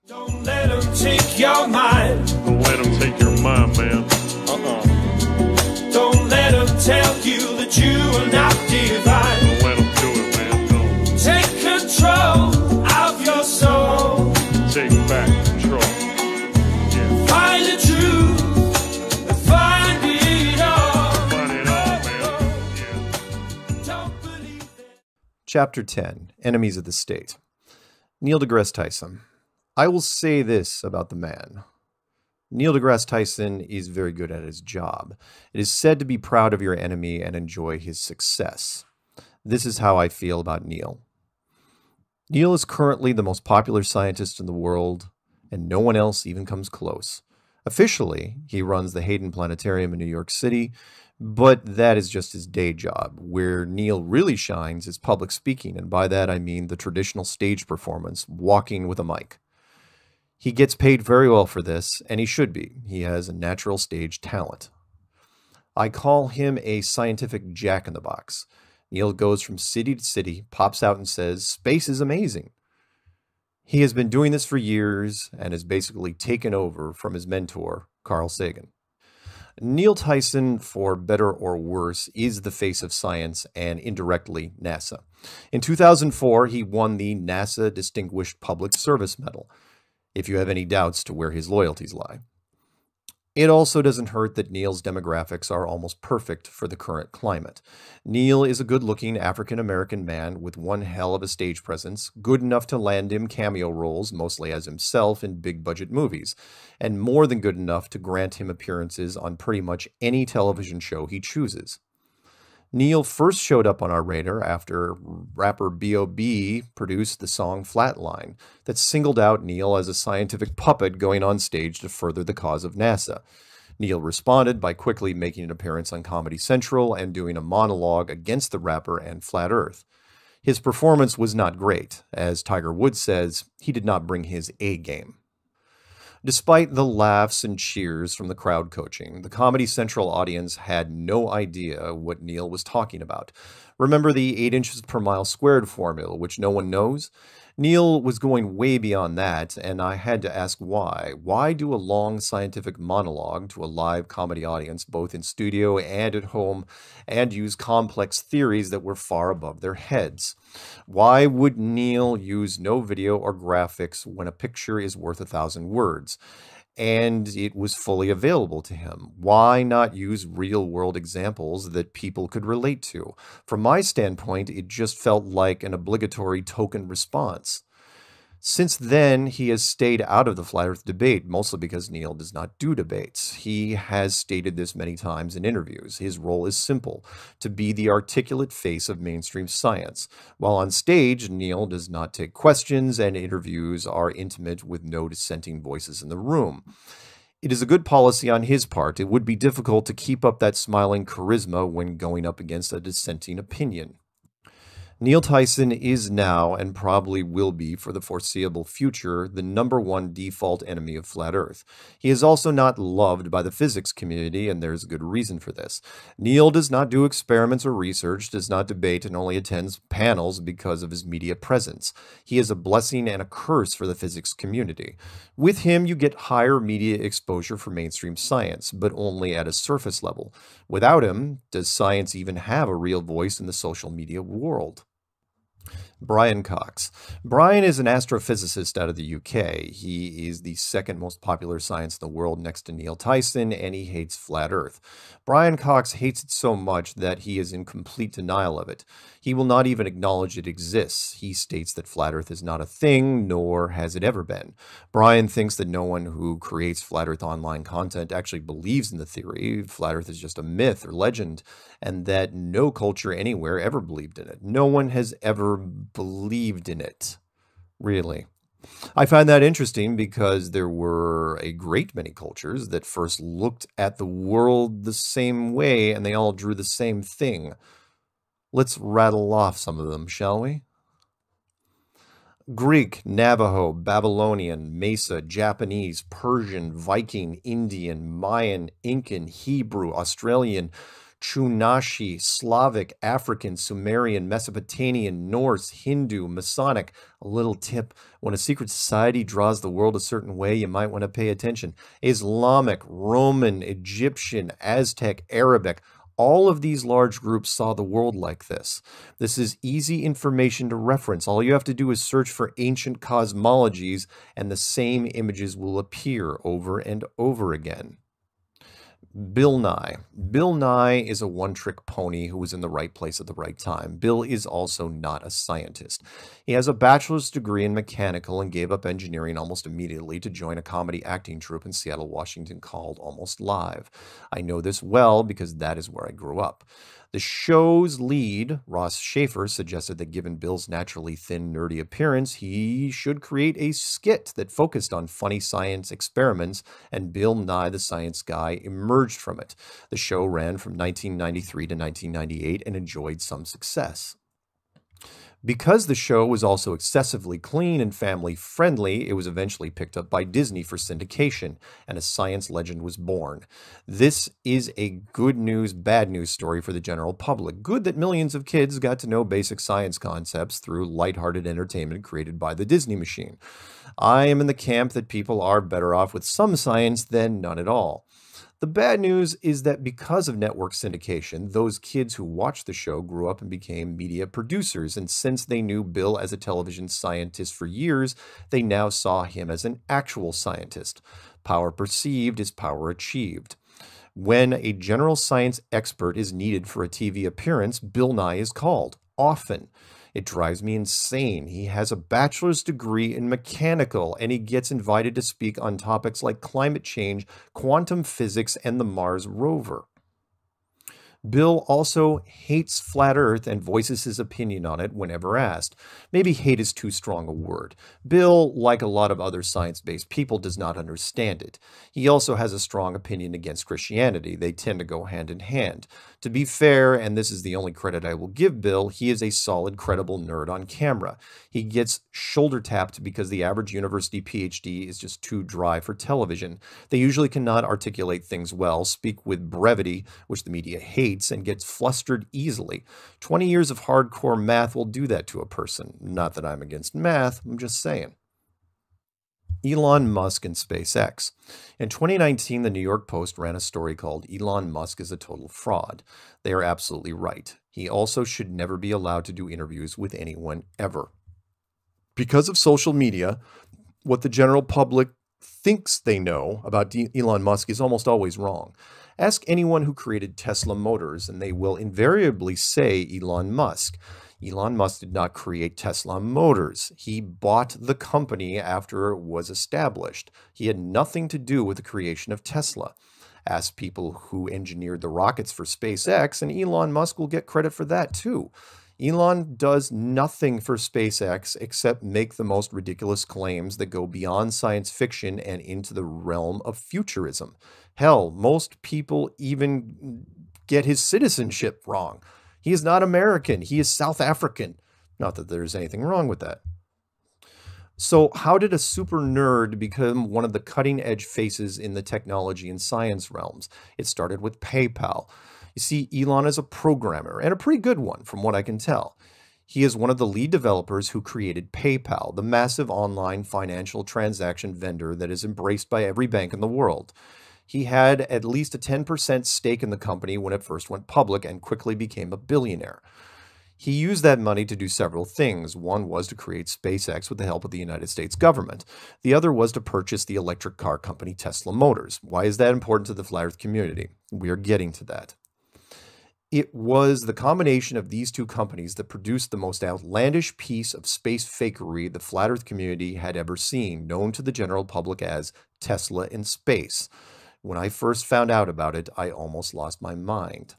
Don't let them take your mind. Don't let them take your mind, man. Don't let them tell you that you are not divine. Don't let them do it, man. Don't. Take control of your soul. Take back control. Yeah. Find the truth and find it all. Find it all, man. Yeah. Don't believe that. Chapter 10, Enemies of the State. Neil deGrasse Tyson. I will say this about the man. Neil deGrasse Tyson is very good at his job. It is said to be proud of your enemy and enjoy his success. This is how I feel about Neil. Neil is currently the most popular scientist in the world, and no one else even comes close. Officially, he runs the Hayden Planetarium in New York City, but that is just his day job. Where Neil really shines is public speaking, and by that I mean the traditional stage performance, walking with a mic. He gets paid very well for this, and he should be. He has a natural stage talent. I call him a scientific jack-in-the-box. Neil goes from city to city, pops out and says, "Space is amazing." He has been doing this for years and has basically taken over from his mentor, Carl Sagan. Neil Tyson, for better or worse, is the face of science and indirectly NASA. In 2004, he won the NASA Distinguished Public Service Medal, if you have any doubts to where his loyalties lie. It also doesn't hurt that Neil's demographics are almost perfect for the current climate. Neil is a good-looking African-American man with one hell of a stage presence, good enough to land him cameo roles, mostly as himself, in big-budget movies, and more than good enough to grant him appearances on pretty much any television show he chooses. Neil first showed up on our radar after rapper B.O.B. produced the song Flatline that singled out Neil as a scientific puppet going on stage to further the cause of NASA. Neil responded by quickly making an appearance on Comedy Central and doing a monologue against the rapper and Flat Earth. His performance was not great. As Tiger Woods says, he did not bring his A game. Despite the laughs and cheers from the crowd coaching, the Comedy Central audience had no idea what Neil was talking about. Remember the 8 inches per mile squared formula, which no one knows? Neil was going way beyond that, and I had to ask why. Why do a long scientific monologue to a live comedy audience, both in studio and at home, and use complex theories that were far above their heads? Why would Neil use no video or graphics when a picture is worth 1,000 words? And it was fully available to him. Why not use real-world examples that people could relate to? From my standpoint, it just felt like an obligatory token response. Since then, he has stayed out of the flat earth debate, mostly because Neil does not do debates. He has stated this many times in interviews. His role is simple, to be the articulate face of mainstream science. While on stage, Neil does not take questions, and interviews are intimate with no dissenting voices in the room. It is a good policy on his part. It would be difficult to keep up that smiling charisma when going up against a dissenting opinion. Neil Tyson is now, and probably will be for the foreseeable future, the #1 default enemy of flat Earth. He is also not loved by the physics community, and there's a good reason for this. Neil does not do experiments or research, does not debate, and only attends panels because of his media presence. He is a blessing and a curse for the physics community. With him, you get higher media exposure for mainstream science, but only at a surface level. Without him, does science even have a real voice in the social media world? Brian Cox. Brian is an astrophysicist out of the UK. He is the second most popular science in the world next to Neil Tyson, and he hates flat Earth. Brian Cox hates it so much that he is in complete denial of it. He will not even acknowledge it exists. He states that flat Earth is not a thing, nor has it ever been. Brian thinks that no one who creates flat Earth online content actually believes in the theory. Flat Earth is just a myth or legend, and that no culture anywhere ever believed in it. No one has ever believed in it, really. I find that interesting because there were a great many cultures that first looked at the world the same way, and they all drew the same thing. Let's rattle off some of them, shall we? Greek, Navajo, Babylonian, Mesa, Japanese, Persian, Viking, Indian, Mayan, Incan, Hebrew, Australian, Chunashi, Slavic, African, Sumerian, Mesopotamian, Norse, Hindu, Masonic. A little tip: when a secret society draws the world a certain way, you might want to pay attention. Islamic, Roman, Egyptian, Aztec, Arabic. All of these large groups saw the world like this. This is easy information to reference. All you have to do is search for ancient cosmologies, and the same images will appear over and over again. Bill Nye. Bill Nye is a one-trick pony who was in the right place at the right time. Bill is also not a scientist. He has a bachelor's degree in mechanical and gave up engineering almost immediately to join a comedy acting troupe in Seattle, Washington called Almost Live. I know this well because that is where I grew up. The show's lead, Ross Schaefer, suggested that given Bill's naturally thin, nerdy appearance, he should create a skit that focused on funny science experiments, and Bill Nye the Science Guy emerged from it. The show ran from 1993 to 1998 and enjoyed some success. Because the show was also excessively clean and family-friendly, it was eventually picked up by Disney for syndication, and a science legend was born. This is a good news, bad news story for the general public. Good that millions of kids got to know basic science concepts through lighthearted entertainment created by the Disney machine. I am in the camp that people are better off with some science than none at all. The bad news is that because of network syndication, those kids who watched the show grew up and became media producers, and since they knew Bill as a television scientist for years, they now saw him as an actual scientist. Power perceived is power achieved. When a general science expert is needed for a TV appearance, Bill Nye is called, often. It drives me insane. He has a bachelor's degree in mechanical, and he gets invited to speak on topics like climate change, quantum physics, and the Mars rover. Bill also hates flat Earth and voices his opinion on it whenever asked. Maybe hate is too strong a word. Bill, like a lot of other science-based people, does not understand it. He also has a strong opinion against Christianity. They tend to go hand in hand. To be fair, and this is the only credit I will give Bill, he is a solid, credible nerd on camera. He gets shoulder-tapped because the average university PhD is just too dry for television. They usually cannot articulate things well, speak with brevity, which the media hates, and gets flustered easily. 20 years of hardcore math will do that to a person. Not that I'm against math, I'm just saying. Elon Musk and SpaceX. In 2019, the New York Post ran a story called "Elon Musk is a total fraud." They are absolutely right. He also should never be allowed to do interviews with anyone ever. Because of social media, what the general public thinks they know about Elon Musk is almost always wrong. Ask anyone who created Tesla Motors, and they will invariably say Elon Musk. Elon Musk did not create Tesla Motors. He bought the company after it was established. He had nothing to do with the creation of Tesla. Ask people who engineered the rockets for SpaceX, and Elon Musk will get credit for that too. Elon does nothing for SpaceX except make the most ridiculous claims that go beyond science fiction and into the realm of futurism. Hell, most people even get his citizenship wrong. He is not American. He is South African. Not that there's anything wrong with that. So how did a super nerd become one of the cutting-edge faces in the technology and science realms? It started with PayPal. You see, Elon is a programmer, and a pretty good one from what I can tell. He is one of the lead developers who created PayPal, the massive online financial transaction vendor that is embraced by every bank in the world. He had at least a 10% stake in the company when it first went public and quickly became a billionaire. He used that money to do several things. One was to create SpaceX with the help of the United States government. The other was to purchase the electric car company Tesla Motors. Why is that important to the flat Earth community? We are getting to that. It was the combination of these two companies that produced the most outlandish piece of space fakery the flat Earth community had ever seen, known to the general public as Tesla in space. When I first found out about it, I almost lost my mind.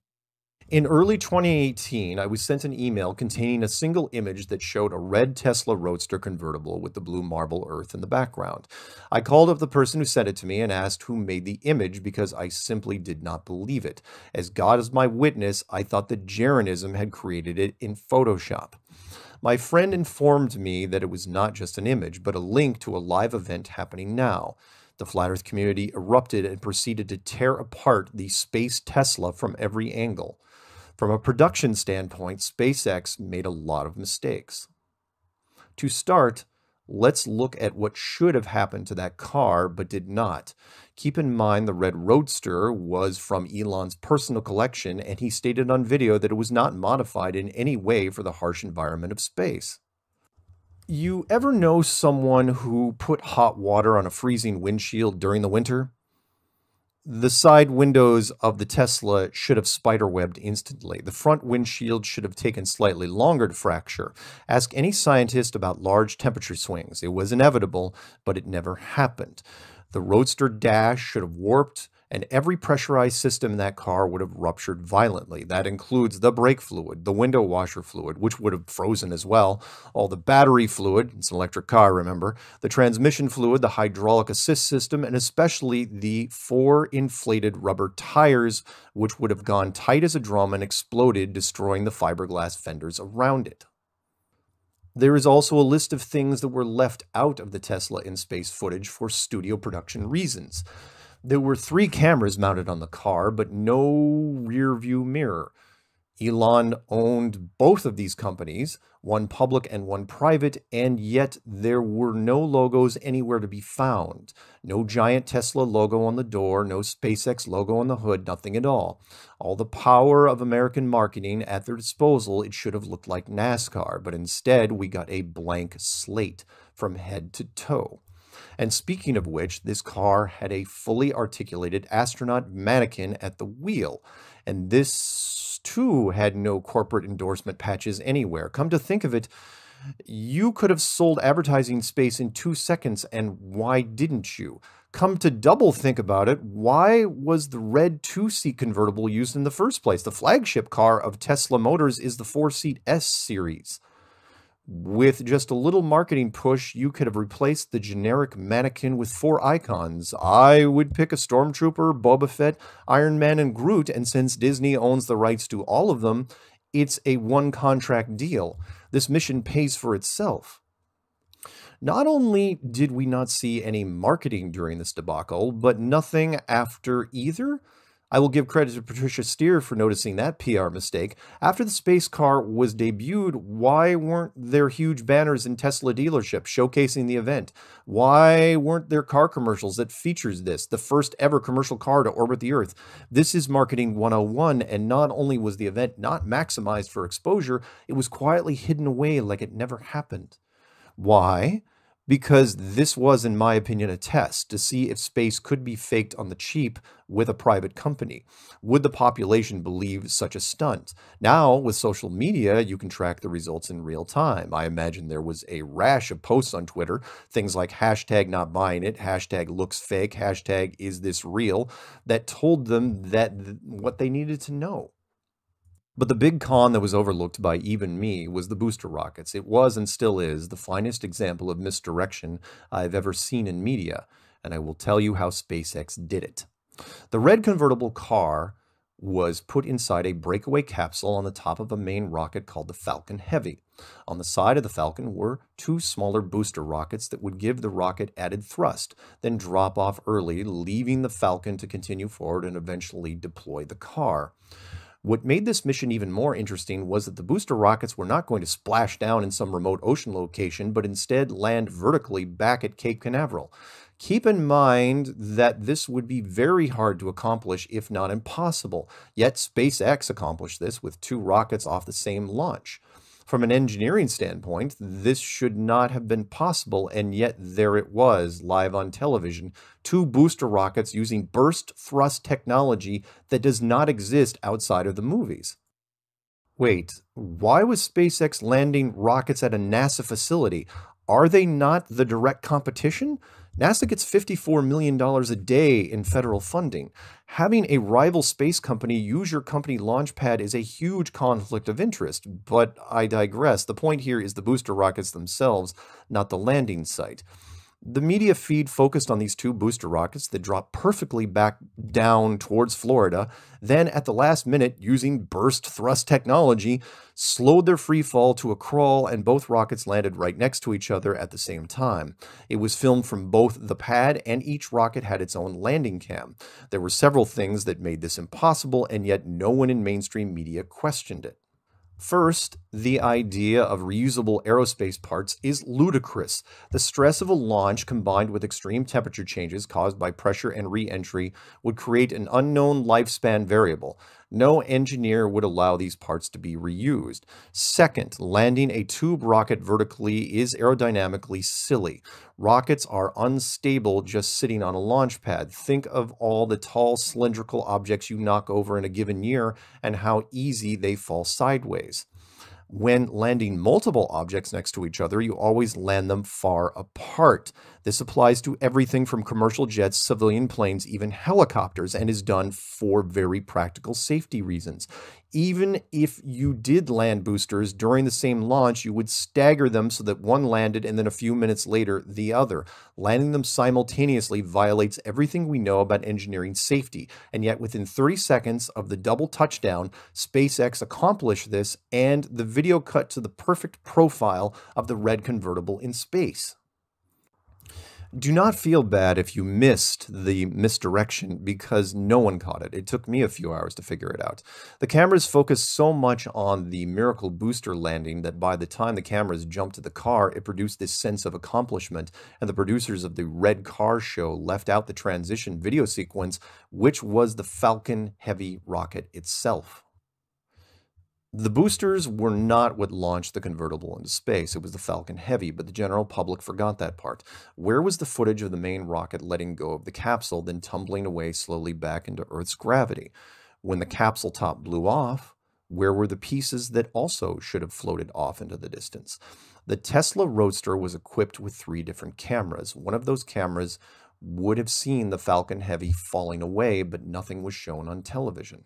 In early 2018, I was sent an email containing a single image that showed a red Tesla Roadster convertible with the blue marble earth in the background. I called up the person who sent it to me and asked who made the image because I simply did not believe it. As God is my witness, I thought that Jeranism had created it in Photoshop. My friend informed me that it was not just an image, but a link to a live event happening now. The flat Earth community erupted and proceeded to tear apart the space Tesla from every angle. From a production standpoint, SpaceX made a lot of mistakes. To start, let's look at what should have happened to that car but did not. Keep in mind the red Roadster was from Elon's personal collection, and he stated on video that it was not modified in any way for the harsh environment of space. You ever know someone who put hot water on a freezing windshield during the winter? The side windows of the Tesla should have spiderwebbed instantly. The front windshield should have taken slightly longer to fracture. Ask any scientist about large temperature swings. It was inevitable, but it never happened. The Roadster dash should have warped, and every pressurized system in that car would have ruptured violently. That includes the brake fluid, the window washer fluid, which would have frozen as well, all the battery fluid, it's an electric car, remember, the transmission fluid, the hydraulic assist system, and especially the 4 inflated rubber tires, which would have gone tight as a drum and exploded, destroying the fiberglass fenders around it. There is also a list of things that were left out of the Tesla in space footage for studio production reasons. There were 3 cameras mounted on the car, but no rear view mirror. Elon owned both of these companies, one public and one private, and yet there were no logos anywhere to be found. No giant Tesla logo on the door, no SpaceX logo on the hood, nothing at all. All the power of American marketing at their disposal, it should have looked like NASCAR, but instead we got a blank slate from head to toe. And speaking of which, this car had a fully articulated astronaut mannequin at the wheel. And this, too, had no corporate endorsement patches anywhere. Come to think of it, you could have sold advertising space in 2 seconds, and why didn't you? Come to double think about it, why was the red 2-seat convertible used in the first place? The flagship car of Tesla Motors is the 4-seat S series. With just a little marketing push, you could have replaced the generic mannequin with 4 icons. I would pick a Stormtrooper, Boba Fett, Iron Man, and Groot, and since Disney owns the rights to all of them, it's a one-contract deal. This mission pays for itself. Not only did we not see any marketing during this debacle, but nothing after either. I will give credit to Patricia Steer for noticing that PR mistake. After the space car was debuted, why weren't there huge banners in Tesla dealerships showcasing the event? Why weren't there car commercials that features this, the first ever commercial car to orbit the Earth? This is marketing 101, and not only was the event not maximized for exposure, it was quietly hidden away like it never happened. Why? because this was, in my opinion, a test to see if space could be faked on the cheap with a private company. Would the population believe such a stunt? Now, with social media, you can track the results in real time. I imagine there was a rash of posts on Twitter, things like hashtag not buying it, hashtag looks fake, hashtag is this real, that told them that what they needed to know. But the big con that was overlooked by even me was the booster rockets. It was and still is the finest example of misdirection I've ever seen in media, and I will tell you how SpaceX did it. The red convertible car was put inside a breakaway capsule on the top of a main rocket called the Falcon Heavy. On the side of the Falcon were two smaller booster rockets that would give the rocket added thrust, then drop off early, leaving the Falcon to continue forward and eventually deploy the car. What made this mission even more interesting was that the booster rockets were not going to splash down in some remote ocean location, but instead land vertically back at Cape Canaveral. Keep in mind that this would be very hard to accomplish, if not impossible. Yet SpaceX accomplished this with two rockets off the same launch. From an engineering standpoint, this should not have been possible, and yet there it was, live on television, two booster rockets using burst thrust technology that does not exist outside of the movies. Wait, why was SpaceX landing rockets at a NASA facility? Are they not the direct competition? NASA gets $54 million a day in federal funding. Having a rival space company use your company launch pad is a huge conflict of interest, but I digress. The point here is the booster rockets themselves, not the landing site. The media feed focused on these two booster rockets that dropped perfectly back down towards Florida, then at the last minute, using burst thrust technology, slowed their free fall to a crawl, and both rockets landed right next to each other at the same time. It was filmed from both the pad, and each rocket had its own landing cam. There were several things that made this impossible, and yet no one in mainstream media questioned it. First, the idea of reusable aerospace parts is ludicrous. The stress of a launch combined with extreme temperature changes caused by pressure and re-entry would create an unknown lifespan variable. No engineer would allow these parts to be reused. Second, landing a tube rocket vertically is aerodynamically silly. Rockets are unstable just sitting on a launch pad. Think of all the tall cylindrical objects you knock over in a given year and how easy they fall sideways. When landing multiple objects next to each other, you always land them far apart. This applies to everything from commercial jets, civilian planes, even helicopters, and is done for very practical safety reasons. Even if you did land boosters during the same launch, you would stagger them so that one landed and then a few minutes later, the other. Landing them simultaneously violates everything we know about engineering safety, and yet within 30 seconds of the double touchdown, SpaceX accomplished this, and the video cut to the perfect profile of the red convertible in space. Do not feel bad if you missed the misdirection, because no one caught it. It took me a few hours to figure it out. The cameras focused so much on the miracle booster landing that by the time the cameras jumped to the car, it produced this sense of accomplishment, and the producers of the Red Car Show left out the transition video sequence, which was the Falcon Heavy rocket itself. The boosters were not what launched the convertible into space. It was the Falcon Heavy, but the general public forgot that part. Where was the footage of the main rocket letting go of the capsule, then tumbling away slowly back into Earth's gravity? When the capsule top blew off, where were the pieces that also should have floated off into the distance? The Tesla Roadster was equipped with 3 different cameras. One of those cameras would have seen the Falcon Heavy falling away, but nothing was shown on television.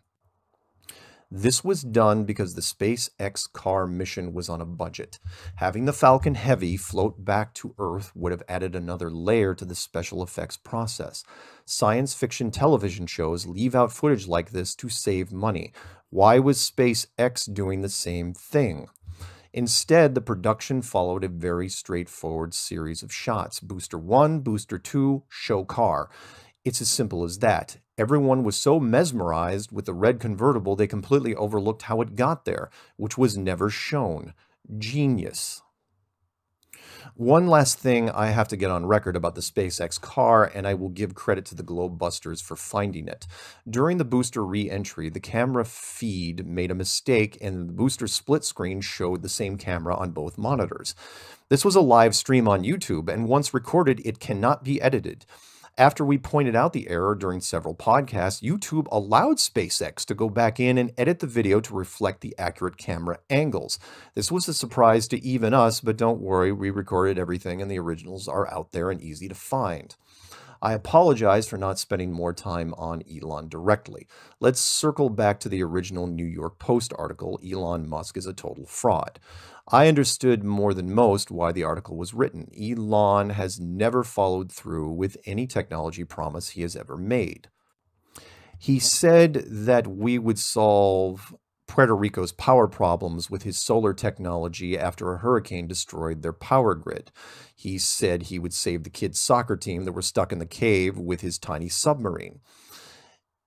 This was done because the SpaceX car mission was on a budget. Having the Falcon Heavy float back to Earth would have added another layer to the special effects process. Science fiction television shows leave out footage like this to save money. Why was SpaceX doing the same thing? Instead, the production followed a very straightforward series of shots. Booster 1, Booster 2, show car. It's as simple as that. Everyone was so mesmerized with the red convertible they completely overlooked how it got there, which was never shown. Genius. One last thing I have to get on record about the SpaceX car, and I will give credit to the Globebusters for finding it. During the booster re-entry, the camera feed made a mistake and the booster split screen showed the same camera on both monitors. This was a live stream on YouTube, and once recorded, it cannot be edited. After we pointed out the error during several podcasts, YouTube allowed SpaceX to go back in and edit the video to reflect the accurate camera angles. This was a surprise to even us, but don't worry, we recorded everything and the originals are out there and easy to find. I apologize for not spending more time on Elon directly. Let's circle back to the original New York Post article, Elon Musk is a total fraud. I understood more than most why the article was written. Elon has never followed through with any technology promise he has ever made. He said that we would solve Puerto Rico's power problems with his solar technology after a hurricane destroyed their power grid. He said he would save the kids' soccer team that were stuck in the cave with his tiny submarine.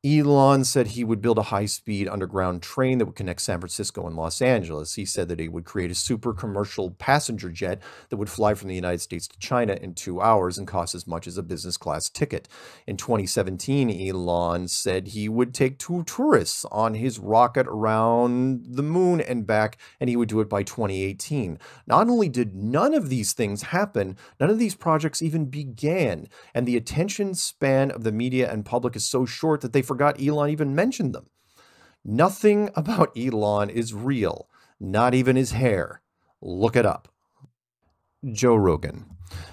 Elon said he would build a high-speed underground train that would connect San Francisco and Los Angeles. He said that he would create a super commercial passenger jet that would fly from the United States to China in 2 hours and cost as much as a business class ticket. In 2017, Elon said he would take 2 tourists on his rocket around the moon and back, and he would do it by 2018. Not only did none of these things happen, none of these projects even began, and the attention span of the media and public is so short that they forgot Elon even mentioned them. Nothing about Elon is real, not even his hair. Look it up. Joe Rogan.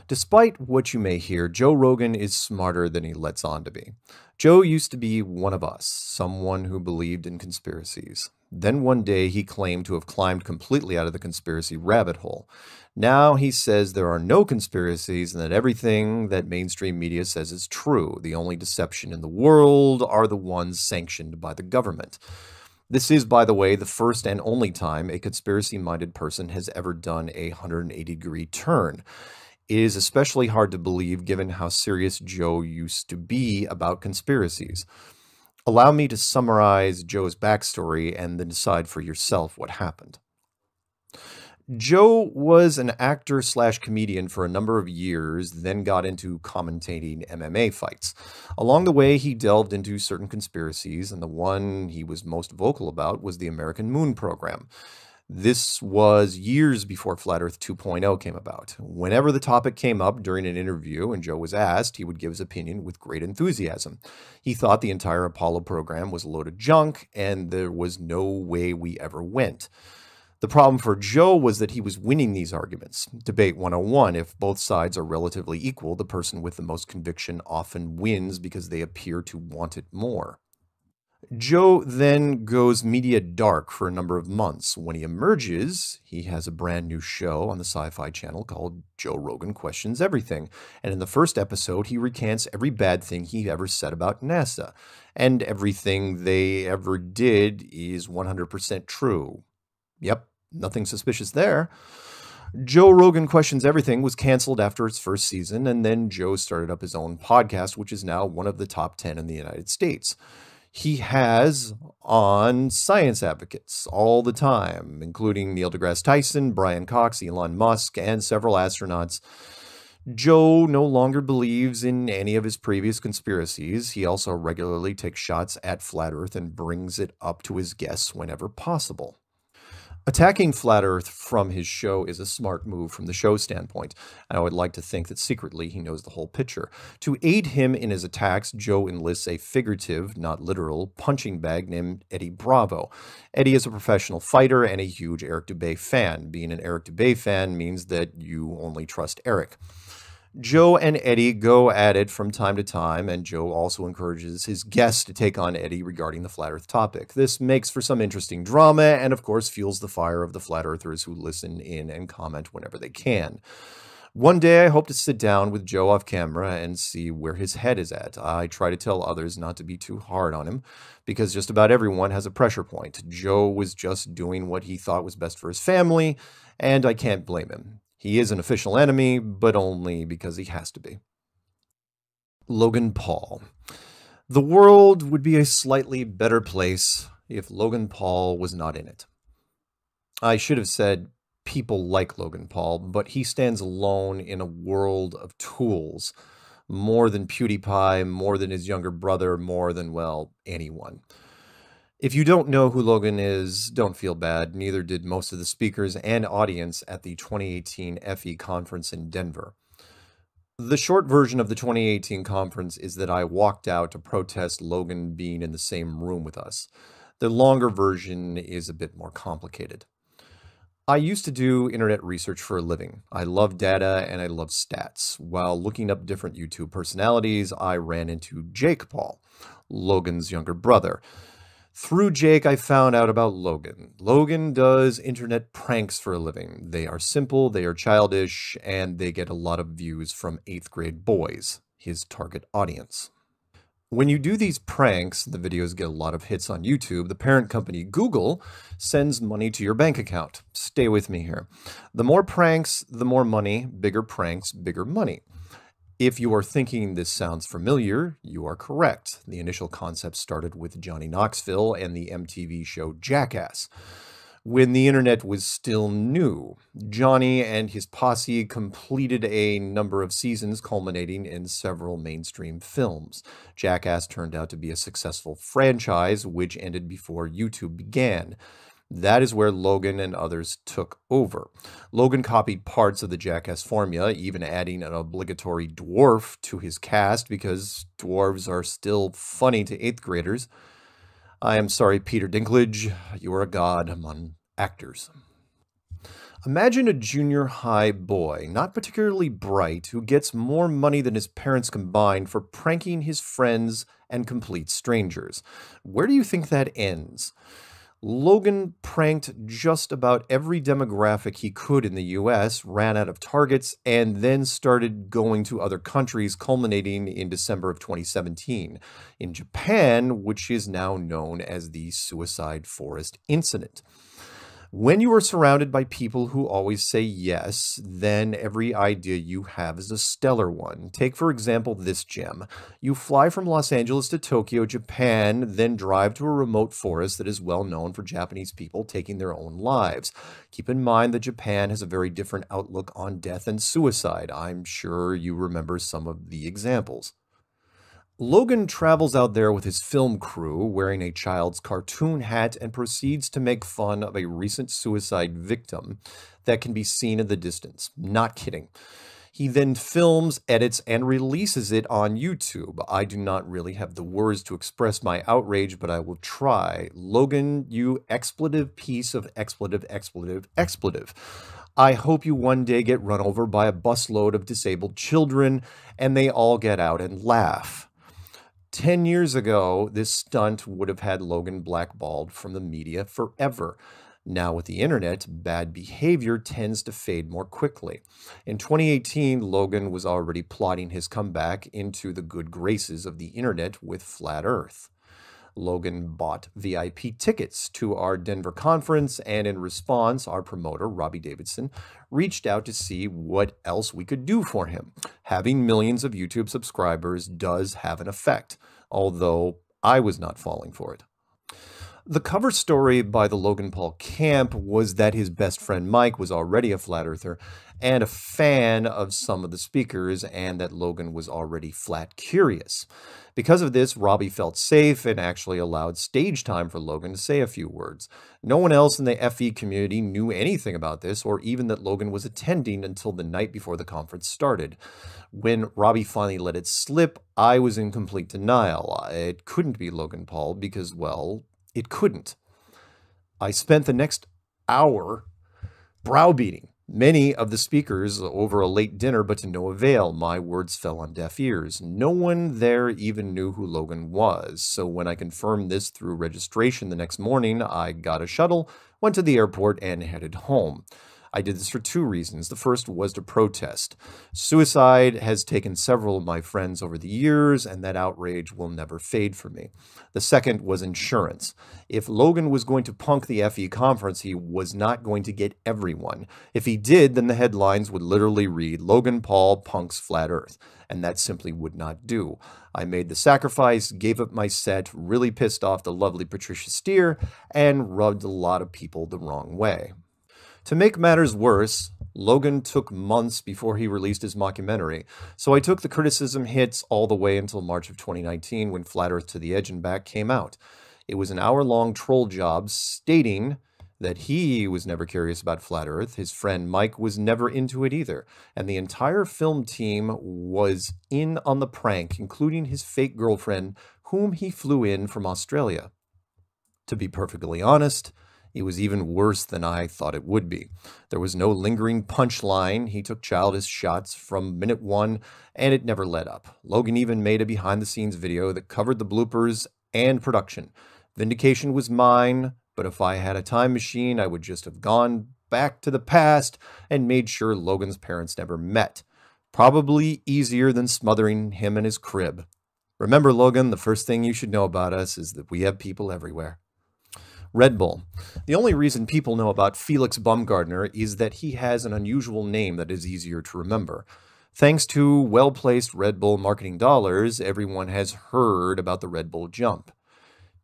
Despite what you may hear, Joe Rogan is smarter than he lets on to be. Joe used to be one of us, someone who believed in conspiracies. Then one day he claimed to have climbed completely out of the conspiracy rabbit hole. Now he says there are no conspiracies and that everything that mainstream media says is true. The only deception in the world are the ones sanctioned by the government. This is, by the way, the first and only time a conspiracy-minded person has ever done a 180-degree turn. It is especially hard to believe given how serious Joe used to be about conspiracies. Allow me to summarize Joe's backstory and then decide for yourself what happened. Joe was an actor/comedian for a number of years, then got into commentating MMA fights. Along the way, he delved into certain conspiracies, and the one he was most vocal about was the American Moon Program. This was years before Flat Earth 2.0 came about. Whenever the topic came up during an interview and Joe was asked, he would give his opinion with great enthusiasm. He thought the entire Apollo program was a load of junk, and there was no way we ever went. The problem for Joe was that he was winning these arguments. Debate 101, if both sides are relatively equal, the person with the most conviction often wins because they appear to want it more. Joe then goes media dark for a number of months. When he emerges, he has a brand new show on the Sci-Fi Channel called Joe Rogan Questions Everything. And in the first episode, he recants every bad thing he ever said about NASA. And everything they ever did is 100% true. Yep, nothing suspicious there. Joe Rogan Questions Everything was canceled after its first season, and then Joe started up his own podcast, which is now one of the top 10 in the United States. He has on science advocates all the time, including Neil deGrasse Tyson, Brian Cox, Elon Musk, and several astronauts. Joe no longer believes in any of his previous conspiracies. He also regularly takes shots at Flat Earth and brings it up to his guests whenever possible. Attacking Flat Earth from his show is a smart move from the show's standpoint, and I would like to think that secretly he knows the whole picture. To aid him in his attacks, Joe enlists a figurative, not literal, punching bag named Eddie Bravo. Eddie is a professional fighter and a huge Eric Dubay fan. Being an Eric Dubay fan means that you only trust Eric. Joe and Eddie go at it from time to time, and Joe also encourages his guests to take on Eddie regarding the Flat Earth topic. This makes for some interesting drama and, of course, fuels the fire of the Flat Earthers who listen in and comment whenever they can. One day, I hope to sit down with Joe off camera and see where his head is at. I try to tell others not to be too hard on him, because just about everyone has a pressure point. Joe was just doing what he thought was best for his family, and I can't blame him. He is an official enemy, but only because he has to be. Logan Paul. The world would be a slightly better place if Logan Paul was not in it. I should have said people like Logan Paul, but he stands alone in a world of tools. More than PewDiePie, more than his younger brother, more than, well, anyone. If you don't know who Logan is, don't feel bad. Neither did most of the speakers and audience at the 2018 FE conference in Denver. The short version of the 2018 conference is that I walked out to protest Logan being in the same room with us. The longer version is a bit more complicated. I used to do internet research for a living. I love data and I love stats. While looking up different YouTube personalities, I ran into Jake Paul, Logan's younger brother. Through Jake, I found out about Logan. Logan does internet pranks for a living. They are simple, they are childish, and they get a lot of views from 8th grade boys, his target audience. When you do these pranks, the videos get a lot of hits on YouTube. The parent company, Google, sends money to your bank account. Stay with me here. The more pranks, the more money. Bigger pranks, bigger money. If you are thinking this sounds familiar, you are correct. The initial concept started with Johnny Knoxville and the MTV show Jackass. When the internet was still new, Johnny and his posse completed a number of seasons culminating in several mainstream films. Jackass turned out to be a successful franchise, which ended before YouTube began. That is where Logan and others took over. Logan copied parts of the Jackass formula, even adding an obligatory dwarf to his cast because dwarves are still funny to 8th graders. I am sorry, Peter Dinklage, you are a god among actors. Imagine a junior high boy, not particularly bright, who gets more money than his parents combined for pranking his friends and complete strangers. Where do you think that ends? Logan pranked just about every demographic he could in the US, ran out of targets, and then started going to other countries, culminating in December of 2017 in Japan, which is now known as the Suicide Forest Incident. When you are surrounded by people who always say yes, then every idea you have is a stellar one. Take, for example, this gem. You fly from Los Angeles to Tokyo, Japan, then drive to a remote forest that is well known for Japanese people taking their own lives. Keep in mind that Japan has a very different outlook on death and suicide. I'm sure you remember some of the examples. Logan travels out there with his film crew wearing a child's cartoon hat and proceeds to make fun of a recent suicide victim that can be seen in the distance. Not kidding. He then films, edits, and releases it on YouTube. I do not really have the words to express my outrage, but I will try. Logan, you expletive piece of expletive. I hope you one day get run over by a busload of disabled children and they all get out and laugh. 10 years ago, this stunt would have had Logan blackballed from the media forever. Now with the internet, bad behavior tends to fade more quickly. In 2018, Logan was already plotting his comeback into the good graces of the internet with Flat Earth. Logan bought VIP tickets to our Denver conference, and in response, our promoter, Robbie Davidson, reached out to see what else we could do for him. Having millions of YouTube subscribers does have an effect, although I was not falling for it. The cover story by the Logan Paul camp was that his best friend Mike was already a flat earther and a fan of some of the speakers, and that Logan was already flat curious. Because of this, Robbie felt safe and actually allowed stage time for Logan to say a few words. No one else in the FE community knew anything about this, or even that Logan was attending until the night before the conference started. When Robbie finally let it slip, I was in complete denial. It couldn't be Logan Paul because, well, it couldn't. I spent the next hour browbeating many of the speakers over a late dinner, but to no avail. My words fell on deaf ears. No one there even knew who Logan was. So when I confirmed this through registration the next morning, I got a shuttle, went to the airport, and headed home. I did this for two reasons. The first was to protest. Suicide has taken several of my friends over the years, and that outrage will never fade from me. The second was insurance. If Logan was going to punk the FE conference, he was not going to get everyone. If he did, then the headlines would literally read, "Logan Paul punks Flat Earth," and that simply would not do. I made the sacrifice, gave up my set, really pissed off the lovely Patricia Steer, and rubbed a lot of people the wrong way. To make matters worse, Logan took months before he released his mockumentary, so I took the criticism hits all the way until March of 2019 when Flat Earth to the Edge and Back came out. It was an hour-long troll job stating that he was never curious about Flat Earth, his friend Mike was never into it either, and the entire film team was in on the prank, including his fake girlfriend, whom he flew in from Australia. To be perfectly honest, it was even worse than I thought it would be. There was no lingering punchline. He took childish shots from minute one, and it never let up. Logan even made a behind-the-scenes video that covered the bloopers and production. Vindication was mine, but if I had a time machine, I would just have gone back to the past and made sure Logan's parents never met. Probably easier than smothering him in his crib. Remember, Logan, the first thing you should know about us is that we have people everywhere. Red Bull. The only reason people know about Felix Baumgartner is that he has an unusual name that is easier to remember. Thanks to well-placed Red Bull marketing dollars, everyone has heard about the Red Bull jump.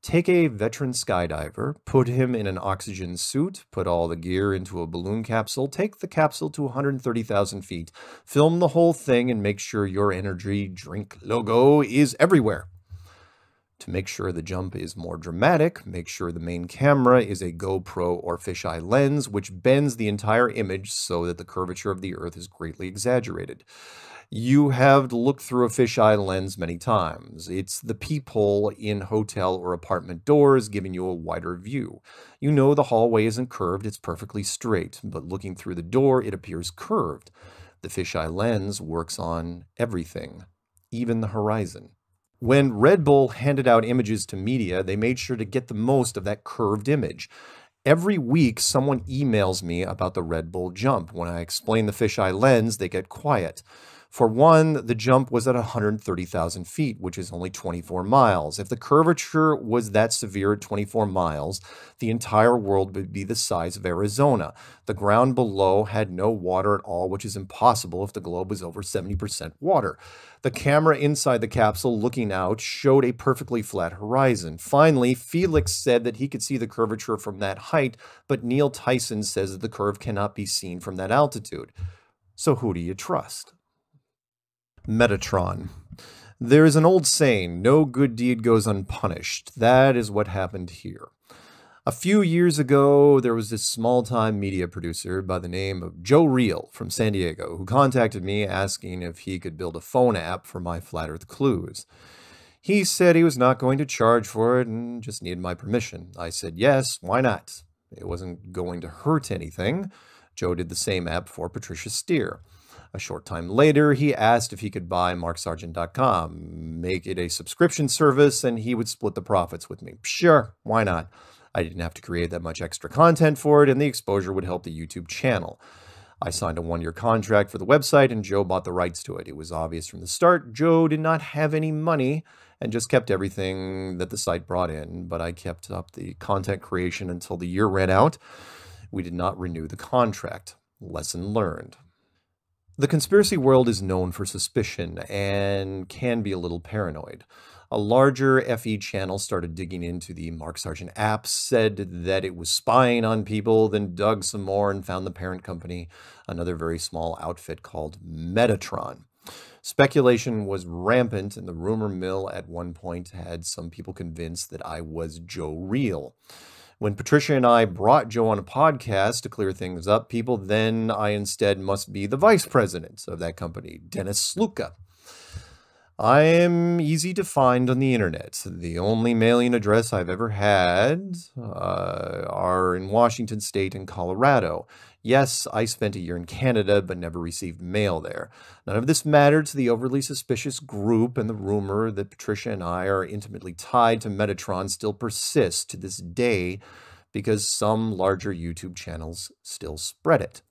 Take a veteran skydiver, put him in an oxygen suit, put all the gear into a balloon capsule, take the capsule to 130,000 feet, film the whole thing, and make sure your energy drink logo is everywhere. To make sure the jump is more dramatic, make sure the main camera is a GoPro or fisheye lens, which bends the entire image so that the curvature of the Earth is greatly exaggerated. You have looked through a fisheye lens many times. It's the peephole in hotel or apartment doors giving you a wider view. You know the hallway isn't curved, it's perfectly straight, but looking through the door, it appears curved. The fisheye lens works on everything, even the horizon. When Red Bull handed out images to media, they made sure to get the most of that curved image. Every week, someone emails me about the Red Bull jump. When I explain the fisheye lens, they get quiet. For one, the jump was at 130,000 feet, which is only 24 miles. If the curvature was that severe at 24 miles, the entire world would be the size of Arizona. The ground below had no water at all, which is impossible if the globe was over 70% water. The camera inside the capsule looking out showed a perfectly flat horizon. Finally, Felix said that he could see the curvature from that height, but Neil Tyson says that the curve cannot be seen from that altitude. So who do you trust? Metatron. There is an old saying, no good deed goes unpunished. That is what happened here. A few years ago, there was this small-time media producer by the name of Joe Reel from San Diego who contacted me asking if he could build a phone app for my Flat Earth Clues. He said he was not going to charge for it and just needed my permission. I said yes, why not? It wasn't going to hurt anything. Joe did the same app for Patricia Steer. A short time later, he asked if he could buy MarkSargent.com, make it a subscription service, and he would split the profits with me. Sure, why not? I didn't have to create that much extra content for it, and the exposure would help the YouTube channel. I signed a one-year contract for the website, and Joe bought the rights to it. It was obvious from the start Joe did not have any money and just kept everything that the site brought in, but I kept up the content creation until the year ran out. We did not renew the contract. Lesson learned. The conspiracy world is known for suspicion and can be a little paranoid. A larger FE channel started digging into the Mark Sargent app, said that it was spying on people, then dug some more and found the parent company, another very small outfit called Metatron. Speculation was rampant, and the rumor mill at one point had some people convinced that I was Joe Reel. When Patricia and I brought Joe on a podcast to clear things up, people then I instead must be the vice president of that company, Dennis Sluka. I am easy to find on the internet. The only mailing address I've ever had are in Washington State and Colorado. Yes, I spent a year in Canada, but never received mail there. None of this mattered to the overly suspicious group, and the rumor that Patricia and I are intimately tied to Metatron still persists to this day because some larger YouTube channels still spread it.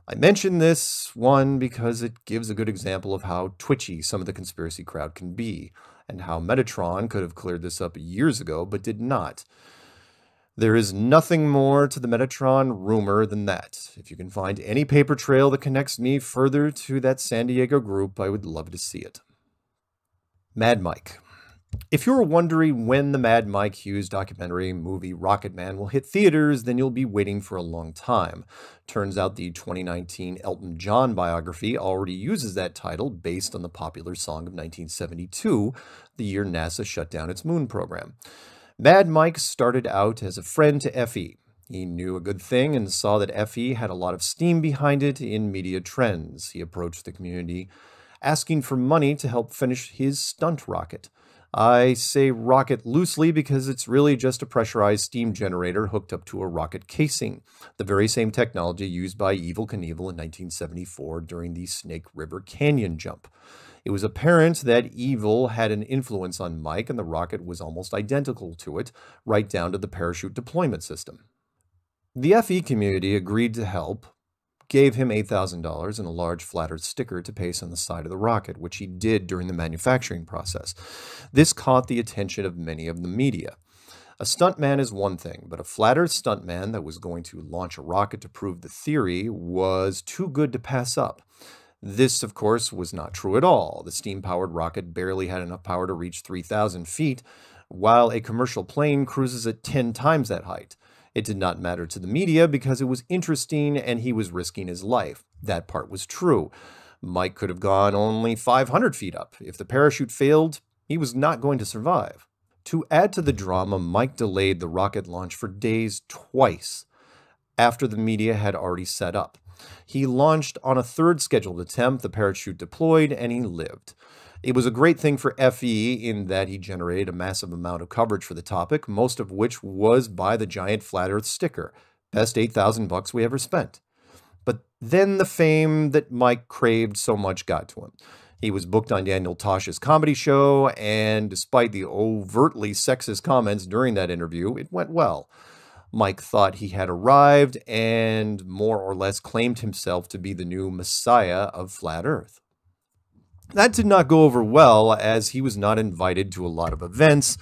I mention this one because it gives a good example of how twitchy some of the conspiracy crowd can be, and how Metatron could have cleared this up years ago, but did not. There is nothing more to the Metatron rumor than that. If you can find any paper trail that connects me further to that San Diego group, I would love to see it. Mad Mike. If you're wondering when the Mad Mike Hughes documentary movie Rocket Man will hit theaters, then you'll be waiting for a long time. Turns out the 2019 Elton John biography already uses that title based on the popular song of 1972, the year NASA shut down its moon program. Mad Mike started out as a friend to F.E. He knew a good thing and saw that F.E. had a lot of steam behind it in media trends. He approached the community asking for money to help finish his stunt rocket. I say rocket loosely because it's really just a pressurized steam generator hooked up to a rocket casing, the very same technology used by Evel Knievel in 1974 during the Snake River Canyon jump. It was apparent that Evel had an influence on Mike, and the rocket was almost identical to it, right down to the parachute deployment system. The FE community agreed to help, gave him $8,000 and a large flat Earth sticker to paste on the side of the rocket, which he did during the manufacturing process. This caught the attention of many of the media. A stuntman is one thing, but a flat Earth stuntman that was going to launch a rocket to prove the theory was too good to pass up. This, of course, was not true at all. The steam-powered rocket barely had enough power to reach 3,000 feet, while a commercial plane cruises at 10 times that height. It did not matter to the media because it was interesting and he was risking his life. That part was true. Mike could have gone only 500 feet up. If the parachute failed, he was not going to survive. To add to the drama, Mike delayed the rocket launch for days twice after the media had already set up. He launched on a third scheduled attempt, the parachute deployed, and he lived. It was a great thing for FE in that he generated a massive amount of coverage for the topic, most of which was by the giant flat Earth sticker. Best $8,000 we ever spent. But then the fame that Mike craved so much got to him. He was booked on Daniel Tosh's comedy show, and despite the overtly sexist comments during that interview, it went well. Mike thought he had arrived and more or less claimed himself to be the new messiah of flat Earth. That did not go over well, as he was not invited to a lot of events.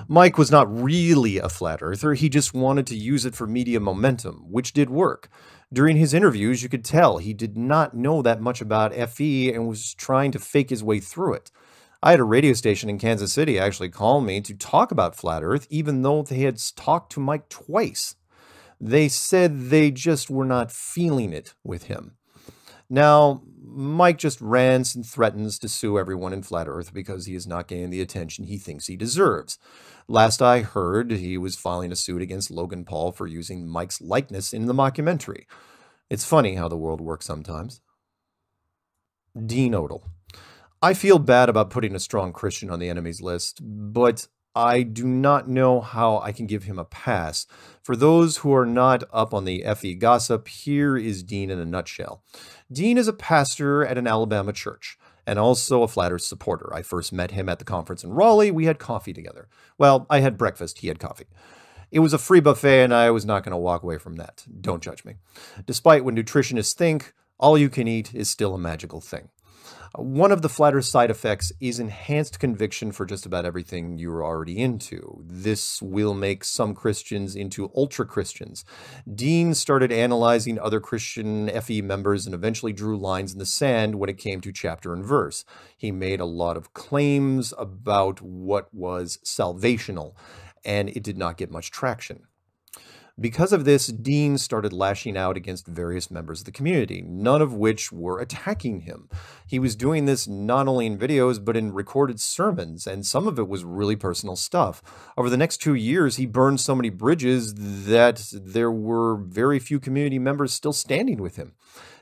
Mike was not really a flat earther, he just wanted to use it for media momentum, which did work. During his interviews, you could tell he did not know that much about FE and was trying to fake his way through it. I had a radio station in Kansas City actually call me to talk about flat Earth, even though they had talked to Mike twice. They said they just were not feeling it with him. Now, Mike just rants and threatens to sue everyone in Flat Earth because he is not getting the attention he thinks he deserves. Last I heard, he was filing a suit against Logan Paul for using Mike's likeness in the mockumentary. It's funny how the world works sometimes. Dean Odle. I feel bad about putting a strong Christian on the enemies list, but I do not know how I can give him a pass. For those who are not up on the FE gossip, here is Dean in a nutshell. Dean is a pastor at an Alabama church and also a Flat Earth supporter. I first met him at the conference in Raleigh. We had coffee together. Well, I had breakfast. He had coffee. It was a free buffet, and I was not going to walk away from that. Don't judge me. Despite what nutritionists think, all you can eat is still a magical thing. One of the Flat Earth side effects is enhanced conviction for just about everything you're already into. This will make some Christians into ultra-Christians. Dean started analyzing other Christian FE members and eventually drew lines in the sand when it came to chapter and verse. He made a lot of claims about what was salvational, and it did not get much traction. Because of this, Dean started lashing out against various members of the community, none of which were attacking him. He was doing this not only in videos, but in recorded sermons, and some of it was really personal stuff. Over the next 2 years, he burned so many bridges that there were very few community members still standing with him.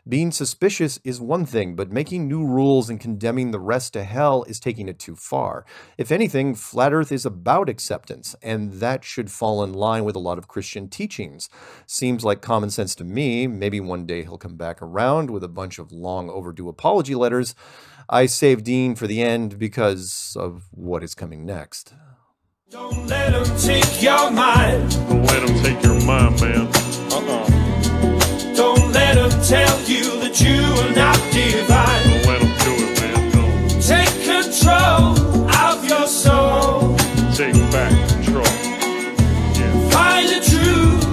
Being suspicious is one thing, but making new rules and condemning the rest to hell is taking it too far. If anything, Flat Earth is about acceptance, and that should fall in line with a lot of Christian teachings. Seems like common sense to me. Maybe one day he'll come back around with a bunch of long overdue apology letters. I saved Dean for the end because of what is coming next. Don't let him take your mind. Don't let him take your mind, man. Don't let him tell you that you are not divine. Don't let him do it, man. Don't. Take control of your soul. Take back control. Yeah. Find the truth.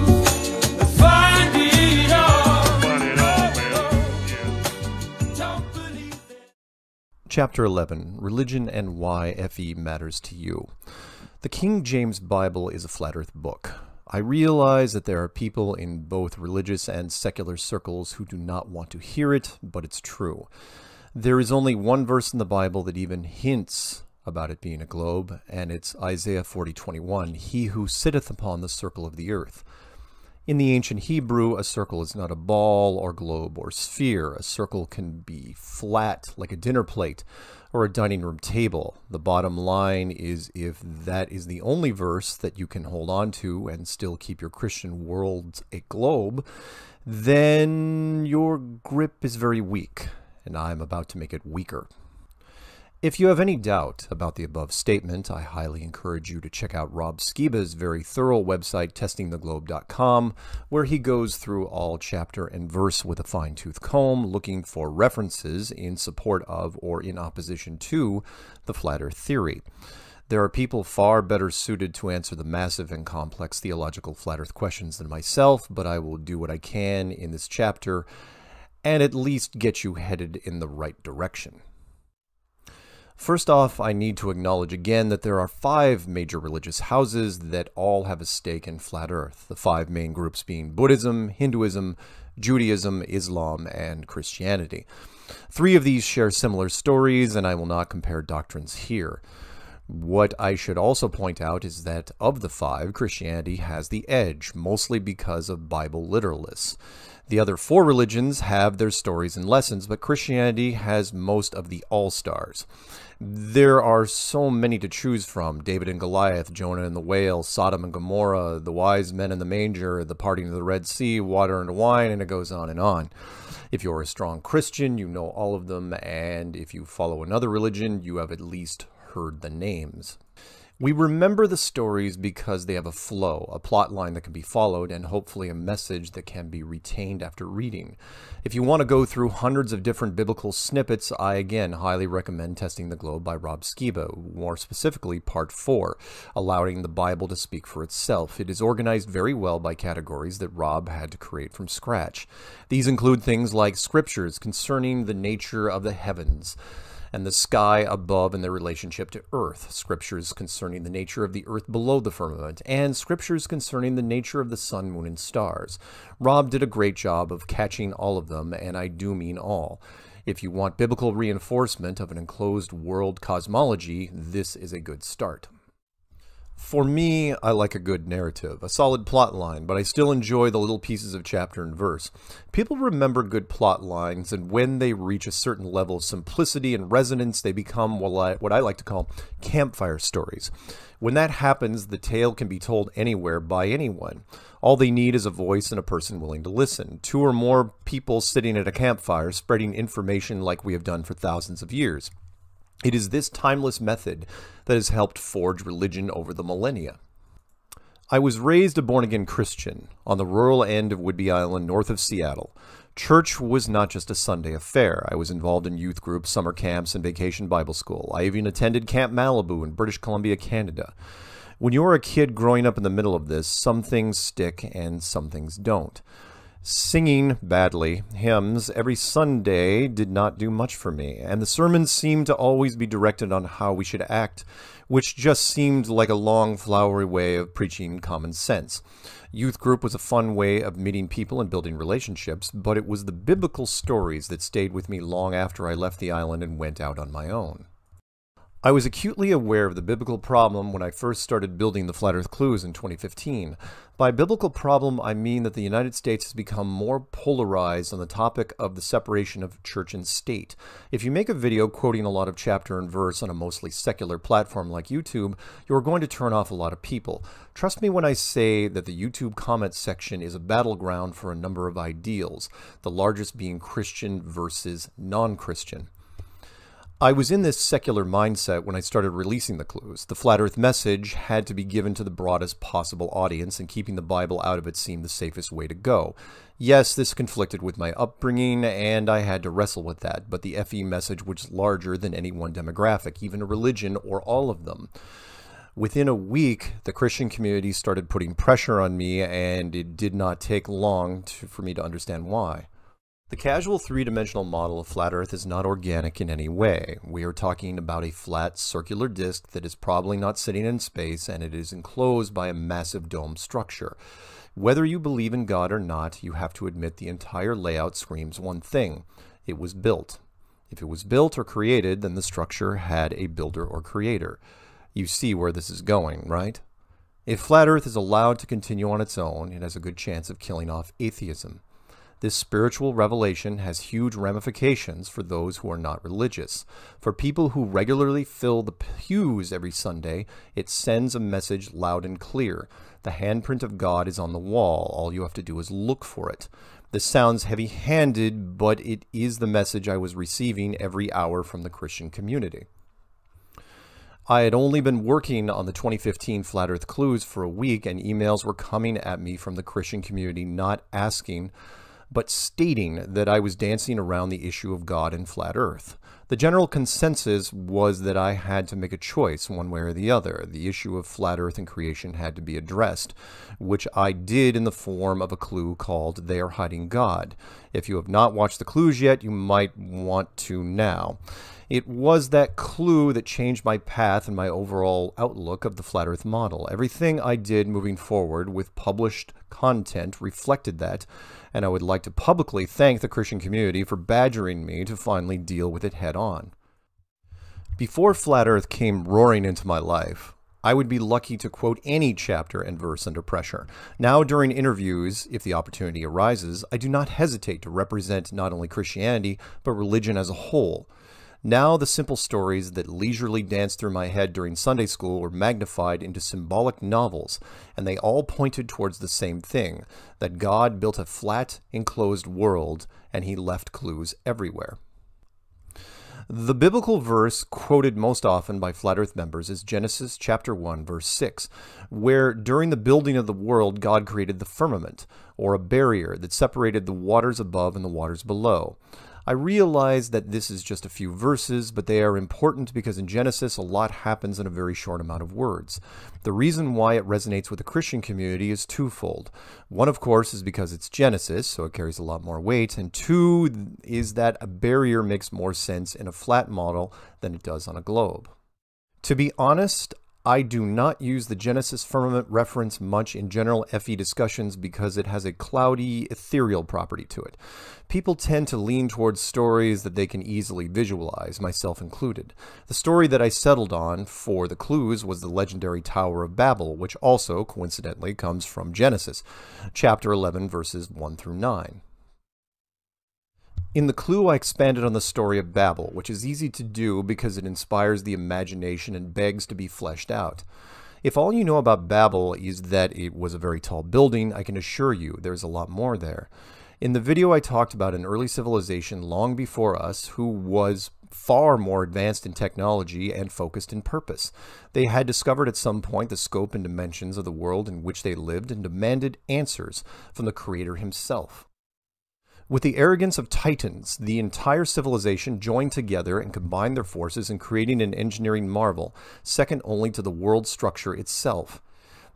Find it all. Find it all, man. Yeah. Don't believe it. Chapter 11, Religion and Why FE Matters to You. The King James Bible is a flat earth book. I realize that there are people in both religious and secular circles who do not want to hear it, but it's true. There is only one verse in the Bible that even hints about it being a globe, and it's Isaiah 40:21, "He who sitteth upon the circle of the earth." In the ancient Hebrew, a circle is not a ball or globe or sphere. A circle can be flat, like a dinner plate or a dining room table. The bottom line is, if that is the only verse that you can hold on to and still keep your Christian world a globe, then your grip is very weak, and I'm about to make it weaker. If you have any doubt about the above statement, I highly encourage you to check out Rob Skiba's very thorough website, testingtheglobe.com, where he goes through all chapter and verse with a fine-tooth comb, looking for references in support of or in opposition to the flat earth theory. There are people far better suited to answer the massive and complex theological flat earth questions than myself, but I will do what I can in this chapter and at least get you headed in the right direction. First off, I need to acknowledge again that there are 5 major religious houses that all have a stake in flat earth, the 5 main groups being Buddhism, Hinduism, Judaism, Islam, and Christianity. 3 of these share similar stories, and I will not compare doctrines here. What I should also point out is that of the 5, Christianity has the edge, mostly because of Bible literalists. The other 4 religions have their stories and lessons, but Christianity has most of the all-stars. There are so many to choose from: David and Goliath, Jonah and the whale, Sodom and Gomorrah, the wise men in the manger, the parting of the Red Sea, water and wine, and it goes on and on. If you're a strong Christian, you know all of them, and if you follow another religion, you have at least heard the names. We remember the stories because they have a flow, a plot line that can be followed, and hopefully a message that can be retained after reading. If you want to go through hundreds of different biblical snippets, I again highly recommend Testing the Globe by Rob Skiba, more specifically Part 4, Allowing the Bible to Speak for Itself. It is organized very well by categories that Rob had to create from scratch. These include things like scriptures concerning the nature of the heavens and the sky above and their relationship to earth, scriptures concerning the nature of the earth below the firmament, and scriptures concerning the nature of the sun, moon, and stars. Rob did a great job of catching all of them, and I do mean all. If you want biblical reinforcement of an enclosed world cosmology, this is a good start. For me, I like a good narrative, a solid plot line, but I still enjoy the little pieces of chapter and verse. People remember good plot lines, and when they reach a certain level of simplicity and resonance, they become what I like to call campfire stories. When that happens, the tale can be told anywhere by anyone. All they need is a voice and a person willing to listen. 2 or more people sitting at a campfire spreading information like we have done for thousands of years. It is this timeless method that has helped forge religion over the millennia. I was raised a born-again Christian on the rural end of Whidbey Island, north of Seattle. Church was not just a Sunday affair. I was involved in youth groups, summer camps, and vacation Bible school. I even attended Camp Malibu in British Columbia, Canada. When you're a kid growing up in the middle of this, some things stick and some things don't. Singing badly hymns every Sunday did not do much for me, and the sermons seemed to always be directed on how we should act, which just seemed like a long, flowery way of preaching common sense. Youth group was a fun way of meeting people and building relationships, but it was the biblical stories that stayed with me long after I left the island and went out on my own. I was acutely aware of the biblical problem when I first started building the Flat Earth Clues in 2015. By biblical problem, I mean that the United States has become more polarized on the topic of the separation of church and state. If you make a video quoting a lot of chapter and verse on a mostly secular platform like YouTube, you're going to turn off a lot of people. Trust me when I say that the YouTube comment section is a battleground for a number of ideals, the largest being Christian versus non-Christian. I was in this secular mindset when I started releasing the clues. The Flat Earth message had to be given to the broadest possible audience, and keeping the Bible out of it seemed the safest way to go. Yes, this conflicted with my upbringing, and I had to wrestle with that, but the FE message was larger than any one demographic, even a religion, or all of them. Within a week, the Christian community started putting pressure on me, and it did not take long for me to understand why. The casual three-dimensional model of flat Earth is not organic in any way. We are talking about a flat circular disk that is probably not sitting in space, and it is enclosed by a massive dome structure. Whether you believe in God or not, you have to admit the entire layout screams one thing: it was built. If it was built or created, then the structure had a builder or creator. You see where this is going, right? If flat Earth is allowed to continue on its own, it has a good chance of killing off atheism. This spiritual revelation has huge ramifications for those who are not religious. For people who regularly fill the pews every Sunday, it sends a message loud and clear. The handprint of God is on the wall. All you have to do is look for it. This sounds heavy-handed, but it is the message I was receiving every hour from the Christian community. I had only been working on the 2015 Flat Earth Clues for a week, and emails were coming at me from the Christian community not asking, but stating that I was dancing around the issue of God and flat Earth. The general consensus was that I had to make a choice one way or the other. The issue of flat Earth and creation had to be addressed, which I did in the form of a clue called They Are Hiding God. If you have not watched the clues yet, you might want to now. It was that clue that changed my path and my overall outlook of the flat Earth model. Everything I did moving forward with published content reflected that, and I would like to publicly thank the Christian community for badgering me to finally deal with it head on. Before flat Earth came roaring into my life, I would be lucky to quote any chapter and verse under pressure. Now, during interviews, if the opportunity arises, I do not hesitate to represent not only Christianity, but religion as a whole. Now the simple stories that leisurely danced through my head during Sunday school were magnified into symbolic novels, and they all pointed towards the same thing, that God built a flat, enclosed world, and he left clues everywhere. The biblical verse quoted most often by Flat Earth members is Genesis chapter 1, verse 6, where during the building of the world, God created the firmament, or a barrier that separated the waters above and the waters below. I realize that this is just a few verses, but they are important because in Genesis a lot happens in a very short amount of words. The reason why it resonates with the Christian community is twofold. One, of course, is because it's Genesis, so it carries a lot more weight, and two is that a barrier makes more sense in a flat model than it does on a globe. To be honest, I do not use the Genesis firmament reference much in general FE discussions because it has a cloudy, ethereal property to it. People tend to lean towards stories that they can easily visualize, myself included. The story that I settled on for the clues was the legendary Tower of Babel, which also, coincidentally, comes from Genesis, chapter 11, verses 1 through 9. In the clue, I expanded on the story of Babel, which is easy to do because it inspires the imagination and begs to be fleshed out. If all you know about Babel is that it was a very tall building, I can assure you there's a lot more there. In the video, I talked about an early civilization long before us who was far more advanced in technology and focused in purpose. They had discovered at some point the scope and dimensions of the world in which they lived and demanded answers from the Creator himself. With the arrogance of titans, the entire civilization joined together and combined their forces in creating an engineering marvel, second only to the world structure itself.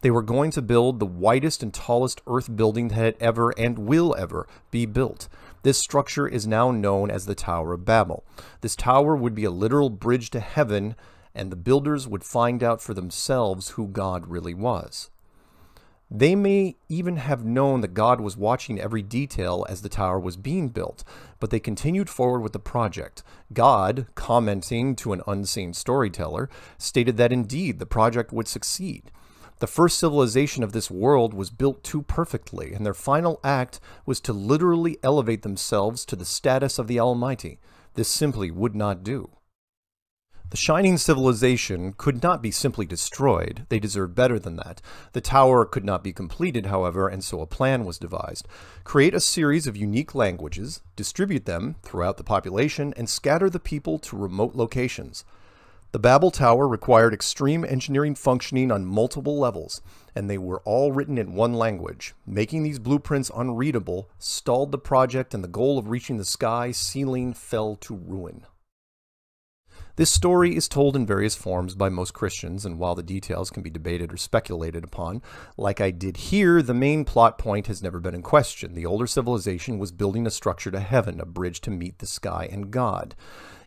They were going to build the widest and tallest earth building that had ever and will ever be built. This structure is now known as the Tower of Babel. This tower would be a literal bridge to heaven, and the builders would find out for themselves who God really was. They may even have known that God was watching every detail as the tower was being built, but they continued forward with the project. God, commenting to an unseen storyteller, stated that indeed the project would succeed. The first civilization of this world was built too perfectly, and their final act was to literally elevate themselves to the status of the Almighty. This simply would not do. The shining civilization could not be simply destroyed. They deserved better than that. The tower could not be completed, however, and so a plan was devised. Create a series of unique languages, distribute them throughout the population, and scatter the people to remote locations. The Babel Tower required extreme engineering functioning on multiple levels, and they were all written in one language. Making these blueprints unreadable stalled the project, and the goal of reaching the sky ceiling fell to ruin. This story is told in various forms by most Christians, and while the details can be debated or speculated upon, like I did here, the main plot point has never been in question. The older civilization was building a structure to heaven, a bridge to meet the sky and God.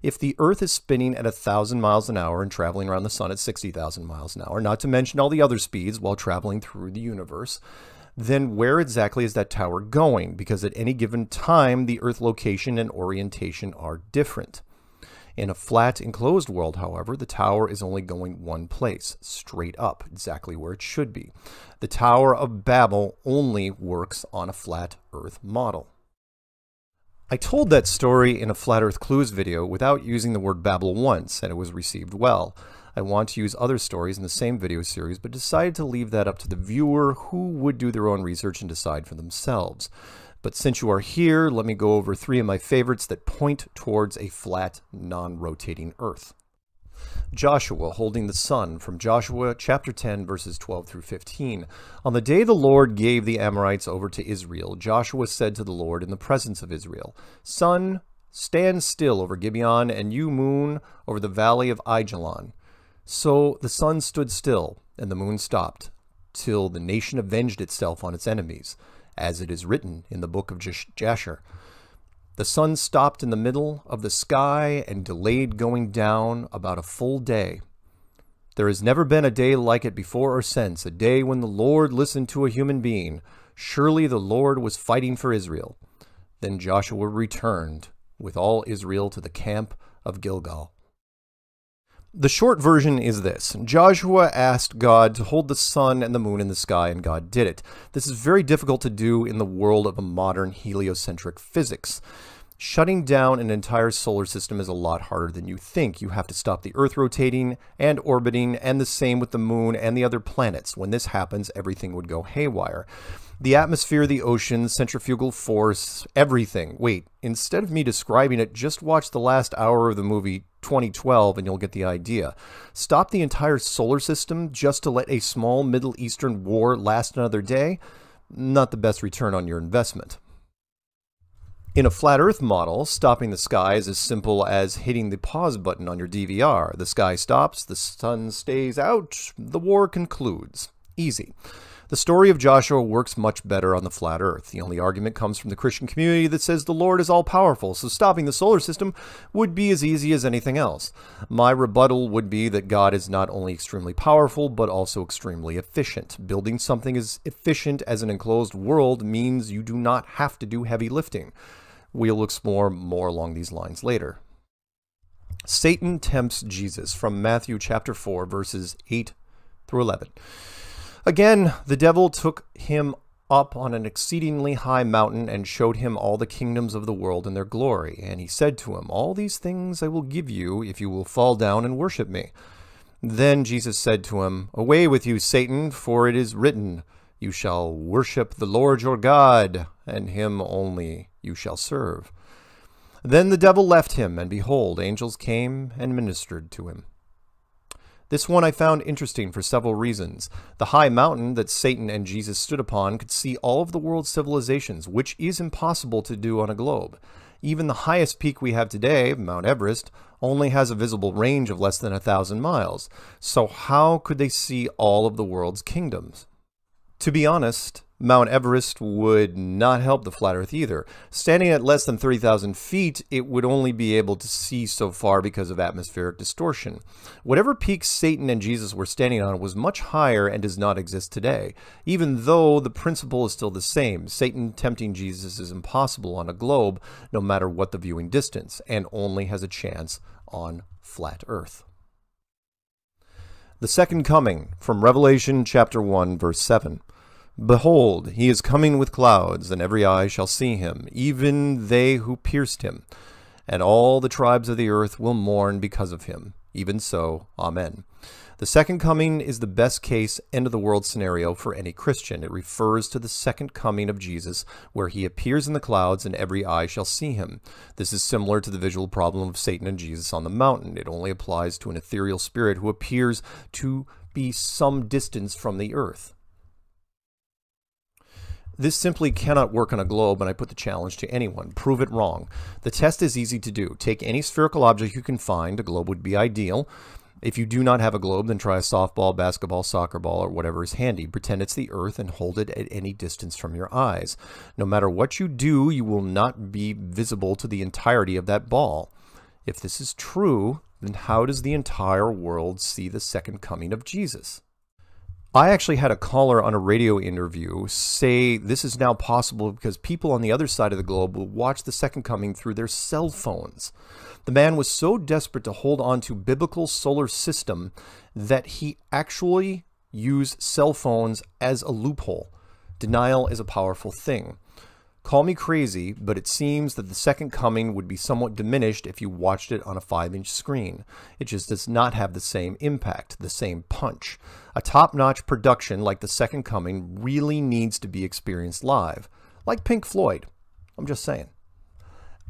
If the Earth is spinning at 1,000 miles an hour and traveling around the sun at 60,000 miles an hour, not to mention all the other speeds while traveling through the universe, then where exactly is that tower going? Because at any given time, the Earth location and orientation are different. In a flat, enclosed world, however, the tower is only going one place, straight up, exactly where it should be. The Tower of Babel only works on a flat Earth model. I told that story in a Flat Earth Clues video without using the word Babel once, and it was received well. I want to use other stories in the same video series, but decided to leave that up to the viewer, who would do their own research and decide for themselves. But since you are here, let me go over 3 of my favorites that point towards a flat, non-rotating Earth. Joshua holding the sun, from Joshua chapter 10, verses 12 through 15. On the day the Lord gave the Amorites over to Israel, Joshua said to the Lord in the presence of Israel, "Sun, stand still over Gibeon, and you, moon, over the valley of Aijalon." So the sun stood still, and the moon stopped, till the nation avenged itself on its enemies, as it is written in the book of Jasher. The sun stopped in the middle of the sky and delayed going down about a full day. There has never been a day like it before or since, a day when the Lord listened to a human being. Surely the Lord was fighting for Israel. Then Joshua returned with all Israel to the camp of Gilgal. The short version is this. Joshua asked God to hold the sun and the moon in the sky, and God did it. This is very difficult to do in the world of a modern heliocentric physics. Shutting down an entire solar system is a lot harder than you think. You have to stop the Earth rotating and orbiting, and the same with the moon and the other planets. When this happens, everything would go haywire. The atmosphere, the ocean, centrifugal force, everything. Wait, instead of me describing it, just watch the last hour of the movie 2012 and you'll get the idea. Stop the entire solar system just to let a small Middle Eastern war last another day? Not the best return on your investment. In a flat Earth model, stopping the sky is as simple as hitting the pause button on your DVR. The sky stops, the sun stays out, the war concludes. Easy. The story of Joshua works much better on the flat Earth. The only argument comes from the Christian community that says the Lord is all-powerful, so stopping the solar system would be as easy as anything else. My rebuttal would be that God is not only extremely powerful, but also extremely efficient. Building something as efficient as an enclosed world means you do not have to do heavy lifting. We'll explore more along these lines later. Satan tempts Jesus, from Matthew chapter 4, verses 8 through 11. Again, the devil took him up on an exceedingly high mountain and showed him all the kingdoms of the world and their glory. And he said to him, "All these things I will give you if you will fall down and worship me." Then Jesus said to him, "Away with you, Satan, for it is written, you shall worship the Lord your God, and him only you shall serve." Then the devil left him, and behold, angels came and ministered to him. This one I found interesting for several reasons. The high mountain that Satan and Jesus stood upon could see all of the world's civilizations, which is impossible to do on a globe. Even the highest peak we have today, Mount Everest, only has a visible range of less than 1,000 miles. So how could they see all of the world's kingdoms? To be honest, Mount Everest would not help the flat Earth either. Standing at less than 30,000 feet, it would only be able to see so far because of atmospheric distortion. Whatever peak Satan and Jesus were standing on was much higher and does not exist today, even though the principle is still the same. Satan tempting Jesus is impossible on a globe, no matter what the viewing distance, and only has a chance on flat Earth. The second coming, from Revelation chapter 1, verse 7. "Behold, he is coming with clouds, and every eye shall see him, even they who pierced him. And all the tribes of the earth will mourn because of him. Even so, Amen." The second coming is the best case end-of-the-world scenario for any Christian. It refers to the second coming of Jesus, where he appears in the clouds and every eye shall see him. This is similar to the visual problem of Satan and Jesus on the mountain. It only applies to an ethereal spirit who appears to be some distance from the earth. This simply cannot work on a globe, and I put the challenge to anyone. Prove it wrong. The test is easy to do. Take any spherical object you can find. A globe would be ideal. If you do not have a globe, then try a softball, basketball, soccer ball, or whatever is handy. Pretend it's the Earth and hold it at any distance from your eyes. No matter what you do, you will not be visible to the entirety of that ball. If this is true, then how does the entire world see the second coming of Jesus? I actually had a caller on a radio interview say this is now possible because people on the other side of the globe will watch the second coming through their cell phones. The man was so desperate to hold on to biblical solar system that he actually used cell phones as a loophole. Denial is a powerful thing. Call me crazy, but it seems that the second coming would be somewhat diminished if you watched it on a 5-inch screen. It just does not have the same impact, the same punch. A top-notch production like the second coming really needs to be experienced live. Like Pink Floyd. I'm just saying.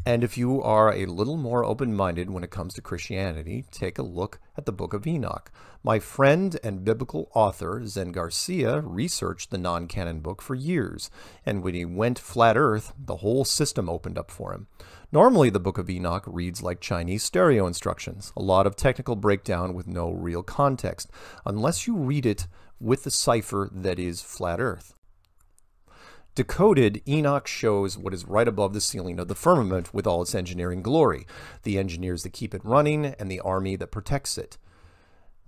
And if you are a little more open-minded when it comes to Christianity, take a look at the Book of Enoch. My friend and biblical author, Zen Garcia, researched the non-canon book for years, and when he went flat earth, the whole system opened up for him. Normally, the Book of Enoch reads like Chinese stereo instructions, a lot of technical breakdown with no real context, unless you read it with the cipher that is flat earth. Decoded, Enoch shows what is right above the ceiling of the firmament with all its engineering glory, the engineers that keep it running, and the army that protects it.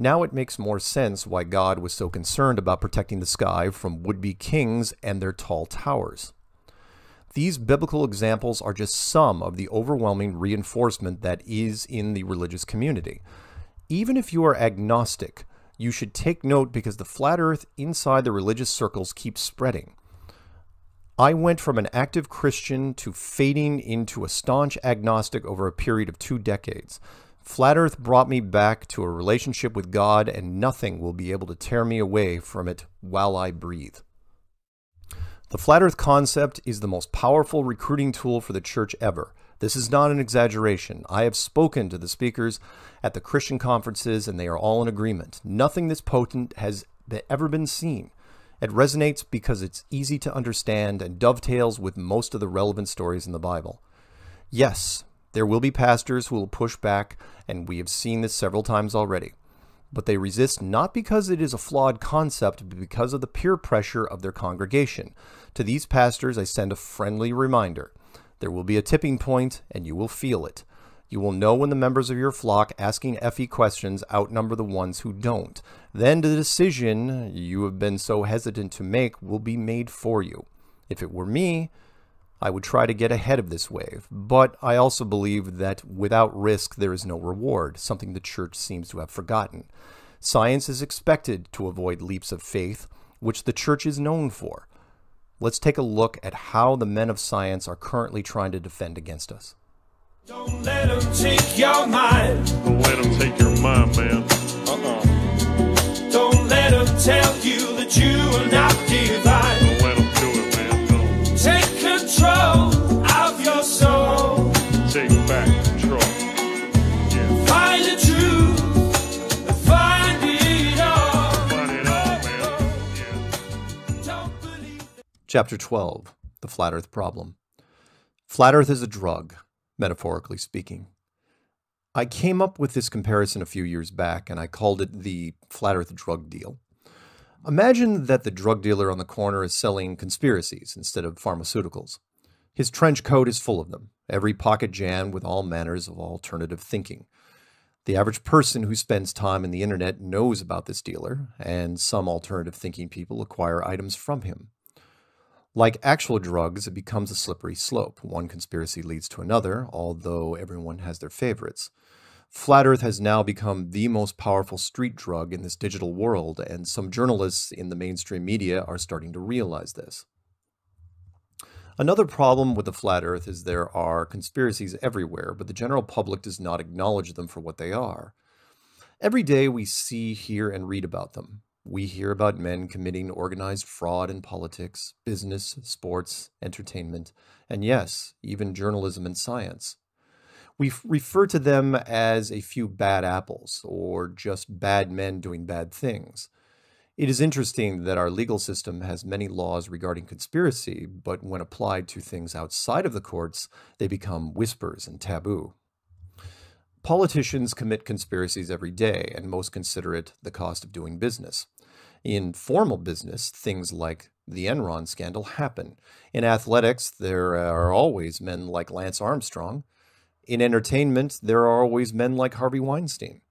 Now it makes more sense why God was so concerned about protecting the sky from would-be kings and their tall towers. These biblical examples are just some of the overwhelming reinforcement that is in the religious community. Even if you are agnostic, you should take note because the flat earth inside the religious circles keeps spreading. I went from an active Christian to fading into a staunch agnostic over a period of 2 decades. Flat Earth brought me back to a relationship with God, and nothing will be able to tear me away from it while I breathe. The Flat Earth concept is the most powerful recruiting tool for the church ever. This is not an exaggeration. I have spoken to the speakers at the Christian conferences, and they are all in agreement. Nothing this potent has ever been seen. It resonates because it's easy to understand and dovetails with most of the relevant stories in the Bible. Yes, there will be pastors who will push back, and we have seen this several times already. But they resist not because it is a flawed concept, but because of the peer pressure of their congregation. To these pastors, I send a friendly reminder. There will be a tipping point, and you will feel it. You will know when the members of your flock asking FE questions outnumber the ones who don't. Then the decision you have been so hesitant to make will be made for you. If it were me, I would try to get ahead of this wave. But I also believe that without risk, there is no reward, something the church seems to have forgotten. Science is expected to avoid leaps of faith, which the church is known for. Let's take a look at how the men of science are currently trying to defend against us. Don't let them take your mind. Don't let them take your mind, man. Don't let them tell you that you are not divine. Don't let them do it, man. Don't. Take control of your soul. Take back control. Yeah. Find the truth. Find it all. Find it all, man. Yeah. Don't believe. Chapter 12, The Flat Earth Problem. Flat Earth is a drug, metaphorically speaking. I came up with this comparison a few years back, and I called it the Flat Earth drug deal. Imagine that the drug dealer on the corner is selling conspiracies instead of pharmaceuticals. His trench coat is full of them, every pocket jammed with all manners of alternative thinking. The average person who spends time in the internet knows about this dealer, and some alternative thinking people acquire items from him. Like actual drugs, it becomes a slippery slope. One conspiracy leads to another, although everyone has their favorites. Flat Earth has now become the most powerful street drug in this digital world, and some journalists in the mainstream media are starting to realize this. Another problem with the Flat Earth is there are conspiracies everywhere, but the general public does not acknowledge them for what they are. Every day we see, hear, and read about them. We hear about men committing organized fraud in politics, business, sports, entertainment, and yes, even journalism and science. We refer to them as a few bad apples, or just bad men doing bad things. It is interesting that our legal system has many laws regarding conspiracy, but when applied to things outside of the courts, they become whispers and taboo. Politicians commit conspiracies every day, and most consider it the cost of doing business. In formal business, things like the Enron scandal happen. In athletics, there are always men like Lance Armstrong. In entertainment, there are always men like Harvey Weinstein.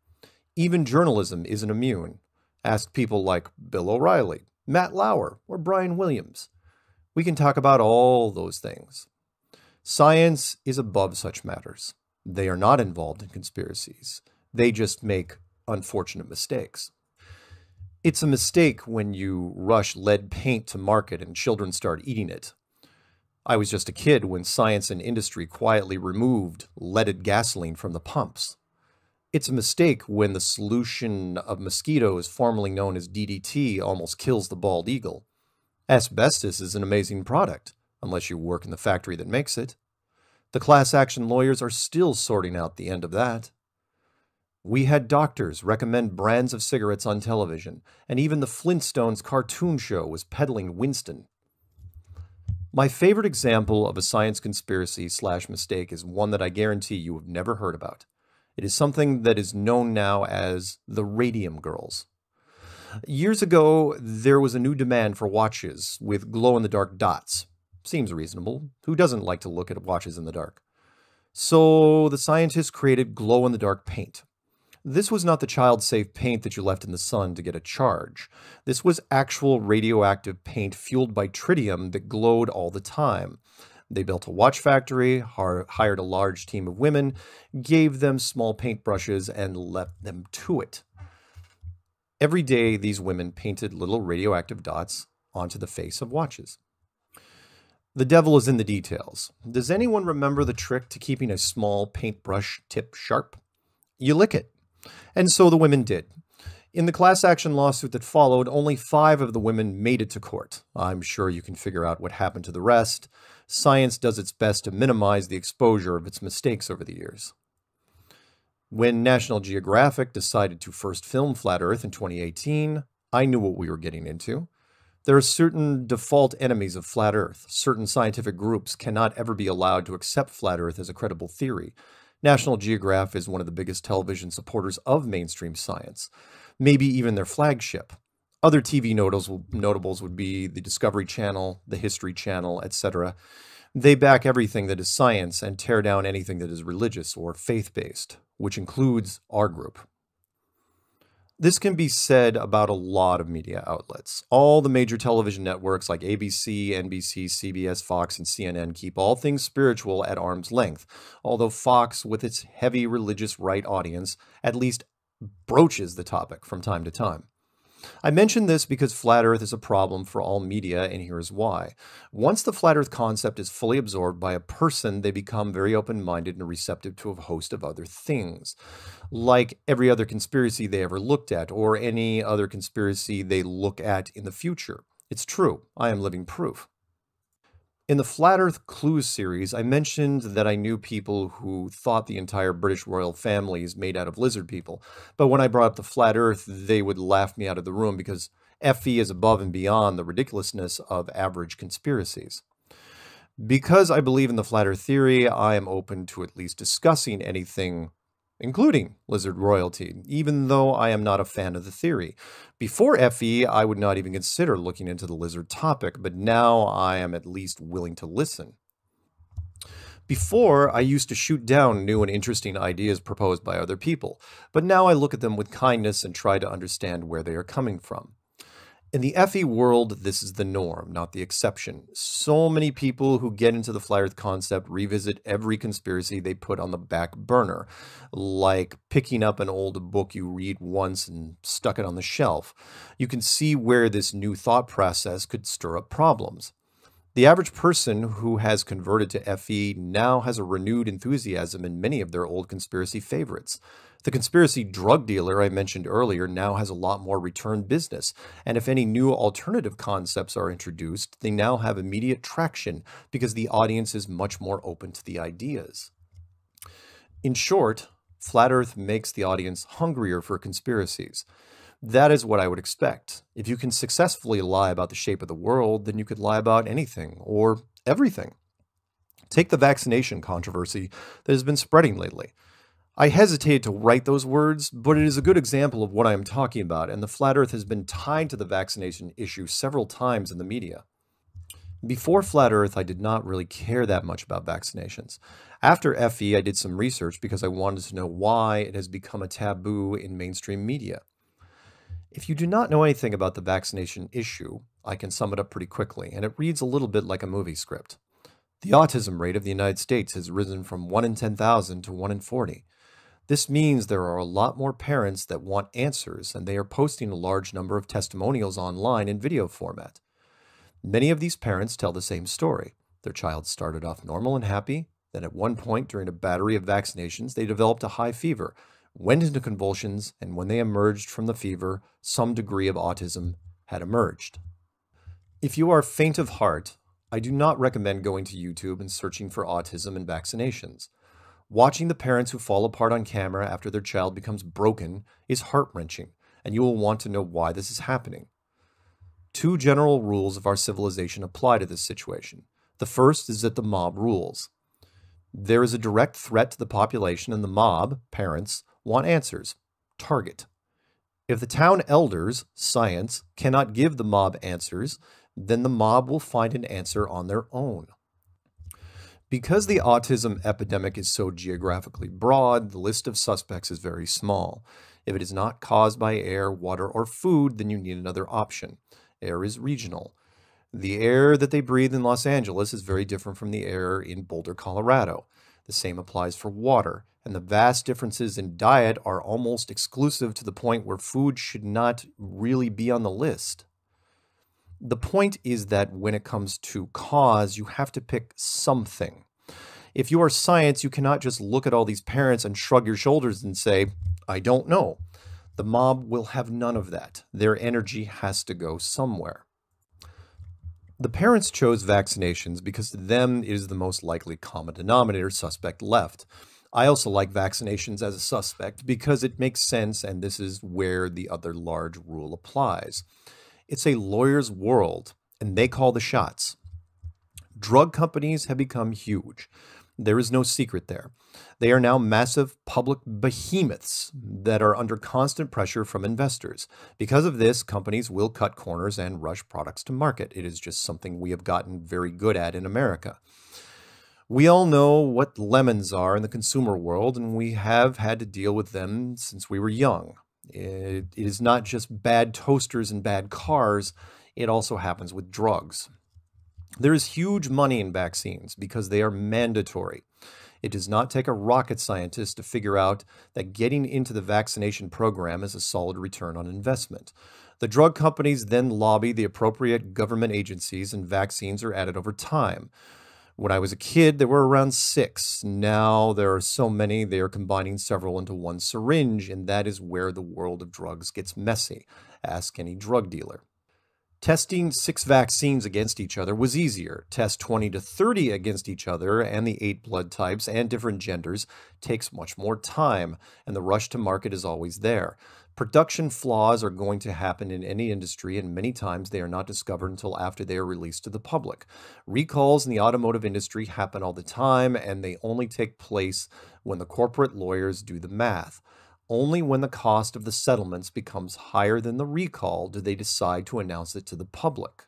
Even journalism isn't immune. Ask people like Bill O'Reilly, Matt Lauer, or Brian Williams. We can talk about all those things. Science is above such matters. They are not involved in conspiracies. They just make unfortunate mistakes. It's a mistake when you rush lead paint to market and children start eating it. I was just a kid when science and industry quietly removed leaded gasoline from the pumps. It's a mistake when the solution of mosquitoes, formerly known as DDT, almost kills the bald eagle. Asbestos is an amazing product, unless you work in the factory that makes it. The class action lawyers are still sorting out the end of that. We had doctors recommend brands of cigarettes on television, and even the Flintstones cartoon show was peddling Winston. My favorite example of a science conspiracy/mistake is one that I guarantee you have never heard about. It is something that is known now as the Radium Girls. Years ago, there was a new demand for watches with glow-in-the-dark dots. Seems reasonable. Who doesn't like to look at watches in the dark? So the scientists created glow-in-the-dark paint. This was not the child-safe paint that you left in the sun to get a charge. This was actual radioactive paint fueled by tritium that glowed all the time. They built a watch factory, hired a large team of women, gave them small paintbrushes, and left them to it. Every day, these women painted little radioactive dots onto the face of watches. The devil is in the details. Does anyone remember the trick to keeping a small paintbrush tip sharp? You lick it. And so the women did. In the class action lawsuit that followed, only 5 of the women made it to court. I'm sure you can figure out what happened to the rest. Science does its best to minimize the exposure of its mistakes over the years. When National Geographic decided to first film Flat Earth in 2018, I knew what we were getting into. There are certain default enemies of Flat Earth. Certain scientific groups cannot ever be allowed to accept Flat Earth as a credible theory. National Geographic is one of the biggest television supporters of mainstream science, maybe even their flagship. Other TV notables would be the Discovery Channel, the History Channel, etc. They back everything that is science and tear down anything that is religious or faith-based, which includes our group. This can be said about a lot of media outlets. All the major television networks like ABC, NBC, CBS, Fox, and CNN keep all things spiritual at arm's length, although Fox, with its heavy religious right audience, at least broaches the topic from time to time. I mention this because Flat Earth is a problem for all media, and here's why. Once the Flat Earth concept is fully absorbed by a person, they become very open-minded and receptive to a host of other things, like every other conspiracy they ever looked at, or any other conspiracy they look at in the future. It's true. I am living proof. In the Flat Earth Clues series, I mentioned that I knew people who thought the entire British royal family is made out of lizard people, but when I brought up the Flat Earth, they would laugh me out of the room because FE is above and beyond the ridiculousness of average conspiracies. Because I believe in the Flat Earth theory, I am open to at least discussing anything, including lizard royalty, even though I am not a fan of the theory. Before FE, I would not even consider looking into the lizard topic, but now I am at least willing to listen. Before, I used to shoot down new and interesting ideas proposed by other people, but now I look at them with kindness and try to understand where they are coming from. In the FE world, this is the norm, not the exception. So many people who get into the Flat Earth concept revisit every conspiracy they put on the back burner, like picking up an old book you read once and stuck it on the shelf. You can see where this new thought process could stir up problems. The average person who has converted to FE now has a renewed enthusiasm in many of their old conspiracy favorites. The conspiracy drug dealer I mentioned earlier now has a lot more return business, and if any new alternative concepts are introduced, they now have immediate traction because the audience is much more open to the ideas. In short, Flat Earth makes the audience hungrier for conspiracies. That is what I would expect. If you can successfully lie about the shape of the world, then you could lie about anything or everything. Take the vaccination controversy that has been spreading lately. I hesitated to write those words, but it is a good example of what I am talking about, and the flat earth has been tied to the vaccination issue several times in the media. Before Flat Earth, I did not really care that much about vaccinations. After FE, I did some research because I wanted to know why it has become a taboo in mainstream media. If you do not know anything about the vaccination issue, I can sum it up pretty quickly, and it reads a little bit like a movie script. The autism rate of the United States has risen from 1 in 10,000 to 1 in 40. This means there are a lot more parents that want answers, and they are posting a large number of testimonials online in video format. Many of these parents tell the same story. Their child started off normal and happy, then at one point during a battery of vaccinations, they developed a high fever, went into convulsions, and when they emerged from the fever, some degree of autism had emerged. If you are faint of heart, I do not recommend going to YouTube and searching for autism and vaccinations. Watching the parents who fall apart on camera after their child becomes broken is heart-wrenching, and you will want to know why this is happening. Two general rules of our civilization apply to this situation. The first is that the mob rules. There is a direct threat to the population, and the mob, parents, want answers. Target. If the town elders, science, cannot give the mob answers, then the mob will find an answer on their own. Because the autism epidemic is so geographically broad, the list of suspects is very small. If it is not caused by air, water, or food, then you need another option. Air is regional. The air that they breathe in Los Angeles is very different from the air in Boulder, Colorado. The same applies for water, and the vast differences in diet are almost exclusive to the point where food should not really be on the list. The point is that when it comes to cause, you have to pick something. If you are science, you cannot just look at all these parents and shrug your shoulders and say, I don't know. The mob will have none of that. Their energy has to go somewhere. The parents chose vaccinations because to them it is the most likely common denominator suspect left. I also like vaccinations as a suspect because it makes sense, and this is where the other large rule applies. It's a lawyer's world, and they call the shots. Drug companies have become huge. There is no secret there. They are now massive public behemoths that are under constant pressure from investors. Because of this, companies will cut corners and rush products to market. It is just something we have gotten very good at in America. We all know what lemons are in the consumer world, and we have had to deal with them since we were young. It is not just bad toasters and bad cars, it also happens with drugs. There is huge money in vaccines because they are mandatory. It does not take a rocket scientist to figure out that getting into the vaccination program is a solid return on investment. The drug companies then lobby the appropriate government agencies, and vaccines are added over time. When I was a kid, there were around 6. Now there are so many, they are combining several into one syringe, and that is where the world of drugs gets messy. Ask any drug dealer. Testing 6 vaccines against each other was easier. Test 20 to 30 against each other, and the 8 blood types and different genders takes much more time, and the rush to market is always there. Production flaws are going to happen in any industry, and many times they are not discovered until after they are released to the public. Recalls in the automotive industry happen all the time, and they only take place when the corporate lawyers do the math. Only when the cost of the settlements becomes higher than the recall do they decide to announce it to the public.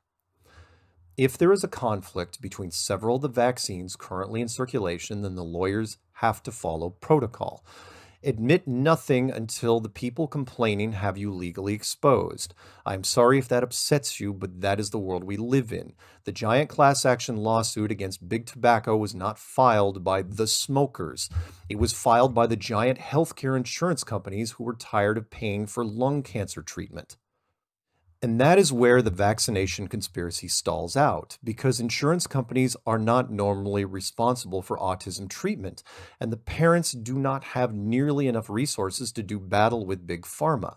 If there is a conflict between several of the vaccines currently in circulation, then the lawyers have to follow protocol. Admit nothing until the people complaining have you legally exposed. I'm sorry if that upsets you, but that is the world we live in. The giant class action lawsuit against Big Tobacco was not filed by the smokers. It was filed by the giant healthcare insurance companies who were tired of paying for lung cancer treatment. And that is where the vaccination conspiracy stalls out, because insurance companies are not normally responsible for autism treatment, and the parents do not have nearly enough resources to do battle with Big Pharma.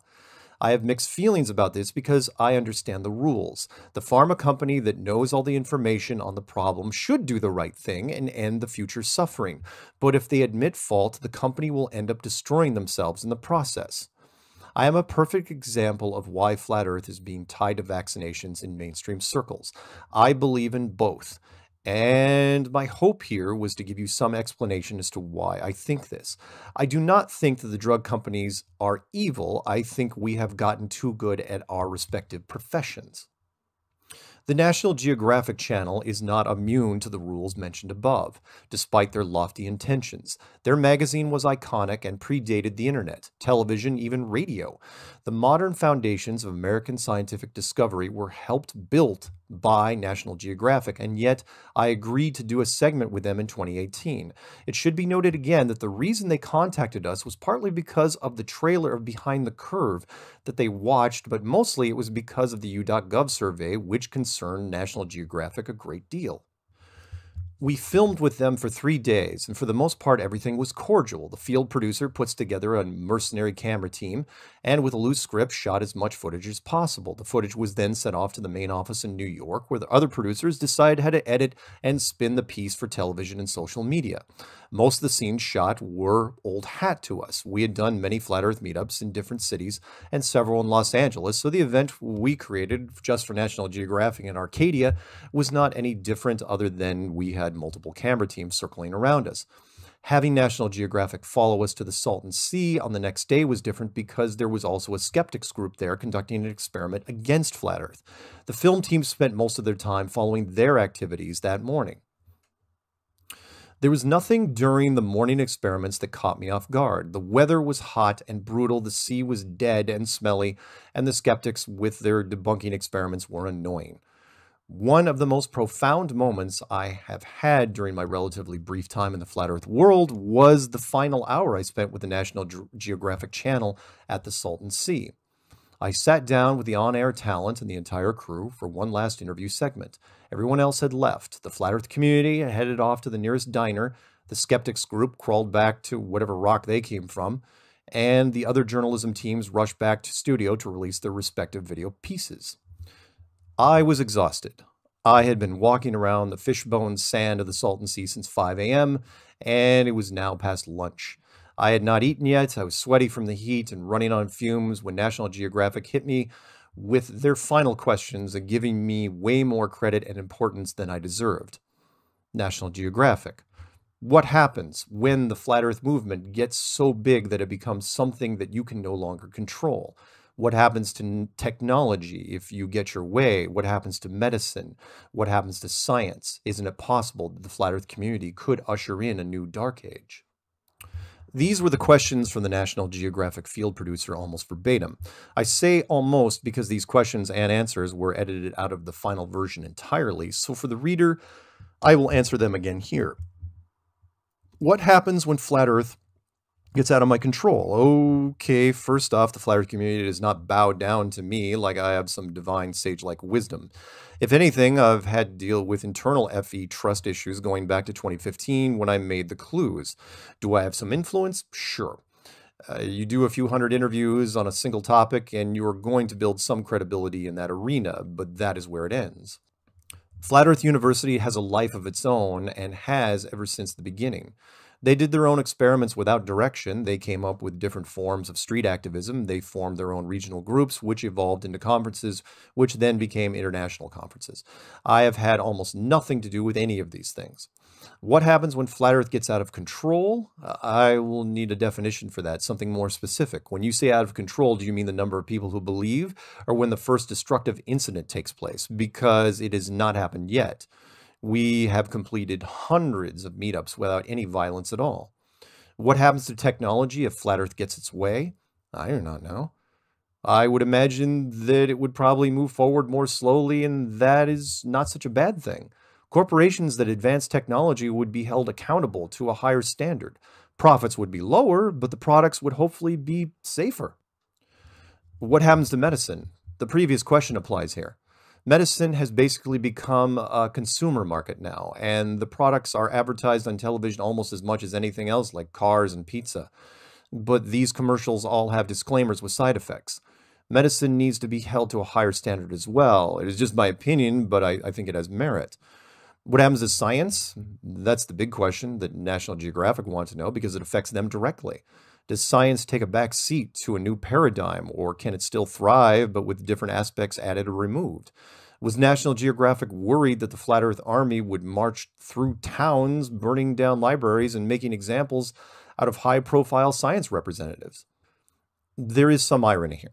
I have mixed feelings about this because I understand the rules. The pharma company that knows all the information on the problem should do the right thing and end the future suffering. But if they admit fault, the company will end up destroying themselves in the process. I am a perfect example of why Flat Earth is being tied to vaccinations in mainstream circles. I believe in both. And my hope here was to give you some explanation as to why I think this. I do not think that the drug companies are evil. I think we have gotten too good at our respective professions. The National Geographic Channel is not immune to the rules mentioned above, despite their lofty intentions. Their magazine was iconic and predated the internet, television, even radio. The modern foundations of American scientific discovery were helped built by National Geographic, and yet I agreed to do a segment with them in 2018. It should be noted again that the reason they contacted us was partly because of the trailer of Behind the Curve that they watched, but mostly it was because of the U.gov survey, which concerned National Geographic a great deal. We filmed with them for 3 days, and for the most part, everything was cordial. The field producer puts together a mercenary camera team, and with a loose script, shot as much footage as possible. The footage was then sent off to the main office in New York, where the other producers decided how to edit and spin the piece for television and social media. Most of the scenes shot were old hat to us. We had done many Flat Earth meetups in different cities and several in Los Angeles, so the event we created just for National Geographic in Arcadia was not any different other than we had multiple camera teams circling around us. Having National Geographic follow us to the Salton Sea on the next day was different because there was also a skeptics group there conducting an experiment against Flat Earth. The film team spent most of their time following their activities that morning. There was nothing during the morning experiments that caught me off guard. The weather was hot and brutal, the sea was dead and smelly, and the skeptics with their debunking experiments were annoying. One of the most profound moments I have had during my relatively brief time in the Flat Earth world was the final hour I spent with the National Geographic Channel at the Salton Sea. I sat down with the on-air talent and the entire crew for one last interview segment. Everyone else had left. The Flat Earth community had headed off to the nearest diner. The skeptics group crawled back to whatever rock they came from. And the other journalism teams rushed back to studio to release their respective video pieces. I was exhausted. I had been walking around the fishbone sand of the Salton Sea since 5 a.m., and it was now past lunch. I had not eaten yet. I was sweaty from the heat and running on fumes when National Geographic hit me with their final questions and giving me way more credit and importance than I deserved. National Geographic. What happens when the Flat Earth movement gets so big that it becomes something that you can no longer control? What happens to technology if you get your way? What happens to medicine? What happens to science? Isn't it possible that the Flat Earth community could usher in a new dark age? These were the questions from the National Geographic field producer almost verbatim. I say almost because these questions and answers were edited out of the final version entirely, so for the reader, I will answer them again here. What happens when Flat Earth gets out of my control? Okay, first off, the Flat Earth community does not bow down to me like I have some divine sage-like wisdom. If anything, I've had to deal with internal FE trust issues going back to 2015 when I made the clues. Do I have some influence? Sure. You do a few hundred interviews on a single topic and you're going to build some credibility in that arena, but that is where it ends. Flat Earth University has a life of its own and has ever since the beginning. They did their own experiments without direction. They came up with different forms of street activism. They formed their own regional groups, which evolved into conferences, which then became international conferences. I have had almost nothing to do with any of these things. What happens when Flat Earth gets out of control? I will need a definition for that, something more specific. When you say out of control, do you mean the number of people who believe, or when the first destructive incident takes place? Because it has not happened yet. We have completed hundreds of meetups without any violence at all. What happens to technology if Flat Earth gets its way? I do not know. I would imagine that it would probably move forward more slowly, and that is not such a bad thing. Corporations that advance technology would be held accountable to a higher standard. Profits would be lower, but the products would hopefully be safer. What happens to medicine? The previous question applies here. Medicine has basically become a consumer market now, and the products are advertised on television almost as much as anything else, like cars and pizza. But these commercials all have disclaimers with side effects. Medicine needs to be held to a higher standard as well. It is just my opinion, but I think it has merit. What happens to science? That's the big question that National Geographic wants to know because it affects them directly. Does science take a back seat to a new paradigm, or can it still thrive but with different aspects added or removed? Was National Geographic worried that the Flat Earth Army would march through towns, burning down libraries and making examples out of high-profile science representatives? There is some irony here.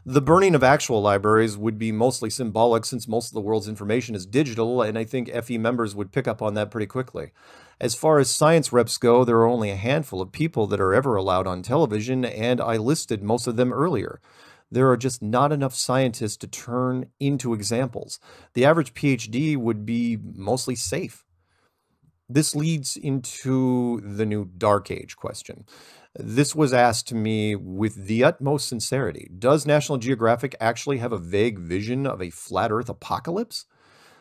The burning of actual libraries would be mostly symbolic since most of the world's information is digital, and I think FE members would pick up on that pretty quickly. As far as science reps go, there are only a handful of people that are ever allowed on television, and I listed most of them earlier. There are just not enough scientists to turn into examples. The average PhD would be mostly safe. This leads into the new Dark Age question. This was asked to me with the utmost sincerity. Does National Geographic actually have a vague vision of a flat Earth apocalypse?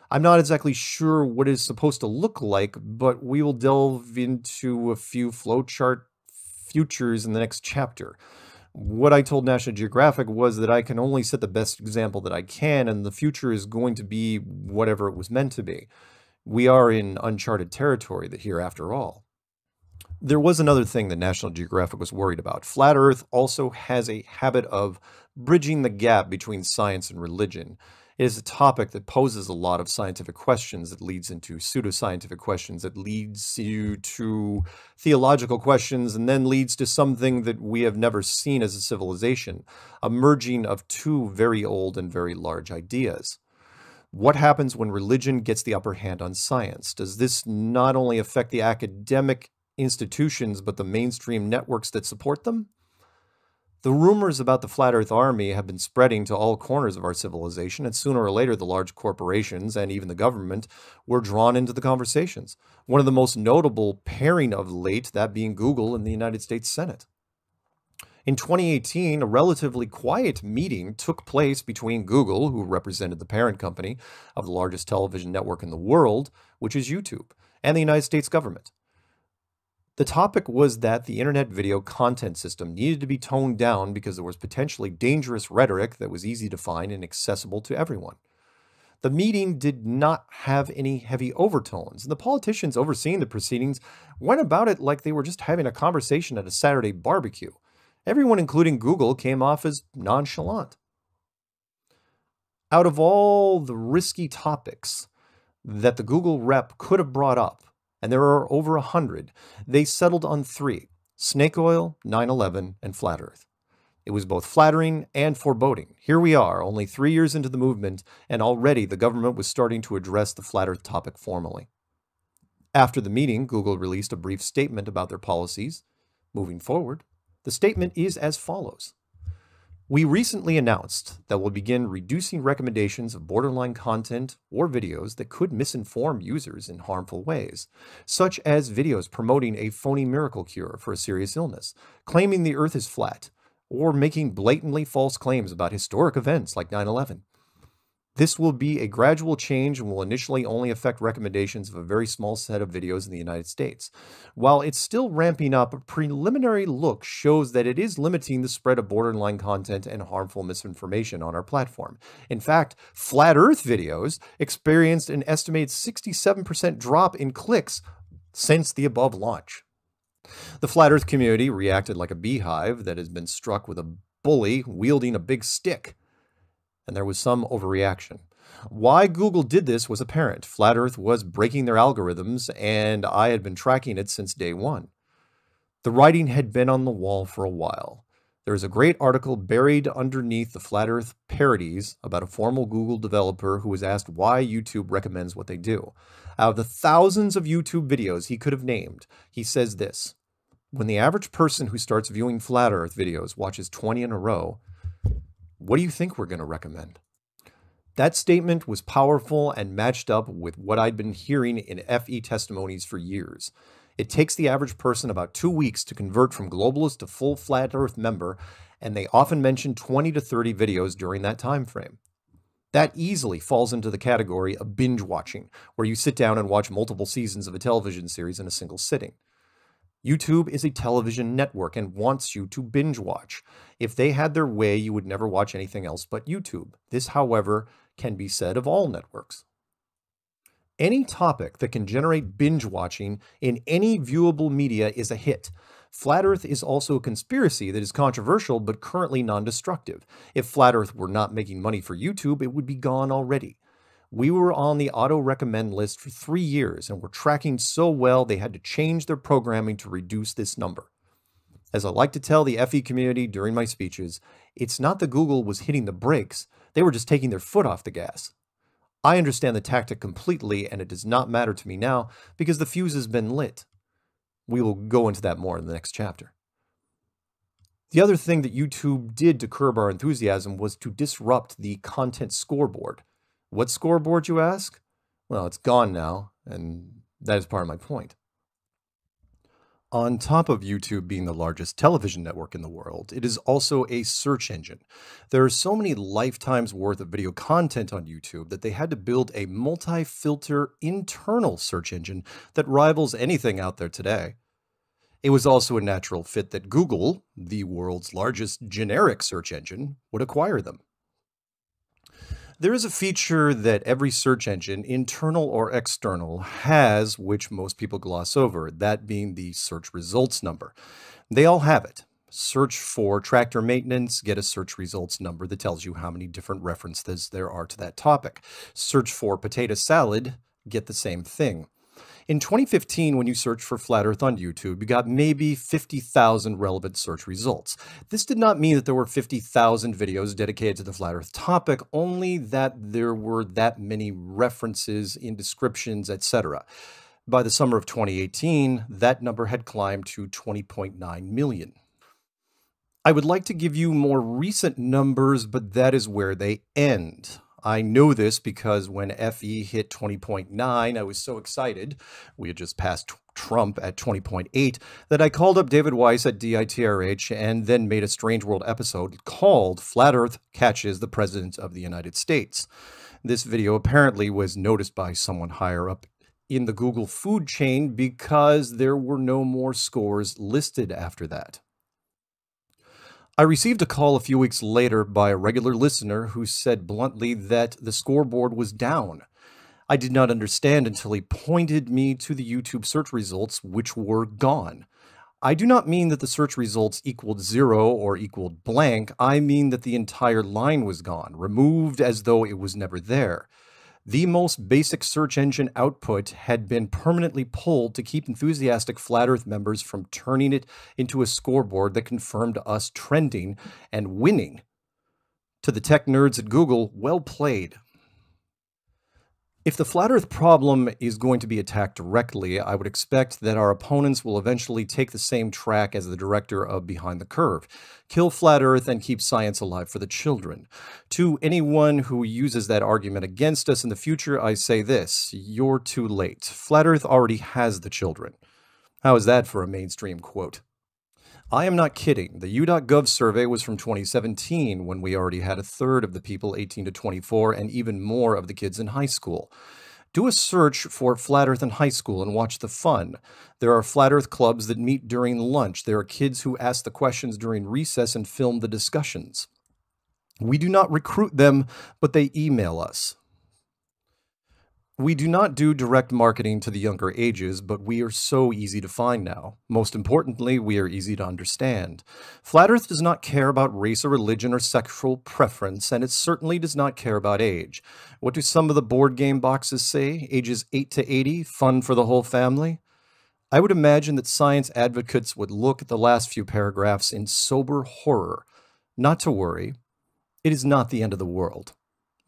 I'm not exactly sure what it's supposed to look like, but we will delve into a few flowchart futures in the next chapter. What I told National Geographic was that I can only set the best example that I can, and the future is going to be whatever it was meant to be. We are in uncharted territory here after all. There was another thing that National Geographic was worried about. Flat Earth also has a habit of bridging the gap between science and religion. It is a topic that poses a lot of scientific questions that leads into pseudoscientific questions, that leads you to theological questions, and then leads to something that we have never seen as a civilization, a merging of two very old and very large ideas. What happens when religion gets the upper hand on science? Does this not only affect the academic institutions, but the mainstream networks that support them? The rumors about the Flat Earth Army have been spreading to all corners of our civilization, and sooner or later the large corporations and even the government were drawn into the conversations. One of the most notable pairing of late, that being Google and the United States Senate. In 2018, a relatively quiet meeting took place between Google, who represented the parent company of the largest television network in the world, which is YouTube, and the United States government. The topic was that the internet video content system needed to be toned down because there was potentially dangerous rhetoric that was easy to find and accessible to everyone. The meeting did not have any heavy overtones, and the politicians overseeing the proceedings went about it like they were just having a conversation at a Saturday barbecue. Everyone, including Google, came off as nonchalant. Out of all the risky topics that the Google rep could have brought up, and there are over 100, they settled on 3: snake oil, 9/11, and flat Earth. It was both flattering and foreboding. Here we are, only 3 years into the movement, and already the government was starting to address the flat Earth topic formally. After the meeting, Google released a brief statement about their policies. Moving forward, the statement is as follows. We recently announced that we'll begin reducing recommendations of borderline content or videos that could misinform users in harmful ways, such as videos promoting a phony miracle cure for a serious illness, claiming the Earth is flat, or making blatantly false claims about historic events like 9/11. This will be a gradual change and will initially only affect recommendations of a very small set of videos in the United States. While it's still ramping up, a preliminary look shows that it is limiting the spread of borderline content and harmful misinformation on our platform. In fact, Flat Earth videos experienced an estimated 67% drop in clicks since the above launch. The Flat Earth community reacted like a beehive that has been struck with a bully wielding a big stick. And there was some overreaction. Why Google did this was apparent. Flat Earth was breaking their algorithms, and I had been tracking it since day one. The writing had been on the wall for a while. There is a great article buried underneath the Flat Earth parodies about a former Google developer who was asked why YouTube recommends what they do. Out of the thousands of YouTube videos he could have named, he says this: when the average person who starts viewing Flat Earth videos watches 20 in a row, what do you think we're going to recommend? That statement was powerful and matched up with what I'd been hearing in FE testimonies for years. It takes the average person about 2 weeks to convert from globalist to full Flat Earth member, and they often mention 20 to 30 videos during that time frame. That easily falls into the category of binge watching, where you sit down and watch multiple seasons of a television series in a single sitting. YouTube is a television network and wants you to binge watch. If they had their way, you would never watch anything else but YouTube. This, however, can be said of all networks. Any topic that can generate binge watching in any viewable media is a hit. Flat Earth is also a conspiracy that is controversial but currently non-destructive. If Flat Earth were not making money for YouTube, it would be gone already. We were on the auto-recommend list for 3 years and were tracking so well they had to change their programming to reduce this number. As I like to tell the FE community during my speeches, it's not that Google was hitting the brakes, they were just taking their foot off the gas. I understand the tactic completely, and it does not matter to me now because the fuse has been lit. We will go into that more in the next chapter. The other thing that YouTube did to curb our enthusiasm was to disrupt the content scoreboard. What scoreboard, you ask? Well, it's gone now, and that is part of my point. On top of YouTube being the largest television network in the world, it is also a search engine. There are so many lifetimes worth of video content on YouTube that they had to build a multi-filter internal search engine that rivals anything out there today. It was also a natural fit that Google, the world's largest generic search engine, would acquire them. There is a feature that every search engine, internal or external, has, which most people gloss over, that being the search results number. They all have it. Search for tractor maintenance, get a search results number that tells you how many different references there are to that topic. Search for potato salad, get the same thing. In 2015, when you searched for Flat Earth on YouTube, you got maybe 50,000 relevant search results. This did not mean that there were 50,000 videos dedicated to the Flat Earth topic, only that there were that many references in descriptions, etc. By the summer of 2018, that number had climbed to 20.9 million. I would like to give you more recent numbers, but that is where they end. I know this because when FE hit 20.9, I was so excited, we had just passed Trump at 20.8, that I called up David Weiss at DITRH and then made a Strange World episode called Flat Earth Catches the President of the United States. This video apparently was noticed by someone higher up in the Google food chain because there were no more scores listed after that. I received a call a few weeks later by a regular listener who said bluntly that the scoreboard was down. I did not understand until he pointed me to the YouTube search results, which were gone. I do not mean that the search results equaled 0 or equaled blank. I mean that the entire line was gone, removed as though it was never there. The most basic search engine output had been permanently pulled to keep enthusiastic Flat Earth members from turning it into a scoreboard that confirmed us trending and winning. To the tech nerds at Google, well played. If the Flat Earth problem is going to be attacked directly, I would expect that our opponents will eventually take the same track as the director of Behind the Curve. Kill Flat Earth and keep science alive for the children. To anyone who uses that argument against us in the future, I say this: you're too late. Flat Earth already has the children. How is that for a mainstream quote? I am not kidding. The U.gov survey was from 2017, when we already had a third of the people 18 to 24 and even more of the kids in high school. Do a search for Flat Earth in high school and watch the fun. There are Flat Earth clubs that meet during lunch. There are kids who ask the questions during recess and film the discussions. We do not recruit them, but they email us. We do not do direct marketing to the younger ages, but we are so easy to find now. Most importantly, we are easy to understand. Flat Earth does not care about race or religion or sexual preference, and it certainly does not care about age. What do some of the board game boxes say? Ages 8 to 80, fun for the whole family? I would imagine that science advocates would look at the last few paragraphs in sober horror. Not to worry. It is not the end of the world.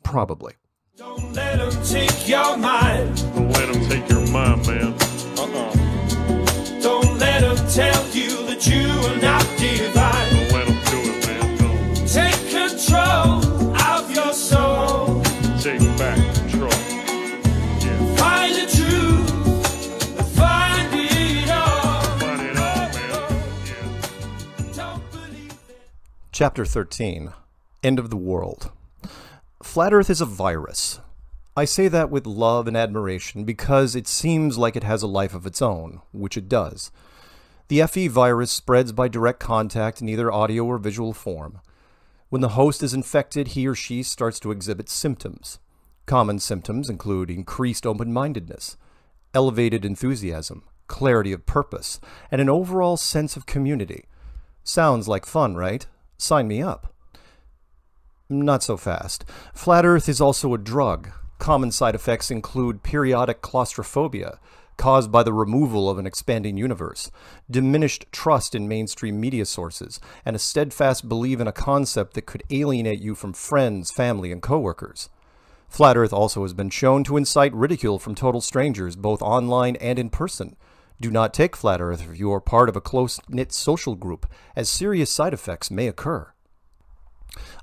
Probably. Don't let them take your mind. Don't let them take your mind, man. Don't let them tell you that you are not divine. Don't let them do it, man. Don't. Take control of your soul. Take back control. Yeah. Find the truth. Find it all. Find it all, man. Yeah. Don't believe it. Chapter 13. End of the World. Flat Earth is a virus. I say that with love and admiration because it seems like it has a life of its own, which it does. The FE virus spreads by direct contact in either audio or visual form. When the host is infected, he or she starts to exhibit symptoms. Common symptoms include increased open-mindedness, elevated enthusiasm, clarity of purpose, and an overall sense of community. Sounds like fun, right? Sign me up. Not so fast. Flat Earth is also a drug. Common side effects include periodic claustrophobia, caused by the removal of an expanding universe, diminished trust in mainstream media sources, and a steadfast belief in a concept that could alienate you from friends, family, and coworkers. Flat Earth also has been shown to incite ridicule from total strangers, both online and in person. Do not take Flat Earth if you are part of a close-knit social group, as serious side effects may occur.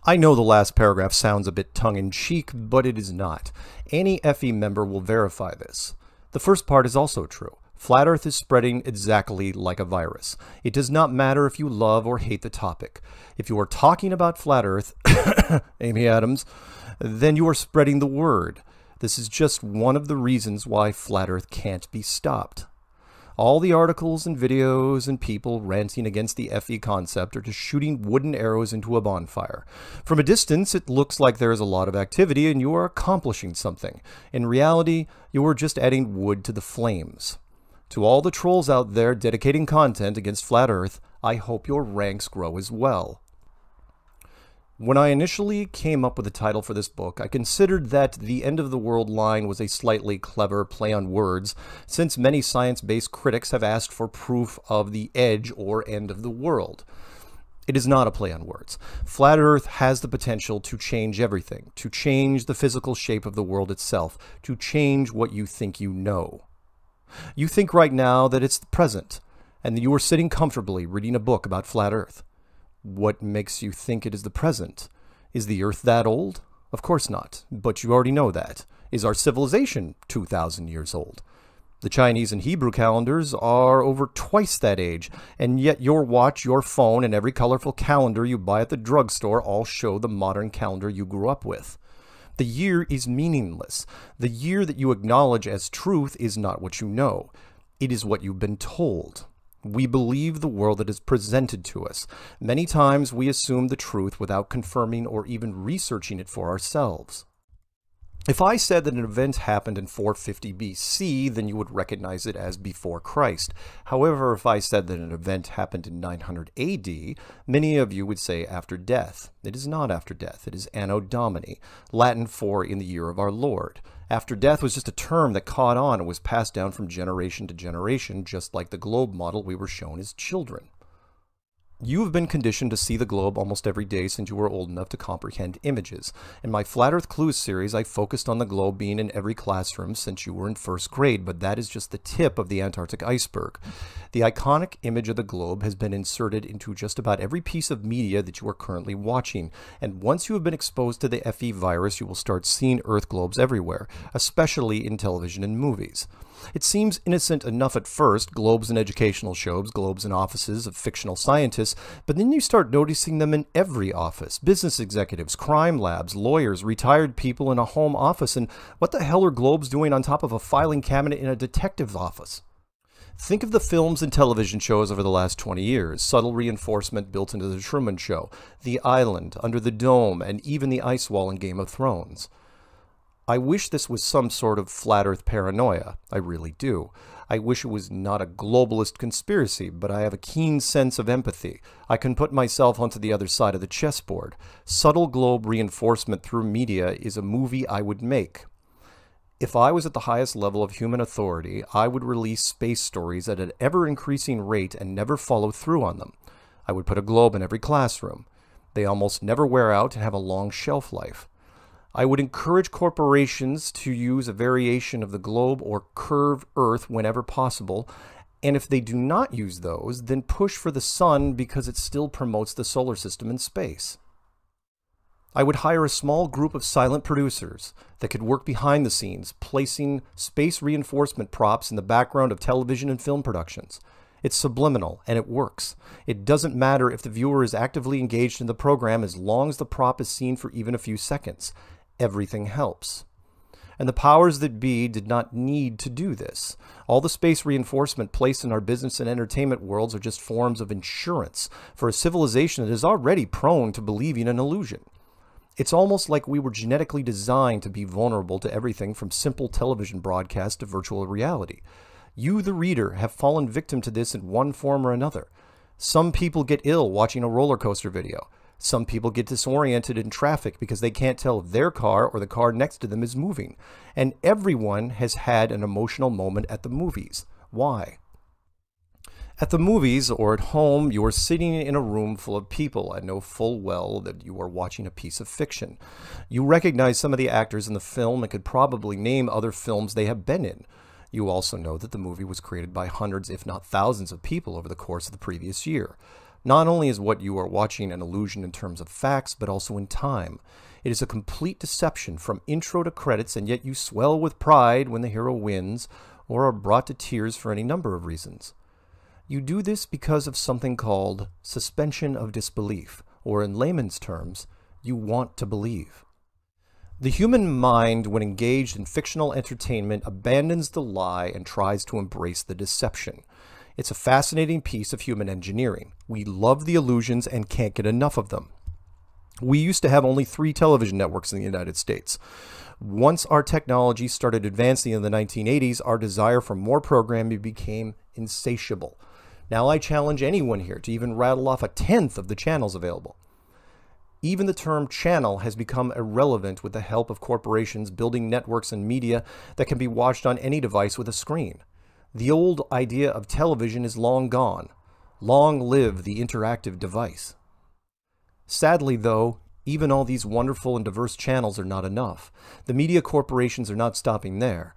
I know the last paragraph sounds a bit tongue-in-cheek, but it is not. Any FE member will verify this. The first part is also true. Flat Earth is spreading exactly like a virus. It does not matter if you love or hate the topic. If you are talking about Flat Earth, Amy Adams, then you are spreading the word. This is just one of the reasons why Flat Earth can't be stopped. All the articles and videos and people ranting against the FE concept are just shooting wooden arrows into a bonfire. From a distance, it looks like there is a lot of activity and you are accomplishing something. In reality, you are just adding wood to the flames. To all the trolls out there dedicating content against Flat Earth, I hope your ranks grow as well. When I initially came up with the title for this book, I considered that the end of the world line was a slightly clever play on words, since many science-based critics have asked for proof of the edge or end of the world. It is not a play on words. Flat Earth has the potential to change everything, to change the physical shape of the world itself, to change what you think you know. You think right now that it's the present, and that you are sitting comfortably reading a book about Flat Earth. What makes you think it is the present? Is the Earth that old? Of course not, but you already know that. Is our civilization 2,000 years old? The Chinese and Hebrew calendars are over twice that age, and yet your watch, your phone, and every colorful calendar you buy at the drugstore all show the modern calendar you grew up with. The year is meaningless. The year that you acknowledge as truth is not what you know. It is what you've been told. We believe the world that is presented to us. Many times we assume the truth without confirming or even researching it for ourselves. If I said that an event happened in 450 BC, then you would recognize it as before Christ. However, if I said that an event happened in 900 AD, many of you would say after death. It is not after death. It is Anno Domini, Latin for in the year of our Lord. After death was just a term that caught on and was passed down from generation to generation, just like the globe model we were shown as children. You have been conditioned to see the globe almost every day since you were old enough to comprehend images. In my Flat Earth Clues series, I focused on the globe being in every classroom since you were in first grade, but that is just the tip of the Antarctic iceberg. The iconic image of the globe has been inserted into just about every piece of media that you are currently watching, and once you have been exposed to the FE virus, you will start seeing Earth globes everywhere, especially in television and movies. It seems innocent enough at first, globes in educational shows, globes in offices of fictional scientists, but then you start noticing them in every office. Business executives, crime labs, lawyers, retired people in a home office, and what the hell are globes doing on top of a filing cabinet in a detective's office? Think of the films and television shows over the last 20 years, subtle reinforcement built into The Truman Show, The Island, Under the Dome, and even the Ice Wall in Game of Thrones. I wish this was some sort of flat earth paranoia. I really do. I wish it was not a globalist conspiracy, but I have a keen sense of empathy. I can put myself onto the other side of the chessboard. Subtle globe reinforcement through media is a movie I would make. If I was at the highest level of human authority, I would release space stories at an ever-increasing rate and never follow through on them. I would put a globe in every classroom. They almost never wear out and have a long shelf life. I would encourage corporations to use a variation of the globe or curve Earth whenever possible, and if they do not use those, then push for the sun because it still promotes the solar system in space. I would hire a small group of silent producers that could work behind the scenes, placing space reinforcement props in the background of television and film productions. It's subliminal, and it works. It doesn't matter if the viewer is actively engaged in the program as long as the prop is seen for even a few seconds. Everything helps. And the powers that be did not need to do this. All the space reinforcement placed in our business and entertainment worlds are just forms of insurance for a civilization that is already prone to believing an illusion. It's almost like we were genetically designed to be vulnerable to everything from simple television broadcasts to virtual reality. You, the reader, have fallen victim to this in one form or another. Some people get ill watching a roller coaster video. Some people get disoriented in traffic because they can't tell if their car or the car next to them is moving. And everyone has had an emotional moment at the movies. Why? At the movies or at home, you are sitting in a room full of people and know full well that you are watching a piece of fiction. You recognize some of the actors in the film and could probably name other films they have been in. You also know that the movie was created by hundreds, if not thousands, of people over the course of the previous year. Not only is what you are watching an illusion in terms of facts, but also in time. It is a complete deception from intro to credits, and yet you swell with pride when the hero wins, or are brought to tears for any number of reasons. You do this because of something called suspension of disbelief, or in layman's terms, you want to believe. The human mind, when engaged in fictional entertainment, abandons the lie and tries to embrace the deception. It's a fascinating piece of human engineering. We love the illusions and can't get enough of them. We used to have only 3 television networks in the United States. Once our technology started advancing in the 1980s, our desire for more programming became insatiable. Now I challenge anyone here to even rattle off a tenth of the channels available. Even the term channel has become irrelevant with the help of corporations building networks and media that can be watched on any device with a screen. The old idea of television is long gone. Long live the interactive device. Sadly, though, even all these wonderful and diverse channels are not enough. The media corporations are not stopping there.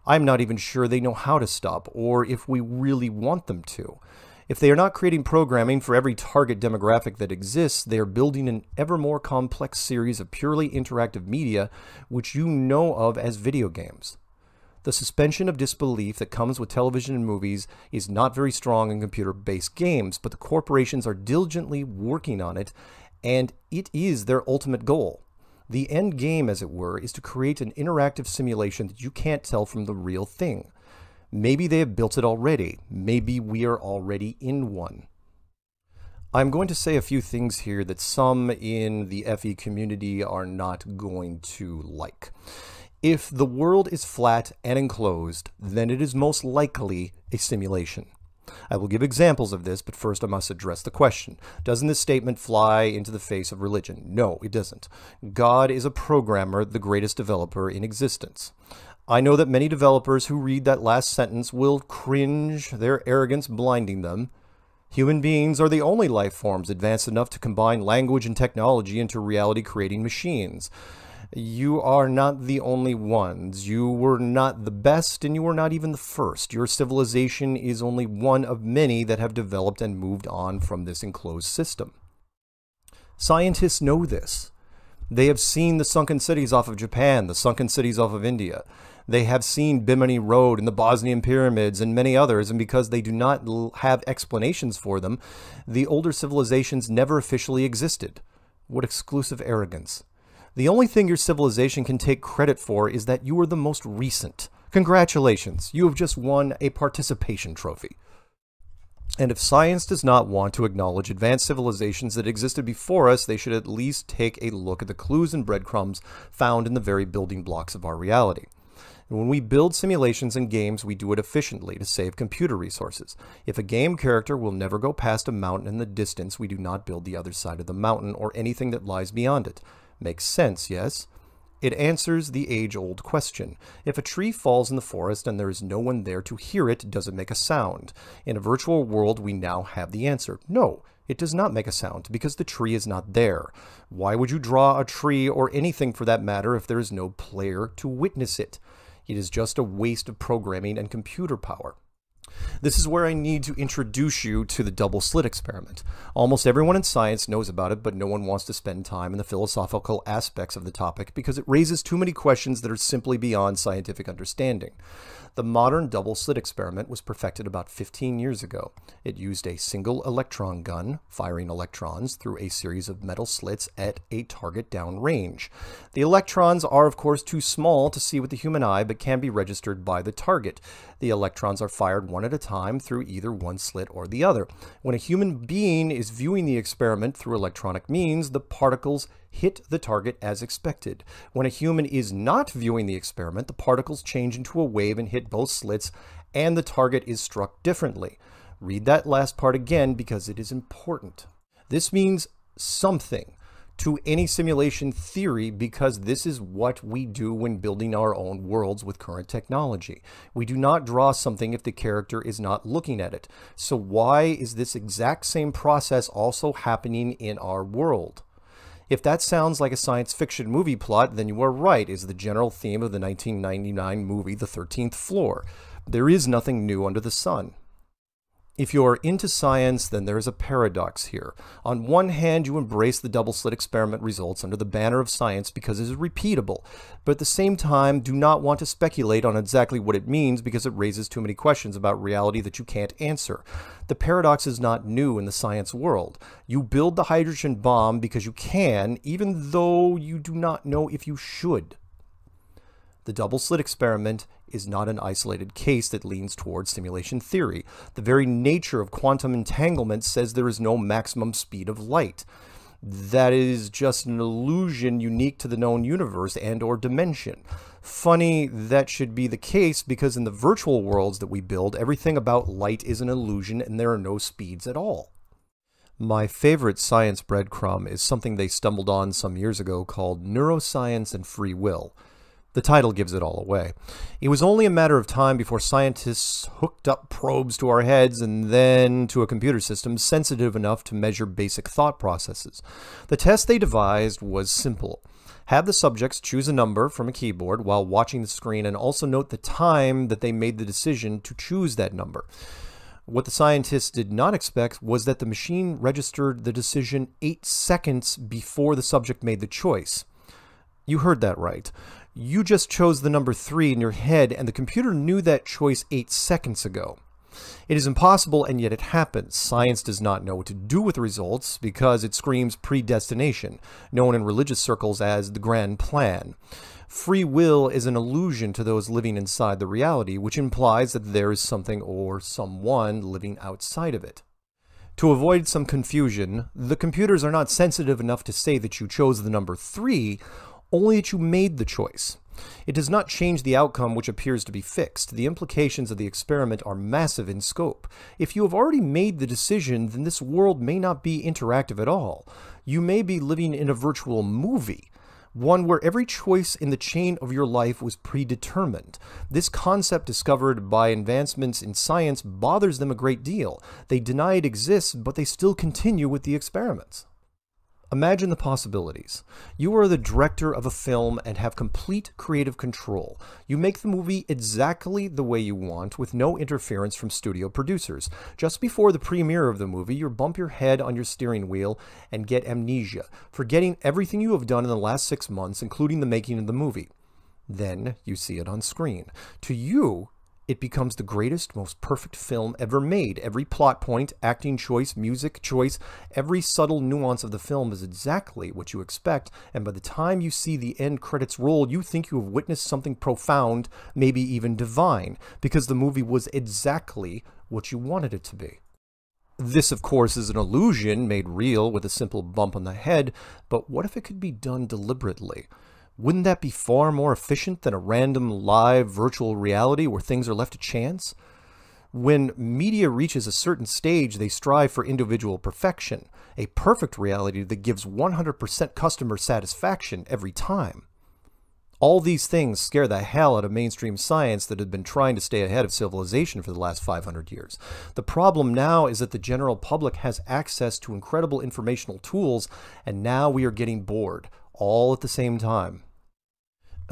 I'm not even sure they know how to stop, or if we really want them to. If they are not creating programming for every target demographic that exists, they are building an ever more complex series of purely interactive media, which you know of as video games. The suspension of disbelief that comes with television and movies is not very strong in computer-based games, but the corporations are diligently working on it, and it is their ultimate goal. The end game, as it were, is to create an interactive simulation that you can't tell from the real thing. Maybe they have built it already. Maybe we are already in one. I'm going to say a few things here that some in the FE community are not going to like. If the world is flat and enclosed, then it is most likely a simulation. I will give examples of this, but first I must address the question. Doesn't this statement fly into the face of religion? No, it doesn't. God is a programmer, the greatest developer in existence. I know that many developers who read that last sentence will cringe, their arrogance blinding them. Human beings are the only life forms advanced enough to combine language and technology into reality-creating machines. You are not the only ones. You were not the best, and you were not even the first. Your civilization is only one of many that have developed and moved on from this enclosed system. Scientists know this. They have seen the sunken cities off of Japan, the sunken cities off of India. They have seen Bimini Road and the Bosnian pyramids and many others, and because they do not have explanations for them, the older civilizations never officially existed. What exclusive arrogance. The only thing your civilization can take credit for is that you are the most recent. Congratulations, you have just won a participation trophy. And if science does not want to acknowledge advanced civilizations that existed before us, they should at least take a look at the clues and breadcrumbs found in the very building blocks of our reality. And when we build simulations and games, we do it efficiently to save computer resources. If a game character will never go past a mountain in the distance, we do not build the other side of the mountain or anything that lies beyond it. Makes sense, yes? It answers the age-old question. If a tree falls in the forest and there is no one there to hear it, does it make a sound? In a virtual world, we now have the answer. No, it does not make a sound because the tree is not there. Why would you draw a tree or anything for that matter if there is no player to witness it? It is just a waste of programming and computer power. This is where I need to introduce you to the double slit experiment. Almost everyone in science knows about it, but no one wants to spend time in the philosophical aspects of the topic because it raises too many questions that are simply beyond scientific understanding. The modern double slit experiment was perfected about 15 years ago. It used a single electron gun, firing electrons through a series of metal slits at a target downrange. The electrons are, of course, too small to see with the human eye, but can be registered by the target. The electrons are fired one one at a time through either one slit or the other. When a human being is viewing the experiment through electronic means, the particles hit the target as expected. When a human is not viewing the experiment, the particles change into a wave and hit both slits, and the target is struck differently. Read that last part again because it is important. This means something to any simulation theory because this is what we do when building our own worlds with current technology. We do not draw something if the character is not looking at it. So why is this exact same process also happening in our world? If that sounds like a science fiction movie plot, then you are right, is the general theme of the 1999 movie The 13th Floor. There is nothing new under the sun. If you're into science, then there is a paradox here. On one hand, you embrace the double-slit experiment results under the banner of science because it is repeatable, but at the same time, do not want to speculate on exactly what it means because it raises too many questions about reality that you can't answer. The paradox is not new in the science world. You build the hydrogen bomb because you can, even though you do not know if you should. The double-slit experiment is not an isolated case that leans towards simulation theory. The very nature of quantum entanglement says there is no maximum speed of light. That is just an illusion unique to the known universe and/or dimension. Funny that should be the case because in the virtual worlds that we build, everything about light is an illusion and there are no speeds at all. My favorite science breadcrumb is something they stumbled on some years ago called Neuroscience and Free Will. The title gives it all away. It was only a matter of time before scientists hooked up probes to our heads and then to a computer system sensitive enough to measure basic thought processes. The test they devised was simple. Have the subjects choose a number from a keyboard while watching the screen and also note the time that they made the decision to choose that number. What the scientists did not expect was that the machine registered the decision 8 seconds before the subject made the choice. You heard that right. You just chose the number 3 in your head, and the computer knew that choice 8 seconds ago. It is impossible, and yet it happens. Science does not know what to do with the results because it screams predestination, known in religious circles as the grand plan. Free will is an illusion to those living inside the reality, which implies that there is something or someone living outside of it. To avoid some confusion, the computers are not sensitive enough to say that you chose the number 3, only that you made the choice. It does not change the outcome, which appears to be fixed. The implications of the experiment are massive in scope. If you have already made the decision, then this world may not be interactive at all. You may be living in a virtual movie, one where every choice in the chain of your life was predetermined. This concept, discovered by advancements in science, bothers them a great deal. They deny it exists, but they still continue with the experiments. Imagine the possibilities. You are the director of a film and have complete creative control. You make the movie exactly the way you want with no interference from studio producers. Just before the premiere of the movie, you bump your head on your steering wheel and get amnesia, forgetting everything you have done in the last 6 months, including the making of the movie. Then you see it on screen. To you, it becomes the greatest, most perfect film ever made. Every plot point, acting choice, music choice, every subtle nuance of the film is exactly what you expect, and by the time you see the end credits roll, you think you have witnessed something profound, maybe even divine, because the movie was exactly what you wanted it to be. This, of course, is an illusion made real with a simple bump on the head, but what if it could be done deliberately? Wouldn't that be far more efficient than a random, live, virtual reality where things are left to chance? When media reaches a certain stage, they strive for individual perfection, a perfect reality that gives 100% customer satisfaction every time. All these things scare the hell out of mainstream science that had been trying to stay ahead of civilization for the last 500 years. The problem now is that the general public has access to incredible informational tools, and now we are getting bored, all at the same time.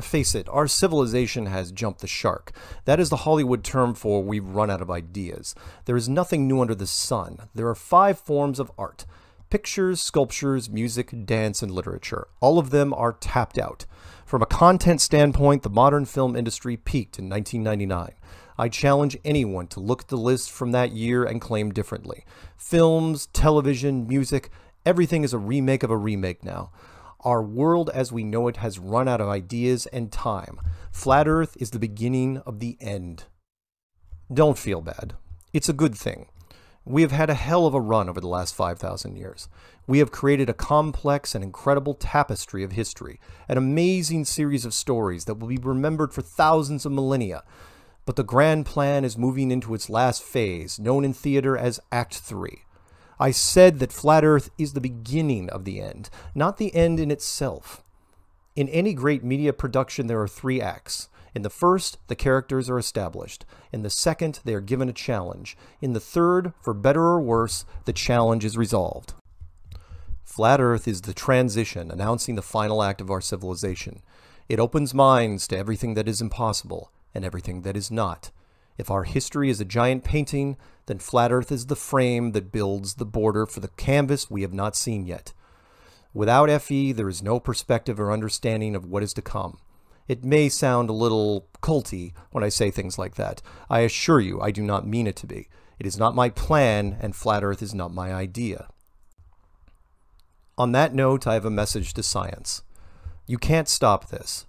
Face it, our civilization has jumped the shark. That is the Hollywood term for we've run out of ideas. There is nothing new under the sun. There are 5 forms of art: pictures, sculptures, music, dance, and literature. All of them are tapped out. From a content standpoint, the modern film industry peaked in 1999. I challenge anyone to look at the list from that year and claim differently. Films, television, music, everything is a remake of a remake now. Our world as we know it has run out of ideas and time. Flat Earth is the beginning of the end. Don't feel bad. It's a good thing. We have had a hell of a run over the last 5,000 years. We have created a complex and incredible tapestry of history, an amazing series of stories that will be remembered for thousands of millennia. But the grand plan is moving into its last phase, known in theater as Act 3. I said that Flat Earth is the beginning of the end, not the end in itself. In any great media production, there are 3 acts. In the first, the characters are established. In the second, they are given a challenge. In the third, for better or worse, the challenge is resolved. Flat Earth is the transition, announcing the final act of our civilization. It opens minds to everything that is impossible and everything that is not. If our history is a giant painting, then Flat Earth is the frame that builds the border for the canvas we have not seen yet. Without FE, there is no perspective or understanding of what is to come. It may sound a little culty when I say things like that. I assure you, I do not mean it to be. It is not my plan, and Flat Earth is not my idea. On that note, I have a message to science. You can't stop this.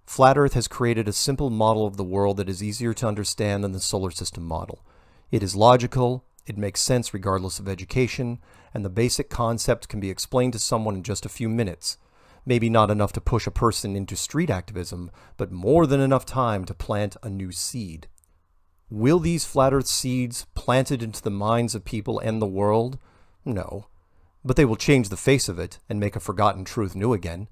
Flat Earth has created a simple model of the world that is easier to understand than the solar system model. It is logical, it makes sense regardless of education, and the basic concept can be explained to someone in just a few minutes. Maybe not enough to push a person into street activism, but more than enough time to plant a new seed. Will these Flat Earth seeds planted into the minds of people end the world? No. But they will change the face of it and make a forgotten truth new again.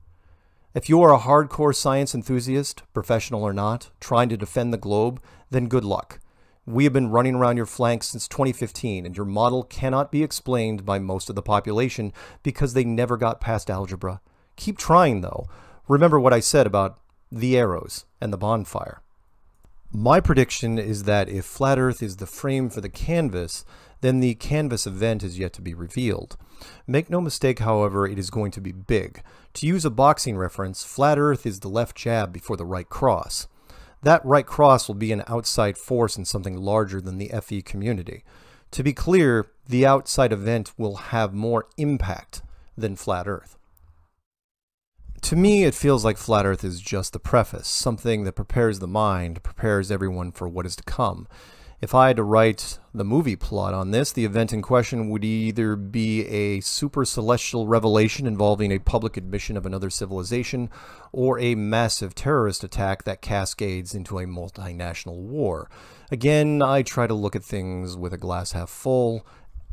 If you are a hardcore science enthusiast, professional or not, trying to defend the globe, then good luck. We have been running around your flanks since 2015, and your model cannot be explained by most of the population because they never got past algebra. Keep trying, though. Remember what I said about the arrows and the bonfire. My prediction is that if Flat Earth is the frame for the canvas, then the canvas event is yet to be revealed. Make no mistake, however, it is going to be big. To use a boxing reference, Flat Earth is the left jab before the right cross. That right cross will be an outside force in something larger than the FE community. To be clear, the outside event will have more impact than Flat Earth. To me, it feels like Flat Earth is just the preface, something that prepares the mind, prepares everyone for what is to come. If I had to write the movie plot on this, the event in question would either be a super celestial revelation involving a public admission of another civilization, or a massive terrorist attack that cascades into a multinational war. Again, I try to look at things with a glass half full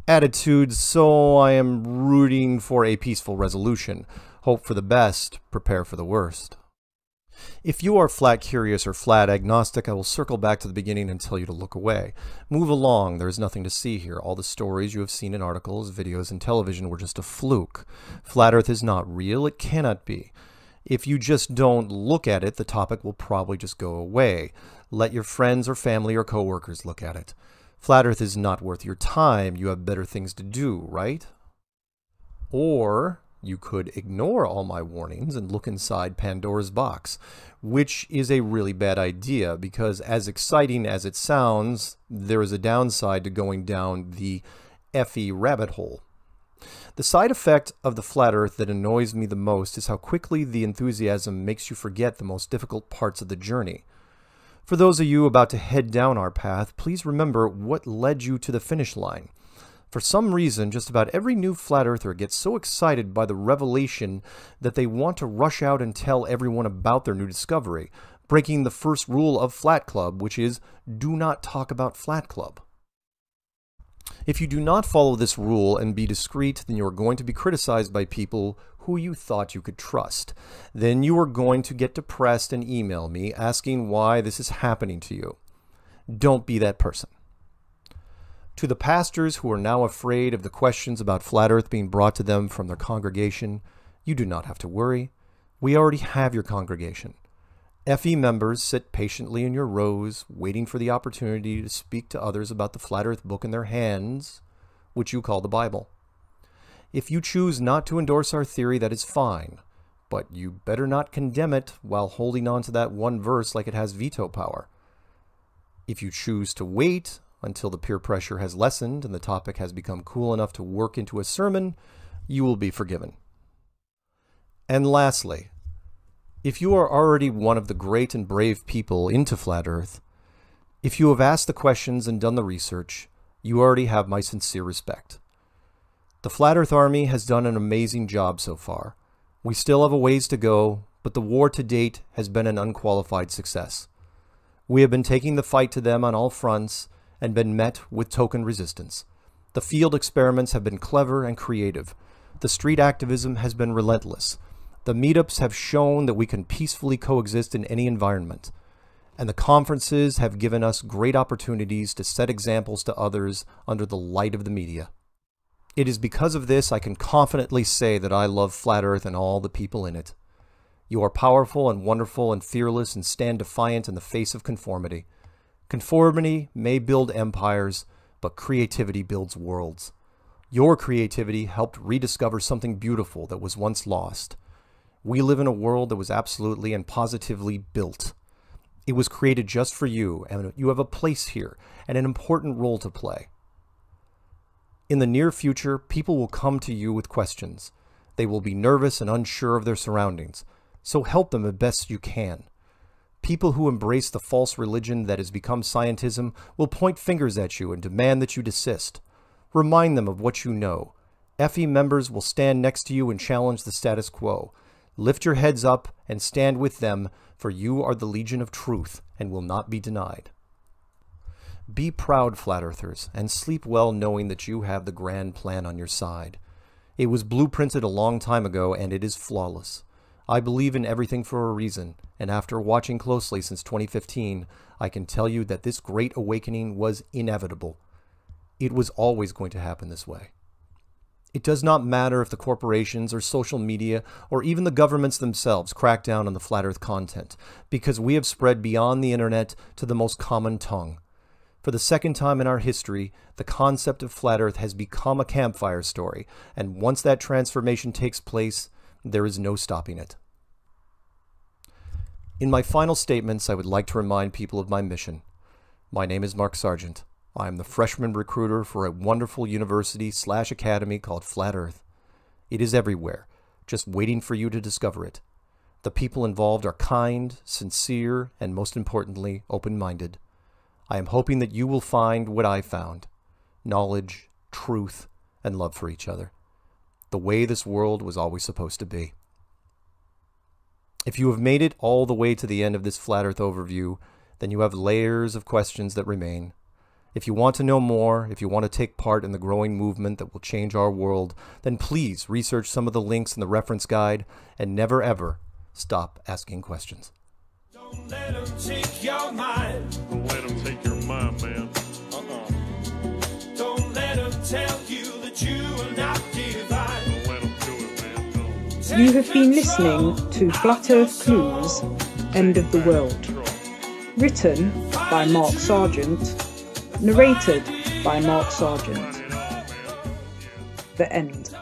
attitude, so I am rooting for a peaceful resolution. Hope for the best, prepare for the worst. If you are flat curious or flat agnostic, I will circle back to the beginning and tell you to look away. Move along, there is nothing to see here. All the stories you have seen in articles, videos, and television were just a fluke. Flat Earth is not real, it cannot be. If you just don't look at it, the topic will probably just go away. Let your friends or family or coworkers look at it. Flat Earth is not worth your time, you have better things to do, right? Or you could ignore all my warnings and look inside Pandora's box, which is a really bad idea because as exciting as it sounds, there is a downside to going down the FE rabbit hole. The side effect of the Flat Earth that annoys me the most is how quickly the enthusiasm makes you forget the most difficult parts of the journey. For those of you about to head down our path, please remember what led you to the finish line. For some reason, just about every new Flat Earther gets so excited by the revelation that they want to rush out and tell everyone about their new discovery, breaking the first rule of Flat Club, which is, do not talk about Flat Club. If you do not follow this rule and be discreet, then you are going to be criticized by people who you thought you could trust. Then you are going to get depressed and email me asking why this is happening to you. Don't be that person. To the pastors who are now afraid of the questions about Flat Earth being brought to them from their congregation, you do not have to worry. We already have your congregation. FE members sit patiently in your rows, waiting for the opportunity to speak to others about the Flat Earth book in their hands, which you call the Bible. If you choose not to endorse our theory, that is fine, but you better not condemn it while holding on to that one verse like it has veto power. If you choose to wait until the peer pressure has lessened and the topic has become cool enough to work into a sermon, you will be forgiven. And lastly, if you are already one of the great and brave people into Flat Earth, If you have asked the questions and done the research, you already have my sincere respect. The Flat Earth Army has done an amazing job so far. We still have a ways to go, but the war to date has been an unqualified success. We have been taking the fight to them on all fronts and been met with token resistance. The field experiments have been clever and creative. The street activism has been relentless. The meetups have shown that we can peacefully coexist in any environment. And the conferences have given us great opportunities to set examples to others under the light of the media. It is because of this I can confidently say that I love Flat Earth and all the people in it. You are powerful and wonderful and fearless and stand defiant in the face of conformity. Conformity may build empires, but creativity builds worlds. Your creativity helped rediscover something beautiful that was once lost. We live in a world that was absolutely and positively built. It was created just for you, and you have a place here and an important role to play. In the near future, people will come to you with questions. They will be nervous and unsure of their surroundings, so help them as best you can. People who embrace the false religion that has become scientism will point fingers at you and demand that you desist. Remind them of what you know. FE members will stand next to you and challenge the status quo. Lift your heads up and stand with them, for you are the Legion of Truth and will not be denied. Be proud, Flat Earthers, and sleep well knowing that you have the grand plan on your side. It was blueprinted a long time ago, and it is flawless. I believe in everything for a reason, and after watching closely since 2015, I can tell you that this great awakening was inevitable. It was always going to happen this way. It does not matter if the corporations or social media or even the governments themselves crack down on the Flat Earth content, because we have spread beyond the internet to the most common tongue. For the second time in our history, the concept of Flat Earth has become a campfire story, and once that transformation takes place, there is no stopping it. In my final statements, I would like to remind people of my mission. My name is Mark Sargent. I am the freshman recruiter for a wonderful university/academy called Flat Earth. It is everywhere, just waiting for you to discover it. The people involved are kind, sincere, and most importantly, open-minded. I am hoping that you will find what I found: knowledge, truth, and love for each other. The way this world was always supposed to be. If you have made it all the way to the end of this Flat Earth overview, then you have layers of questions that remain. If you want to know more, if you want to take part in the growing movement that will change our world, then please research some of the links in the reference guide and never ever stop asking questions. Don't let them take your mind. Don't let them take your mind, man. Don't let them tell you that you are not divine. Don't let them do it, man. Don't. You have been listening to Flat Earth Clues, End of the World. Written by Mark Sargent. Narrated by Mark Sargent. The end.